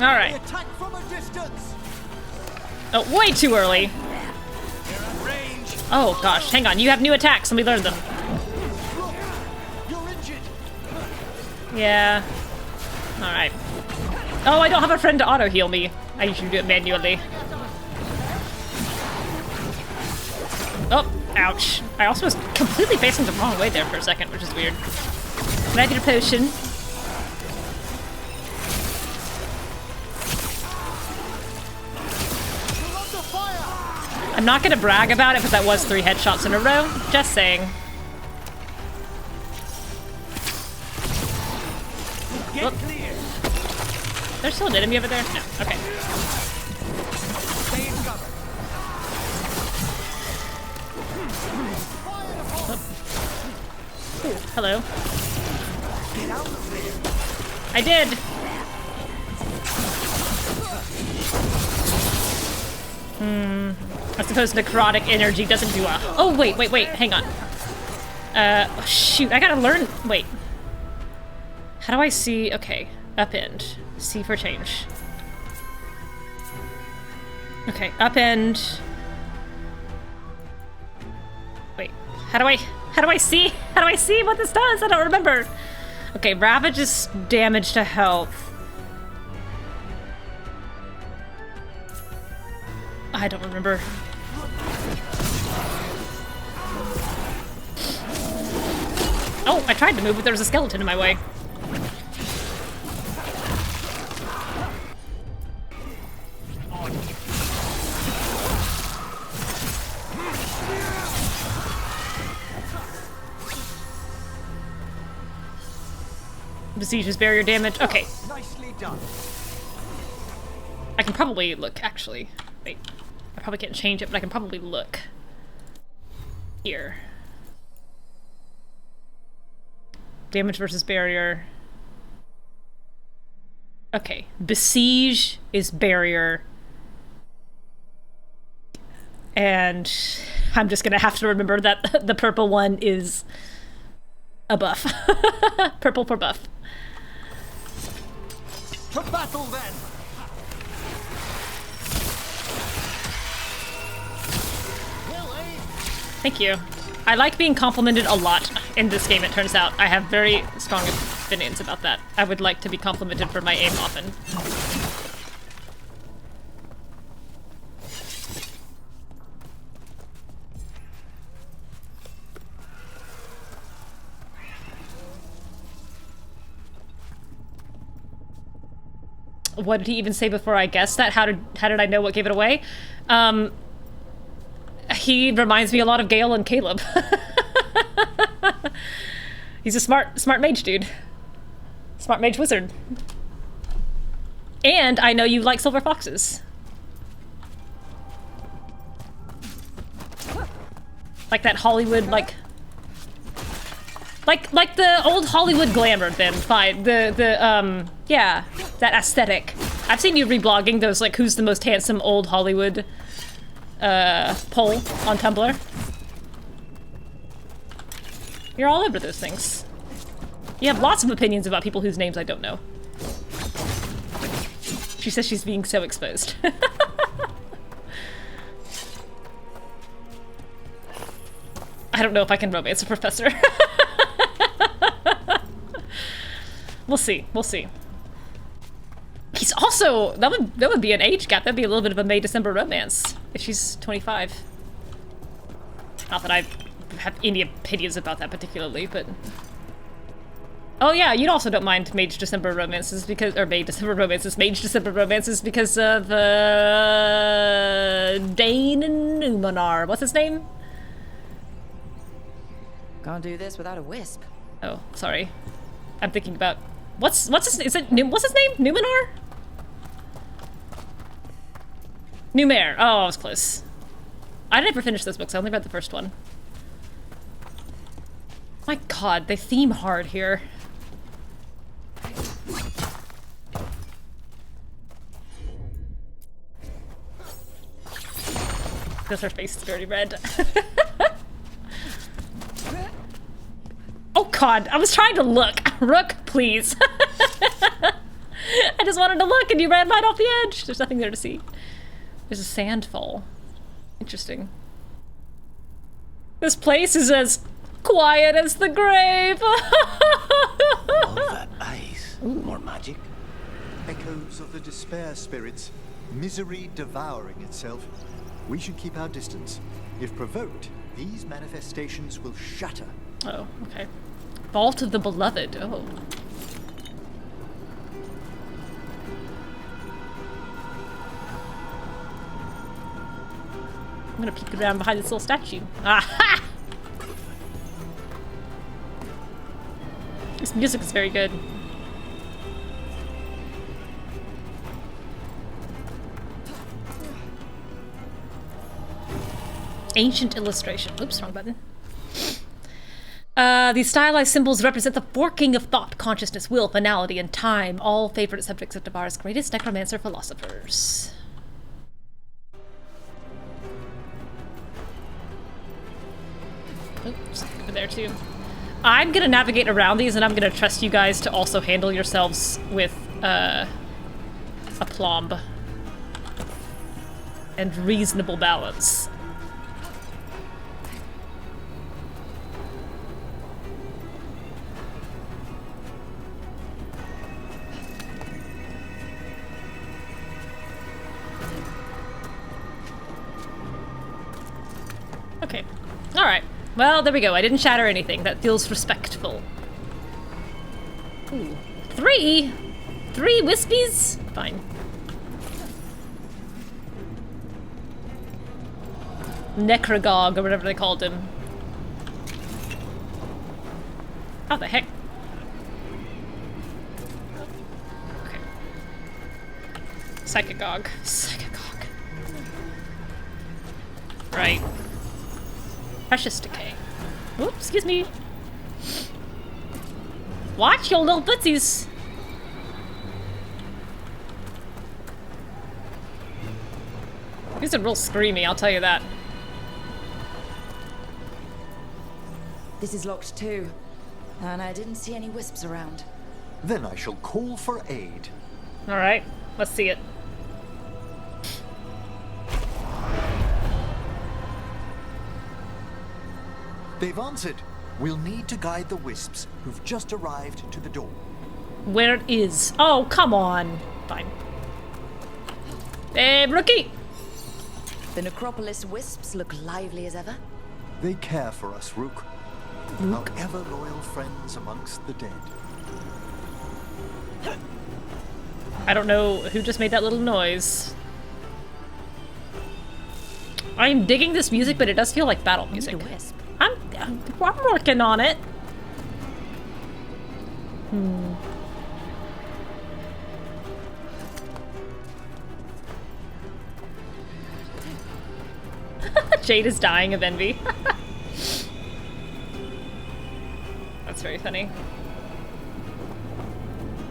[SPEAKER 1] All right.
[SPEAKER 9] Attack from a distance.
[SPEAKER 1] Oh, way too early. Oh gosh, hang on. You have new attacks. Let me learn them. Yeah. Alright. Oh, I don't have a friend to auto-heal me. I usually do it manually. Oh, ouch. I also was completely facing the wrong way there for a second, which is weird. Can I get a potion? I'm not gonna brag about it, but that was 3 headshots in a row. Just saying. Whoop. There's still an enemy over there? No. Okay. Ooh, hello. I did! I suppose necrotic energy doesn't do a... Oh, wait, hang on. Oh, shoot, I gotta learn... Wait. How do I see... Okay, upend. C for change. Okay, upend. Wait, how do I see? How do I see what this does? I don't remember. Okay, Ravage is damage to health. I don't remember. Oh, I tried to move, but there was a skeleton in my way. Besieges barrier damage. Okay.
[SPEAKER 9] Nicely done.
[SPEAKER 1] I can probably look, actually. Wait. I probably can't change it, but I can probably look. Here. Damage versus barrier. Okay. Besiege is barrier. And I'm just gonna have to remember that the purple one is a buff. Purple for buff.
[SPEAKER 9] To battle then.
[SPEAKER 1] Thank you. I like being complimented a lot in this game, it turns out. I have very strong opinions about that. I would like to be complimented for my aim often. What did he even say before I guessed that? How did I know what gave it away? He reminds me a lot of Gale and Caleb. He's a smart mage dude. Smart mage wizard. And I know you like silver foxes. Like that Hollywood, like the old Hollywood glamour then, fine. Yeah, that aesthetic. I've seen you reblogging those, like, who's the most handsome old Hollywood poll on Tumblr. You're all over those things. You have lots of opinions about people whose names I don't know. She says she's being so exposed. I don't know if I can romance a professor. We'll see. We'll see. He's also... That would be an age gap. That'd be a little bit of a May-December romance. If she's 25. Not that I have any opinions about that particularly, but... Oh yeah, you also don't mind Mage December romances because, or Mage December romances because of Dane and Numenor. What's his name?
[SPEAKER 5] Can't do this without a wisp.
[SPEAKER 1] Oh, sorry. I'm thinking about what's his name? What's his name? Numenor? Numair. Oh, I was close. I never finished those books. I only read the first one. My God, they theme hard here. Because her face is very red. Oh God, I was trying to look. Rook, please. I just wanted to look and you ran right off the edge. There's nothing there to see. There's a sandfall. Interesting. This place is as quiet as the grave.
[SPEAKER 6] All that ice. More magic. Echoes of the despair spirits. Misery devouring itself. We should keep our distance. If provoked, these manifestations will shatter.
[SPEAKER 1] Oh, okay. Vault of the Beloved. Oh. I'm gonna peek around behind this little statue. Aha! This music is very good. Ancient illustration. Oops, wrong button. These stylized symbols represent the forking of thought, consciousness, will, finality, and time, all favorite subjects of Devar's greatest necromancer philosophers. Oops, over there too. I'm gonna navigate around these, and I'm gonna trust you guys to also handle yourselves with aplomb and reasonable balance. Okay. Alright. Well, there we go. I didn't shatter anything. That feels respectful. Ooh. 3? 3 wispies? Fine. Necrogog, or whatever they called him. How the heck? Okay. Psychagog. Psychagog. Right. Precious Decay. Oops, excuse me. Watch your little footsies. These are real screamy, I'll tell you that.
[SPEAKER 5] This is locked too, and I didn't see any wisps around.
[SPEAKER 6] Then I shall call for aid.
[SPEAKER 1] Alright, let's see it.
[SPEAKER 6] They've answered. We'll need to guide the wisps who've just arrived to the door.
[SPEAKER 1] Where it is. Oh, come on. Fine. Hey, rookie!
[SPEAKER 5] The Necropolis wisps look lively as ever.
[SPEAKER 6] They care for us, Rook. Our ever-loyal friends amongst the dead.
[SPEAKER 1] I don't know who just made that little noise. I'm digging this music, but it does feel like battle music. I'm working on it. Jade is dying of envy. That's very funny.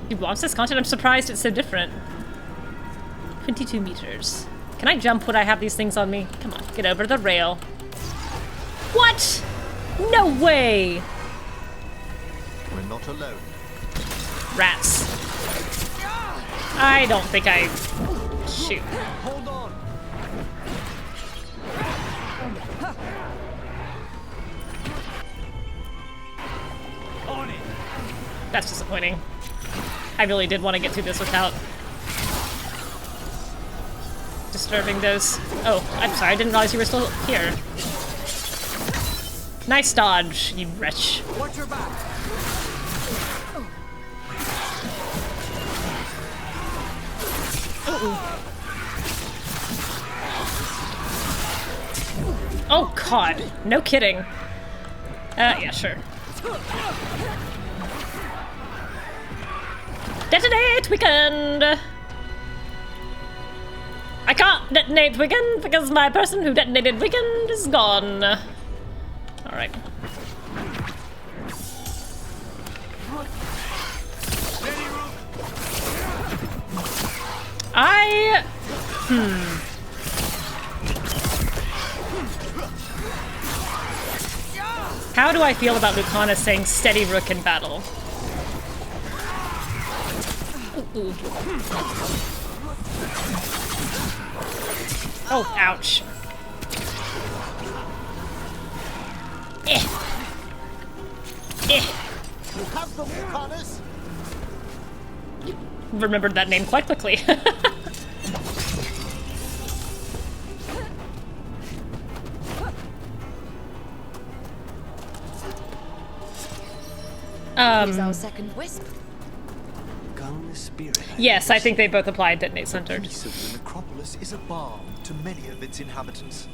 [SPEAKER 1] He wants this content. I'm surprised it's so different. 22 meters. Can I jump when I have these things on me? Come on, get over the rail. What? No way!
[SPEAKER 6] We're not alone.
[SPEAKER 1] Rats. I don't think I... Shoot.
[SPEAKER 9] Hold on. On it.
[SPEAKER 1] That's disappointing. I really did want to get through this without disturbing those. Oh, I'm sorry, I didn't realize you were still here. Nice dodge, you wretch.
[SPEAKER 9] Watch your back.
[SPEAKER 1] Oh god, no kidding. Yeah, sure. Detonate weekend! I can't detonate weekend because my person who detonated weekend is gone. Alright. How do I feel about Lucana saying steady Rook in battle? Ooh. Oh, ouch. Eh.
[SPEAKER 6] You have the Lucanus?
[SPEAKER 1] Remembered that name quite quickly.
[SPEAKER 5] Here's our second wisp.
[SPEAKER 1] Yes, I think they both apply detonate centered.
[SPEAKER 6] The peace of the necropolis is a balm to many of its inhabitants.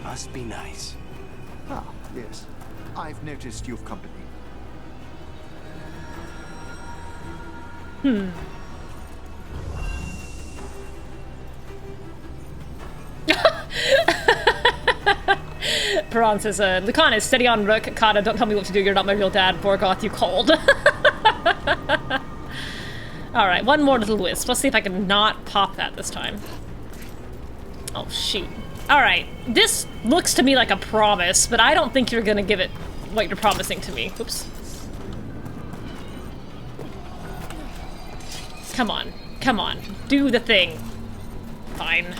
[SPEAKER 9] Must be nice.
[SPEAKER 6] Ah, yes. I've noticed you've company.
[SPEAKER 1] Peron says, Lucana is steady on Rook. Kata, don't tell me what to do. You're not my real dad. Vorgoth, you cold. Alright, one more little wisp. Let's see if I can not pop that this time. Oh, shoot. Alright, this looks to me like a promise, but I don't think you're gonna give it what you're promising to me. Oops. Come on. Come on. Do the thing. Fine.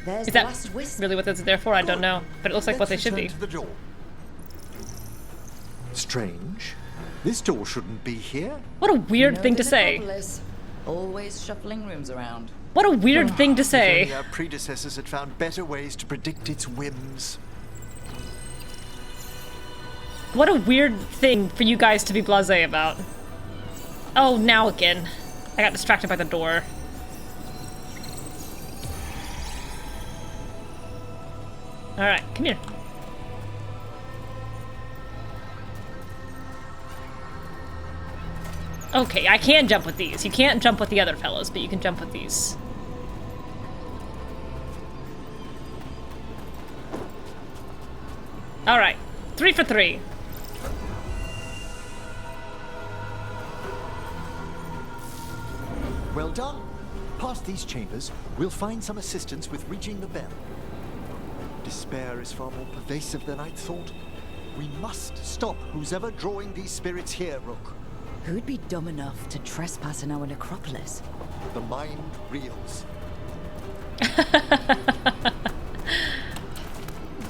[SPEAKER 5] There's
[SPEAKER 1] Is that really what this is there for? I don't know. But it looks like what they should be.
[SPEAKER 6] To the door. Strange. This door shouldn't be here.
[SPEAKER 1] What a weird thing to say.
[SPEAKER 5] Always shuffling rooms around.
[SPEAKER 1] What a weird thing to say.
[SPEAKER 6] If only our predecessors had found better ways to predict its whims.
[SPEAKER 1] What a weird thing for you guys to be blasé about. Oh, now again. I got distracted by the door. Alright, come here. Okay, I can jump with these. You can't jump with the other fellows, but you can jump with these. Alright, 3 for 3.
[SPEAKER 6] Well done. Past these chambers, we'll find some assistance with reaching the bell. Despair is far more pervasive than I'd thought. We must stop who's ever drawing these spirits here, Rook.
[SPEAKER 5] Who'd be dumb enough to trespass in our necropolis?
[SPEAKER 6] The mind reels.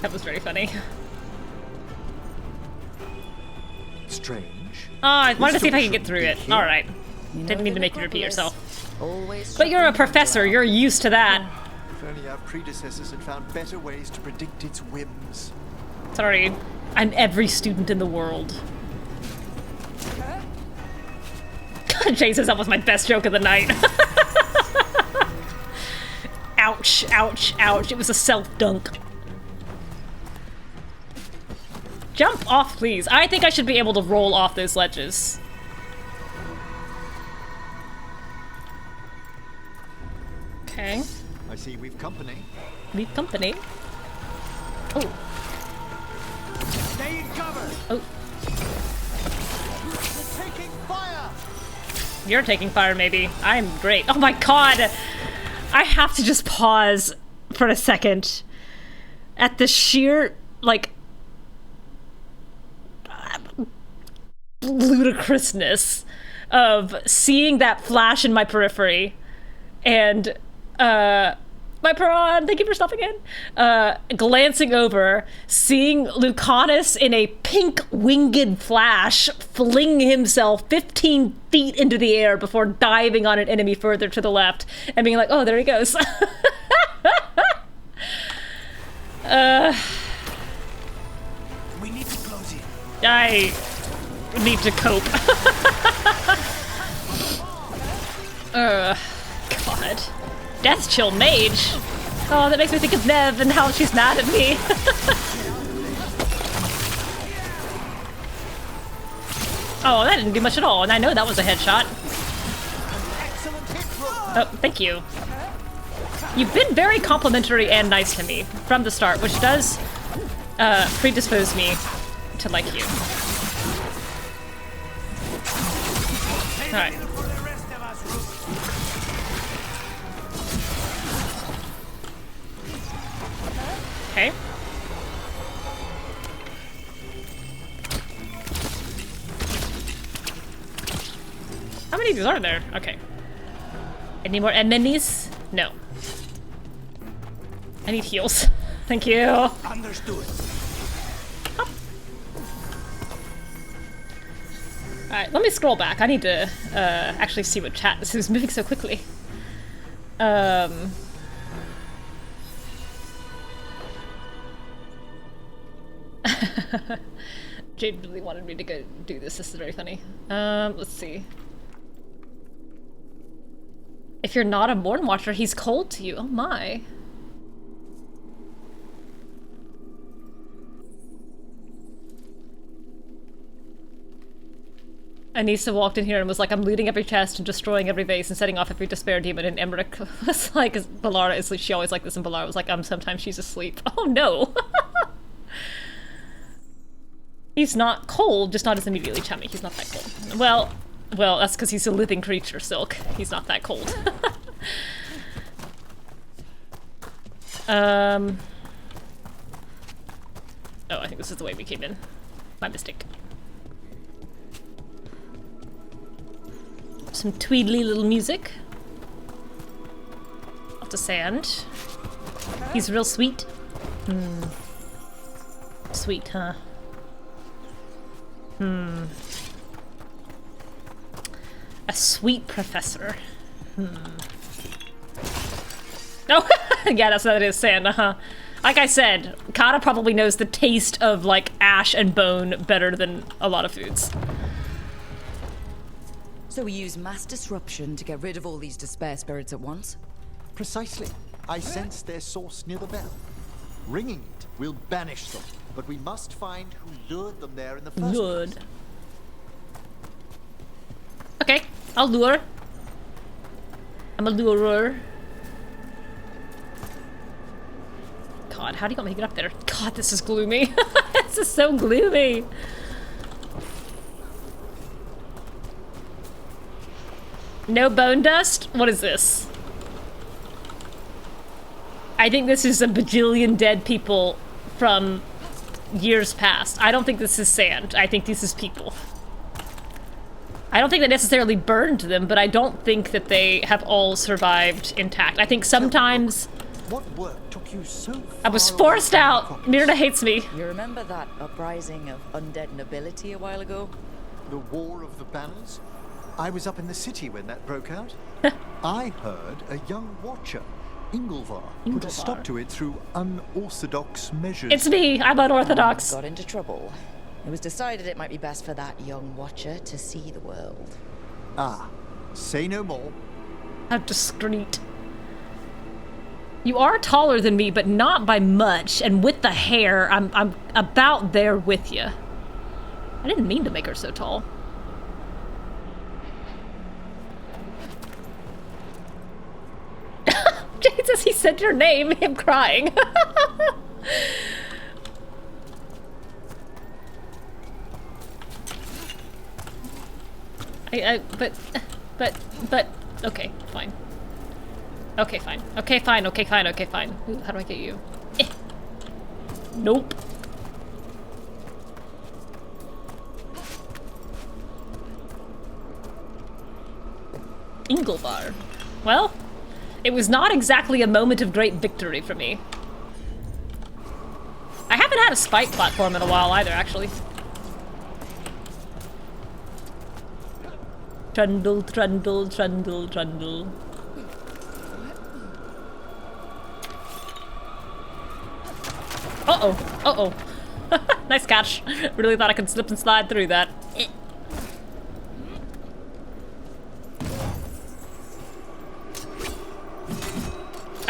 [SPEAKER 1] That was very funny.
[SPEAKER 6] Strange.
[SPEAKER 1] Oh, I wanted to see if I could get through it. Alright. Didn't mean to make you repeat yourself. But you're a professor, you're used to that.
[SPEAKER 6] If only our predecessors had found better ways to predict its whims.
[SPEAKER 1] Sorry, I'm every student in the world. God, Jade says that was my best joke of the night. Ouch, ouch, ouch. It was a self-dunk. Jump off, please. I think I should be able to roll off those ledges. Okay.
[SPEAKER 6] I see we've company.
[SPEAKER 1] We've company. Oh.
[SPEAKER 6] Stay in cover.
[SPEAKER 1] Oh.
[SPEAKER 6] You're taking fire.
[SPEAKER 1] You're taking fire, maybe. I'm great. Oh my god! I have to just pause for a second at the sheer, like, ludicrousness of seeing that flash in my periphery and, my Peron, thank you for stopping in. Glancing over, seeing Lucanus in a pink winged flash fling himself 15 feet into the air before diving on an enemy further to the left and being like, oh, there he goes.
[SPEAKER 9] We need to close it.
[SPEAKER 1] need to cope. God. Death Chill Mage. Oh, that makes me think of Neve and how she's mad at me. Oh, that didn't do much at all, and I know that was a headshot. Oh, thank you. You've been very complimentary and nice to me from the start, which does predispose me to like you. Alright. Okay. How many of these are there? Okay. Any more enemies? No. I need heals. Thank you.
[SPEAKER 9] Understood.
[SPEAKER 1] Alright, let me scroll back. I need to actually see what chat. This is moving so quickly. Jade really wanted me to go do this. This is very funny. Let's see. If you're not a Mourn Watcher, he's cold to you. Oh my. Anissa walked in here and was like, I'm looting every chest and destroying every vase and setting off every despair demon, and Emmrich was like, Balara is like, she always like this, and Balara was like, sometimes she's asleep. Oh no. He's not cold, just not as immediately chummy. He's not that cold. Well, that's because he's a living creature, Silk. He's not that cold. Oh, I think this is the way we came in. My mistake. Some tweedly little music. Off the sand. He's real sweet. Sweet, huh? A sweet professor. Oh, yeah, that's what it is, sand, Like I said, Kata probably knows the taste of, like, ash and bone better than a lot of foods.
[SPEAKER 5] So we use mass disruption to get rid of all these despair spirits at once?
[SPEAKER 6] Precisely. I sense their source near the bell. Ringing it will banish them, but we must find who lured them there in the first place.
[SPEAKER 1] Okay, I'll lure. I'm a lurer. God, how do you want me to get up there? God, this is gloomy. This is so gloomy. No bone dust? What is this? I think this is a bajillion dead people from years past. I don't think this is sand. I think this is people. I don't think they necessarily burned them, but I don't think that they have all survived intact. I think sometimes...
[SPEAKER 6] What work took you so far?
[SPEAKER 1] I was forced out. Myrna hates me.
[SPEAKER 5] You remember that uprising of undead nobility a while ago?
[SPEAKER 6] The War of the Banners? I was up in the city when that broke out. I heard a young watcher, Ingolvar, put a stop to it through unorthodox measures.
[SPEAKER 1] It's me. I'm unorthodox.
[SPEAKER 5] Got into trouble. It was decided it might be best for that young watcher to see the world.
[SPEAKER 6] Ah, say no more.
[SPEAKER 1] How discreet. You are taller than me, but not by much. And with the hair, I'm about there with you. I didn't mean to make her so tall. Jade says he said your name, him crying. But, okay, fine. Okay, fine. Okay, fine, okay, fine, okay, fine. Ooh, how do I get you? Nope. Ingolvar. Well, it was not exactly a moment of great victory for me. I haven't had a spike platform in a while either, actually. Trundle, trundle, trundle, trundle. Uh-oh, uh-oh. Nice catch. Really thought I could slip and slide through that.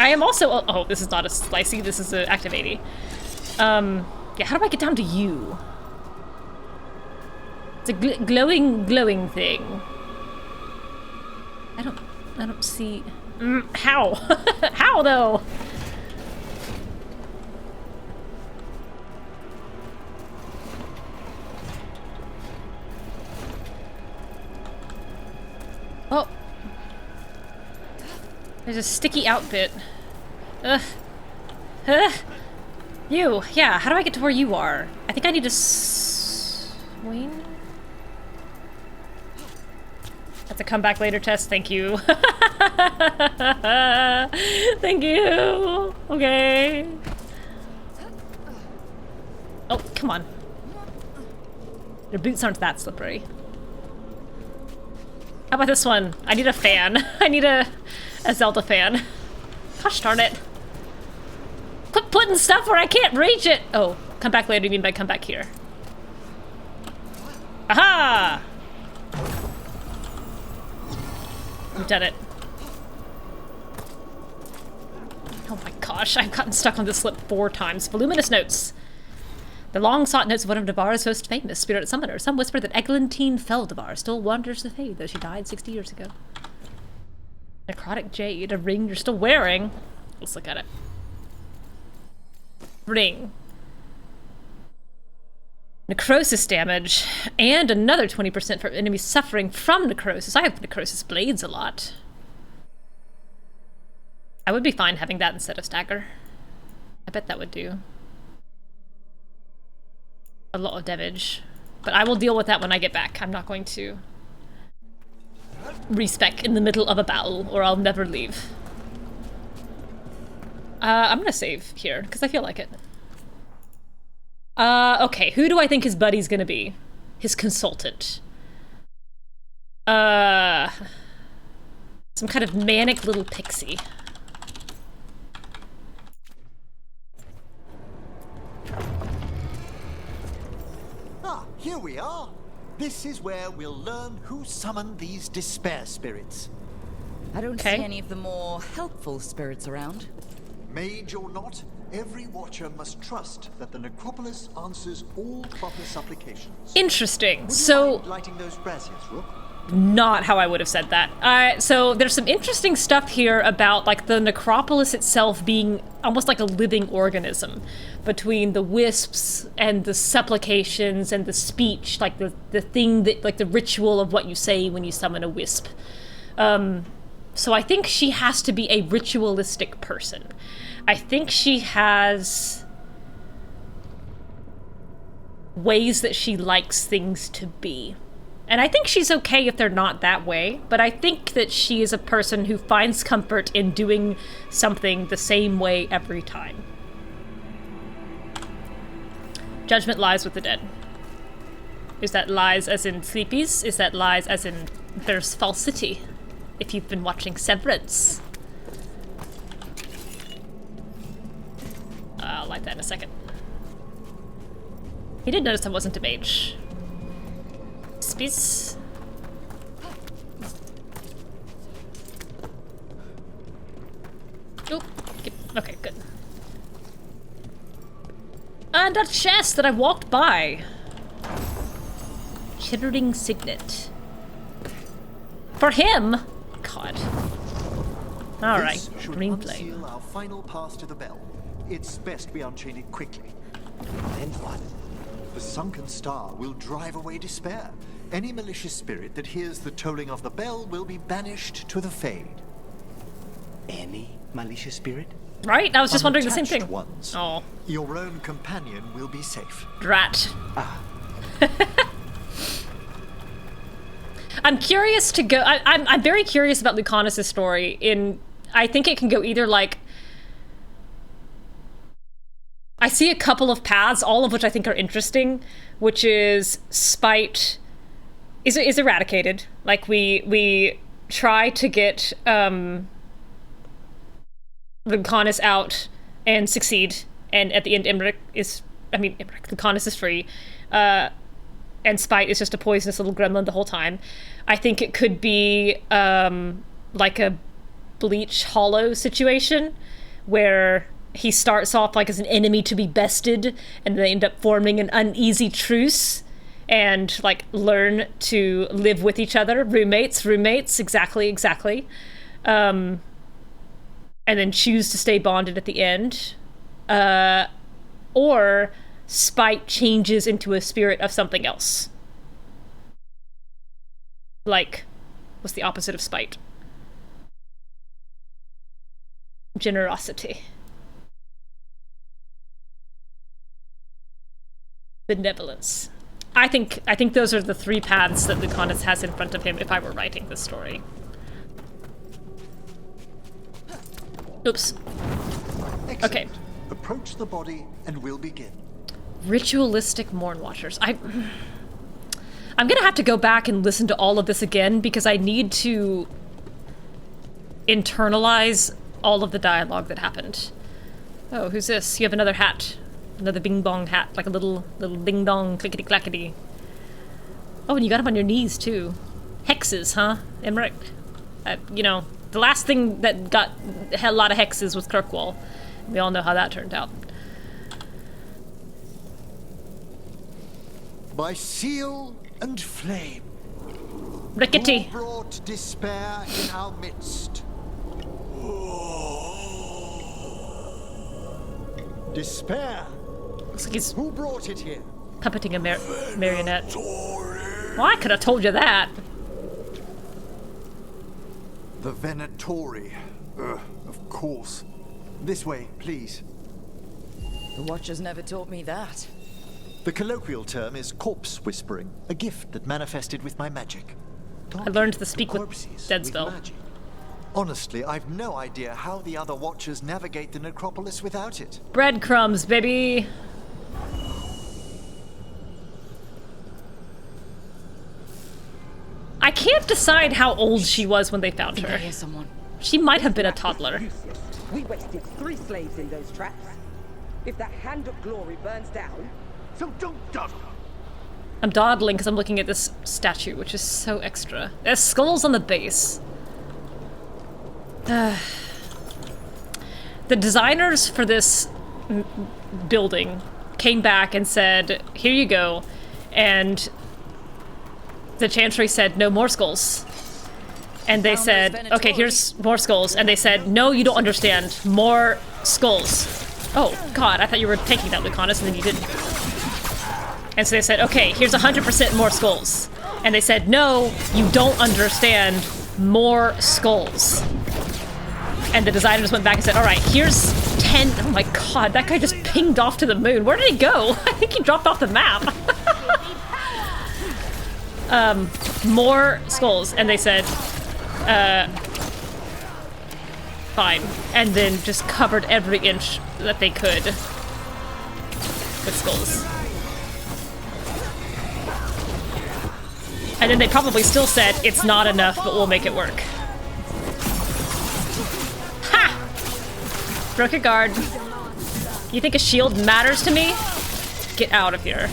[SPEAKER 1] I am also... Oh, this is not a slicey, this is an active 80. Yeah, how do I get down to you? It's a glowing thing. I don't see... how? How, though? Oh. There's a sticky out bit. Ugh. You. Yeah, how do I get to where you are? I think I need to swing? That's a come back later test. Thank you. Thank you. Okay. Oh, come on. Your boots aren't that slippery. How about this one? I need a fan. I need a Zelda fan. Gosh darn it. Quit putting stuff where I can't reach it! Oh, come back later, you mean by come back here. Aha! We've done it. Oh my gosh, I've gotten stuck on this slip 4 times. Voluminous notes. The long-sought notes of one of Navarre's most famous spirit summoners. Some whisper that Eglantine Feldevar still wanders the fade, though she died 60 years ago. Necrotic Jade, a ring you're still wearing. Let's look at it. Ring. Necrosis damage, and another 20% for enemies suffering from necrosis. I have necrosis blades a lot. I would be fine having that instead of stagger. I bet that would do a lot of damage. But I will deal with that when I get back. I'm not going to respec in the middle of a battle, or I'll never leave. I'm gonna save here, because I feel like it. Okay, who do I think his buddy's gonna be? His consultant. Some kind of manic little pixie.
[SPEAKER 6] Ah, here we are. This is where we'll learn who summoned these despair spirits.
[SPEAKER 5] I don't see any of the more helpful spirits around.
[SPEAKER 6] Mage or not, every watcher must trust that the necropolis answers all proper supplications.
[SPEAKER 1] Interesting.
[SPEAKER 6] Would you
[SPEAKER 1] So
[SPEAKER 6] mind lighting those braziers, Rook?
[SPEAKER 1] not how I would have said that. So there's some interesting stuff here about like the necropolis itself being almost like a living organism, between the wisps and the supplications and the speech, like the thing that, like the ritual of what you say when you summon a wisp. So I think she has to be a ritualistic person. I think she has ways that she likes things to be. And I think she's okay if they're not that way, but I think that she is a person who finds comfort in doing something the same way every time. Judgment lies with the dead. Is that lies as in sleepies? Is that lies as in there's falsity? If you've been watching Severance. I'll light that in a second. He did notice I wasn't a mage. Spies. Oh, okay, good. And a chest that I walked by. Chittering signet. For him? God. Alright, green flame.
[SPEAKER 6] Unseal our final pass to the bell. It's best we unchain it quickly. Then what? The sunken star will drive away despair. Any malicious spirit that hears the tolling of the bell will be banished to the Fade.
[SPEAKER 9] Any malicious spirit?
[SPEAKER 1] Right? I was just wondering the same thing.
[SPEAKER 6] Ones.
[SPEAKER 1] Oh.
[SPEAKER 6] Your own companion will be safe.
[SPEAKER 1] Drat.
[SPEAKER 6] Ah.
[SPEAKER 1] I'm curious to go. I'm very curious about Lucanus' story. I think it can go either like. I see a couple of paths, all of which I think are interesting, which is spite is eradicated. Like we try to get Lucanus out and succeed, and at the end Lucanus is free. And Spite is just a poisonous little gremlin the whole time. I think it could be like a Bleach Hollow situation, where he starts off like as an enemy to be bested, and they end up forming an uneasy truce and like learn to live with each other. Roommates, exactly. And then choose to stay bonded at the end. Or spite changes into a spirit of something else. Like, what's the opposite of spite? Generosity. Benevolence. I think those are the three paths that Lucanus has in front of him if I were writing this story. Oops.
[SPEAKER 6] Excellent.
[SPEAKER 1] Okay.
[SPEAKER 6] Approach the body and we'll begin.
[SPEAKER 1] Ritualistic Mourn Watchers. I'm gonna have to go back and listen to all of this again because I need to internalize all of the dialogue that happened. Oh, who's this? You have another hat. Another bing bong hat, like a little ding dong clickety clackety. Oh, and you got him on your knees too. Hexes, huh, Emmrich? You know, the last thing that got a lot of hexes was Kirkwall. We all know how that turned out.
[SPEAKER 6] By seal and flame.
[SPEAKER 1] Rickety.
[SPEAKER 6] Who brought despair in our midst? Despair.
[SPEAKER 1] Looks like he's
[SPEAKER 6] who brought it here?
[SPEAKER 1] Puppeting a marionette. Well, I could have told you that.
[SPEAKER 6] The Venatori. Of course. This way, please.
[SPEAKER 5] The Watchers never taught me that.
[SPEAKER 6] The colloquial term is corpse whispering, a gift that manifested with my magic.
[SPEAKER 1] I learned to speak with dead spell.
[SPEAKER 6] Honestly, I've no idea how the other Watchers navigate the necropolis without it.
[SPEAKER 1] Breadcrumbs, baby. I can't decide how old she was when they found her. She might have been a toddler.
[SPEAKER 11] We wasted 3 slaves in those traps. If that hand of glory burns down, so don't dawdle.
[SPEAKER 1] I'm dawdling because I'm looking at this statue, which is so extra. There's skulls on the base. The designers for this building came back and said, here you go. And the Chantry said, no more skulls. And they said, okay, here's more skulls. And they said, no, you don't understand. More skulls. Oh, God, I thought you were taking that, Lucanus, and then you didn't. And so they said, okay, here's 100% more skulls. And they said, no, you don't understand. More skulls. And the designers went back and said, all right, here's 10. Oh my God, that guy just pinged off to the moon. Where did he go? I think he dropped off the map. More skulls. And they said, fine. And then just covered every inch that they could with skulls. And then they probably still said, it's not enough, but we'll make it work. Ha! Broke a guard. You think a shield matters to me? Get out of here.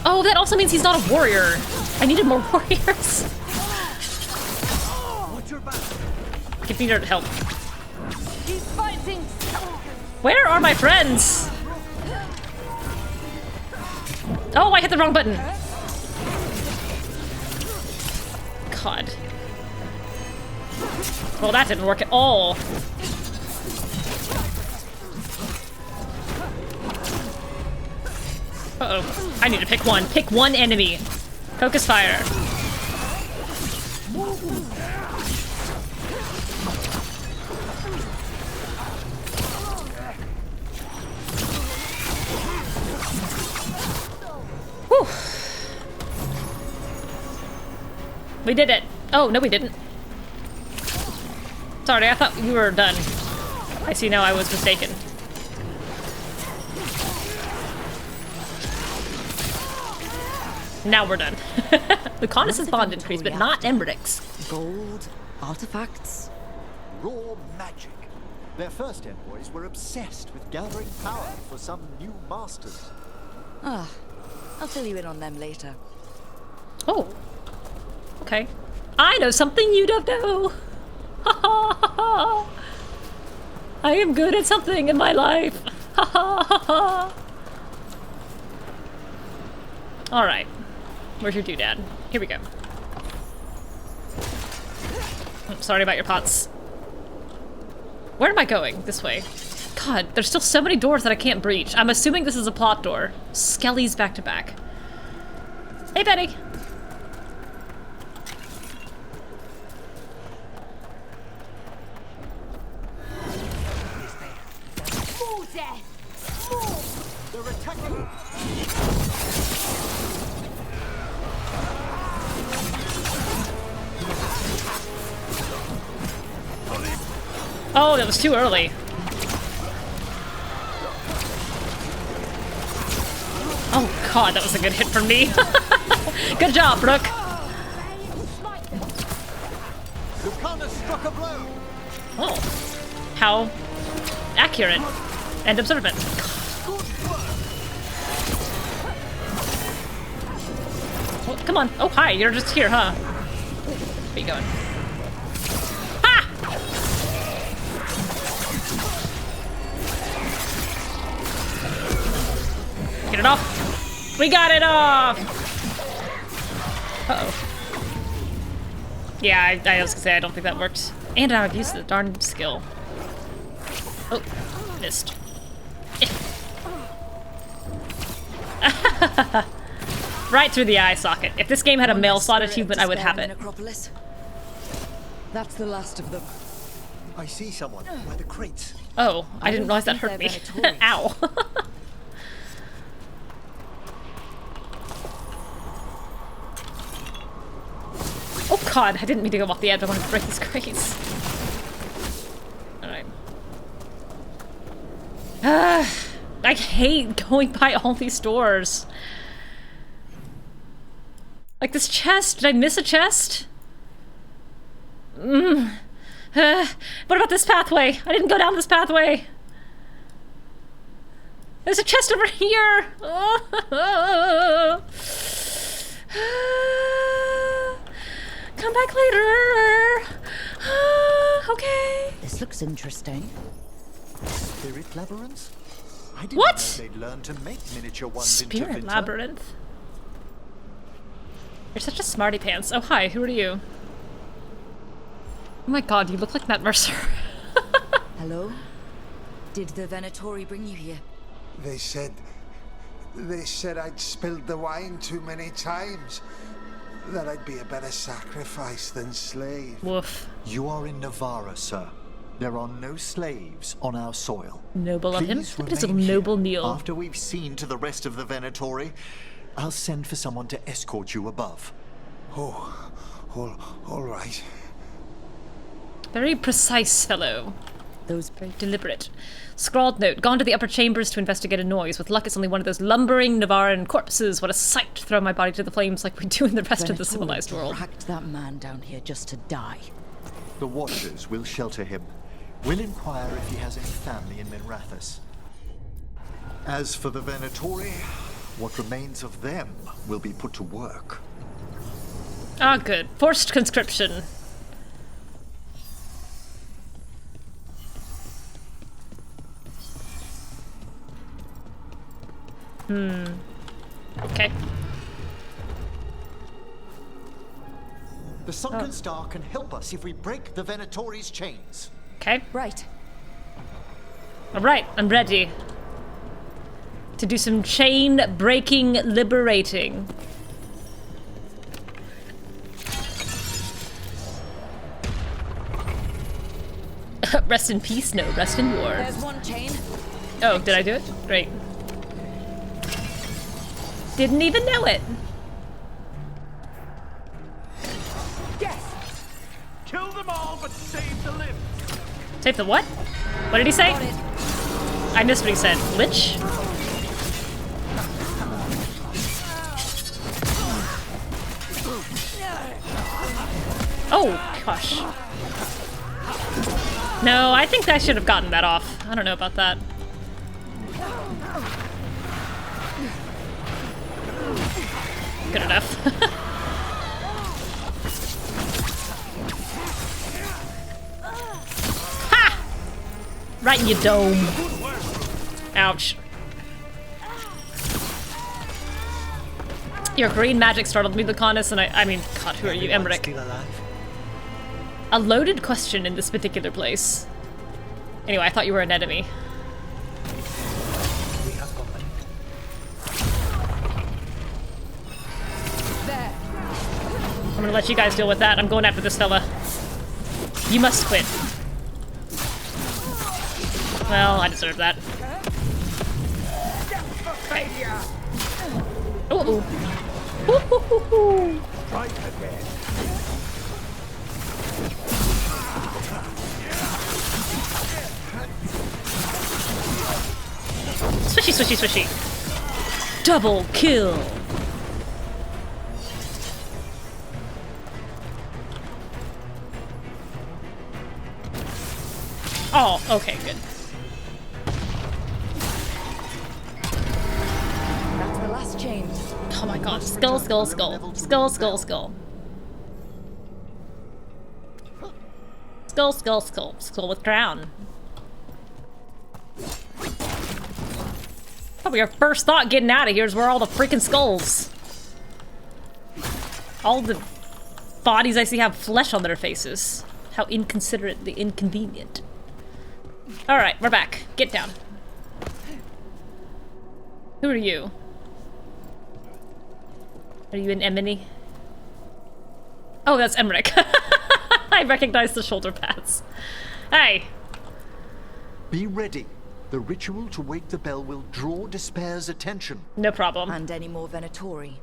[SPEAKER 1] Oh, that also means he's not a warrior. I needed more warriors. Give me your help. Where are my friends? Oh, I hit the wrong button. God. Well, that didn't work at all. Uh-oh. I need to pick one. Pick one enemy. Focus fire. Whew. We did it. Oh, no we didn't. Sorry, I thought you were done. I see now I was mistaken. Now we're done. Lucanus' bond increased, but not Emmrich's.
[SPEAKER 5] Gold, artifacts,
[SPEAKER 6] raw magic. Their first envoys were obsessed with gathering power for some new masters.
[SPEAKER 5] Ah, I'll fill you in on them later.
[SPEAKER 1] Oh. Okay. I know something you don't know. I am good at something in my life. Alright. Where's your doodad? Here we go. Oh, sorry about your pots. Where am I going? This way. God, there's still so many doors that I can't breach. I'm assuming this is a plot door. Skellies back to back. Hey, Betty.
[SPEAKER 6] They're attacking.
[SPEAKER 1] Oh, that was too early. Oh god, that was a good hit from me. Good job, Rook.
[SPEAKER 6] Struck a blow.
[SPEAKER 1] Oh, how accurate and observant. Oh, come on. Oh, hi. You're just here, huh? Where you going? Ha! Get it off. We got it off. Uh-oh. Yeah, I was gonna say, I don't think that worked. And I've used the darn skill. Oh, missed. Right through the eye socket. If this game had a mail slot achievement, I would have it.
[SPEAKER 5] Necropolis. That's the last of them.
[SPEAKER 6] I see someone by the crates.
[SPEAKER 1] Oh, I didn't realize that hurt me. Ow. Oh god, I didn't mean to go off the edge. I wanted to break these crates. Alright. I hate going by all these doors. Like this chest. Did I miss a chest? What about this pathway? I didn't go down this pathway. There's a chest over here. Come back later. Okay.
[SPEAKER 7] This looks interesting.
[SPEAKER 6] Spirit labyrinths? I didn't
[SPEAKER 1] What?
[SPEAKER 6] know they'd learn to make miniature ones
[SPEAKER 1] Spirit
[SPEAKER 6] into winter.
[SPEAKER 1] labyrinth. You're such a smarty pants. Oh hi, who are you? Oh my god, you look like Matt Mercer.
[SPEAKER 5] Hello? Did the Venatori bring you here?
[SPEAKER 22] They said I'd spilled the wine too many times. That I'd be a better sacrifice than slave.
[SPEAKER 1] Woof.
[SPEAKER 6] You are in Navarra, sir. There are no slaves on our soil.
[SPEAKER 1] Noble of him.
[SPEAKER 6] Please
[SPEAKER 1] Look at his
[SPEAKER 6] remain
[SPEAKER 1] little noble
[SPEAKER 6] here.
[SPEAKER 1] kneel.
[SPEAKER 6] After we've seen to the rest of the Venatori, I'll send for someone to escort you above.
[SPEAKER 22] Oh, all right.
[SPEAKER 1] Very precise fellow. Those very deliberate. Scrawled note. Gone to the upper chambers to investigate a noise. With luck, it's only one of those lumbering Navaran corpses. What a sight to throw my body to the flames like we do in the rest of the civilized world.
[SPEAKER 5] Dragged that man down here just to die.
[SPEAKER 6] The Watchers will shelter him. We'll inquire if he has any family in Minrathous. As for the Venatori, what remains of them will be put to work.
[SPEAKER 1] Ah, good. Forced conscription. Okay.
[SPEAKER 6] The sunken star can help us if we break the Venatori's chains.
[SPEAKER 1] Okay.
[SPEAKER 5] Right.
[SPEAKER 1] Alright, I'm ready. To do some chain breaking liberating. Rest in peace? No, rest in war.
[SPEAKER 5] There's one chain.
[SPEAKER 1] Oh, did I do it? Great. Didn't even know it.
[SPEAKER 9] Yes! Kill them all, but save the limbs.
[SPEAKER 1] Save the what? What did he say? I missed what he said. Lich? Oh, gosh. No, I think I should have gotten that off. I don't know about that. Good enough. Right in your dome. Ouch. Your green magic startled me, Lucanus, and I mean, God, who are you, Emmrich? A loaded question in this particular place. Anyway, I thought you were an enemy. I'm gonna let you guys deal with that. I'm going after this fella. You must quit. Well, I deserve that. Okay. Ooh. Ooh. Swishy, swishy, swishy. Double kill. Oh, okay, good.
[SPEAKER 5] That's the last chain.
[SPEAKER 1] Oh my god. Skull, skull, skull. Skull, skull, skull. Skull, skull, skull. Skull with crown. Probably our first thought getting out of here is where are all the freaking skulls. All the bodies I see have flesh on their faces. How inconsiderately inconvenient. Alright, we're back. Get down. Who are you? Are you an Emily? Oh, that's Emmrich. I recognize the shoulder pads. Hey!
[SPEAKER 6] Be ready. The ritual to wake the bell will draw Despair's attention.
[SPEAKER 1] No problem.
[SPEAKER 5] And any more Venatori?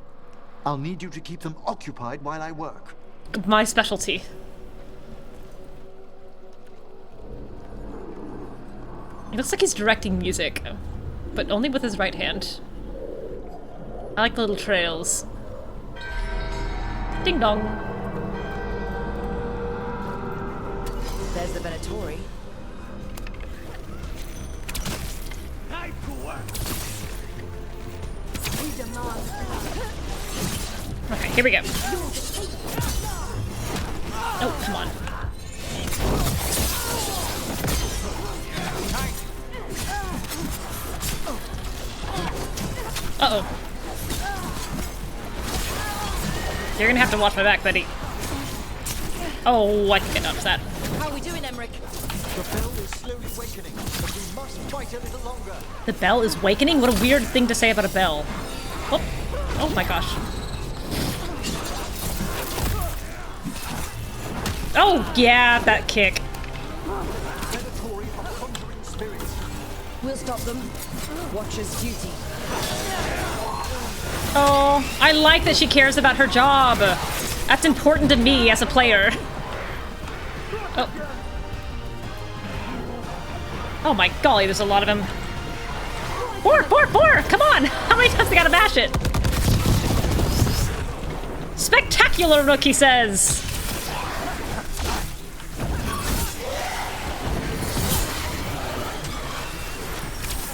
[SPEAKER 6] I'll need you to keep them occupied while I work.
[SPEAKER 1] My specialty. It looks like he's directing music, but only with his right hand. I like the little trails. Ding dong.
[SPEAKER 5] There's the Venatori.
[SPEAKER 1] Okay, here we go. Oh, come on. Uh-oh. You're gonna have to watch my back, buddy. Oh, I think I dodged that.
[SPEAKER 5] How are we doing, Emmrich?
[SPEAKER 6] The bell is slowly wakening, but we must fight a little longer.
[SPEAKER 1] The bell is wakening? What a weird thing to say about a bell. Oh, oh my gosh. Oh, yeah, that kick.
[SPEAKER 5] We'll stop them. Watcher's duty.
[SPEAKER 1] Oh, I like that she cares about her job. That's important to me as a player. Oh. Oh my golly, there's a lot of them. Four! Come on! How many times they gotta bash it? Spectacular, Rook, he says.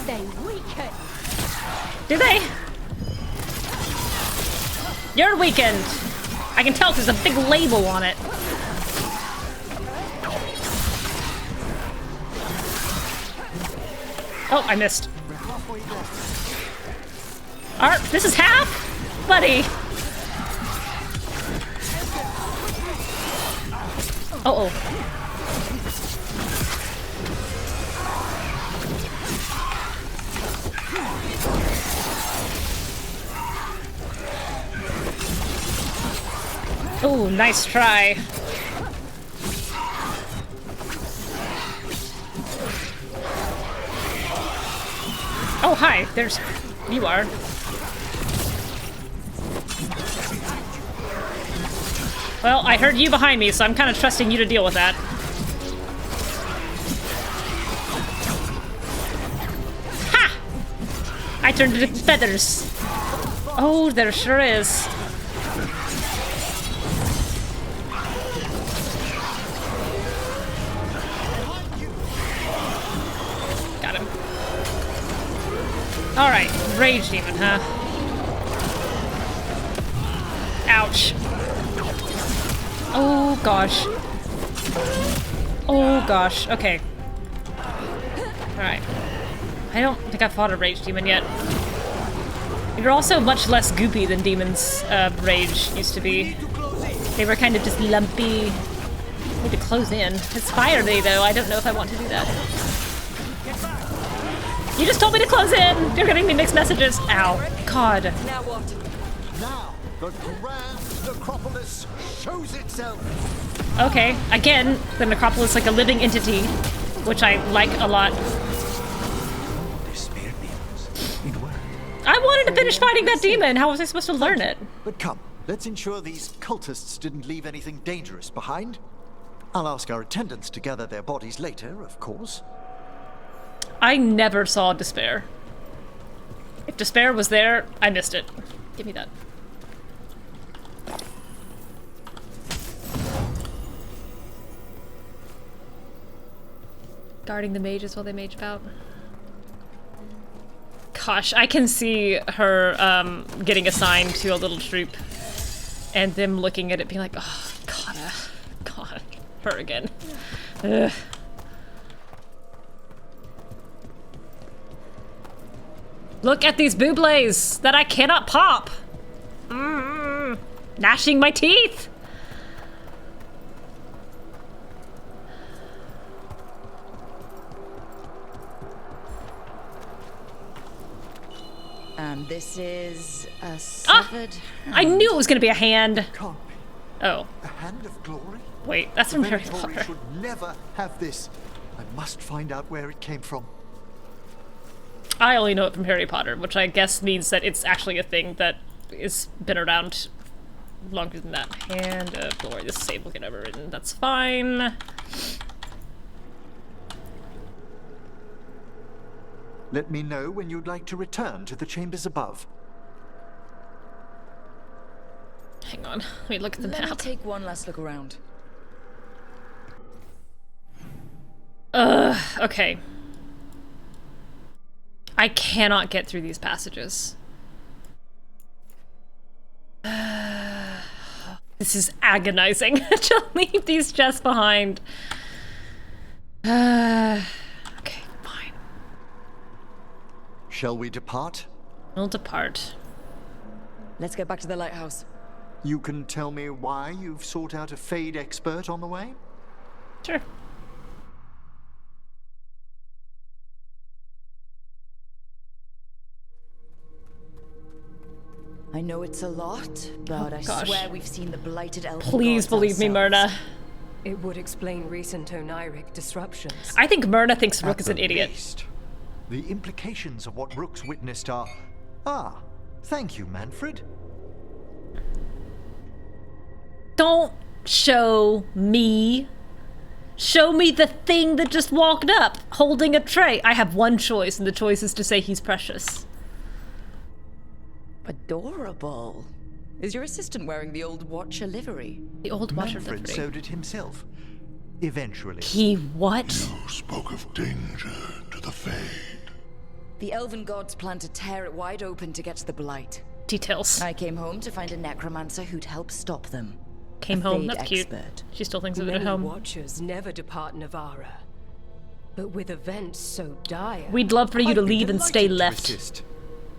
[SPEAKER 8] They weaken.
[SPEAKER 1] Do they? You're weakened. I can tell because there's a big label on it. Oh, I missed. Art, this is half? Buddy. Uh-oh. Oh, nice try. Oh, hi. There's... you are. Well, I heard you behind me, so I'm kind of trusting you to deal with that. Ha! I turned into feathers. Oh, there sure is. Got him. Alright, rage demon, huh? Ouch. Oh gosh. Oh gosh, okay. Alright. I don't think I've fought a rage demon yet. You're also much less goopy than demons' rage used to be. They were kind of just lumpy. Need to close in. It's fiery though, I don't know if I want to do that. You just told me to close in! You're giving me mixed messages. Ow. God.
[SPEAKER 6] Now what? Now, the Grand Necropolis shows itself!
[SPEAKER 1] Okay, again, the Necropolis like a living entity, which I like a lot. I wanted to finish fighting that demon! How was I supposed to learn it?
[SPEAKER 6] But come, let's ensure these cultists didn't leave anything dangerous behind. I'll ask our attendants to gather their bodies later, of course.
[SPEAKER 1] I never saw Despair. If Despair was there, I missed it. Give me that. Guarding the mages while they mage about. Gosh, I can see her getting assigned to a little troop and them looking at it being like, oh, Kata. God, her again. Ugh. Look at these bublés that I cannot pop. Gnashing my teeth.
[SPEAKER 5] This is a severed hand.
[SPEAKER 1] I knew it was going to be a hand. Oh.
[SPEAKER 6] A hand of glory?
[SPEAKER 1] Wait, that's from Harry Potter.
[SPEAKER 6] Should never have this. I must find out where it came from.
[SPEAKER 1] I only know it from Harry Potter, which I guess means that it's actually a thing that has been around longer than that. Hand of glory. This save will get overwritten. That's fine.
[SPEAKER 6] Let me know when you'd like to return to the chambers above.
[SPEAKER 1] Hang on, let me look at the map.
[SPEAKER 5] Let me take one last look around.
[SPEAKER 1] Okay. I cannot get through these passages. This is agonizing to leave these chests behind. Okay, fine.
[SPEAKER 6] Shall we depart?
[SPEAKER 1] We'll depart.
[SPEAKER 5] Let's get back to the lighthouse.
[SPEAKER 6] You can tell me why you've sought out a Fade expert on the way?
[SPEAKER 1] Sure.
[SPEAKER 5] I know it's a lot, but I swear we've seen the blighted elf.
[SPEAKER 1] Please believe me, Myrna.
[SPEAKER 23] It would explain recent Oniric disruptions.
[SPEAKER 1] I think Myrna thinks Rook is an idiot.
[SPEAKER 6] Least, the implications of what Rook's witnessed are... Ah, thank you, Manfred.
[SPEAKER 1] Don't show me. Show me the thing that just walked up, holding a tray. I have one choice, and the choice is to say he's precious.
[SPEAKER 5] Adorable. Is your assistant wearing the old Watcher livery?
[SPEAKER 1] The old Watcher
[SPEAKER 6] Manfred
[SPEAKER 1] livery.
[SPEAKER 6] sewed it himself. Eventually.
[SPEAKER 1] He what?
[SPEAKER 12] You spoke of danger to the Fade.
[SPEAKER 5] The elven gods plan to tear it wide open to get to the blight.
[SPEAKER 1] Details.
[SPEAKER 5] I came home to find a necromancer who'd help stop them.
[SPEAKER 1] Came home, that's cute. She still thinks of it at home.
[SPEAKER 23] Watchers never depart Navarra. But with events so dire...
[SPEAKER 1] We'd love for you to leave and stay left.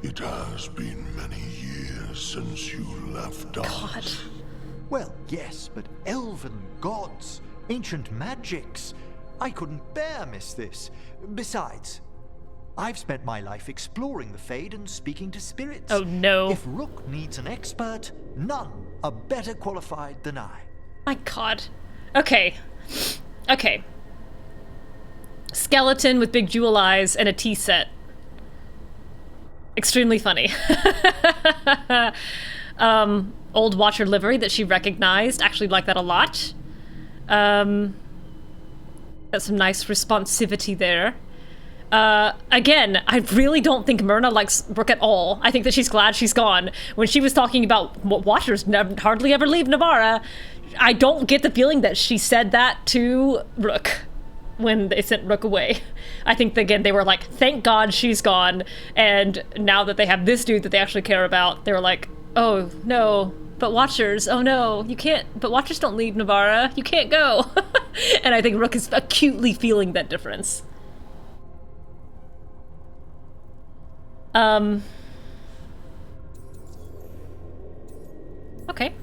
[SPEAKER 12] It has been many years since you left us.
[SPEAKER 1] God.
[SPEAKER 6] Well, yes, but elven gods, ancient magics. I couldn't bear miss this. Besides, I've spent my life exploring the Fade and speaking to spirits.
[SPEAKER 1] Oh no.
[SPEAKER 6] If Rook needs an expert, none are better qualified than I.
[SPEAKER 1] My God. Okay. Okay. Skeleton with big jewel eyes and a tea set. Extremely funny. Old Watcher livery that she recognized. Actually like that a lot. Got some nice responsivity there. Again, I really don't think Myrna likes Rook at all. I think that she's glad she's gone. When she was talking about what Watchers hardly ever leave Navarra, I don't get the feeling that she said that to Rook when they sent Rook away. I think, again, they were like, thank God she's gone, and now that they have this dude that they actually care about, they were like, oh, no, but Watchers, oh no, you can't, but Watchers don't leave Navarra, you can't go. And I think Rook is acutely feeling that difference. Okay.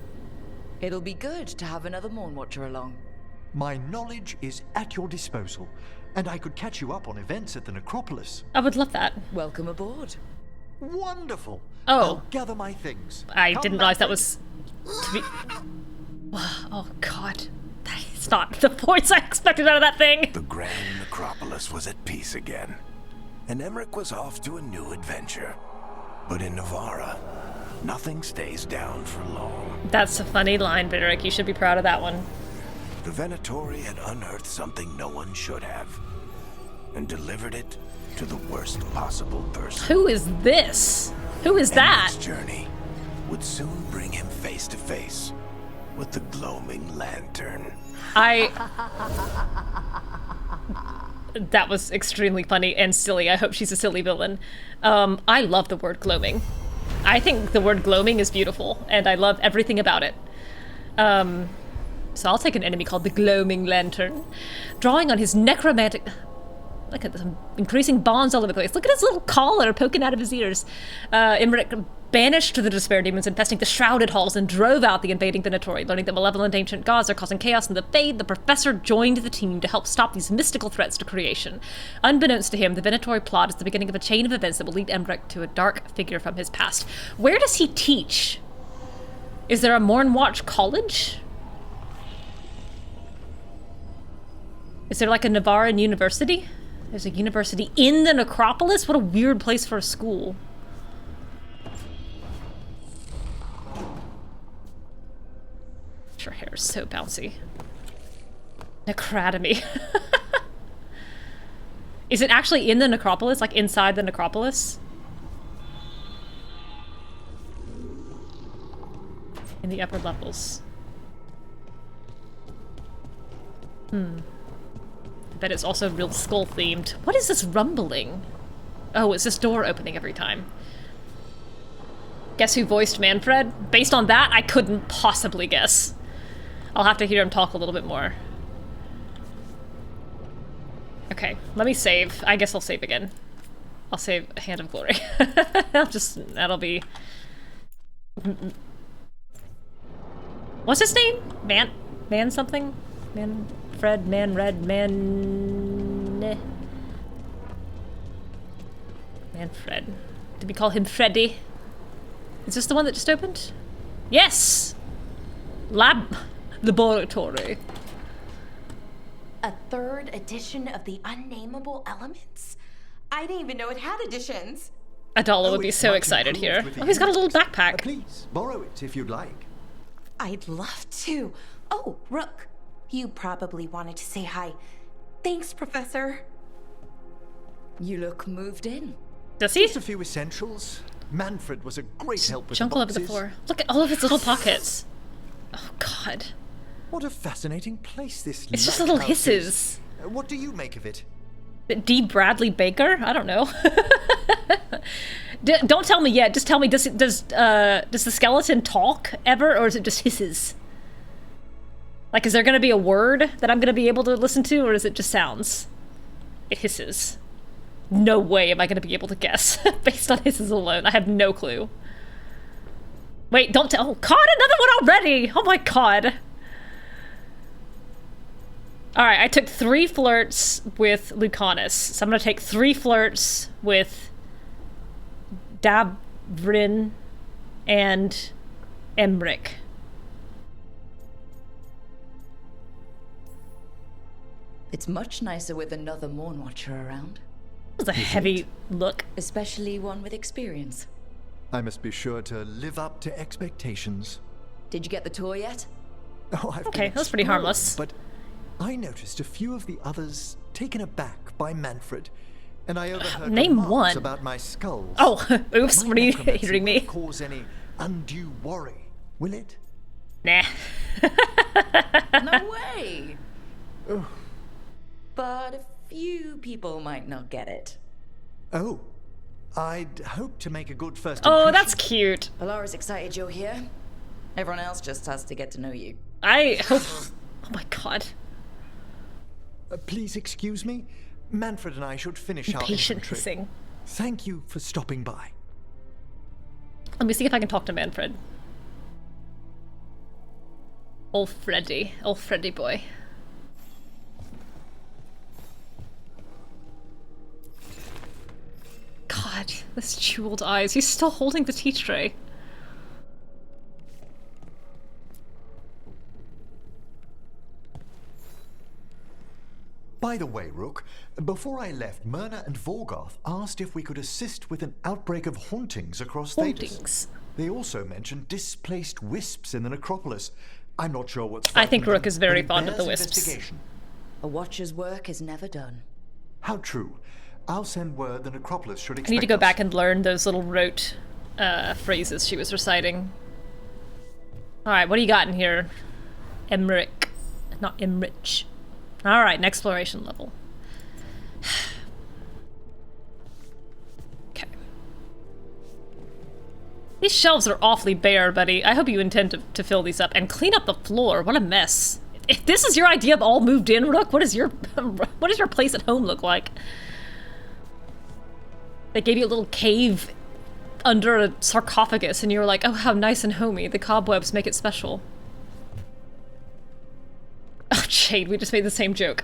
[SPEAKER 5] It'll be good to have another Mourn Watcher along.
[SPEAKER 6] My knowledge is at your disposal, and I could catch you up on events at the Necropolis.
[SPEAKER 1] I would love that.
[SPEAKER 5] Welcome aboard.
[SPEAKER 6] Wonderful.
[SPEAKER 1] Oh.
[SPEAKER 6] I'll gather my things.
[SPEAKER 1] I didn't realize that was to be... Oh, God. That is not the voice I expected out of that thing.
[SPEAKER 21] The Grand Necropolis was at peace again, and Emmrich was off to a new adventure. But in Navarra, nothing stays down for long.
[SPEAKER 1] That's a funny line, Videric. You should be proud of that one.
[SPEAKER 21] The Venatori had unearthed something no one should have, and delivered it to the worst possible person.
[SPEAKER 1] Who is this? Who is that?
[SPEAKER 21] Emmrich's journey would soon bring him face to face with the gloaming lantern.
[SPEAKER 1] That was extremely funny and silly. I hope she's a silly villain. I love the word gloaming. I think the word gloaming is beautiful, and I love everything about it. So I'll take an enemy called the Gloaming Lantern. Drawing on his necromantic... Look at this, increasing bonds all over the place. Look at his little collar poking out of his ears. Emmrich banished the despair demons infesting the shrouded halls and drove out the invading Venatori. Learning that malevolent ancient gods are causing chaos in the Fade, the professor joined the team to help stop these mystical threats to creation. Unbeknownst to him, the Venatori plot is the beginning of a chain of events that will lead Emmrich to a dark figure from his past. Where does he teach? Is there a Mourn Watch college? Is there like a Navarran university? There's a university in the Necropolis? What a weird place for a school. Her hair is so bouncy. Necrademy. Is it actually in the Necropolis? Like inside the Necropolis? In the upper levels. I bet it's also real skull themed. What is this rumbling? Oh, it's this door opening every time. Guess who voiced Manfred? Based on that, I couldn't possibly guess. I'll have to hear him talk a little bit more. Okay, let me save. I guess I'll save again. I'll save Hand of Glory. That'll be... What's his name? Man something? Manfred, Manfred. Did we call him Freddy? Is this the one that just opened? Yes! Laboratory.
[SPEAKER 13] A third edition of the Unnameable Elements? I didn't even know it had editions.
[SPEAKER 1] Adala would be so excited here. Oh, he's got a little backpack.
[SPEAKER 6] Please, borrow it if you'd like.
[SPEAKER 13] I'd love to. Oh, Rook. You probably wanted to say hi. Thanks, Professor.
[SPEAKER 5] You look moved in.
[SPEAKER 1] Does he?
[SPEAKER 6] Just a few essentials. Manfred was a great help with
[SPEAKER 1] Junk all over the floor. Look at all of his little pockets. Oh, God.
[SPEAKER 6] What a fascinating place this
[SPEAKER 1] It's just little hisses.
[SPEAKER 6] What do you make of it?
[SPEAKER 1] D. Bradley Baker? I don't know. Don't tell me yet. Just tell me, does the skeleton talk ever, or is it just hisses? Like, is there going to be a word that I'm going to be able to listen to, or is it just sounds? It hisses. No way am I going to be able to guess based on hisses alone. I have no clue. Wait, don't tell. Oh, God, another one already! Oh my God. Alright, I took 3 flirts with Lucanus. So I'm going to take 3 flirts with Davrin and Emmrich.
[SPEAKER 5] It's much nicer with another Mourn Watcher around.
[SPEAKER 1] That was a heavy look.
[SPEAKER 5] Especially one with experience.
[SPEAKER 6] I must be sure to live up to expectations.
[SPEAKER 5] Did you get the tour yet?
[SPEAKER 6] Oh, I've
[SPEAKER 1] okay, that's pretty harmless.
[SPEAKER 6] But I noticed a few of the others taken aback by Manfred, and I overheard
[SPEAKER 1] Name one
[SPEAKER 6] about my skulls.
[SPEAKER 1] Oh, oops! What are you hearing me?
[SPEAKER 6] Won't cause any undue worry, will it?
[SPEAKER 1] Nah.
[SPEAKER 5] No way. But a few people might not get it.
[SPEAKER 6] Oh, I'd hope to make a good first
[SPEAKER 1] impression.
[SPEAKER 6] Oh,
[SPEAKER 1] that's cute.
[SPEAKER 5] Valara's excited you're here. Everyone else just has to get to know you.
[SPEAKER 1] I hope... Oh my God.
[SPEAKER 6] Please excuse me. Manfred and I should finish our
[SPEAKER 1] Patient
[SPEAKER 6] inventory.
[SPEAKER 1] hissing.
[SPEAKER 6] Thank you for stopping by.
[SPEAKER 1] Let me see if I can talk to Manfred. Old Freddy boy. God, this jeweled eyes. He's still holding the tea tray.
[SPEAKER 6] By the way, Rook, before I left, Myrna and Vorgoth asked if we could assist with an outbreak of hauntings across Thedas. They also mentioned displaced wisps in the necropolis. I'm not sure what's...
[SPEAKER 1] I think Rook is very fond of the wisps.
[SPEAKER 5] A watcher's work is never done.
[SPEAKER 6] How true. I'll send word the necropolis should expect
[SPEAKER 1] I need to go back and learn those little rote phrases she was reciting. Alright, what do you got in here? Emmrich. Not Emmrich. Alright, an exploration level. Okay. These shelves are awfully bare, buddy. I hope you intend to fill these up. And clean up the floor. What a mess. If this is your idea of all moved in, Rook, what does your place at home look like? They gave you a little cave under a sarcophagus and you were like, oh, how nice and homey. The cobwebs make it special. Oh, Jade, we just made the same joke.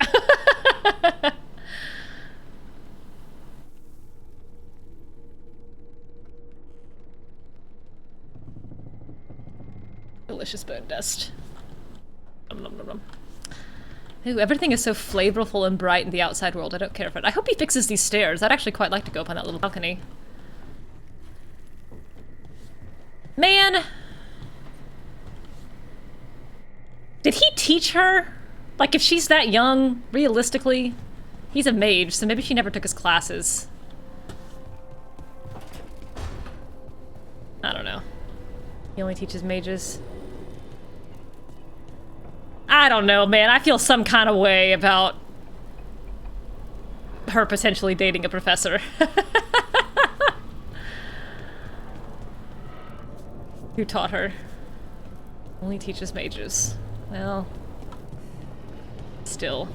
[SPEAKER 1] Delicious bone dust. Nom, nom, nom, nom. Ooh, everything is so flavorful and bright in the outside world. I don't care for it. I hope he fixes these stairs. I'd actually quite like to go up on that little balcony. Man! Did he teach her? Like, if she's that young, realistically, he's a mage, so maybe she never took his classes. I don't know. He only teaches mages. I don't know, man. I feel some kind of way about her potentially dating a professor. Who taught her? Only teaches mages. Well, still.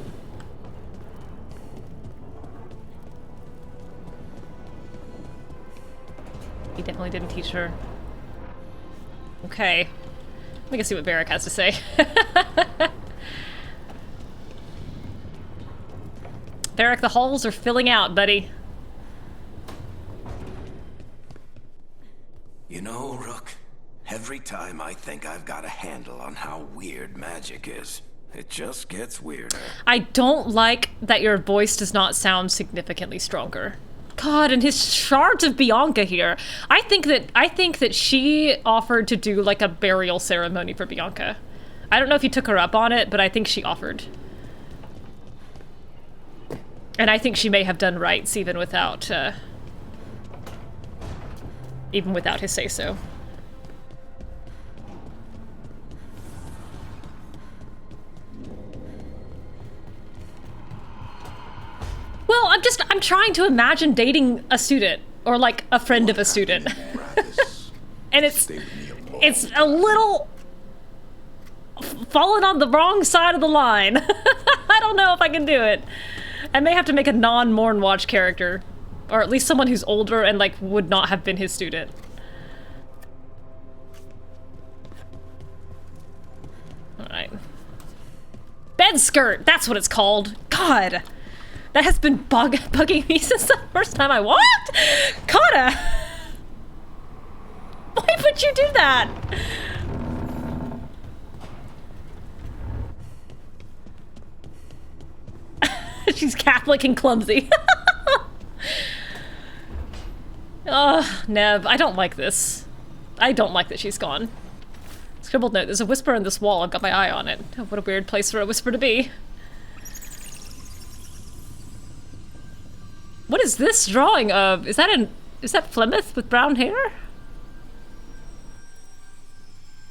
[SPEAKER 1] He definitely didn't teach her. Okay. Let me go see what Varric has to say. Varric, the halls are filling out, buddy.
[SPEAKER 21] You know, Rook, every time I think I've got a handle on how weird magic is, it just gets weirder.
[SPEAKER 1] I don't like that your voice does not sound significantly stronger. God, and his shards of Bianca here. I think that she offered to do like a burial ceremony for Bianca. I don't know if he took her up on it, but I think she offered. And I think she may have done rites even without his say-so. Well, I'm trying to imagine dating a student, or like a friend of a student. And it's a little fallen on the wrong side of the line. I don't know if I can do it. I may have to make a non-Mourn Watch character, or at least someone who's older and like would not have been his student. Alright. Bed skirt, that's what it's called. God. That has been bugging me since the first time I walked! Kata! Why would you do that? She's Catholic and clumsy. Ugh, Neve, I don't like this. I don't like that she's gone. Scribbled note, there's a whisper in this wall, I've got my eye on it. Oh, what a weird place for a whisper to be. What is this drawing of? Is that Flemeth with brown hair?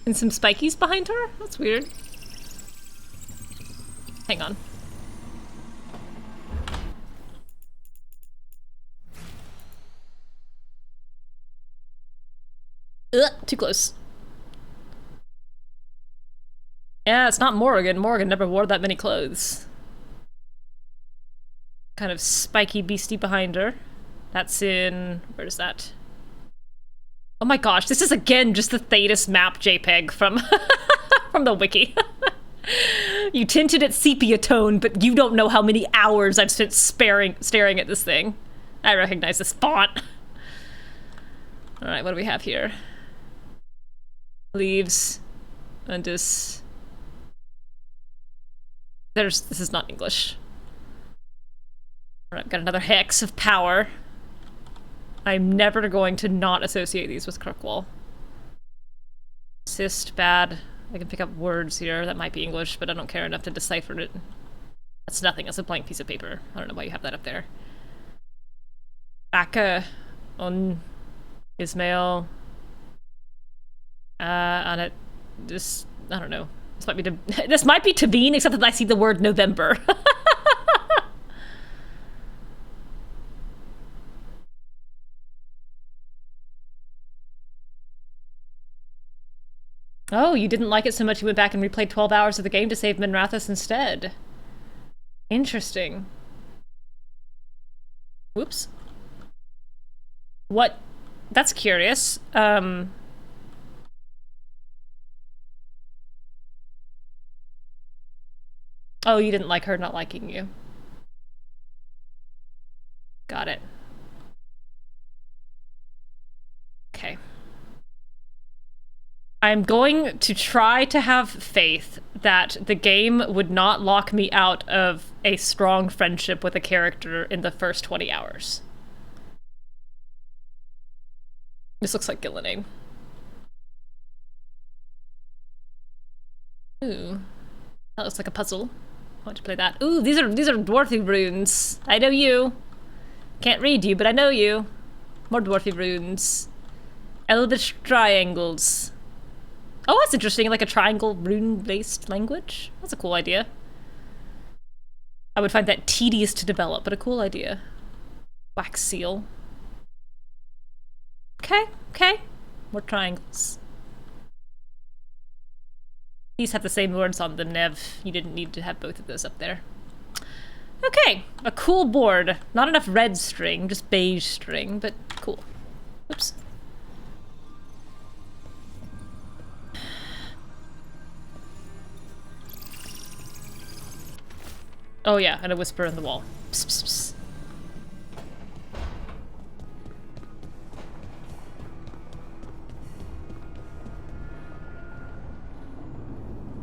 [SPEAKER 1] And some spikies behind her? That's weird. Hang on. Ugh, too close. Yeah, it's not Morrigan. Morrigan never wore that many clothes. Kind of spiky beastie behind her. That's in... Where's that? Oh my gosh, this is again just the Thetis map JPEG from from the wiki. You tinted it sepia tone, but you don't know how many hours I've spent staring at this thing. I recognize this font. Alright, what do we have here? Leaves. And this... This is not English. Alright, got another hex of power. I'm never going to not associate these with Crookwall. Cyst, bad. I can pick up words here. That might be English, but I don't care enough to decipher it. That's nothing. It's a blank piece of paper. I don't know why you have that up there. Aka on Ismail. On it. This, I don't know. This might be Tavine, except that I see the word November. Oh, you didn't like it so much you went back and replayed 12 hours of the game to save Minrathous instead. Interesting. Whoops. What? That's curious. Oh, you didn't like her not liking you. Got it. Okay. I'm going to try to have faith that the game would not lock me out of a strong friendship with a character in the first 20 hours. This looks like Ghilan'nain. Ooh. That looks like a puzzle. I want to play that. Ooh, these are dwarfy runes. I know you. Can't read you, but I know you. More dwarfy runes. Elvish triangles. Oh, that's interesting, like a triangle rune-based language? That's a cool idea. I would find that tedious to develop, but a cool idea. Wax seal. Okay, okay. More triangles. These have the same words on them, Neve. You didn't need to have both of those up there. Okay, a cool board. Not enough red string, just beige string, but cool. Oops. Oh yeah, and a whisper in the wall. Psst, psst, psst.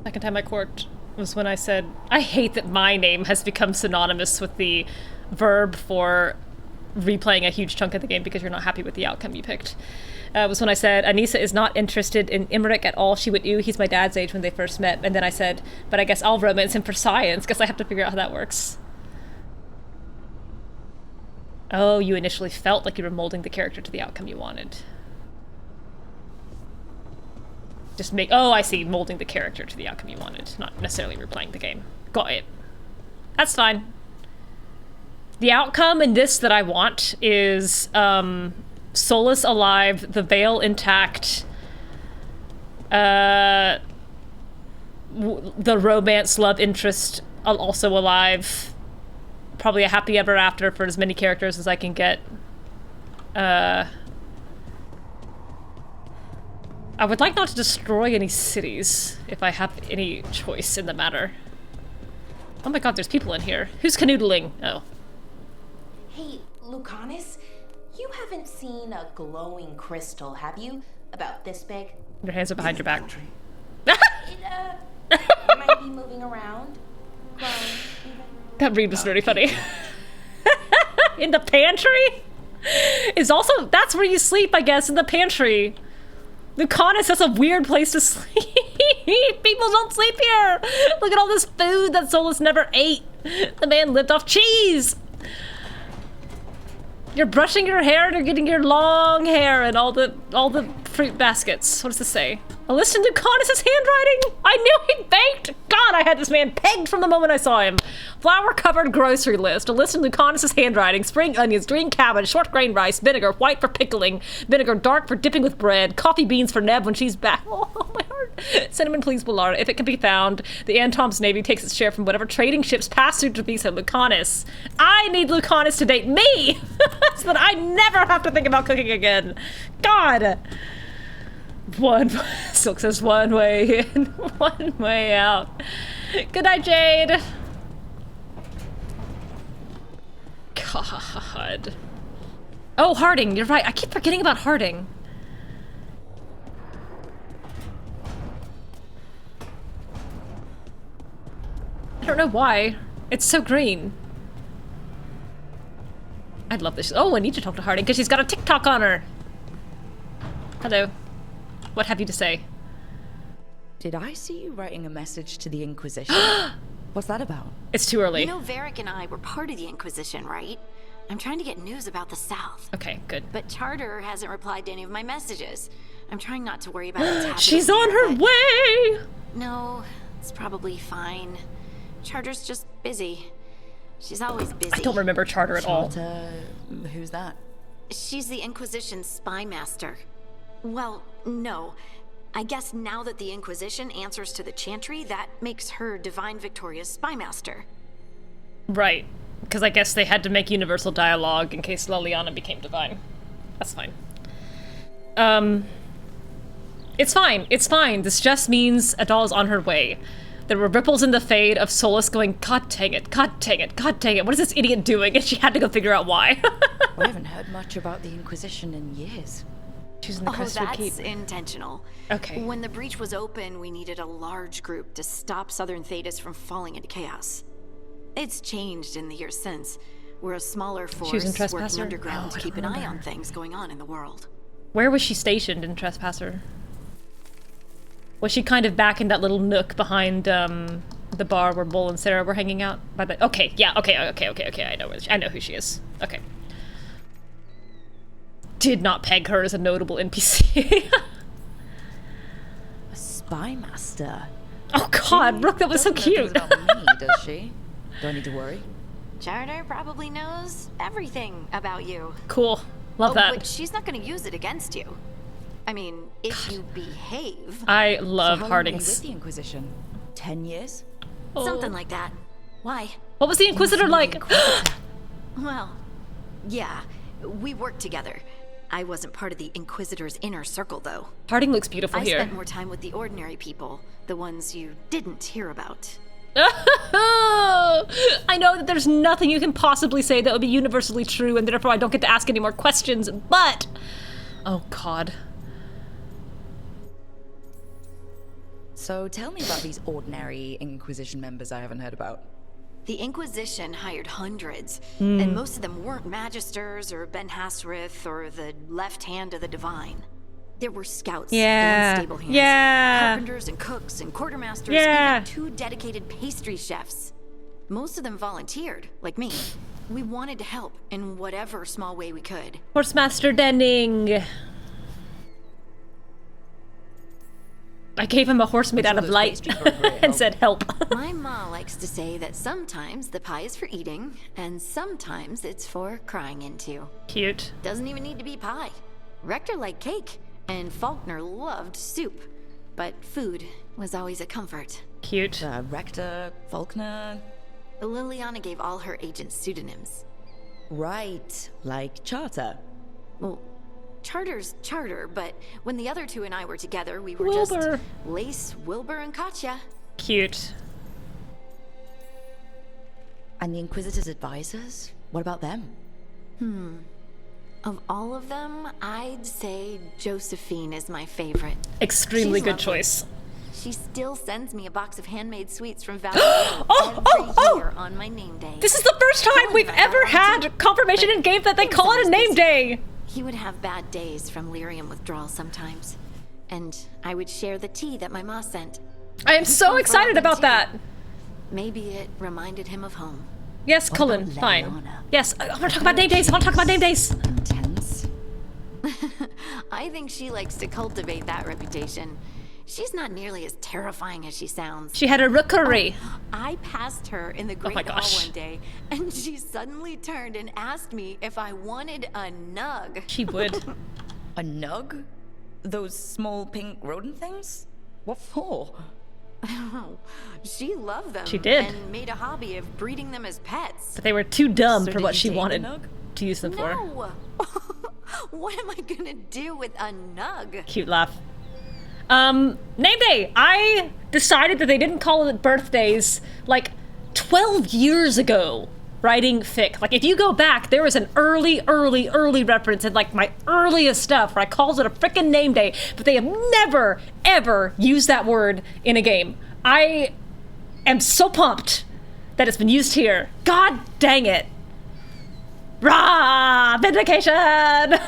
[SPEAKER 1] Second time I corked was when I said, I hate that my name has become synonymous with the verb for replaying a huge chunk of the game because you're not happy with the outcome you picked. Was when I said, Anissa is not interested in Emmrich at all. She would, he's my dad's age when they first met. And then I said, but I guess I'll romance him for science, because I have to figure out how that works. Oh, you initially felt like you were molding the character to the outcome you wanted. Oh, I see, molding the character to the outcome you wanted, not necessarily replaying the game. Got it. That's fine. The outcome in this that I want is, Solas alive, the veil intact, the romance love interest also alive, probably a happy ever after for as many characters as I can get. I would like not to destroy any cities if I have any choice in the matter. Oh my god, there's people in here. Who's canoodling? Oh.
[SPEAKER 13] Hey, Lucanus? You haven't seen a glowing crystal, have you? About this big?
[SPEAKER 1] Your hands are behind your back.
[SPEAKER 13] It might be moving around. Glowing, even.
[SPEAKER 1] That read was really funny. In the pantry? Is also, that's where you sleep, I guess, in the pantry. Lucanus has a weird place to sleep. People don't sleep here. Look at all this food that Solas never ate. The man lived off cheese. You're brushing your hair and you're getting your long hair and all the fruit baskets. What does this say? A list in Lucanus' handwriting? I knew he baked! God, I had this man pegged from the moment I saw him. Flour-covered grocery list. A list in Lucanus' handwriting. Spring onions, green cabbage, short grain rice, vinegar, white for pickling, vinegar dark for dipping with bread, coffee beans for Neve when she's back. Oh, my heart. Cinnamon, please, Ballara. If it can be found, the Antom's Navy takes its share from whatever trading ships pass through Treviso. Lucanus. I need Lucanus to date me! so that I never have to think about cooking again. God! Silk says one way in, one way out. Good night, Jade! God. Oh, Harding, you're right. I keep forgetting about Harding. I don't know why. It's so green. I'd love this. Oh, I need to talk to Harding because she's got a TikTok on her. Hello. What have you to say?
[SPEAKER 5] Did I see you writing a message to the Inquisition? What's that about?
[SPEAKER 1] It's too early.
[SPEAKER 2] You know, Varric and I were part of the Inquisition, right? I'm trying to get news about the South.
[SPEAKER 1] Okay, good.
[SPEAKER 2] But Charter hasn't replied to any of my messages. I'm trying not to worry about what's happening.
[SPEAKER 1] She's on her way!
[SPEAKER 2] No, it's probably fine. Charter's just busy. She's always busy.
[SPEAKER 1] I don't remember Charter at all.
[SPEAKER 5] Who's that?
[SPEAKER 2] She's the Inquisition's spy master. Well, no. I guess now that the Inquisition answers to the Chantry, that makes her Divine Victoria's spy master.
[SPEAKER 1] Right. Because I guess they had to make universal dialogue in case Leliana became divine. That's fine. It's fine. It's fine. This just means Adal's on her way. There were ripples in the fade of Solas going, God dang it, God dang it, God dang it, what is this idiot doing? And she had to go figure out why.
[SPEAKER 5] We haven't heard much about the Inquisition in years.
[SPEAKER 1] She's in the Crestwood Keep.
[SPEAKER 2] That's intentional.
[SPEAKER 1] Okay.
[SPEAKER 2] When the breach was open, we needed a large group to stop Southern Thedas from falling into chaos. It's changed in the years since. We're a smaller force working underground to keep an eye on things going on in the world.
[SPEAKER 1] Where was she stationed in Trespasser? Was she kind of back in that little nook behind the bar where Bull and Sarah were hanging out? By the okay, yeah, okay. I know who she is. Okay. Did not peg her as a notable NPC.
[SPEAKER 5] A spy master.
[SPEAKER 1] Oh God, Rook, that was so cute.
[SPEAKER 5] About me, does she? Do I need to worry?
[SPEAKER 2] Charter probably knows everything about you.
[SPEAKER 1] Cool. Love that.
[SPEAKER 2] But she's not going to use it against you. I mean, if you behave.
[SPEAKER 1] I love
[SPEAKER 5] so
[SPEAKER 1] Harding's.
[SPEAKER 5] With the Inquisition? 10 years?
[SPEAKER 2] Something like that. Why?
[SPEAKER 1] What was the Inquisitor like?
[SPEAKER 2] Well, yeah, we worked together. I wasn't part of the Inquisitor's inner circle, though.
[SPEAKER 1] Harding looks beautiful here.
[SPEAKER 2] I spent more time with the ordinary people, the ones you didn't hear about.
[SPEAKER 1] I know that there's nothing you can possibly say that would be universally true, and therefore I don't get to ask any more questions, but... Oh, God.
[SPEAKER 5] So tell me about these ordinary Inquisition members I haven't heard about.
[SPEAKER 2] The Inquisition hired hundreds, and most of them weren't Magisters or Ben Hasrith or the left hand of the Divine. There were scouts and stable hands, carpenters and cooks and quartermasters, and even 2 dedicated pastry chefs. Most of them volunteered, like me. We wanted to help in whatever small way we could.
[SPEAKER 1] Horsemaster Denning. I gave him a horse made out of light and said help.
[SPEAKER 2] My ma likes to say that sometimes the pie is for eating and sometimes it's for crying into.
[SPEAKER 1] Cute.
[SPEAKER 2] Doesn't even need to be pie. Rector liked cake and Faulkner loved soup, but food was always a comfort.
[SPEAKER 1] Cute.
[SPEAKER 5] Rector, Faulkner.
[SPEAKER 2] Liliana gave all her agents pseudonyms.
[SPEAKER 5] Right, like Charter.
[SPEAKER 2] Well, Charter's Charter, but when the other 2 and I were together, we were just Lace, Wilbur, and Katya.
[SPEAKER 1] Cute.
[SPEAKER 5] And the Inquisitor's advisors? What about them?
[SPEAKER 2] Of all of them, I'd say Josephine is my favorite.
[SPEAKER 1] Extremely good choice.
[SPEAKER 2] She still sends me a box of handmade sweets from Valley every year on my name day.
[SPEAKER 1] This is the first time we've ever had confirmation in game that they call it a name day.
[SPEAKER 2] He would have bad days from lyrium withdrawal sometimes, and I would share the tea that my ma sent.
[SPEAKER 1] I am so excited about that.
[SPEAKER 2] Maybe it reminded him of home.
[SPEAKER 1] Yes, Cullen, fine. Yes, I want to talk about name days.
[SPEAKER 5] Intense.
[SPEAKER 2] I think she likes to cultivate that reputation. She's not nearly as terrifying as she sounds.
[SPEAKER 1] She had a rookery.
[SPEAKER 2] I passed her in the Great Hall one day, and she suddenly turned and asked me if I wanted a nug.
[SPEAKER 1] She would.
[SPEAKER 5] A nug? Those small pink rodent things? What for?
[SPEAKER 2] She loved them.
[SPEAKER 1] She did.
[SPEAKER 2] And made a hobby of breeding them as pets.
[SPEAKER 1] But they were too dumb for what she wanted. to use them for.
[SPEAKER 2] No! What am I gonna do with a nug?
[SPEAKER 1] Cute laugh. Name day! I decided that they didn't call it birthdays like 12 years ago writing fic. Like, if you go back, there was an early reference in like my earliest stuff where I called it a frickin' name day, but they have never, ever used that word in a game. I am so pumped that it's been used here. God dang it. Rah! Vindication!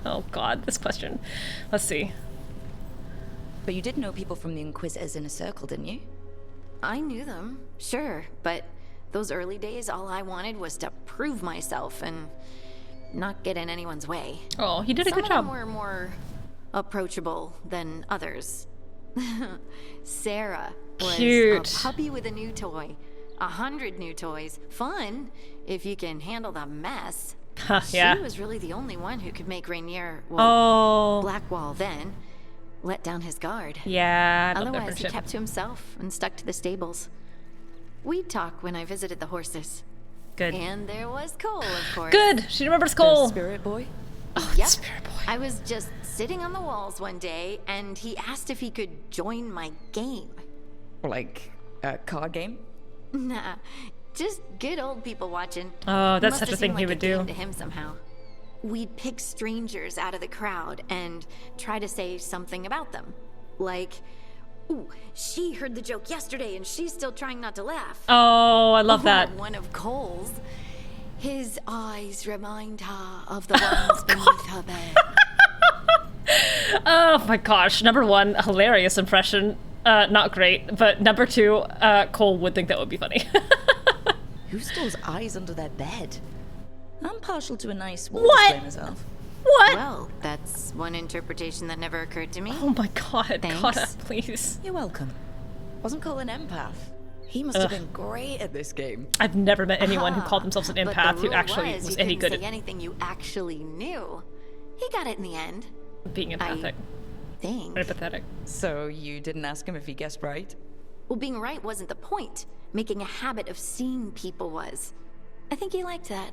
[SPEAKER 1] Oh god, this question. Let's see.
[SPEAKER 5] But you did know people from the Inquisitors Inner Circle, didn't you?
[SPEAKER 2] I knew them, sure, but those early days, all I wanted was to prove myself and not get in anyone's way.
[SPEAKER 1] Oh, he did a good job.
[SPEAKER 2] Some of them were more approachable than others. Sarah was
[SPEAKER 1] cute.
[SPEAKER 2] A puppy with a new toy. 100 new toys. Fun, if you can handle the mess.
[SPEAKER 1] Yeah.
[SPEAKER 2] She was really the only one who could make Rainier, well, Blackwall then, let down his guard.
[SPEAKER 1] Yeah,
[SPEAKER 2] otherwise he kept to himself and stuck to the stables. We'd talk when I visited the horses.
[SPEAKER 1] Good.
[SPEAKER 2] And there was Cole, of course.
[SPEAKER 1] Good. She remembers Cole.
[SPEAKER 5] The spirit boy?
[SPEAKER 1] Oh,
[SPEAKER 2] yep.
[SPEAKER 1] Spirit boy.
[SPEAKER 2] I was just sitting on the walls one day, and he asked if he could join my game.
[SPEAKER 5] Like a card game?
[SPEAKER 2] Nah, just good old people watching.
[SPEAKER 1] Oh, that's
[SPEAKER 2] Must
[SPEAKER 1] such a
[SPEAKER 2] have
[SPEAKER 1] thing
[SPEAKER 2] seemed
[SPEAKER 1] he
[SPEAKER 2] like
[SPEAKER 1] would
[SPEAKER 2] a
[SPEAKER 1] do.
[SPEAKER 2] game to him somehow. We'd pick strangers out of the crowd and try to say something about them. Like, ooh, she heard the joke yesterday and she's still trying not to laugh.
[SPEAKER 1] Oh, I love that.
[SPEAKER 2] One of Cole's. His eyes remind her of the ones beneath her bed.
[SPEAKER 1] Oh my gosh. Number one, hilarious impression. Not great. But number two, Cole would think that would be funny.
[SPEAKER 5] Who stores eyes under their bed? I'm partial to a nice wall display myself.
[SPEAKER 1] What?
[SPEAKER 2] Well, that's one interpretation that never occurred to me.
[SPEAKER 1] Oh my god,
[SPEAKER 2] Thanks.
[SPEAKER 1] Kata, please.
[SPEAKER 5] You're welcome. Wasn't Cole an empath? He must have been great at this game.
[SPEAKER 1] I've never met anyone who called themselves an
[SPEAKER 2] But
[SPEAKER 1] empath
[SPEAKER 2] the
[SPEAKER 1] who
[SPEAKER 2] rule
[SPEAKER 1] actually
[SPEAKER 2] was
[SPEAKER 1] was
[SPEAKER 2] you
[SPEAKER 1] any
[SPEAKER 2] couldn't
[SPEAKER 1] good
[SPEAKER 2] say
[SPEAKER 1] at
[SPEAKER 2] anything you actually knew. He got it in the end.
[SPEAKER 1] being empathic.
[SPEAKER 2] Think.
[SPEAKER 1] Very pathetic.
[SPEAKER 5] So you didn't ask him if he guessed right?
[SPEAKER 2] Well, being right wasn't the point. Making a habit of seeing people was. I think he liked that.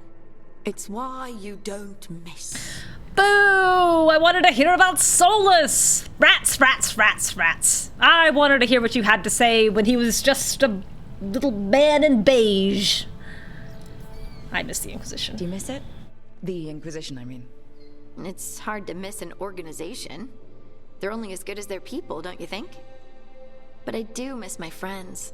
[SPEAKER 2] It's why you don't miss.
[SPEAKER 1] Boo! I wanted to hear about Solas! Rats, rats, rats, rats. I wanted to hear what you had to say when he was just a little man in beige. I miss the Inquisition.
[SPEAKER 5] Do you miss it? The Inquisition, I mean.
[SPEAKER 2] It's hard to miss an organization. They're only as good as their people, don't you think? But I do miss my friends.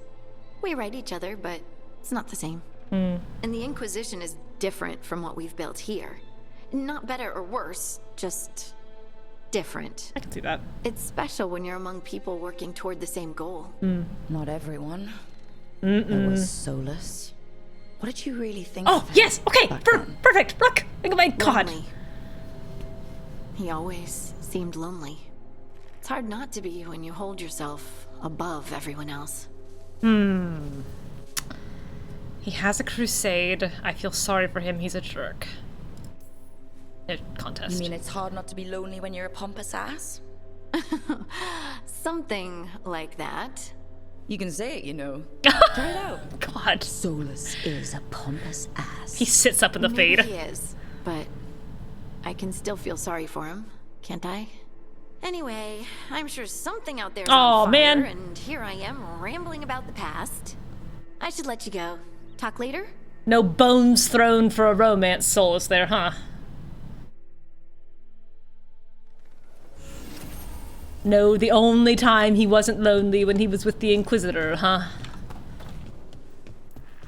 [SPEAKER 2] We write each other, but it's not the same. And the Inquisition is different from what we've built here. Not better or worse, just different.
[SPEAKER 1] I can see that.
[SPEAKER 2] It's special when you're among people working toward the same goal.
[SPEAKER 5] Not everyone. There was Solas. What did you really think of him?
[SPEAKER 1] Yes! Okay! Perfect! Look! Think of my god!
[SPEAKER 2] Lonely. He always seemed lonely. It's hard not to be when you hold yourself above everyone else.
[SPEAKER 1] He has a crusade. I feel sorry for him. He's a jerk. A contest.
[SPEAKER 5] You mean it's hard not to be lonely when you're a pompous ass?
[SPEAKER 2] Something like that.
[SPEAKER 5] You can say it, you know. Try it out.
[SPEAKER 1] God.
[SPEAKER 5] Solas is a pompous ass.
[SPEAKER 1] He sits up in the
[SPEAKER 2] Maybe
[SPEAKER 1] fade.
[SPEAKER 2] he is, but I can still feel sorry for him, can't I? Anyway, I'm sure something out there's on fire,
[SPEAKER 1] man.
[SPEAKER 2] And here I am rambling about the past. I should let you go. Talk later?
[SPEAKER 1] No bones thrown for a romance, Solas there, huh? No, the only time he wasn't lonely when he was with the Inquisitor, huh?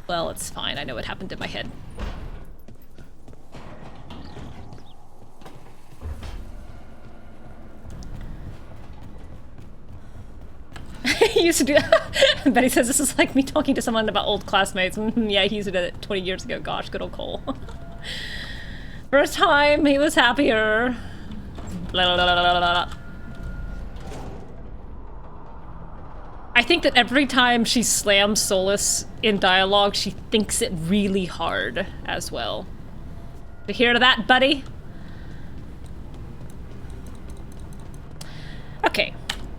[SPEAKER 1] Well, it's fine. I know what happened in my head. He used to do that. Betty says this is like me talking to someone about old classmates. Yeah, he used to do it 20 years ago. Gosh, good old Cole. First time, he was happier. Blah, blah, blah, blah, blah. I think that every time she slams Solas in dialogue, she thinks it really hard as well. You hear that, buddy? Okay.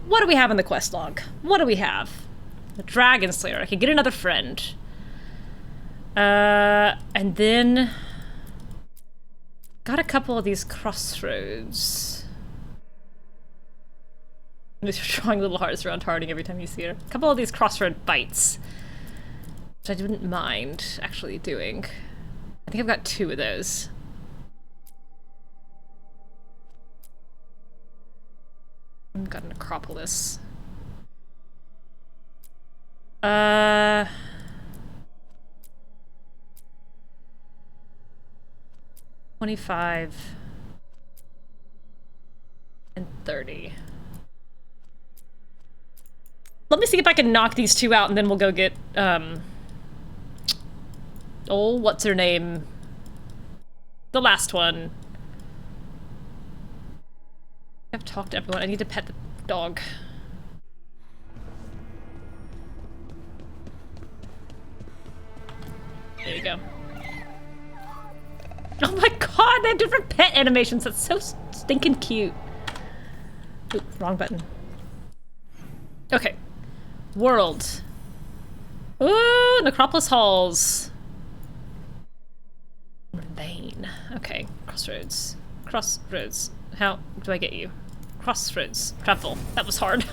[SPEAKER 1] What do we have in the quest log? What do we have? The Dragon Slayer. I can get another friend. And then Got a couple of these crossroads. I'm just drawing little hearts around Harding every time you see her. A couple of these crossroad bites, which I wouldn't mind actually doing. I think I've got 2 of those. I've got a necropolis. 25 and 30. Let me see if I can knock these 2 out and then we'll go get, oh, what's her name? The last one. I've talked to everyone. I need to pet the dog. There you go. Oh my god, they have different pet animations. That's so stinking cute. Oop, wrong button. Okay. World. Ooh, Necropolis Halls. Vein. Okay, Crossroads. Crossroads. How do I get you? Crossroads. Travel. That was hard.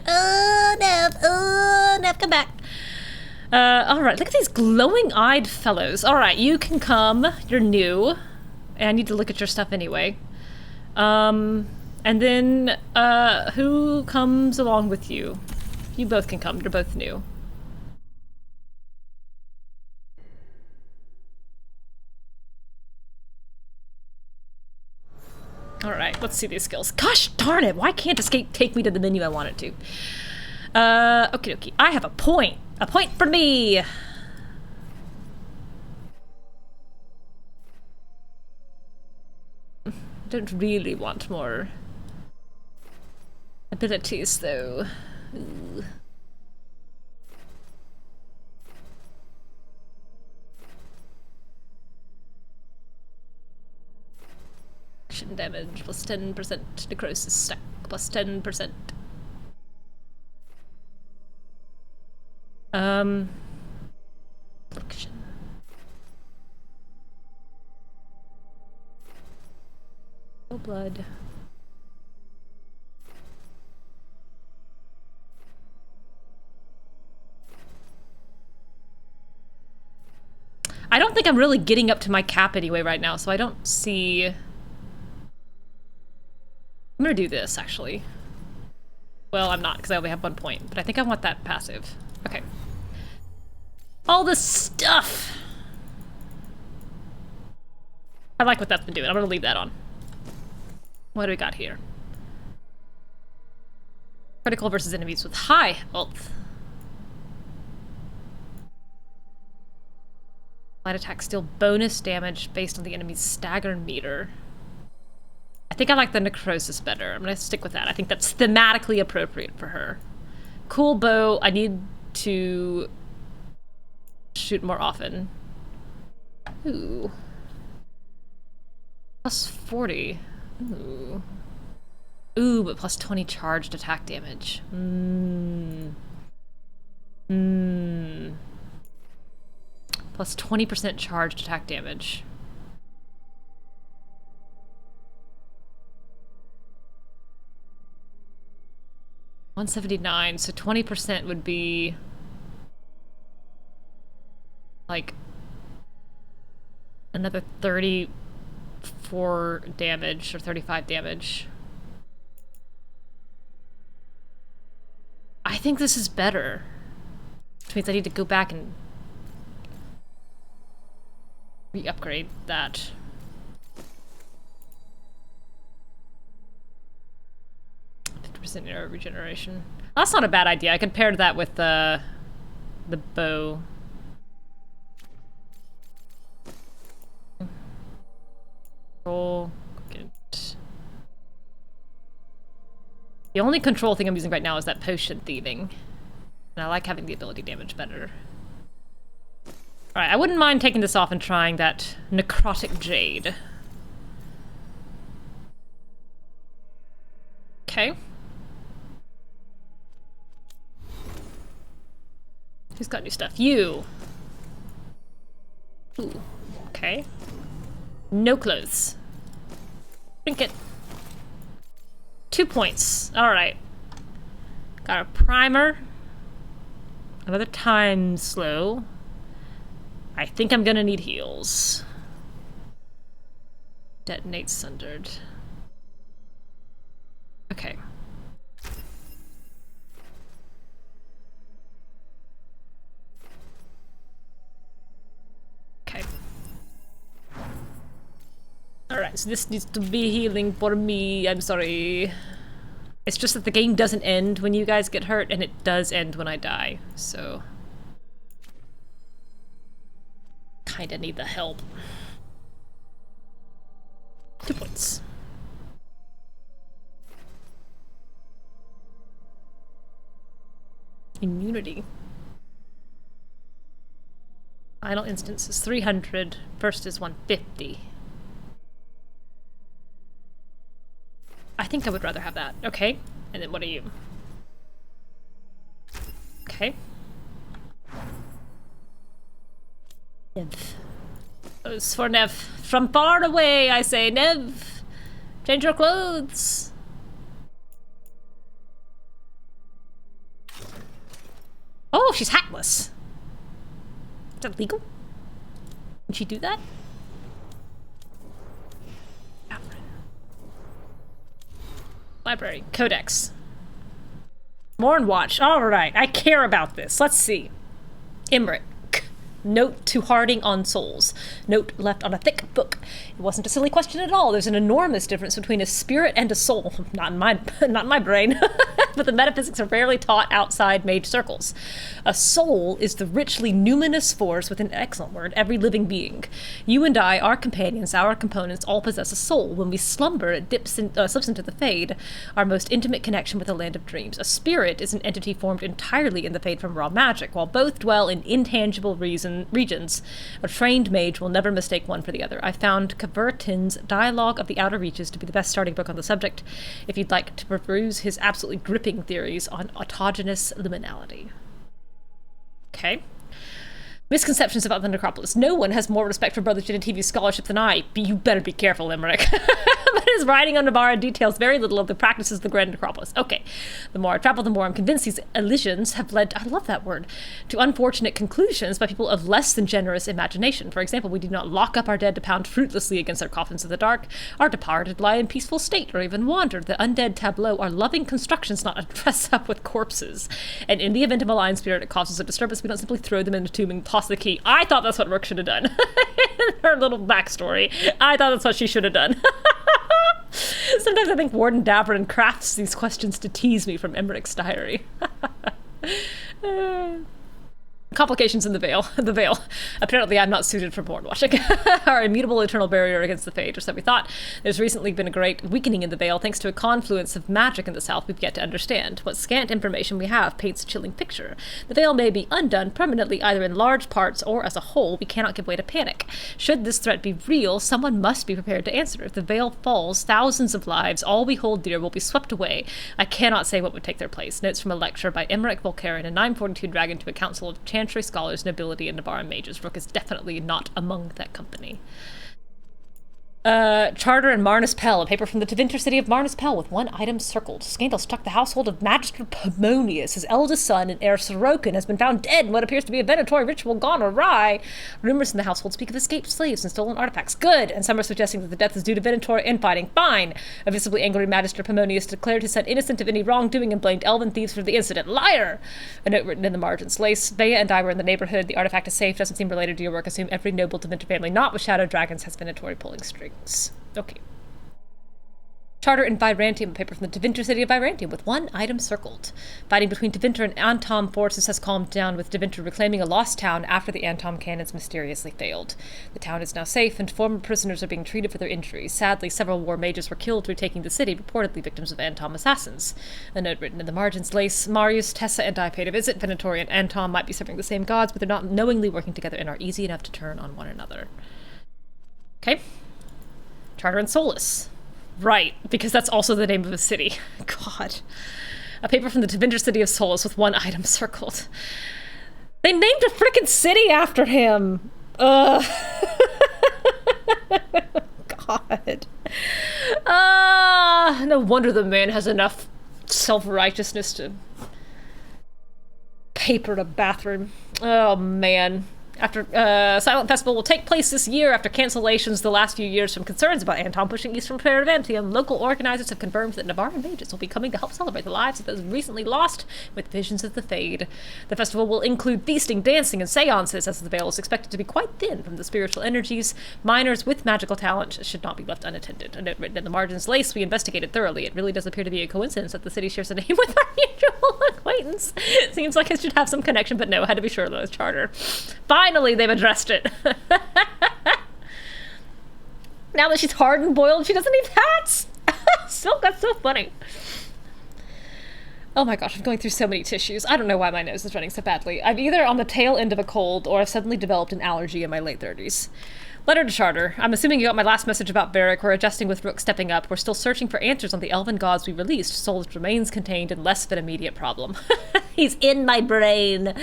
[SPEAKER 1] Oh, Neve, come back. Alright, look at these glowing-eyed fellows. Alright, you can come. You're new. And I need to look at your stuff anyway. And then, who comes along with you? You both can come. You're both new. Alright, let's see these skills. Gosh darn it! Why can't Escape take me to the menu I want it to? Okie dokie. I have a point. A point for me! I don't really want more abilities, though. Ooh. Action damage plus 10%, necrosis stack plus 10%. Affliction. No blood. I don't think I'm really getting up to my cap anyway right now, so I don't see... I'm gonna do this, actually. Well, I'm not, because I only have 1 point, but I think I want that passive. Okay. All this stuff! I like what that's been doing. I'm gonna leave that on. What do we got here? Critical versus enemies with high health. Light attacks deal bonus damage based on the enemy's stagger meter. I think I like the necrosis better. I'm gonna stick with that. I think that's thematically appropriate for her. Cool bow. I need to shoot more often. Ooh. Plus 40. Ooh. Ooh, but plus 20 charged attack damage. Plus 20% charged attack damage. $179, so 20% would be like another 34 damage or 35 damage. I think this is better, which means I need to go back and re-upgrade that. Arrow regeneration. That's not a bad idea. I compared that with the bow. Control. Good. The only control thing I'm using right now is that potion thieving. And I like having the ability damage better. Alright, I wouldn't mind taking this off and trying that necrotic jade. Okay. Who's got new stuff? You! Ooh, okay. No clothes. Trinket. 2 points. Alright. Got a primer. Another time slow. I think I'm gonna need heals. Detonate sundered. Okay. Okay. Alright, so this needs to be healing for me. I'm sorry. It's just that the game doesn't end when you guys get hurt, and it does end when I die, so... Kinda need the help. 2 points. Immunity. Final instance is 300, first is 150. I think I would rather have that. Okay. And then what are you? Okay. Neve. Those for Neve. From far away, I say, Neve! Change your clothes! Oh, she's hatless! Is that legal? Can she do that? Library. Codex. Mourn Watch. Alright, I care about this. Let's see. Emmrich. Note to Harding on Souls. Note left on a thick book. It wasn't a silly question at all. There's an enormous difference between a spirit and a soul. Not in my brain. But the metaphysics are rarely taught outside mage circles. A soul is the richly numinous force, with an excellent word, every living being. You and I, our companions, our components, all possess a soul. When we slumber, it slips into the Fade, our most intimate connection with the land of dreams. A spirit is an entity formed entirely in the Fade from raw magic. While both dwell in intangible regions, a trained mage will never mistake one for the other. I found Cavertin's Dialogue of the Outer Reaches to be the best starting book on the subject, if you'd like to peruse his absolutely gripping theories on autogenous liminality. Okay. Misconceptions about the Necropolis. No one has more respect for Brother Jade and TV's scholarship than I. You better be careful, Emmrich. But his writing on Navarra details very little of the practices of the Grand Necropolis. Okay. The more I travel, the more I'm convinced these elisions have led, I love that word, to unfortunate conclusions by people of less than generous imagination. For example, we do not lock up our dead to pound fruitlessly against their coffins in the dark. Our departed lie in peaceful state, or even wander. The undead tableau are loving constructions, not a dress up with corpses. And in the event of a malign spirit that causes a disturbance, we don't simply throw them in a tomb and toss the key. I thought that's what Rook should have done. Her little backstory. I thought that's what she should have done. Sometimes I think Warden Davrin crafts these questions to tease me from Emmrich's diary. Complications in the Veil. The Veil. Apparently I'm not suited for board watching. Our immutable eternal barrier against the Fade, or so we thought. There's recently been a great weakening in the Veil thanks to a confluence of magic in the south we've yet to understand. What scant information we have paints a chilling picture. The Veil may be undone permanently either in large parts or as a whole. We cannot give way to panic. Should this threat be real, someone must be prepared to answer. If the Veil falls, thousands of lives, all we hold dear, will be swept away. I cannot say what would take their place. Notes from a lecture by Emmrich Volkaren, a 942 dragon to a council of Chantry scholars, nobility, and Navarran mages. Rook is definitely not among that company. Charter and Marnus Pell, a paper from the Tevinter city of Marnus Pell with one item circled. Scandal struck the household of Magister Pomonius. His eldest son and heir Sorokin has been found dead in what appears to be a venatory ritual gone awry. Rumors in the household speak of escaped slaves and stolen artifacts. Good! And some are suggesting that the death is due to venatory infighting. Fine! A visibly angry Magister Pomonius declared his son innocent of any wrongdoing and blamed elven thieves for the incident. Liar! A note written in the margins. Lace, Bea and I were in the neighborhood. The artifact is safe. Doesn't seem related to your work. Assume every noble Tevinter family, not with shadow dragons, has venatory pulling strings. Okay. Charter and Virantium, a paper from the Tevinter city of Virantium, with one item circled. Fighting between Tevinter and Antom forces has calmed down, with Tevinter reclaiming a lost town after the Antom cannons mysteriously failed. The town is now safe, and former prisoners are being treated for their injuries. Sadly, several war mages were killed retaking the city, reportedly victims of Antom assassins. A note written in the margins. Lace, Marius, Tessa, and I paid a visit. Venatori and Antom might be serving the same gods, but they're not knowingly working together and are easy enough to turn on one another. Okay. Charter and Solas. Right, because that's also the name of a city. God. A paper from the Tevinter city of Solas with one item circled. They named a frickin' city after him! Ugh. God. No wonder the man has enough self-righteousness to paper a bathroom. Oh, man. After Silent Festival will take place this year after cancellations the last few years from concerns about Anton pushing east from Paravantium. Local organizers have confirmed that Navarran mages will be coming to help celebrate the lives of those recently lost with visions of the Fade. The festival will include feasting, dancing, and seances, as the veil is expected to be quite thin from the spiritual energies. Minors with magical talent should not be left unattended. A note written in the margins lace, we investigated thoroughly. It really does appear to be a coincidence that the city shares a name with our mutual acquaintance. Seems like it should have some connection, but no, had to be sure of the charter. Finally, they've addressed it. Now that she's hard and boiled, she doesn't need hats. That's so funny. Oh my gosh, I'm going through so many tissues. I don't know why my nose is running so badly. I'm either on the tail end of a cold or I've suddenly developed an allergy in my late 30s. Letter to Charter. I'm assuming you got my last message about Varric. We're adjusting with Rook stepping up. We're still searching for answers on the elven gods we released. Soul's remains contained and less of an immediate problem. He's in my brain.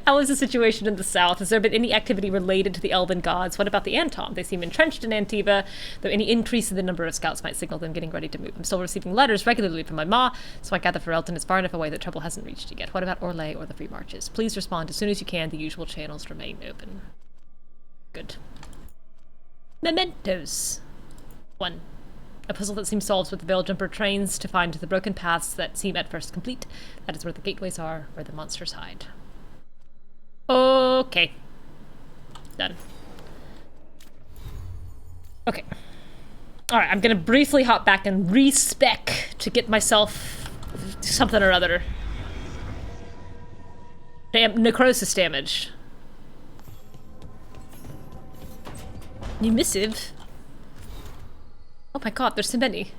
[SPEAKER 1] How is the situation in the south? Has there been any activity related to the elven gods? What about the Anton? They seem entrenched in Antiva, though any increase in the number of scouts might signal them getting ready to move. I'm still receiving letters regularly from my ma, so I gather Ferelden is far enough away that trouble hasn't reached you yet. What about Orlais or the Free Marches? Please respond as soon as you can. The usual channels remain open. Good. Mementos. 1. A puzzle that seems solved with the Veil Jumper trains to find the broken paths that seem at first complete. That is where the gateways are, where the monsters hide. Okay. Done. Okay. Alright, I'm gonna briefly hop back and respec to get myself something or other. Necrosis damage. New missive? Oh my god, there's so many.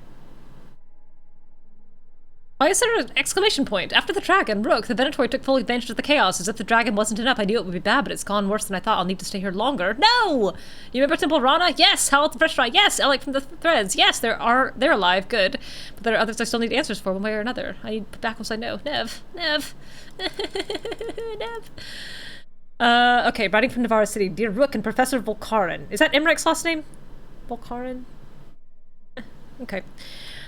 [SPEAKER 1] Why is there an exclamation point? After the dragon, Rook, the Venator took full advantage of the chaos. As if the dragon wasn't enough, I knew it would be bad, but it's gone worse than I thought. I'll need to stay here longer. No! You remember Temple Rana? Yes! Howl at the restaurant? Yes! Alec from the Threads? Yes! They're alive. Good. But there are others I still need answers for, one way or another. I need back once I know. Neve. Neve. Neve. Okay, writing from Navarra City. Dear Rook and Professor Volcarin. Is that Emmrich's last name? Volcarin? Okay.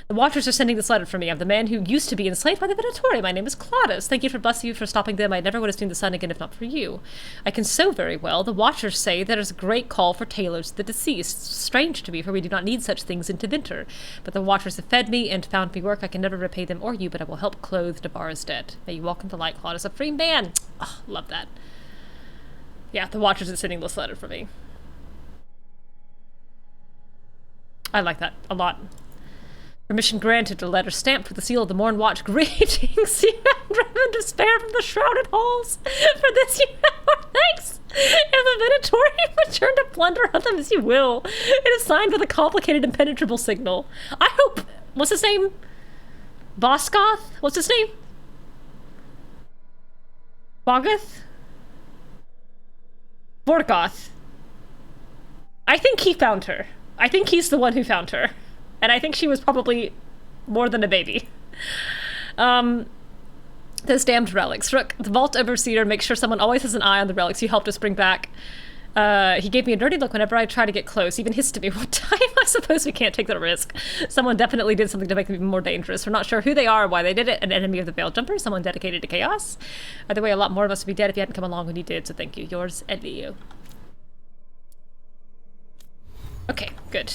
[SPEAKER 1] The Watchers are sending this letter for me. I'm the man who used to be enslaved by the Venatori. My name is Claudius. Thank you for blessing you for stopping them. I never would have seen the sun again if not for you. I can sew very well. The Watchers say there is a great call for tailors to the deceased. Strange to me, for we do not need such things into winter. But the Watchers have fed me and found me work. I can never repay them or you, but I will help clothe Navarra's dead. May you walk into light, Claudius, a free man. Oh, love that. Yeah, the Watchers are sending this letter for me. I like that a lot. Permission granted, a letter stamped with the seal of the Mourn Watch. Greetings, you have driven despair from the shrouded halls. For this you have our thanks. If the Venatori return to plunder of them as you will. It is signed with a complicated impenetrable signal. I hope... What's his name? Voskoth? What's his name? Vorgoth? Vorgoth. I think he found her. I think he's the one who found her. And I think she was probably more than a baby. Those damned relics. Rook, the Vault Overseer, makes sure someone always has an eye on the relics you helped us bring back. He gave me a dirty look whenever I try to get close, even hissed at me one time. I suppose we can't take the risk. Someone definitely did something to make them even more dangerous. We're not sure who they are or why they did it. An enemy of the Veil Jumper, someone dedicated to chaos. Either way, a lot more of us would be dead if you hadn't come along when you did, so thank you. Yours, Edlio. Okay, good.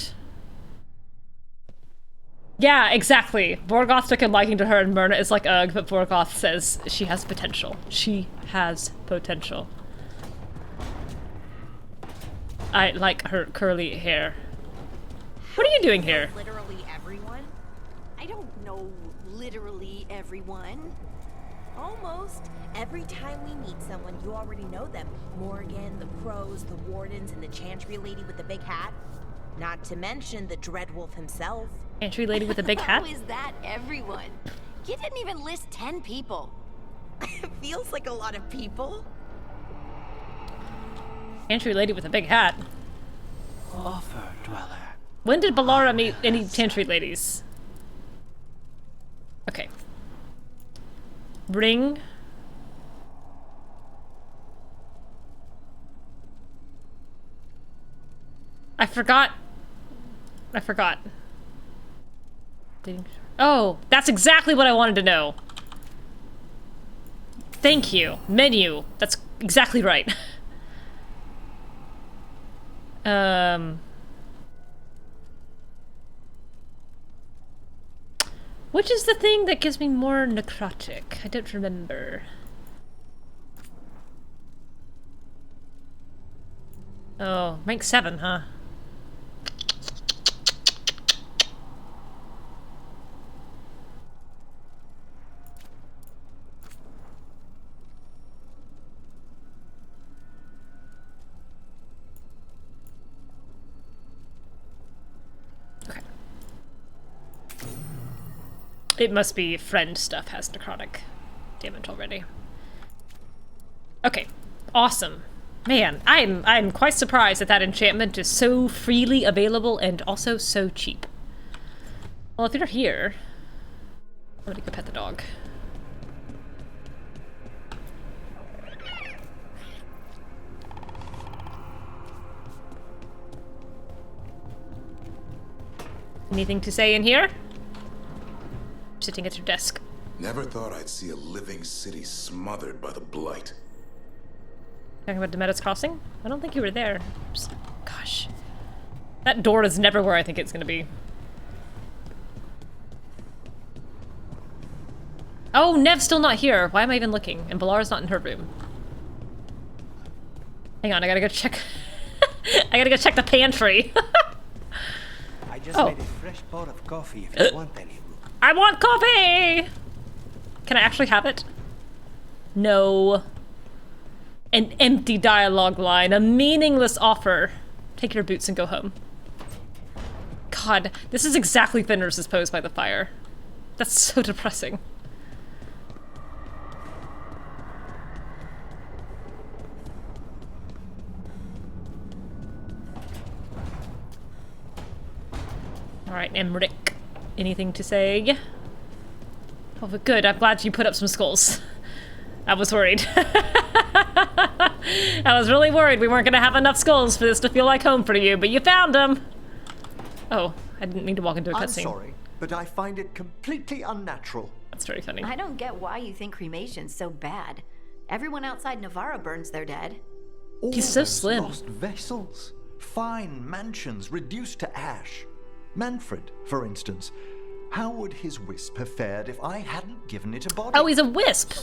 [SPEAKER 1] Yeah, exactly. Vorgoth took a liking to her and Myrna is like, ugh, but Vorgoth says she has potential. She has potential. I like her curly hair. What are you doing here?
[SPEAKER 2] Literally everyone? I don't know literally everyone. Almost. Every time we meet someone, you already know them. Morgan, the crows, the wardens, and the chantry lady with the big hat. Not to mention the Dreadwolf himself.
[SPEAKER 1] Chantry lady with a big hat?
[SPEAKER 2] How is that everyone? You didn't even list 10 people. It feels like a lot of people.
[SPEAKER 1] Chantry lady with a big hat.
[SPEAKER 9] Offer dweller.
[SPEAKER 1] When did Balara meet any chantry ladies? Okay. Ring. I forgot I forgot. Oh, that's exactly what I wanted to know. Thank you. Menu. That's exactly right. Which is the thing that gives me more necrotic? I don't remember. Oh, rank 7, huh? Okay. It must be friend stuff has necrotic damage already. Okay, awesome. Man, I'm quite surprised that enchantment is so freely available and also so cheap. Well, if you're here, I'm gonna go pet the dog. Anything to say in here? Sitting at your desk.
[SPEAKER 4] Never thought I'd see a living city smothered by the blight.
[SPEAKER 1] Talking about Demeter's Crossing? I don't think you were there. Gosh. That door is never where I think it's gonna be. Oh, Neve's still not here. Why am I even looking? And Valara's not in her room. Hang on, I gotta go check. I gotta go check the pantry.
[SPEAKER 9] I just made a fresh pot of coffee if you want any.
[SPEAKER 1] I want coffee! Can I actually have it? No. An empty dialogue line, a meaningless offer. Take your boots and go home. God, this is exactly Fenrir's pose by the fire. That's so depressing. Alright, Emmrich. Anything to say? Oh, but good. I'm glad you put up some skulls. I was worried. I was really worried we weren't going to have enough skulls for this to feel like home for you, but you found them. Oh, I didn't mean to walk into a cutscene.
[SPEAKER 6] I'm sorry, but I find it completely unnatural.
[SPEAKER 1] That's very funny.
[SPEAKER 2] I don't get why you think cremation's so bad. Everyone outside Navarra burns their dead.
[SPEAKER 6] All
[SPEAKER 1] He's so
[SPEAKER 6] those
[SPEAKER 1] slim.
[SPEAKER 6] Lost vessels, fine mansions reduced to ash. Manfred, for instance. How would his wisp have fared if I hadn't given it a body?
[SPEAKER 1] Oh, he's a wisp.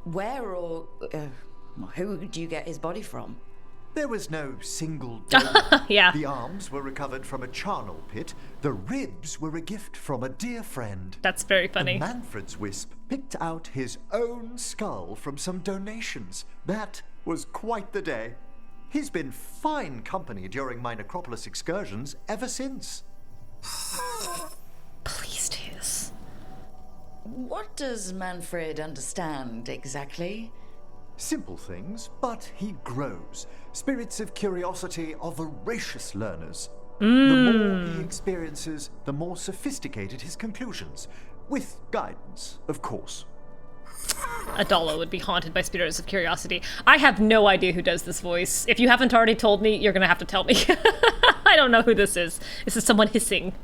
[SPEAKER 5] Where or who do you get his body from?
[SPEAKER 6] There was no single donor.
[SPEAKER 1] Yeah.
[SPEAKER 6] The arms were recovered from a charnel pit. The ribs were a gift from a dear friend.
[SPEAKER 1] That's very funny.
[SPEAKER 6] And Manfred's wisp picked out his own skull from some donations. That was quite the day. He's been fine company during my Necropolis excursions ever since.
[SPEAKER 1] Please do this.
[SPEAKER 5] What does Manfred understand exactly?
[SPEAKER 6] Simple things, but he grows. Spirits of curiosity are voracious learners. The more he experiences, the more sophisticated his conclusions. With guidance, of course.
[SPEAKER 1] Adala would be haunted by spirits of curiosity. I have no idea who does this voice. If you haven't already told me, you're gonna have to tell me. I don't know who this is. This is someone hissing.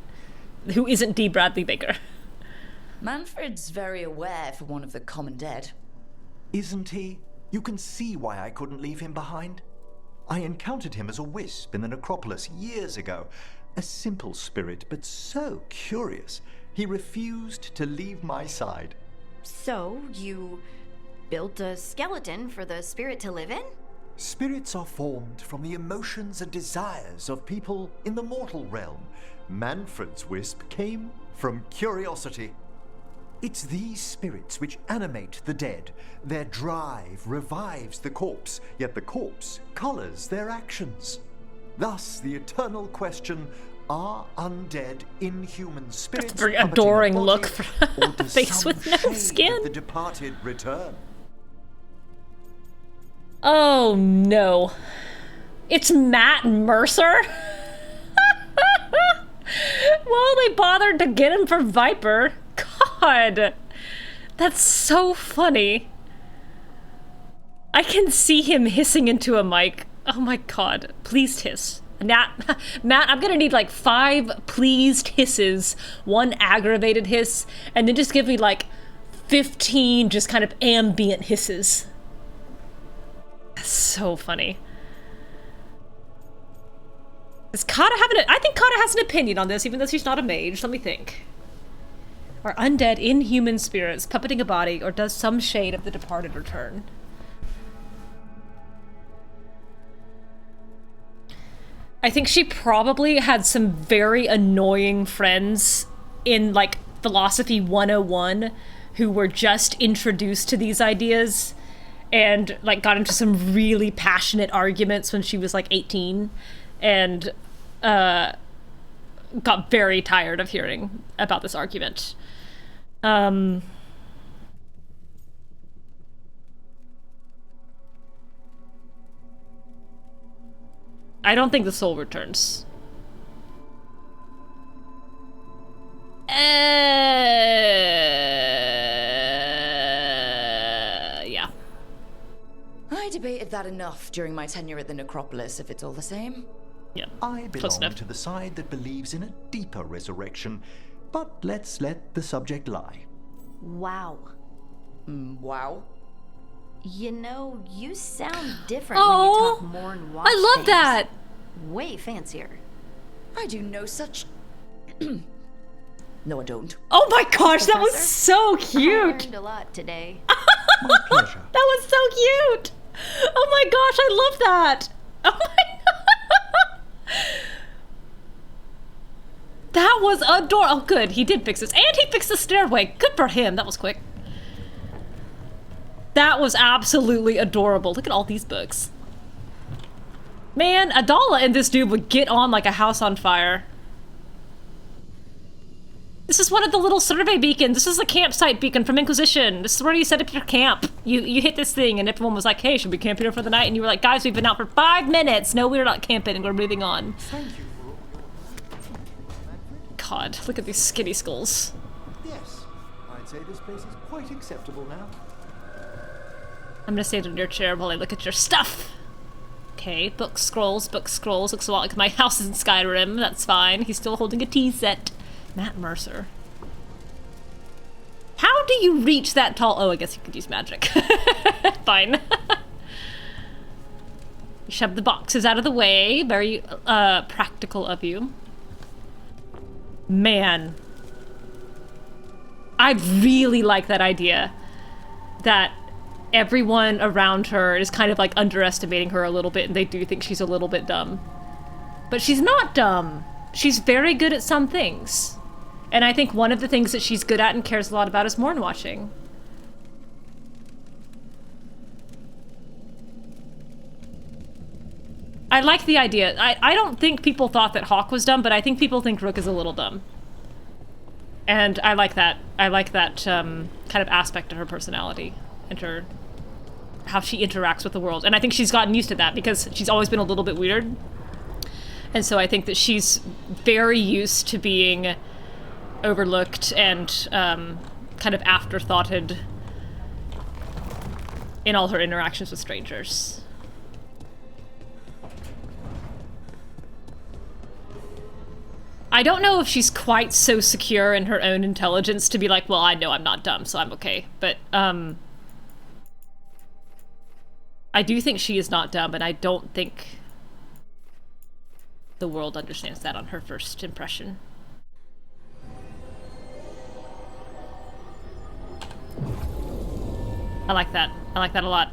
[SPEAKER 1] Who isn't D. Bradley Baker.
[SPEAKER 5] Manfred's very aware for one of the common dead.
[SPEAKER 6] Isn't he? You can see why I couldn't leave him behind. I encountered him as a wisp in the Necropolis years ago. A simple spirit, but so curious. He refused to leave my side.
[SPEAKER 2] So, you built a skeleton for the spirit to live in?
[SPEAKER 6] Spirits are formed from the emotions and desires of people in the mortal realm. Manfred's wisp came from curiosity. It's these spirits which animate the dead. Their drive revives the corpse, yet the corpse colors their actions. Thus, the eternal question, are undead inhuman spirits?
[SPEAKER 1] That's a very adoring look for a face with no skin.
[SPEAKER 6] The departed return.
[SPEAKER 1] Oh no. It's Matt Mercer? Well, they bothered to get him for Viper. God, that's so funny. I can see him hissing into a mic. Oh my god. Please hiss. Matt, I'm gonna need like 5 pleased hisses, 1 aggravated hiss, and then just give me like 15 just kind of ambient hisses. That's so funny. Does Kata have I think Kata has an opinion on this, even though she's not a mage. Let me think. Are undead inhuman spirits puppeting a body, or does some shade of the departed return? I think she probably had some very annoying friends in, like, Philosophy 101 who were just introduced to these ideas and, like, got into some really passionate arguments when she was, like, 18 and got very tired of hearing about this argument. I don't think the soul returns. Yeah.
[SPEAKER 5] I debated that enough during my tenure at the Necropolis, if it's all the same.
[SPEAKER 1] Yeah.
[SPEAKER 6] I belong to the side that believes in a deeper resurrection, but let's let the subject lie.
[SPEAKER 13] Wow.
[SPEAKER 5] Wow?
[SPEAKER 13] You know, you sound different when you talk Mourn Watch
[SPEAKER 1] I love
[SPEAKER 13] things.
[SPEAKER 1] that!
[SPEAKER 13] Way fancier.
[SPEAKER 5] I do no such... No, I don't.
[SPEAKER 1] Oh my gosh, that was so cute!
[SPEAKER 13] I learned a lot today.
[SPEAKER 6] My pleasure.
[SPEAKER 1] That was so cute! Oh my gosh, I love that! Oh my god! That was adorable. Oh good, he did fix this. And he fixed the stairway. Good for him, that was quick. That was absolutely adorable. Look at all these books. Man, Adala and this dude would get on like a house on fire. This is one of the little survey beacons. This is a campsite beacon from Inquisition. This is where you set up your camp. You hit this thing and everyone was like, hey, should we camp here for the night? And you were like, guys, we've been out for 5 minutes. No, we're not camping and we're moving on. God, look at these skinny skulls.
[SPEAKER 6] Yes, I'd say this place is quite acceptable now.
[SPEAKER 1] I'm gonna sit in your chair while I look at your stuff. Okay, books, scrolls. Looks a lot like my house in Skyrim. That's fine. He's still holding a tea set. Matt Mercer. How do you reach that tall? Oh, I guess you could use magic. Fine. Shove the boxes out of the way. Very practical of you. Man. I really like that idea. That everyone around her is kind of like underestimating her a little bit and they do think she's a little bit dumb. But she's not dumb. She's very good at some things. And I think one of the things that she's good at and cares a lot about is Mourn watching. I like the idea. I don't think people thought that Hawk was dumb, but I think people think Rook is a little dumb. And I like that. I like that kind of aspect of her personality and her how she interacts with the world. And I think she's gotten used to that because she's always been a little bit weird. And so I think that she's very used to being overlooked and kind of afterthoughted in all her interactions with strangers. I don't know if she's quite so secure in her own intelligence to be like, well, I know I'm not dumb, so I'm okay. But I do think she is not dumb, and I don't think the world understands that on her first impression. I like that. I like that a lot.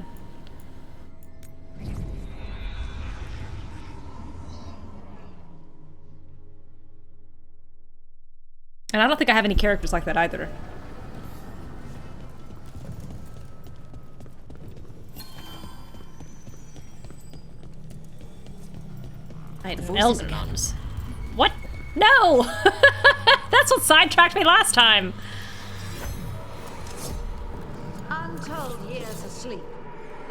[SPEAKER 1] And I don't think I have any characters like that either. I had Elgar'nan. What? No! That's what sidetracked me last time.
[SPEAKER 8] Untold years asleep,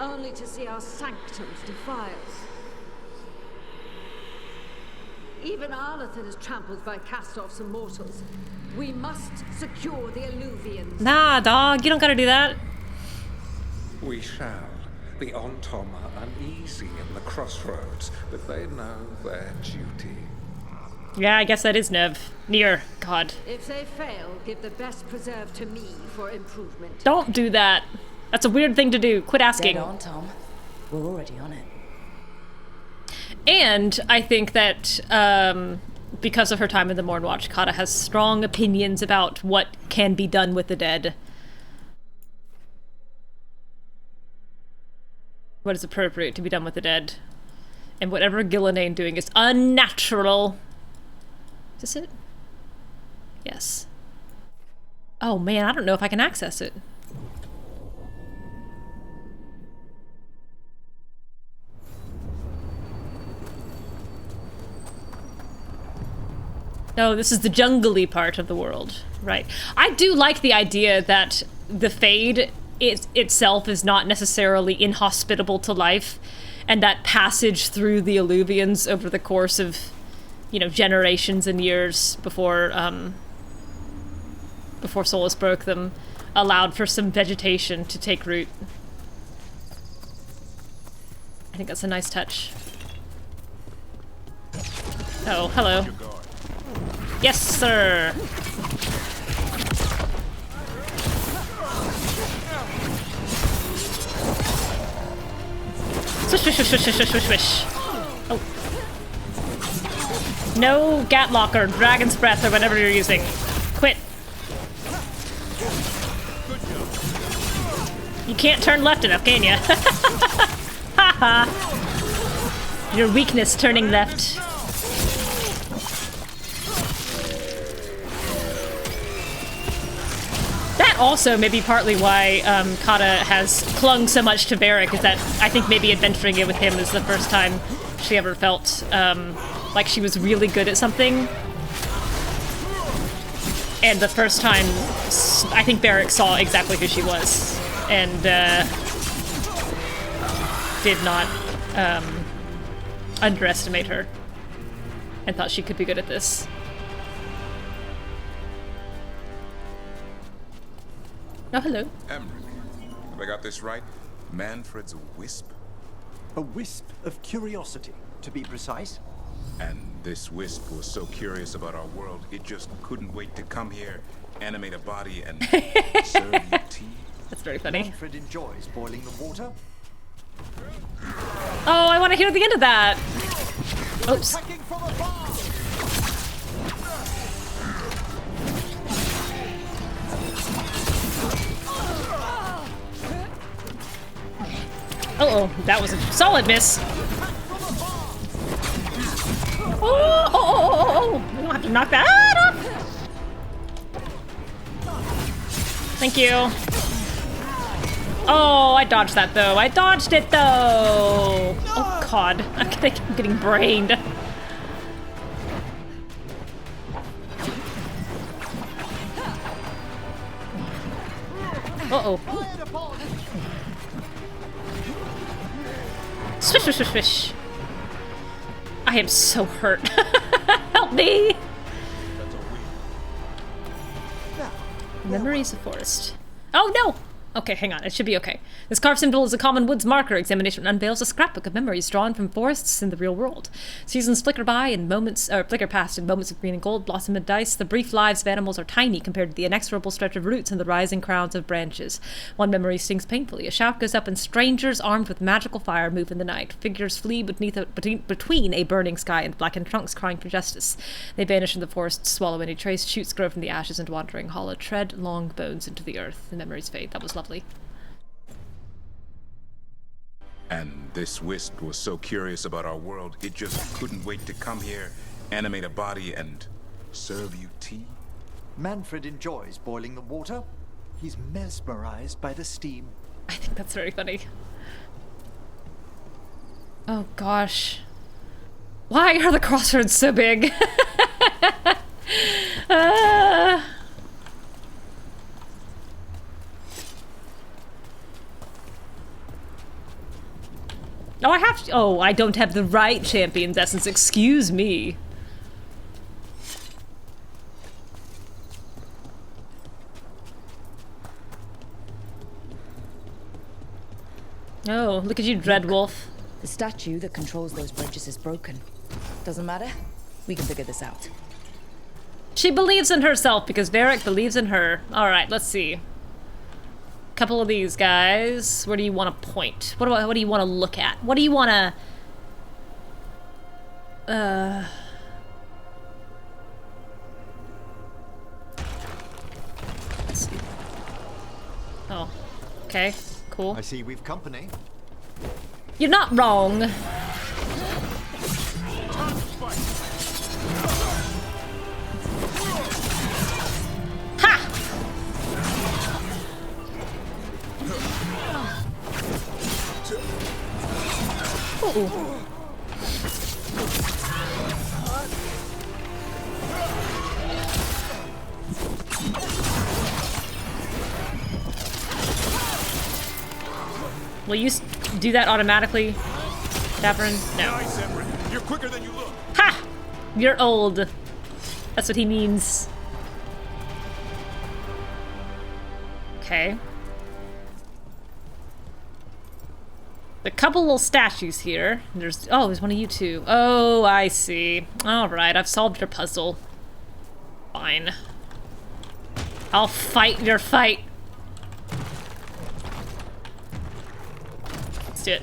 [SPEAKER 8] only to see our sanctums defiled. Even Arlathan is trampled by cast-offs and mortals. We must secure the Alluvians.
[SPEAKER 1] Nah, dog, you don't gotta do that.
[SPEAKER 3] We shall. The Ontom are uneasy in the Crossroads, but they know their duty.
[SPEAKER 1] Yeah, I guess that is Neve. Near. God.
[SPEAKER 8] If they fail, give the best preserve to me for improvement.
[SPEAKER 1] Don't do that. That's a weird thing to do. Quit asking.
[SPEAKER 5] Dead on, Tom. We're already on it.
[SPEAKER 1] And I think that because of her time in the Mourn Watch, Kata has strong opinions about what can be done with the dead. What is appropriate to be done with the dead. And whatever Ghilan'nain doing is unnatural. Is this it? Yes. Oh man, I don't know if I can access it. No, this is the jungly part of the world. Right. I do like the idea that the Fade itself is not necessarily inhospitable to life, and that passage through the Alluvians over the course of, you know, generations and years before Solas broke them allowed for some vegetation to take root. I think that's a nice touch. Oh, hello. Yes, sir! Swish, swish, swish, swish, swish, swish, swish. Oh. No Gatlock or Dragon's Breath or whatever you're using. Quit. You can't turn left enough, can ya? Haha. Your weakness turning left. That also may be partly why Kata has clung so much to Varric, is that I think maybe adventuring it with him is the first time she ever felt like she was really good at something. And the first time, I think Varric saw exactly who she was, and did not underestimate her, and thought she could be good at this. Oh, hello.
[SPEAKER 4] Emmrich, have I got this right? Manfred's a wisp?
[SPEAKER 6] A wisp of curiosity, to be precise.
[SPEAKER 4] And this wisp was so curious about our world, it just couldn't wait to come here, animate a body, and serve you tea?
[SPEAKER 1] That's very funny.
[SPEAKER 6] Manfred enjoys boiling the water.
[SPEAKER 1] Oh, I want to hear the end of that. Oops. Uh-oh, that was a solid miss. Oh! We don't have to knock that off. Thank you. Oh, I dodged that though. I dodged it though. Oh god, I'm getting brained. Uh-oh. Swish, swish, swish, swish. I am so hurt. Help me! Memories of Forest. Oh no! Okay, hang on. It should be okay. This carved symbol is a common woods marker. Examination unveils a scrapbook of memories drawn from forests in the real world. Seasons flicker by and flicker past in moments of green and gold blossom and dice. The brief lives of animals are tiny compared to the inexorable stretch of roots and the rising crowns of branches. One memory stings painfully. A shout goes up and strangers armed with magical fire move in the night. Figures flee between a burning sky and blackened trunks crying for justice. They vanish in the forest, swallow any trace. Shoots grow from the ashes and wandering hollow tread long bones into the earth. The memories fade. That was lovely.
[SPEAKER 4] And this wisp was so curious about our world, it just couldn't wait to come here, animate a body, and serve you tea?
[SPEAKER 6] Manfred enjoys boiling the water. He's mesmerized by the steam.
[SPEAKER 1] I think that's very funny. Oh gosh. Why are the crossroads so big? Oh, I have to. Oh, I don't have the right champion's essence. Excuse me. Oh, look at you, Dreadwolf.
[SPEAKER 5] The statue that controls those bridges is broken. Doesn't matter. We can figure this out.
[SPEAKER 1] She believes in herself because Varric believes in her. Alright, let's see. Couple of these guys. Where do you want to point? What do you want to look at? What do you want to... Let's see. Oh. Okay. Cool.
[SPEAKER 6] I see we've company.
[SPEAKER 1] You're not wrong. Ha! Ooh. Will you do that automatically, Davrin? No.
[SPEAKER 17] Nice, Emmrich. You're quicker than you look.
[SPEAKER 1] Ha! You're old. That's what he means. Okay. A couple little statues here. There's one of you two. Oh, I see. Alright, I've solved your puzzle. Fine. I'll fight your fight. Let's do it.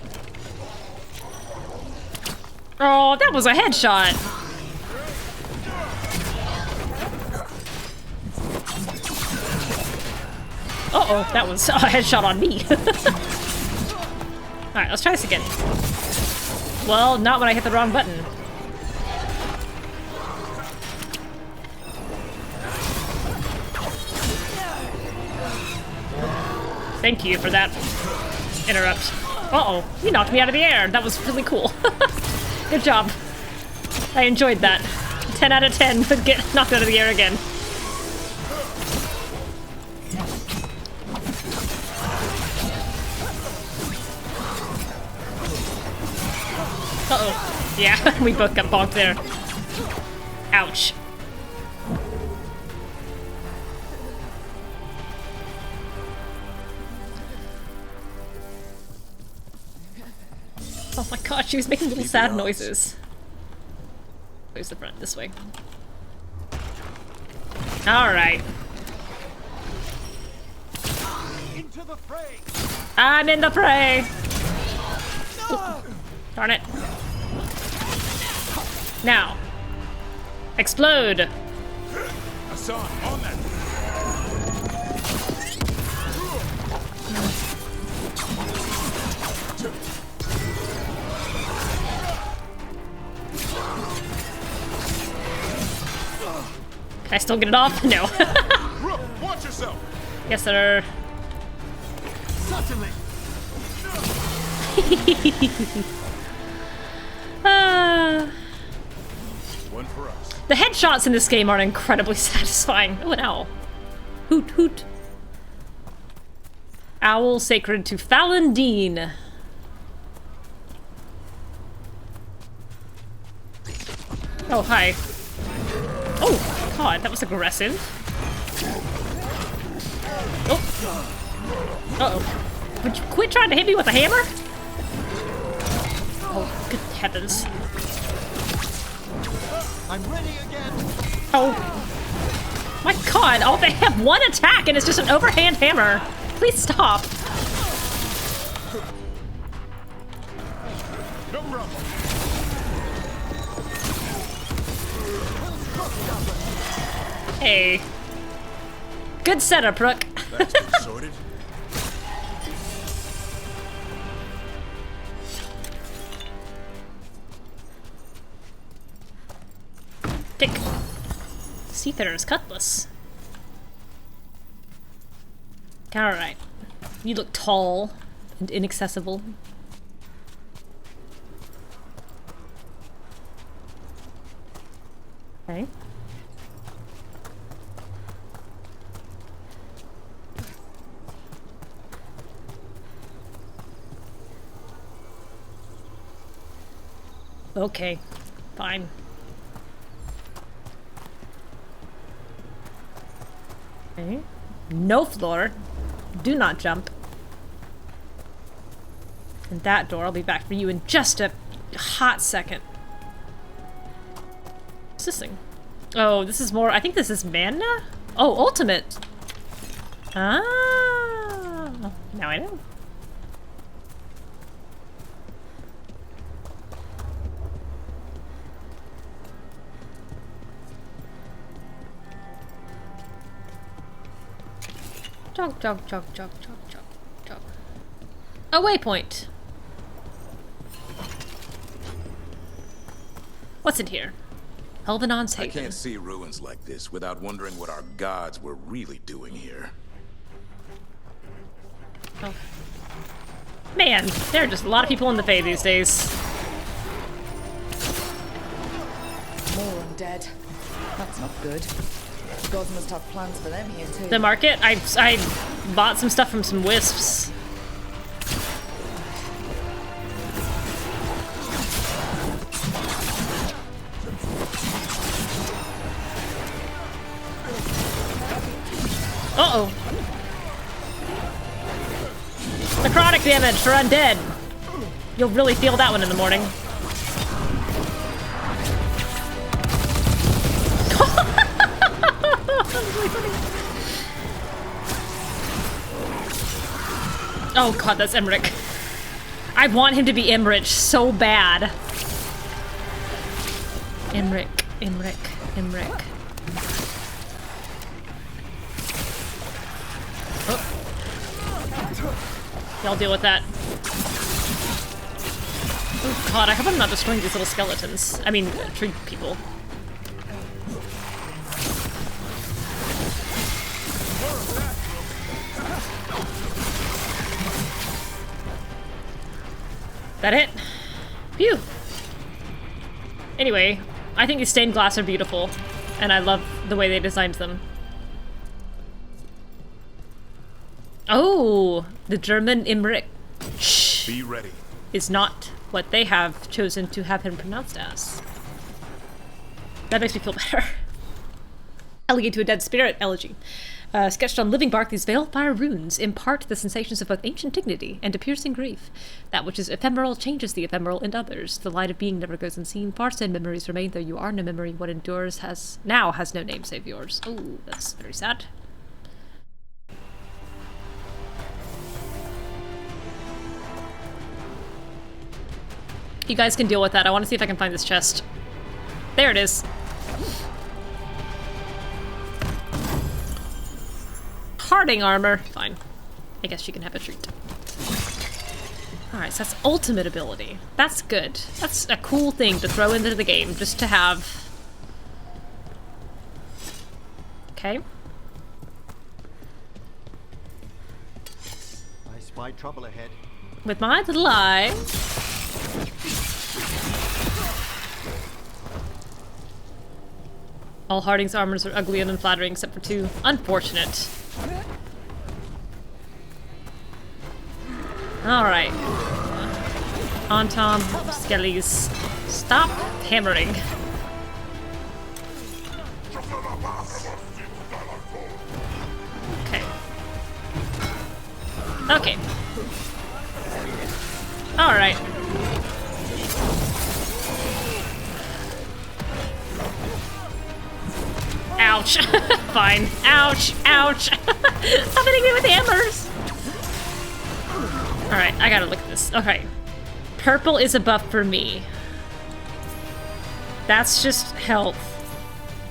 [SPEAKER 1] Oh, that was a headshot. Uh-oh, that was a headshot on me. Alright, let's try this again. Well, not when I hit the wrong button. Thank you for that interrupt. Uh-oh, you knocked me out of the air. That was really cool. Good job. I enjoyed that. 10 out of 10 would get knocked out of the air again. Uh-oh. Yeah, we both got bonked there. Ouch. Oh my god, she was making little sad noises. Where's the front? This way. Alright. I'm in the fray! No! Darn it. Now. Explode!
[SPEAKER 17] Assan, on that!
[SPEAKER 1] Can I still get it off? No.
[SPEAKER 17] Rook, watch yourself!
[SPEAKER 1] Yes, sir.
[SPEAKER 17] Certainly. One for us.
[SPEAKER 1] The headshots in this game are incredibly satisfying. Oh, an owl. Hoot, hoot. Owl sacred to Falendine. Oh, hi. Oh, God, that was aggressive. Oh. Uh-oh. Would you quit trying to hit me with a hammer? Oh, good heavens.
[SPEAKER 6] I'm ready again.
[SPEAKER 1] Oh. My God, oh, they have one attack and it's just an overhand hammer. Please stop.
[SPEAKER 17] No problem.
[SPEAKER 1] Hey. Good setup, Rook.
[SPEAKER 17] That's been sorted.
[SPEAKER 1] Tick. Seafarer's cutlass. Alright. You look tall and inaccessible. Okay. Okay, fine. Okay. No floor. Do not jump. And that door, I'll be back for you in just a hot second. What's this thing? Oh, this is more, I think this is mana? Oh, ultimate! Ah, now I know. Jog, jog, jog, jog, jog, jog, jog. A waypoint. What's in here? Elgar'nan's Haven.
[SPEAKER 4] I can't see ruins like this without wondering what our gods were really doing here.
[SPEAKER 1] Oh. Man, there are just a lot of people in the Fae these days.
[SPEAKER 5] More undead. That's not good. Gods must have plans for them here too.
[SPEAKER 1] The market? I bought some stuff from some wisps. Uh-oh. Necrotic damage for undead. You'll really feel that one in the morning. Oh god, that's Emmrich. I want him to be Emmrich so bad. Emmrich, Emmrich, Emmrich. Oh. Y'all deal with that. Oh god, I hope I'm not destroying these little skeletons. I mean, tree people. That it? Phew. Anyway, I think these stained glass are beautiful, and I love the way they designed them. Oh, the German Emmrich
[SPEAKER 4] Be ready.
[SPEAKER 1] is not what they have chosen to have him pronounced as. That makes me feel better. Elegy to a Dead Spirit, elegy. Sketched on living bark, these veilfire runes impart the sensations of both ancient dignity and a piercing grief. That which is ephemeral changes the ephemeral in others. The light of being never goes unseen. Far-stand memories remain, though you are no memory. What endures has no name save yours. Oh, that's very sad. You guys can deal with that. I want to see if I can find this chest. There it is. Harding armor. Fine. I guess she can have a treat. Alright, so that's ultimate ability. That's good. That's a cool thing to throw into the game, just to have. Okay.
[SPEAKER 6] I spy trouble ahead.
[SPEAKER 1] With my little eye. All Harding's armors are ugly and unflattering except for two. Unfortunate. Alright. On Tom, Skellies. Stop hammering. Okay. Okay. Alright. Ouch. Fine. Ouch. Ouch. Stop hitting me with hammers. Alright, I gotta look at this. Okay. Purple is a buff for me. That's just health.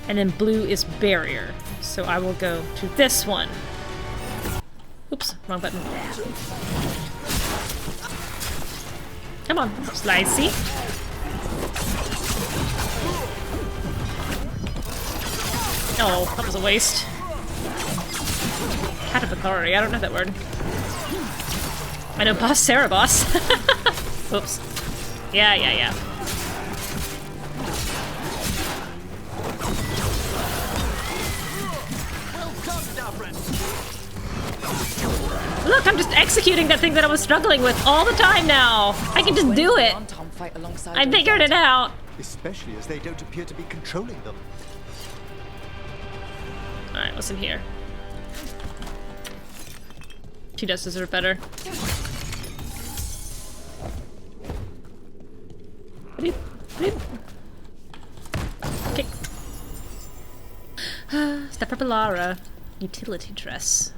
[SPEAKER 1] And then blue is barrier. So I will go to this one. Oops, wrong button. Come on, slicey. Oh, that was a waste. Catapithori, I don't know that word. I know boss, Sarah boss. Oops. Yeah.
[SPEAKER 6] Well done, Davrin.
[SPEAKER 1] Look, I'm just executing that thing that I was struggling with all the time now. I can just do it. I figured it out.
[SPEAKER 6] Especially as they don't appear to be controlling them.
[SPEAKER 1] Alright, what's in here? She does deserve better. Okay. Step for Balara. Utility dress.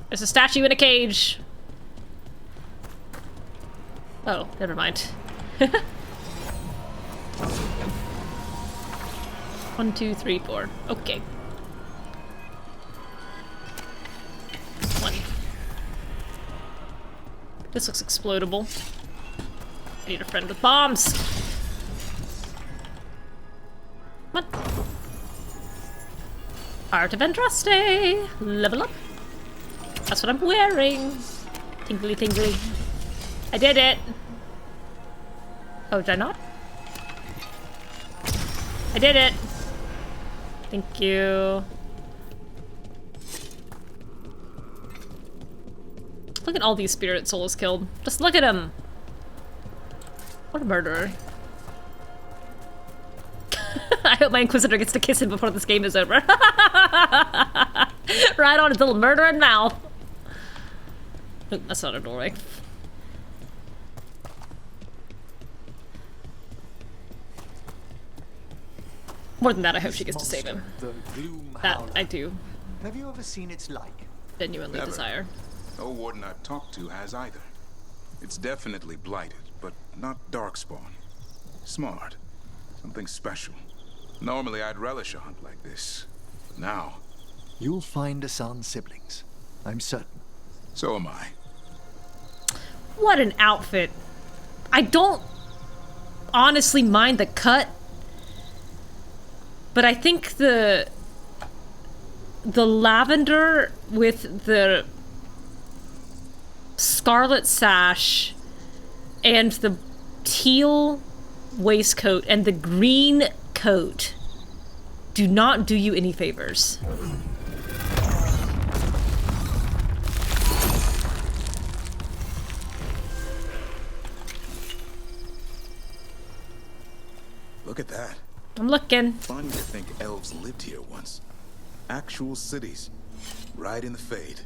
[SPEAKER 1] There's a statue in a cage. Oh, never mind. 1, 2, 3, 4. Okay. 1. This looks explodable. I need a friend with bombs. What? Art of Andraste. Level up. That's what I'm wearing. Tingly, tingly. I did it. Oh, did I not? I did it. Thank you. Look at all these spirits Solas killed. Just look at him. What a murderer. I hope my Inquisitor gets to kiss him before this game is over. Right on his little murdering mouth. Oh, that's not a doorway. More than that, I hope she gets to save him. That I do.
[SPEAKER 6] Have you ever seen its like?
[SPEAKER 1] Genuinely desire.
[SPEAKER 4] No warden I've talked to has either. It's definitely blighted, but not darkspawn. Smart. Something special. Normally I'd relish a hunt like this. But now...
[SPEAKER 6] You'll find Assan siblings. I'm certain.
[SPEAKER 4] So am I.
[SPEAKER 1] What an outfit. I don't honestly mind the cut. But I think the lavender with the scarlet sash and the teal waistcoat and the green coat do not do you any favors.
[SPEAKER 4] Look at that.
[SPEAKER 1] I'm looking.
[SPEAKER 4] Funny to think elves lived here once. Actual cities. Right in the Fade.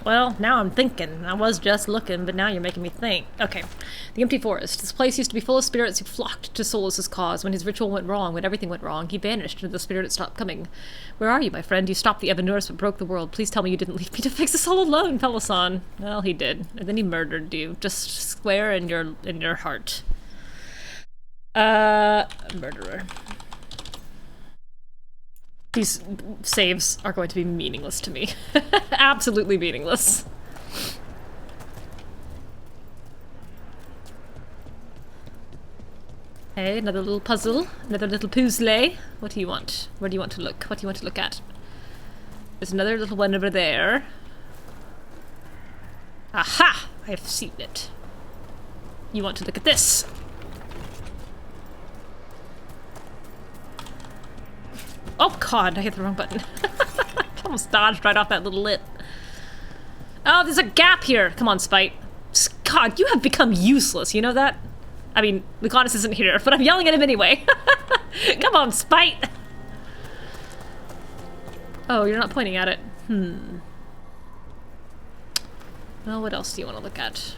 [SPEAKER 1] Well, now I'm thinking. I was just looking, but now you're making me think. Okay. The Empty Forest. This place used to be full of spirits who flocked to Solas' cause. When his ritual went wrong, when everything went wrong, he vanished and the spirits stopped coming. Where are you, my friend? You stopped the Evanurus but broke the world. Please tell me you didn't leave me to fix this all alone, Assan. Well, he did. And then he murdered you. Just square in your heart. Murderer. These saves are going to be meaningless to me. Absolutely meaningless. Okay, another little puzzle. Another little puzzle. What do you want? Where do you want to look? What do you want to look at? There's another little one over there. Aha! I have seen it. You want to look at this. Oh god, I hit the wrong button. Almost dodged right off that little lip. Oh, there's a gap here. Come on, Spite. God, you have become useless, you know that? I mean, the goddess isn't here, but I'm yelling at him anyway. Come on, Spite! Oh, you're not pointing at it. Well, what else do you want to look at?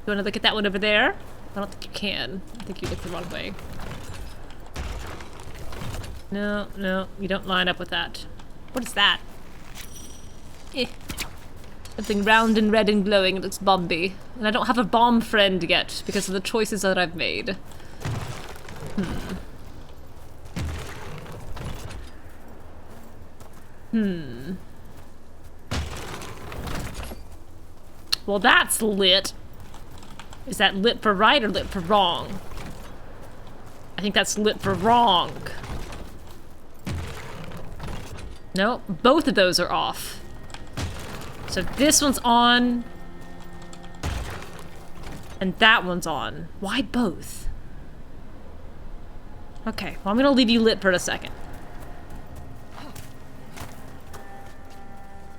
[SPEAKER 1] You want to look at that one over there? I don't think you can. I think you looked the wrong way. No, no, you don't line up with that. What is that? Something round and red and glowing. It looks bomby. And I don't have a bomb friend yet because of the choices that I've made. Well, that's lit. Is that lit for right or lit for wrong? I think that's lit for wrong. No, both of those are off. So this one's on. And that one's on. Why both? Okay, well I'm gonna leave you lit for a second.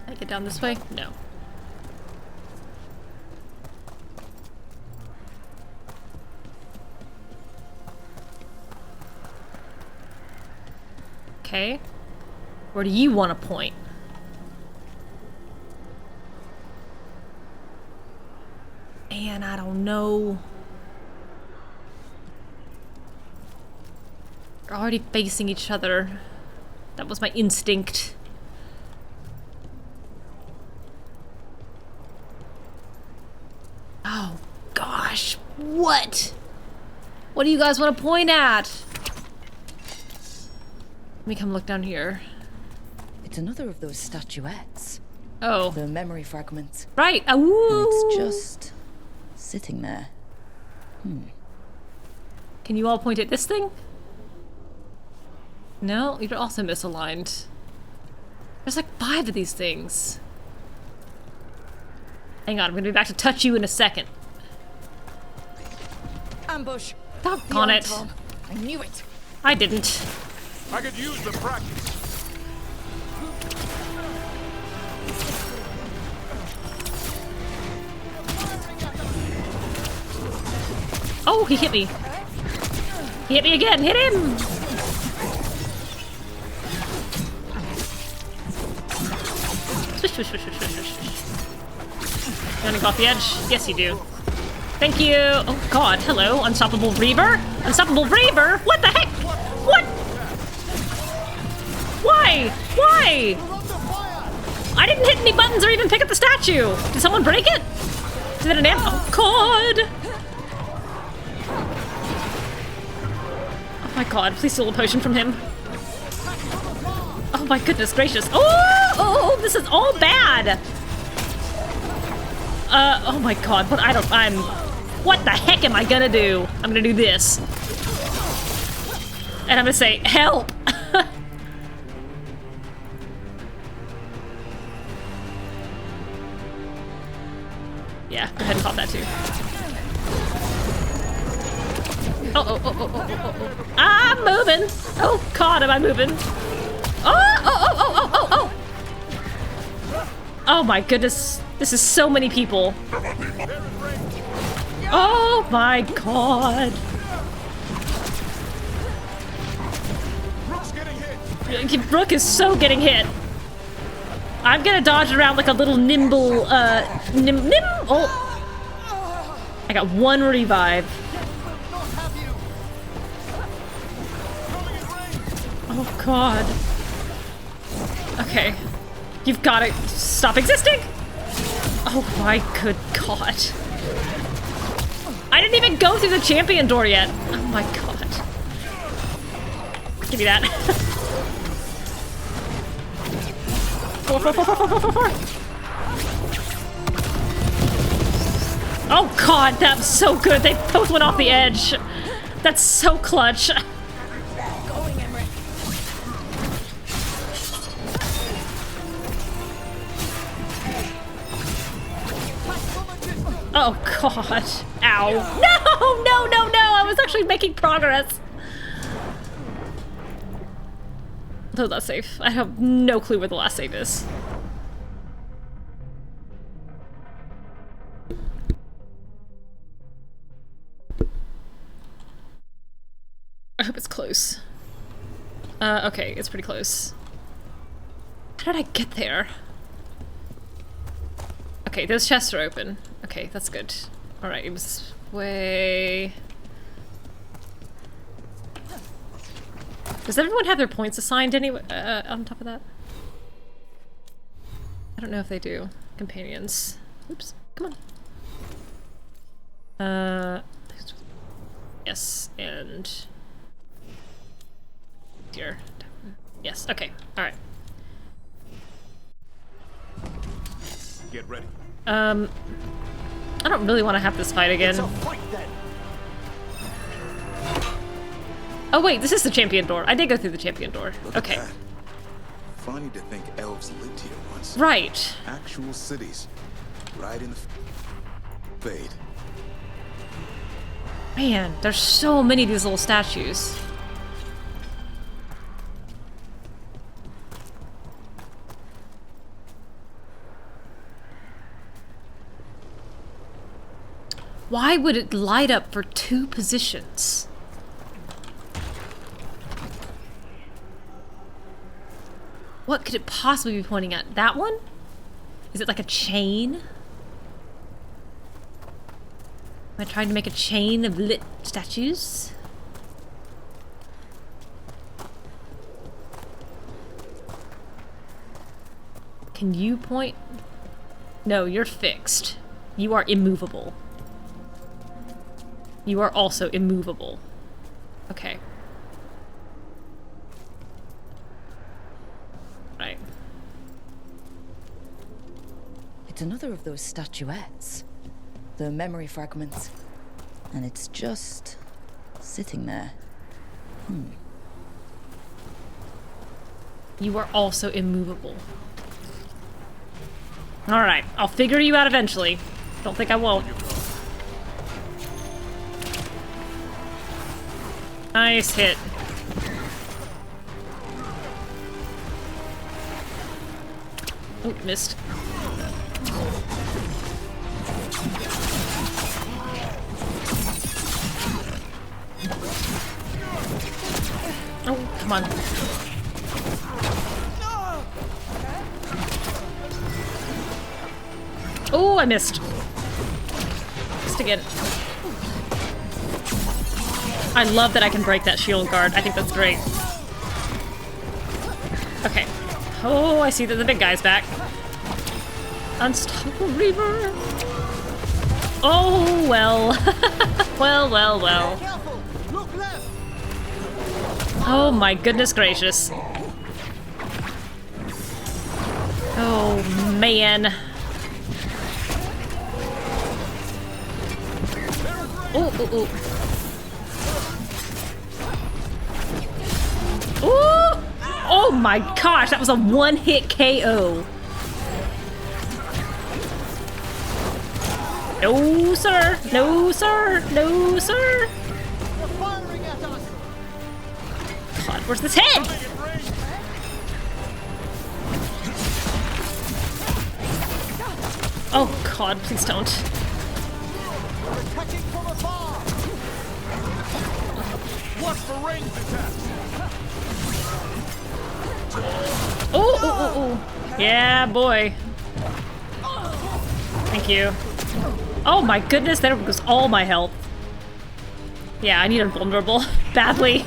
[SPEAKER 1] Can I get down this way? No. Okay. Where do you want to point? Man, I don't know. We're already facing each other. That was my instinct. Oh, gosh. What? What do you guys want to point at? Let me come look down here.
[SPEAKER 5] It's another of those statuettes.
[SPEAKER 1] Oh.
[SPEAKER 5] The memory fragments.
[SPEAKER 1] Right. Ooh.
[SPEAKER 5] It's just sitting there.
[SPEAKER 1] Can you all point at this thing? No, you're also misaligned. There's like 5 of these things. Hang on, I'm gonna be back to touch you in a second.
[SPEAKER 5] Ambush.
[SPEAKER 1] Doggone it.
[SPEAKER 5] I knew it.
[SPEAKER 1] I didn't.
[SPEAKER 17] I could use the practice.
[SPEAKER 1] Oh, he hit me. He hit me again. Hit him. Swish, swish, swish, swish, swish, swish. You wanna go off the edge? Yes, you do. Thank you. Oh God, hello, Unstoppable Reaver? Unstoppable Reaver? What the heck? What? Why? Why? I didn't hit any buttons or even pick up the statue. Did someone break it? Did it an amp? Oh God. Oh my God, please steal a potion from him. Oh my goodness gracious. Oh, this is all bad. Oh my God, but what the heck am I gonna do? I'm gonna do this. And I'm gonna say, help! Yeah, go ahead and pop that too. Oh. I'm moving! Oh God, am I moving? Oh! Oh my goodness, this is so many people. Oh my God. Rook is so getting hit. I'm gonna dodge around like a little nimble, Oh. I got 1 revive. Oh God. Okay. You've gotta stop existing! Oh my good God. I didn't even go through the champion door yet. Oh my God. Give me that. 4. Oh God, that was so good. They both went off the edge. That's so clutch.
[SPEAKER 5] Going, Emmrich.
[SPEAKER 1] Oh God. Ow. No! I was actually making progress. No, that's safe. I have no clue where the last save is. I hope it's close. Okay, it's pretty close. How did I get there? Okay, those chests are open. Okay, that's good. Alright, it was way... Does everyone have their points assigned anyway, on top of that? I don't know if they do. Companions. Oops, come on. Yes, and... Here. Yes, okay, alright.
[SPEAKER 17] Get ready.
[SPEAKER 1] I don't really want to have this fight again.
[SPEAKER 9] It's a fight, then.
[SPEAKER 1] Oh wait, this is the champion door. I did go through the champion door. Okay.
[SPEAKER 4] Funny to think elves lived here once.
[SPEAKER 1] Right.
[SPEAKER 4] Actual cities. Right in the fade.
[SPEAKER 1] Man, there's so many of these little statues. Why would it light up for 2 positions? What could it possibly be pointing at? That one? Is it like a chain? Am I trying to make a chain of lit statues? Can you point? No, you're fixed. You are immovable. You are also immovable. Okay. Right.
[SPEAKER 5] It's another of those statuettes. The memory fragments. And it's just sitting there.
[SPEAKER 1] You are also immovable. Alright, I'll figure you out eventually. Don't think I won't. Nice hit. Oh, missed. Oh, come on. Oh, I missed. Missed again. I love that I can break that shield guard. I think that's great. Okay. Oh, I see that the big guy's back. Unstoppable Reaver. Oh, well. Well, well, well. Oh my goodness gracious. Oh, man. Oh, oh, oh. Ooh! Oh my gosh, that was a one-hit KO. No, sir. No, sir. No, sir. God, where's this head? Oh God, please don't.
[SPEAKER 12] Watch for ranged attacks.
[SPEAKER 1] Oh, oh, oh, oh. Yeah, boy. Thank you. Oh my goodness, there goes all my health. Yeah, I need a vulnerable badly.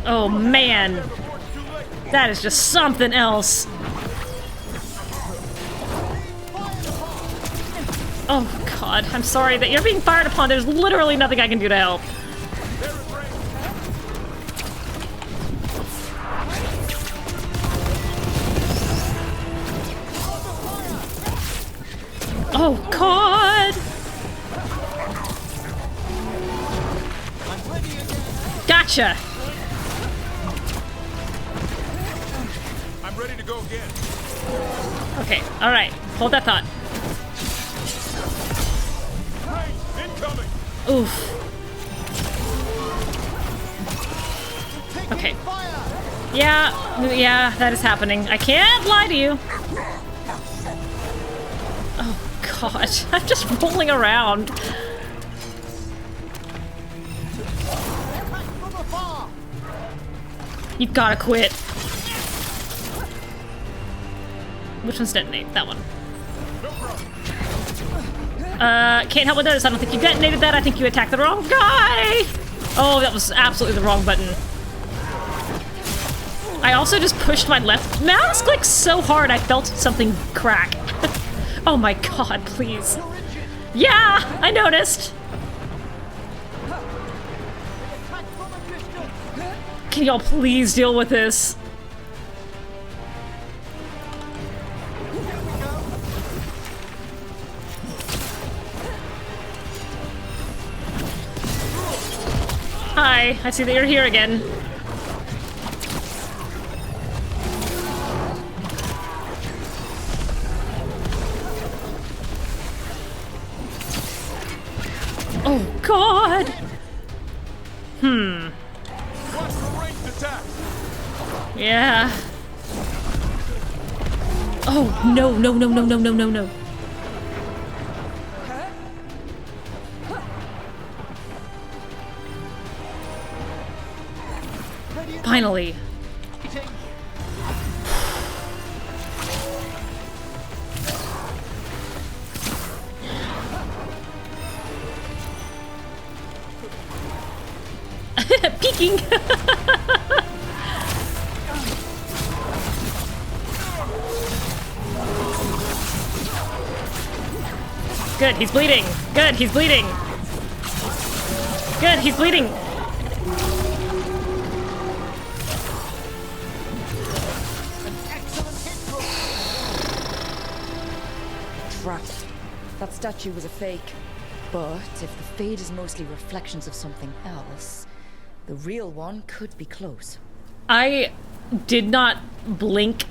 [SPEAKER 1] Oh man. That is just something else. Oh God, I'm sorry that you're being fired upon. There's literally nothing I can do to help. Oh God! Gotcha!
[SPEAKER 12] I'm ready to go again.
[SPEAKER 1] Okay, alright. Hold that thought.
[SPEAKER 12] Incoming.
[SPEAKER 1] Oof. Okay. Yeah, that is happening. I can't lie to you. Oh God, I'm just rolling around. You've gotta quit. Which one's detonate? That one. Can't help with this. I don't think you detonated that. I think you attacked the wrong guy. Oh, that was absolutely the wrong button. I also just pushed my left mouse click so hard I felt something crack. Oh my God, please. Yeah, I noticed. Can y'all please deal with this? Hi, I see that you're here again. Oh God! Yeah. Oh no, no, no, no, no, no, no, no. Finally. Peeking. Good, he's bleeding. Good, he's bleeding. Good, he's bleeding.
[SPEAKER 5] Trapped. That statue was a fake. But if the fade is mostly reflections of something else, the real one could be close.
[SPEAKER 1] I did not blink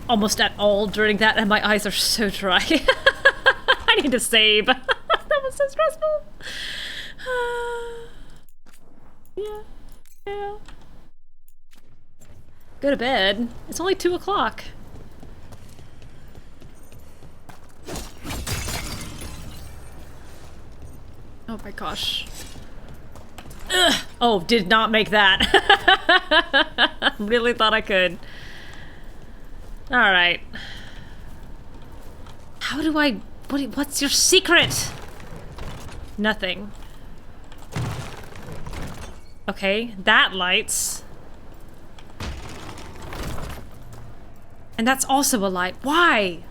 [SPEAKER 1] almost at all during that, and my eyes are so dry. I need to save. That was so stressful. Yeah. Go to bed. It's only 2 o'clock. Oh my gosh. Ugh. Oh, did not make that. Really thought I could. Alright. How do I... What's your secret? Nothing. Okay, that lights. And that's also a light. Why?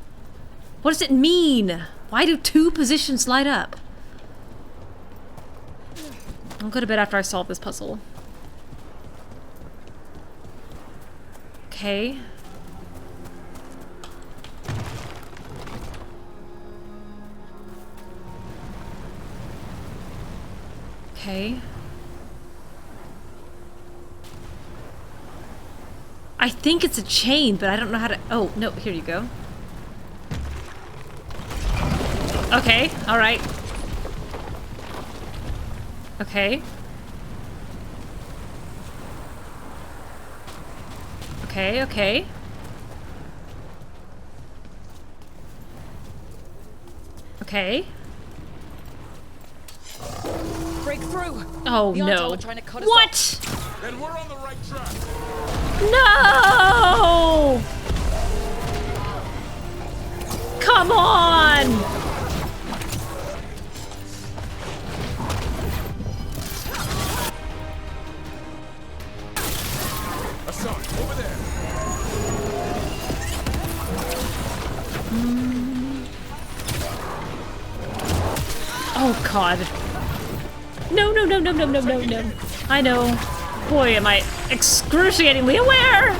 [SPEAKER 1] What does it mean? Why do 2 positions light up? I'll go to bed after I solve this puzzle. Okay. Okay. I think it's a chain, but I don't know how to... Oh, no, here you go. Okay, alright. Okay. Okay. Okay.
[SPEAKER 5] Break through.
[SPEAKER 1] Oh
[SPEAKER 5] the
[SPEAKER 1] no.
[SPEAKER 5] Trying to cut us
[SPEAKER 1] what?
[SPEAKER 5] Off.
[SPEAKER 17] Then we're on the right track.
[SPEAKER 1] No! Come on!
[SPEAKER 17] Assan, over there.
[SPEAKER 1] Oh god. No. I know. Boy, am I excruciatingly aware!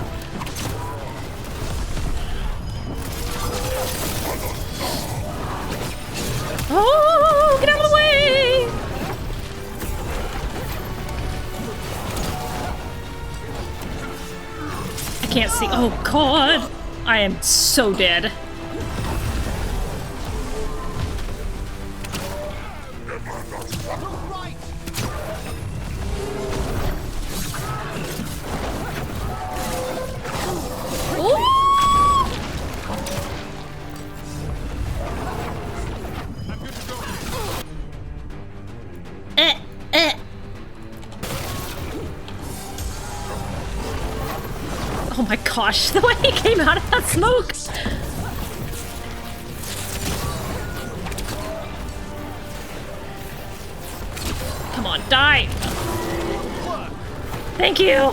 [SPEAKER 1] Oh, get out of the way! I can't see. Oh god! I am so dead. Oh my gosh, the way he came out of that smoke! Come on, die! Thank you!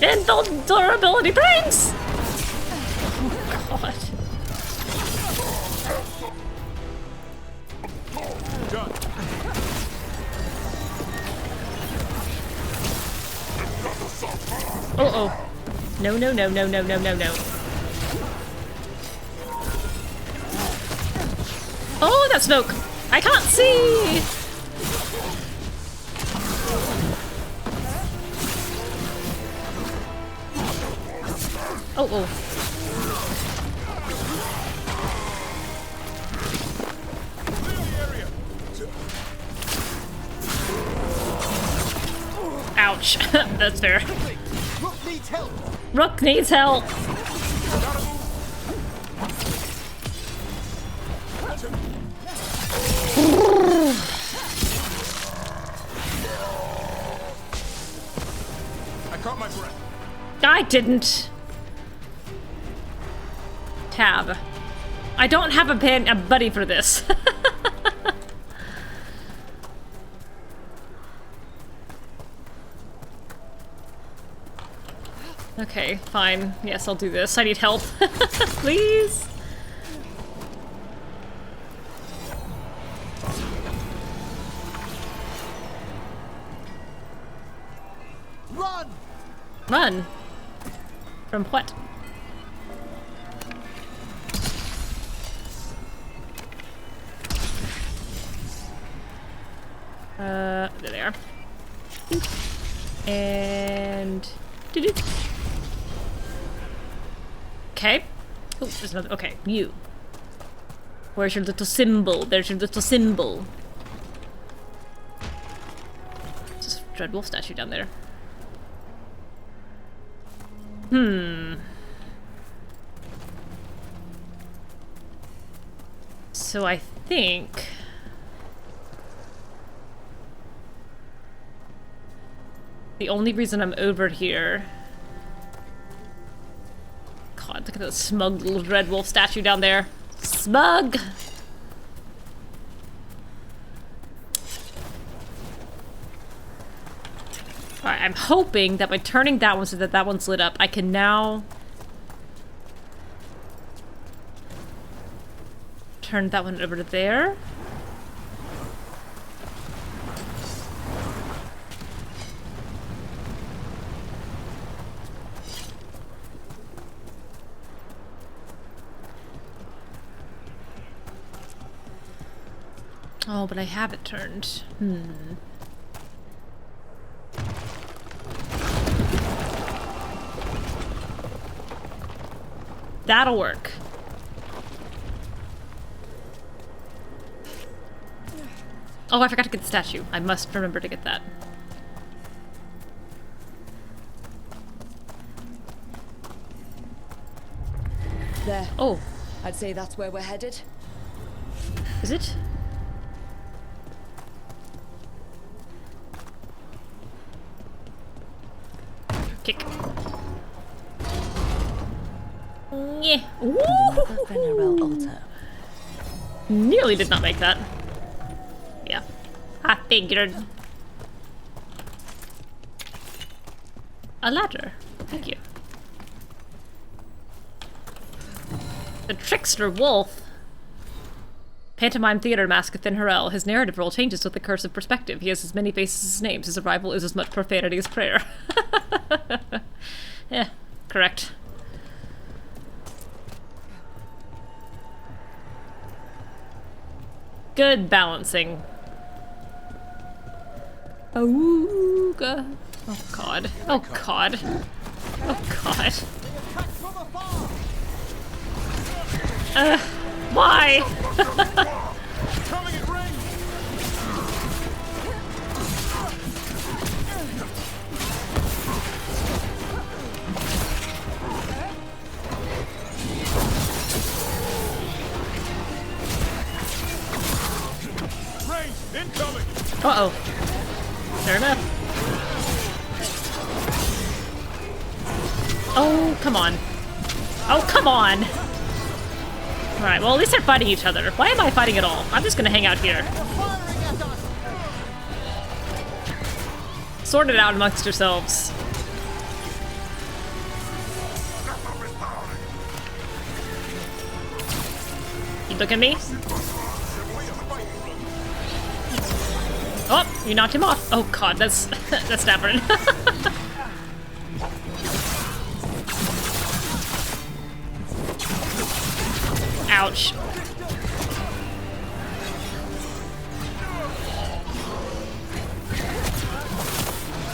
[SPEAKER 1] Indurability brains! Oh god. Uh-oh. No. Oh, that smoke! I can't see! Oh. Ouch. That's fair.
[SPEAKER 9] Rook needs help.
[SPEAKER 1] Rook needs help. I didn't. Tab. I don't have a buddy for this. Okay, fine. Yes, I'll do this. I need help. Please.
[SPEAKER 9] Run!
[SPEAKER 1] Run? From what? There they are. And... Okay. Oh, there's another. Okay, you. Where's your little symbol? There's your little symbol. There's just a dread wolf statue down there. So I think... the only reason I'm over here... God, look at that smug little dread wolf statue down there. Smug! Alright, I'm hoping that by turning that one so that that one's lit up, I can now... turn that one over to there. Oh, but I have it turned. That'll work. Oh, I forgot to get the statue. I must remember to get that.
[SPEAKER 5] There.
[SPEAKER 1] Oh.
[SPEAKER 5] I'd say that's where we're headed.
[SPEAKER 1] Is it? Kick. Yeah.
[SPEAKER 13] Another altar.
[SPEAKER 1] Nearly did not make that. Yeah. I figured. A ladder. Thank you. The trickster wolf. Pantomime theater mask of Thin-Harel. His narrative role changes with the curse of perspective. He has as many faces as names. His arrival is as much profanity as prayer. Yeah, correct. Good balancing. Ooga. Oh god. Oh god. Oh god. Why? Uh-oh. Fair enough. Oh, come on. Oh, come on! Alright, well at least they're fighting each other. Why am I fighting at all? I'm just gonna hang out here. Sort it out amongst yourselves. You look at me? Oh, you knocked him off. Oh god, that's that's Davrin. Ouch.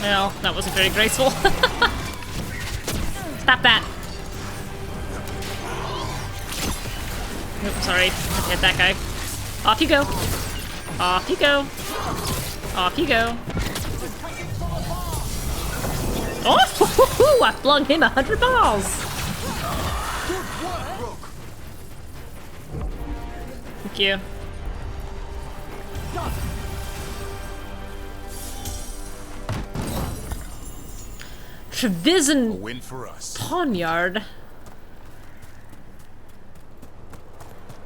[SPEAKER 1] Well, that wasn't very graceful. Stop that. Nope, sorry. I hit that guy. Off you go. Off you go. Off you go. Oh, I flung him 100 balls. Thank you. Treviso
[SPEAKER 4] A win for us.
[SPEAKER 1] Poniard.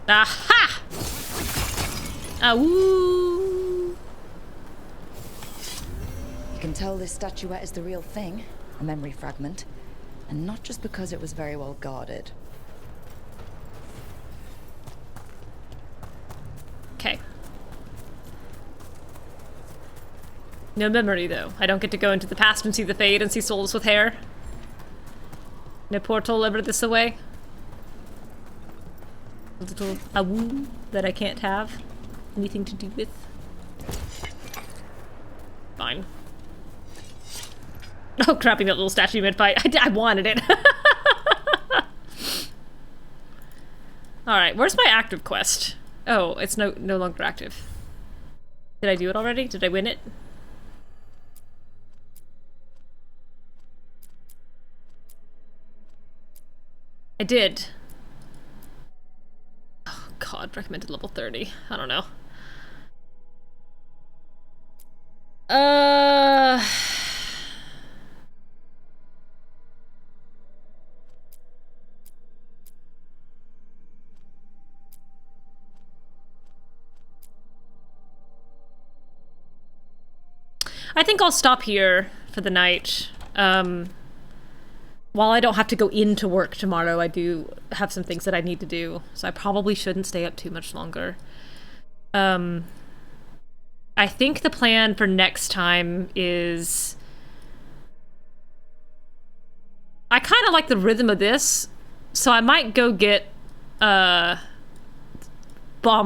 [SPEAKER 1] Aha! Ah, woo!
[SPEAKER 5] You can tell this statuette is the real thing, a memory fragment, and not just because it was very well guarded.
[SPEAKER 1] Okay. No memory, though. I don't get to go into the past and see the Fade and see souls with hair. No portal ever this away. A little awoo that I can't have anything to do with. Fine. Oh, crapping that little statue mid-fight. I wanted it. Alright, where's my active quest? Oh, it's no longer active. Did I do it already? Did I win it? I did. Oh god, recommended level 30. I don't know. I think I'll stop here for the night. While I don't have to go into work tomorrow, I do have some things that I need to do, so I probably shouldn't stay up too much longer. I think the plan for next time is... I kind of like the rhythm of this, so I might go get bomb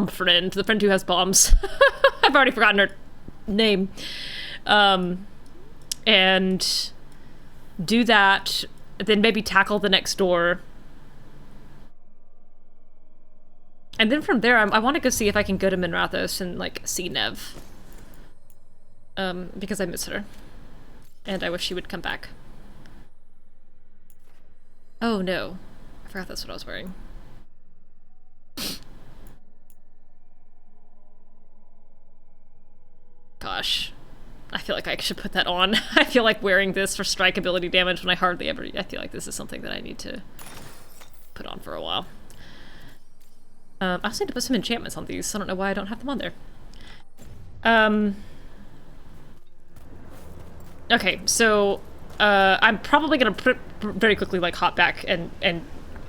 [SPEAKER 1] friend, the friend who has bombs. I've already forgotten her name. And do that, then maybe tackle the next door. And then from there, I want to go see if I can go to Minrathous and, like, see Neve. Because I miss her. And I wish she would come back. Oh no. I forgot that's what I was wearing. Gosh. I feel like I should put that on. I feel like wearing this for strike ability damage when I hardly ever... I feel like this is something that I need to put on for a while. I also need to put some enchantments on these. I don't know why I don't have them on there. Okay, so I'm probably gonna very quickly like hop back and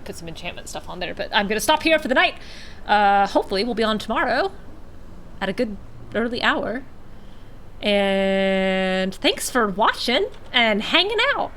[SPEAKER 1] put some enchantment stuff on there, but I'm gonna stop here for the night. Hopefully we'll be on tomorrow at a good early hour. And thanks for watching and hanging out.